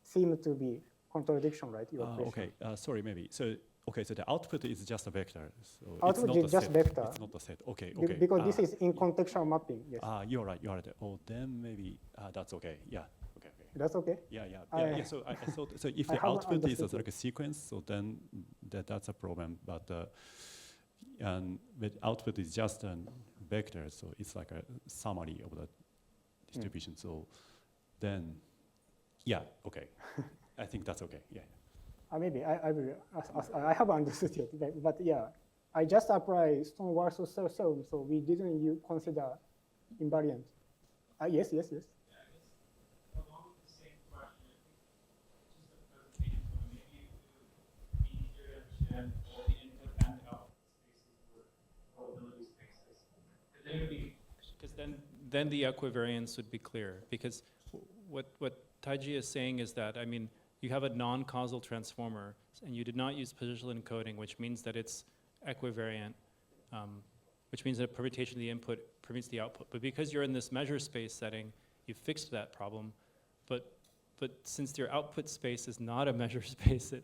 seem to be contradiction, right? Your question. Okay, sorry, maybe. So the output is just a vector. So output is just vector. It's not a set. Okay. Because this is in contextual mapping. Yes. You're right. Oh, then maybe that's okay. Yeah. Okay. That's okay. Yeah. So I thought so. If the output is like a sequence, so then that's a problem. But output is just a vector, so it's like a summary of the distribution. So then, yeah. Okay. I think that's okay. Yeah. Maybe I have understood it, but yeah, I just apply Stone-Weierstrass theorem, so we didn't consider invariant. Yes. Yeah, I guess along with the same question, I think just a clarification, so maybe it would be easier to understand all the input and output spaces were probability spaces. Because then the equivariance would be clear. Because what Taiji is saying is that, I mean, you have a non-causal transformer, and you did not use positional encoding, which means that it's equivariant, which means that permutation of the input permutes the output. But because you're in this measure space setting, you fixed that problem. But since your output space is not a measure space,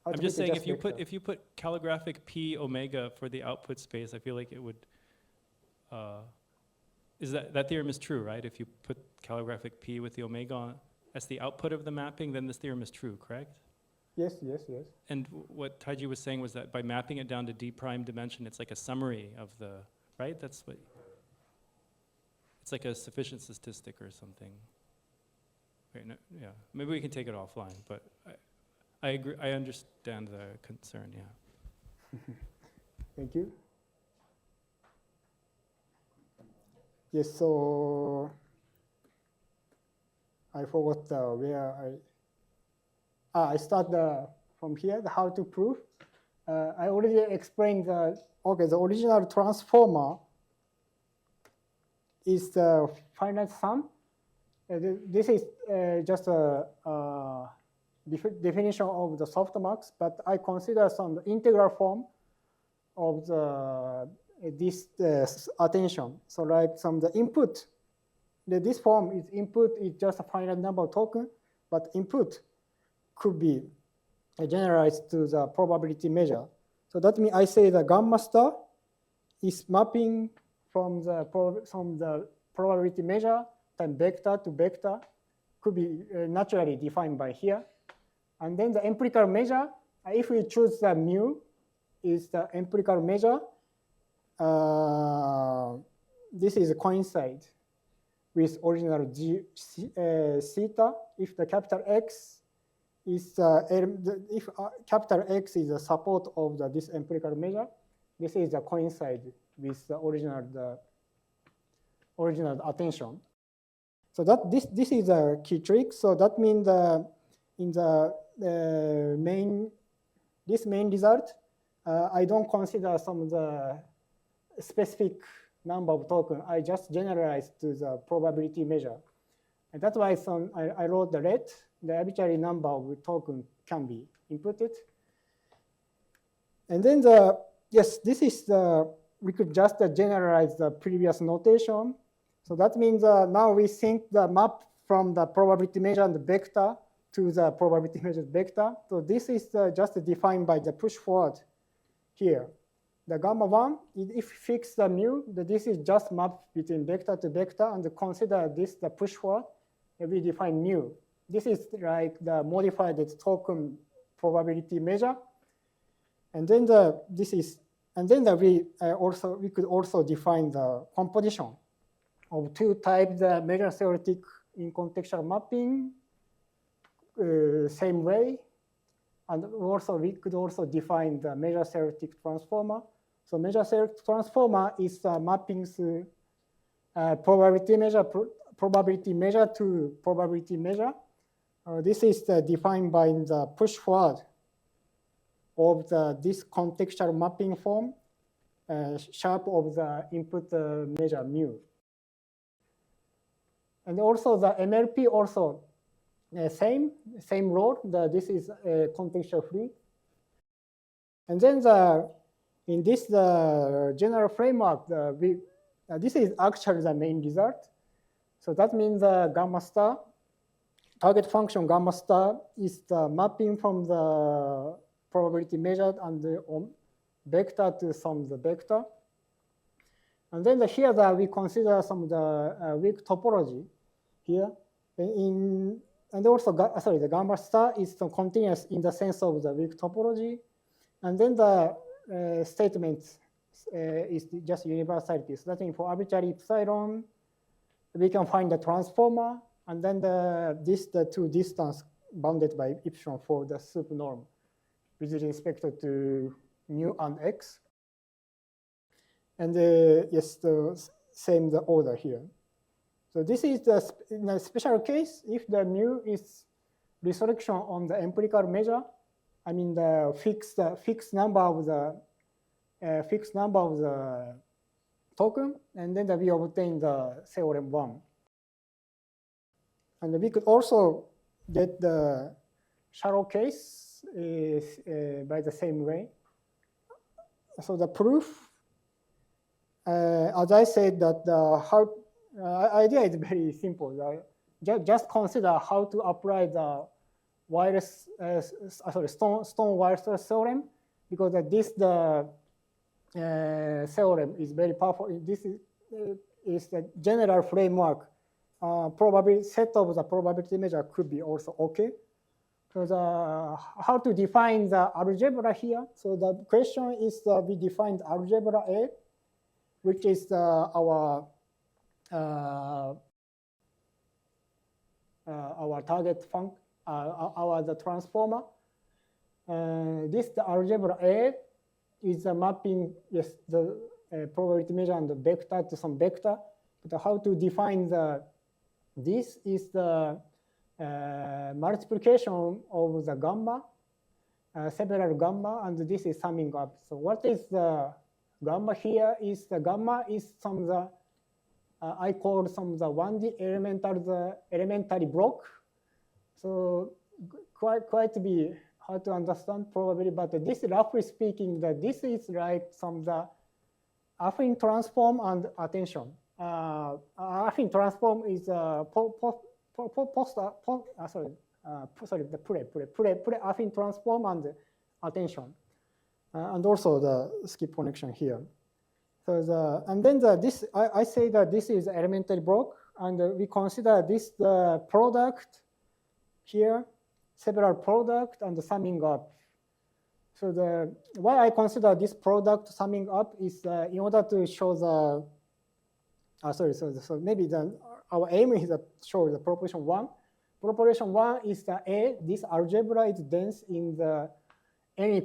I'm just saying if you put calligraphic P omega for the output space, I feel like it would. Is that theorem is true, right? If you put calligraphic P with the omega as the output of the mapping, then this theorem is true, correct? Yes. And what Taiji was saying was that by mapping it down to d prime dimension, it's like a summary of the, right? That's what, it's like a sufficient statistic or something. Wait, no, yeah, maybe we can take it offline, but I agree, I understand the concern, yeah. Thank you. Yes, so I forgot where I start from here, how to prove. I already explained the original transformer is the finite sum. This is just a definition of the softmax, but I consider some integral form of this attention. So like the input, this form is input is just a finite number of tokens, but input could be generalized to the probability measure. So that means I say the gamma star is mapping from the probability measure time vector to vector, could be naturally defined by here. And then the empirical measure, if we choose the mu, is the empirical measure. This is coincide with original theta. If the capital X is if capital X is the support of this empirical measure, this is the coincide with the original attention. So that this is a key trick. So that means in the main result, I don't consider some of the specific number of tokens. I just generalize to the probability measure. And that's why I wrote the red. The arbitrary number of tokens can be inputted. And then this is we could just generalize the previous notation. So that means now we sync the map from the probability measure and the vector to the probability measure vector. So this is just defined by the push forward here. The gamma 1, if fix the mu, this is just map between vector to vector, and consider this the push forward, we define mu. This is like the modified token probability measure. And then we could also define the composition of two types, the measure theoretic in contextual mapping, same way. And also we could also define the measure theoretic transformer. So measure theoretic transformer is mapping through probability measure to probability measure. This is defined by the push forward of this contextual mapping form, sharp of the input measure mu. And also the MLP also same role. This is contextual free. And then in this general framework, this is actually the main result. So that means the gamma star, target function gamma star is the mapping from the probability measured and the vector to some of the vector. And then here we consider some of the weak topology here. And also, the gamma star is continuous in the sense of the weak topology. And then the statement is just universality. So that means for arbitrary epsilon, we can find the transformer, and then the two distance bounded by epsilon for the sup norm with respect to mu and x. And yes, the same the order here. So this is in a special case, if the mu is resurrection on the empirical measure, I mean the fixed number of the token, and then we obtain the theorem 1. And we could also get the shallow case by the same way. So the proof, as I said, that the idea is very simple. Just consider how to apply the wireless, stone wireless theorem, because this theorem is very powerful. This is the general framework. Probably set of the probability measure could be also okay. So how to define the algebra here? So the question is we defined algebra A, which is our target function, the transformer. The algebra A is the mapping, yes, the probability measure and the vector to some vector. But how to define this is the multiplication of the gamma, several gamma, and this is summing up. So what is the gamma here? Is the gamma is some of the I call some of the 1D elementary block. So quite to be hard to understand probably, but this roughly speaking, that this is like some of the affine transform and attention. Affine transform is the pre-affine transform and attention, and also the skip connection here. So and then this I say that this is elementary block, and we consider this the product here, several product and summing up. So why I consider this product summing up is in order to show the, so maybe our aim is to show the proportion 1. Proportion 1 is the A, this algebra is dense in the any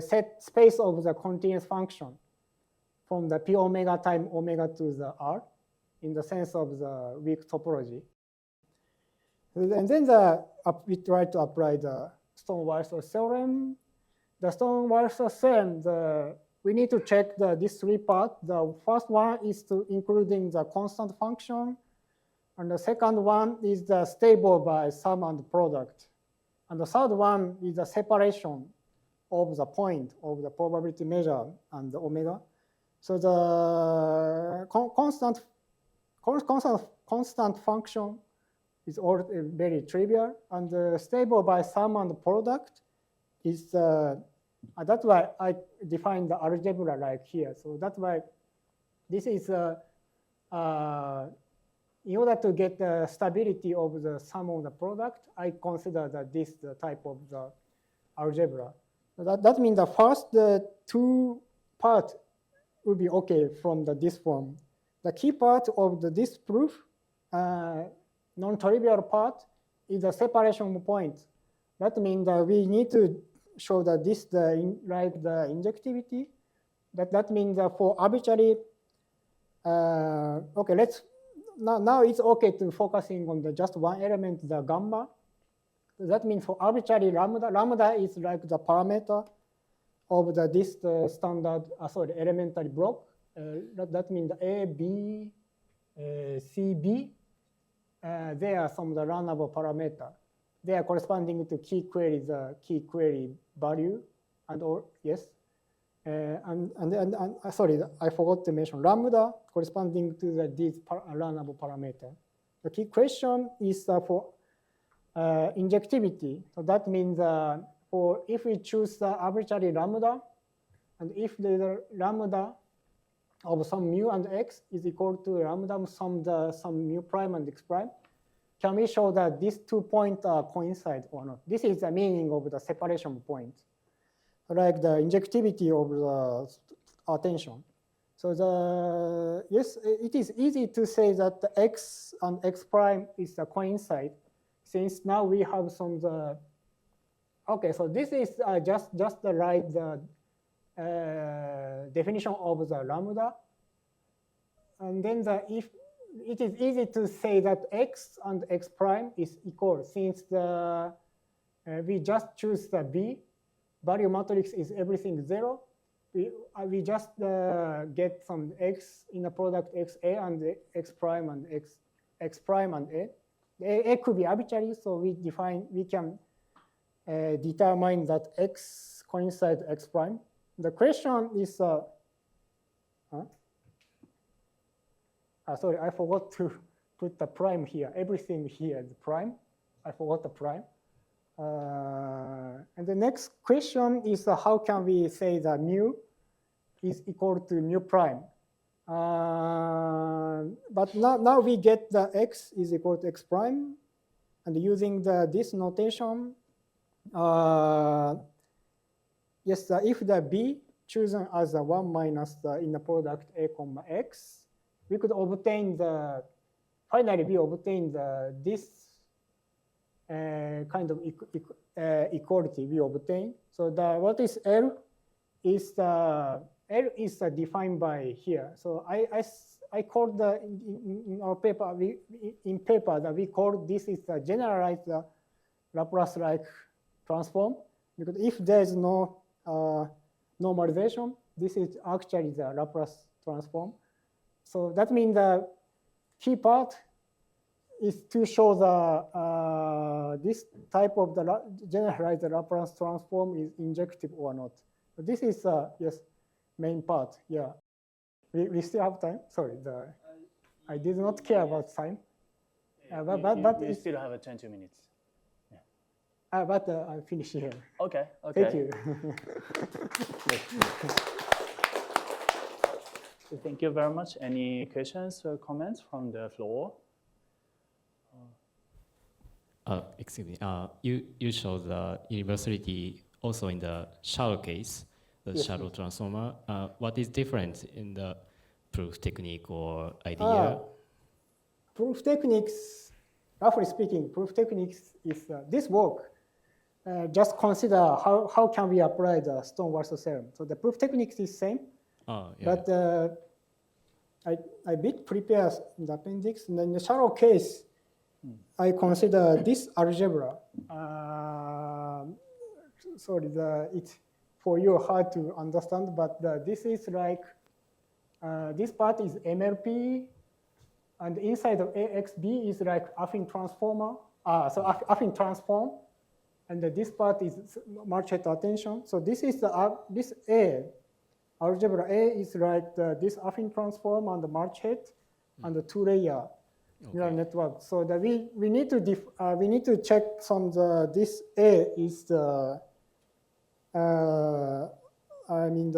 set space of the continuous function from the p omega time omega to the r in the sense of the weak topology. And then we try to apply the Stone-Walther theorem. The Stone-Walther theorem, we need to check these 3 parts. The first one is to including the constant function. And the second one is the stable by sum and product. And the third one is the separation of the point of the probability measure and the omega. So the constant function is all very trivial, and the stable by sum and product is that's why I define the algebra like here. So that's why this is in order to get the stability of the sum of the product, I consider that this the type of the algebra. So that means the first 2 parts will be okay from this form. The key part of this proof, non-trivial part, is the separation point. That means that we need to show that this like the injectivity. That means that for arbitrary, okay, now it's okay to focusing on just one element, the gamma. So that means for arbitrary lambda is like the parameter of this standard, elementary block. That means the A, B, C, B. They are some of the runnable parameter. They are corresponding to key query value, and or yes. Sorry, I forgot to mention lambda corresponding to these runnable parameter. The key question is for injectivity. So that means for if we choose the arbitrary lambda, and if the lambda of some mu and x is equal to lambda of some mu prime and x prime, can we show that these 2 points coincide or not? This is the meaning of the separation point, like the injectivity of the attention. So yes, it is easy to say that the x and x prime is the coincide, since now we have some okay. So this is just the right definition of the lambda, and then if it is easy to say that x and x prime is equal, since we just choose the B value matrix is everything 0. We just get some x in the product xa and x prime and x prime and a. A could be arbitrary, so we can determine that x coincides x prime. The question is, sorry, I forgot to put the prime here. Everything here is prime. I forgot the prime. And the next question is how can we say that mu is equal to mu prime? But now we get the x is equal to x prime, and using this notation, yes, if the b chosen as the 1 minus in the product a comma x, we could obtain finally we obtain this kind of equality we obtain. So what is L is defined by here. So I called in our paper in paper that we call this is the generalized Laplace-like transform, because if there is no normalization, this is actually the Laplace transform. So that means the key part is to show this type of the generalized Laplace transform is injective or not. So this is yes, main part. Yeah, we still have time. Sorry, I did not care about time. But we still have 20 minutes. Yeah. But I finish here. Okay. Thank you. Thank you very much. Any questions or comments from the floor? Excuse me. You show the universality also in the shallow case, the Yes, shallow transformer. What is different in the proof technique or idea? Proof techniques, roughly speaking, proof techniques is this work. Just consider how can we apply the Stone-Waltz theorem. So the proof techniques is same, but I bit prepare in the appendix. And then in the shallow case, I consider this algebra. Sorry, it's for you hard to understand, but this is like, this part is MLP, and inside of AXB is like affine transformer. So affine transform. And this part is march head attention. So this is this A, algebra A is like this affine transform on the march head and the two-layer neural network. So that we need to check some this A is the the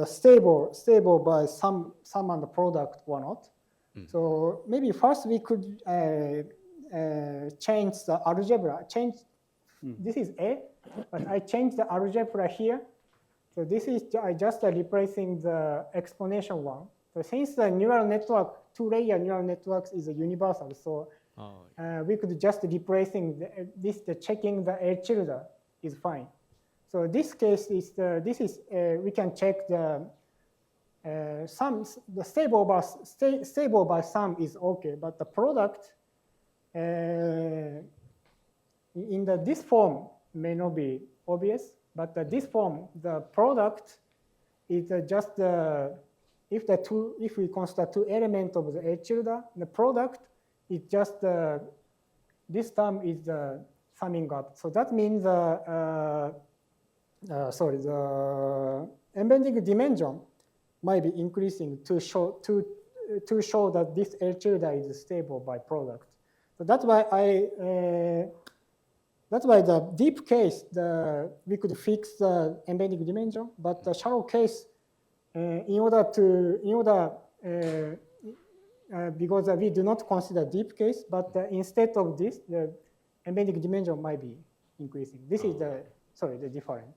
stable by some on the product or not. So maybe first we could change the algebra. This is A, but I changed the algebra here. So this is I just replacing the explanation one. So since the neural network, two-layer neural networks is a universal, so we could just replacing the checking the L tilde is fine. So this case is we can check the sums. The stable by sum is okay, but the product in this form may not be obvious, but this form, the product is just if we consider two elements of the L tilde, the product is just this term is the summing up. So that means the embedding dimension might be increasing to show that this L tilde is stable by product. So that's why the deep case, we could fix the embedding dimension, but the shallow case, because we do not consider deep case, but instead of this, the embedding dimension might be increasing. This is the difference.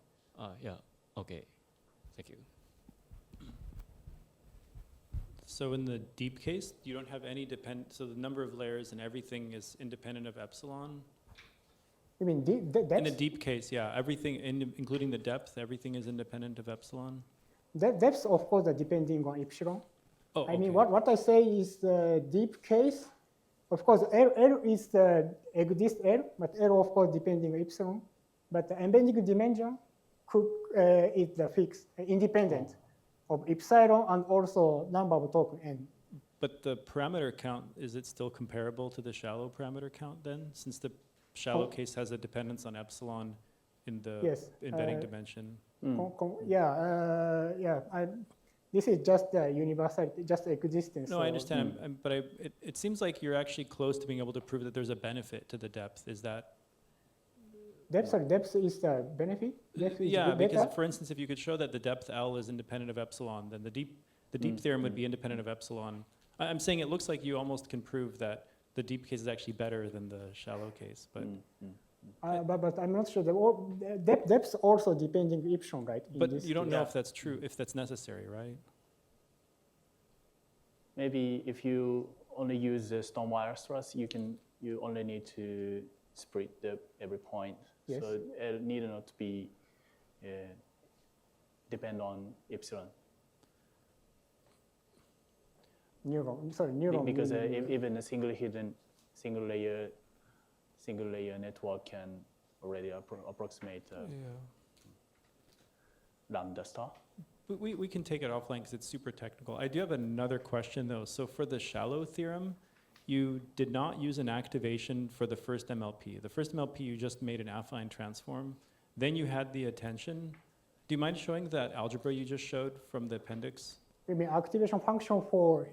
Yeah, okay, thank you. So in the deep case, you don't have any so the number of layers and everything is independent of epsilon? You mean depth? In a deep case, yeah, everything, including the depth, everything is independent of epsilon? Depth, of course, depending on epsilon. Oh, okay. I mean, what I say is the deep case. Of course, L is the exist L, but L, of course, depending on epsilon. But the embedding dimension is the fixed, independent of epsilon and also number of token n. But the parameter count, is it still comparable to the shallow parameter count then? Since the shallow case has a dependence on epsilon in the embedding dimension. This is just the universality, just existence. No, I understand, but it seems like you're actually close to being able to prove that there's a benefit to the depth. Is that? Depth is the benefit? Yeah, because for instance, if you could show that the depth L is independent of epsilon, then the deep theorem would be independent of epsilon. I'm saying it looks like you almost can prove that the deep case is actually better than the shallow case, but. But I'm not sure. The depth also depending on epsilon, right? But you don't know if that's true, if that's necessary, right? Maybe if you only use the Stone-Waltz thrust, you only need to split every point. Yes. So it need not to be depend on epsilon. Neuron. Because even a single layer network can already approximate lambda star. But we can take it offline because it's super technical. I do have another question though. So for the shallow theorem, you did not use an activation for the first MLP. The first MLP, you just made an affine transform. Then you had the attention. Do you mind showing that algebra you just showed from the appendix? You mean activation function for?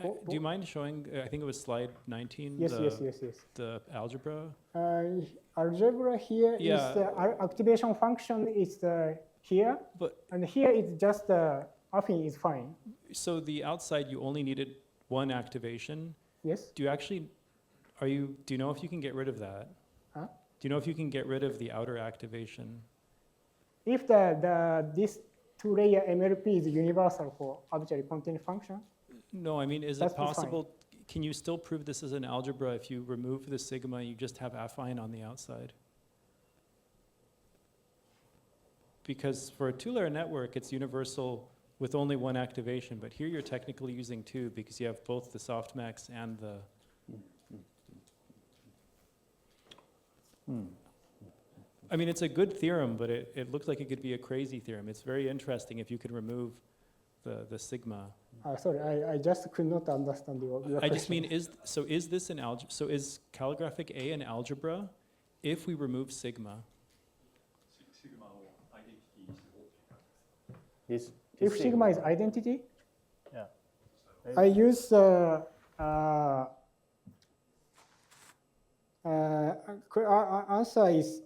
Do you mind showing, I think it was slide 19? Yes. The algebra? Algebra here is the activation function is here, and here it's just affine is fine. So the outside, you only needed one activation. Yes. Do you know if you can get rid of that? Huh? Do you know if you can get rid of the outer activation? If this two-layer MLP is universal for arbitrary continuous function? No, I mean, is it possible, can you still prove this is an algebra if you remove the sigma, you just have affine on the outside? Because for a two-layer network, it's universal with only one activation, but here you're technically using two because you have both the softmax and the... I mean, it's a good theorem, but it looks like it could be a crazy theorem. It's very interesting if you could remove the sigma. Sorry, I just could not understand your question. I just mean, is this an algebra? So is calligraphic A an algebra if we remove sigma? If sigma is identity, yeah. I use answer is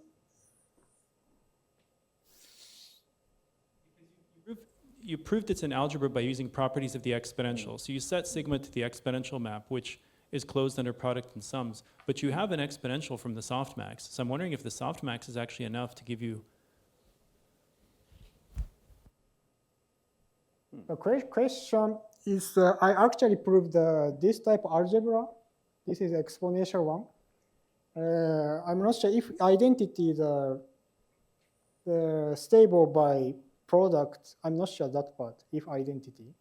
you proved it's an algebra by using properties of the exponential. So you set sigma to the exponential map, which is closed under product and sums, but you have an exponential from the softmax. So I'm wondering if the softmax is actually enough to give you... The question is, I actually proved this type of algebra. This is exponential one. I'm not sure if identity is stable by product. I'm not sure that part, if identity.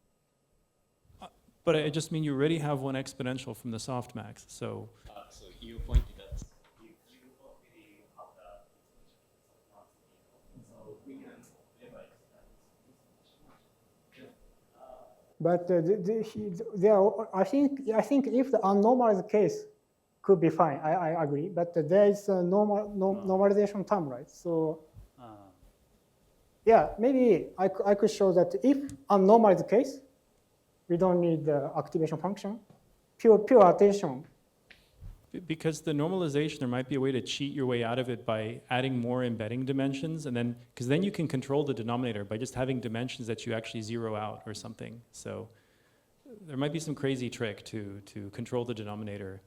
But I just mean you already have one exponential from the softmax, so... So you pointed that you already have that. So we can revise that. But I think if the unnormalized case could be fine, I agree. But there is a normalization term, right? So yeah, maybe I could show that if unnormalized case, we don't need the activation function, pure attention. Because the normalization, there might be a way to cheat your way out of it by adding more embedding dimensions, and then, because then you can control the denominator by just having dimensions that you actually zero out or something. So there might be some crazy trick to control the denominator.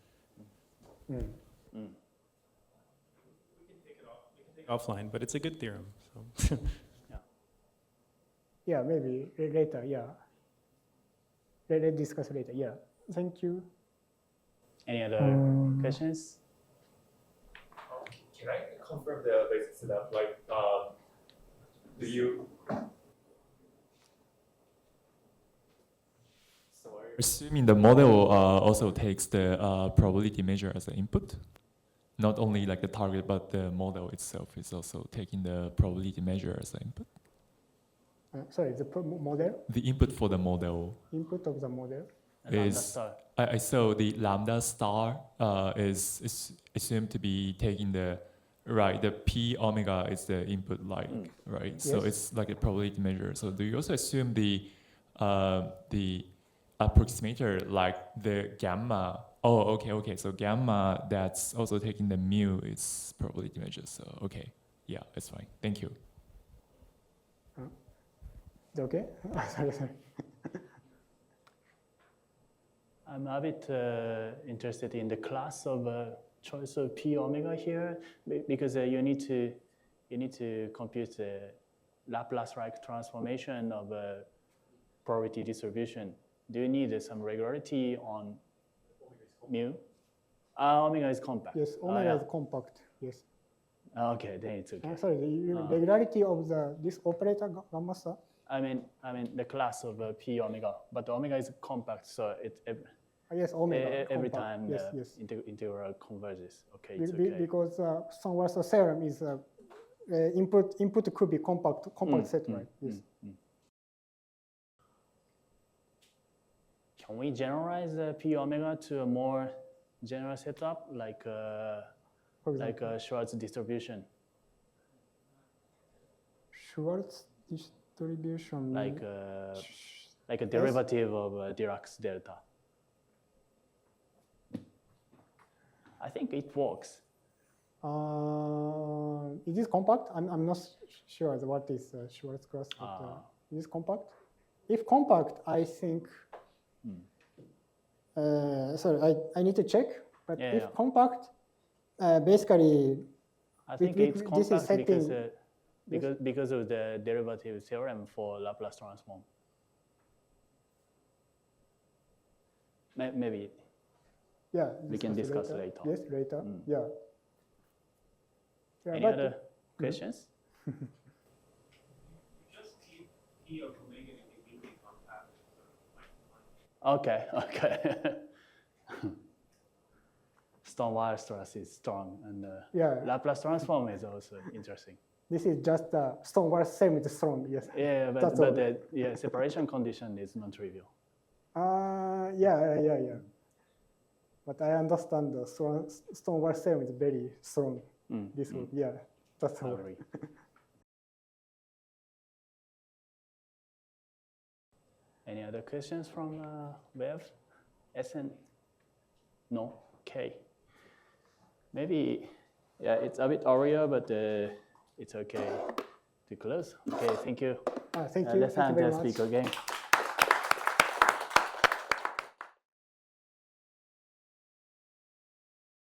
We can take it offline, but it's a good theorem. So. Yeah, maybe later, yeah. Let's discuss later, yeah. Thank you. Any other questions? Can I confirm the basic setup? Like, do you... Assuming the model also takes the probability measure as an input, not only like the target, but the model itself is also taking the probability measure as an input. Sorry, the model? The input for the model. Input of the model? Is I saw the lambda star is assumed to be taking the the p omega is the input right? Yes. So it's like a probability measure. So do you also assume the approximator like the gamma? Oh, okay. So gamma that's also taking the mu is probability measure. So okay, yeah, that's fine. Thank you. Okay. Sorry. I'm a bit interested in the class of choice of p omega here because you need to compute the Laplace-like transformation of a probability distribution. Do you need some regularity on mu? Omega is compact. Yes, omega is compact. Yes. Okay, then it's okay. Sorry, the regularity of this operator gamma star. I mean the class of p omega, but the omega is compact, so it. Yes, omega. Every time yes, the integral converges. Okay, it's okay. Because Songwasser theorem is input could be compact set, right? Yes. Can we generalize p omega to a more general setup like like a Schwartz distribution? Schwartz distribution. Like a derivative of Dirac's delta. I think it works. Is it compact? I'm not sure what is Schwartz cross. Is it compact? If compact, I think. Sorry, I need to check. But if compact, basically I think it's compact because of the derivative theorem for Laplace transform. Maybe. Yeah. We can discuss later. Yes, later. Yeah. Any other questions? Just keep P of omega in the compact. Okay. Stonewire stress is strong, and Laplace transform is also interesting. This is just Stonewire same is strong. Yes. Yeah, but the separation condition is non-trivial. Yeah. But I understand the Stonewire same is very strong. This one, yeah, that's all. Any other questions from Bev? SN? No? Okay. Maybe, it's a bit earlier, but it's okay to close. Okay, thank you. Thank you. Let's Thank have you very the much. speaker again.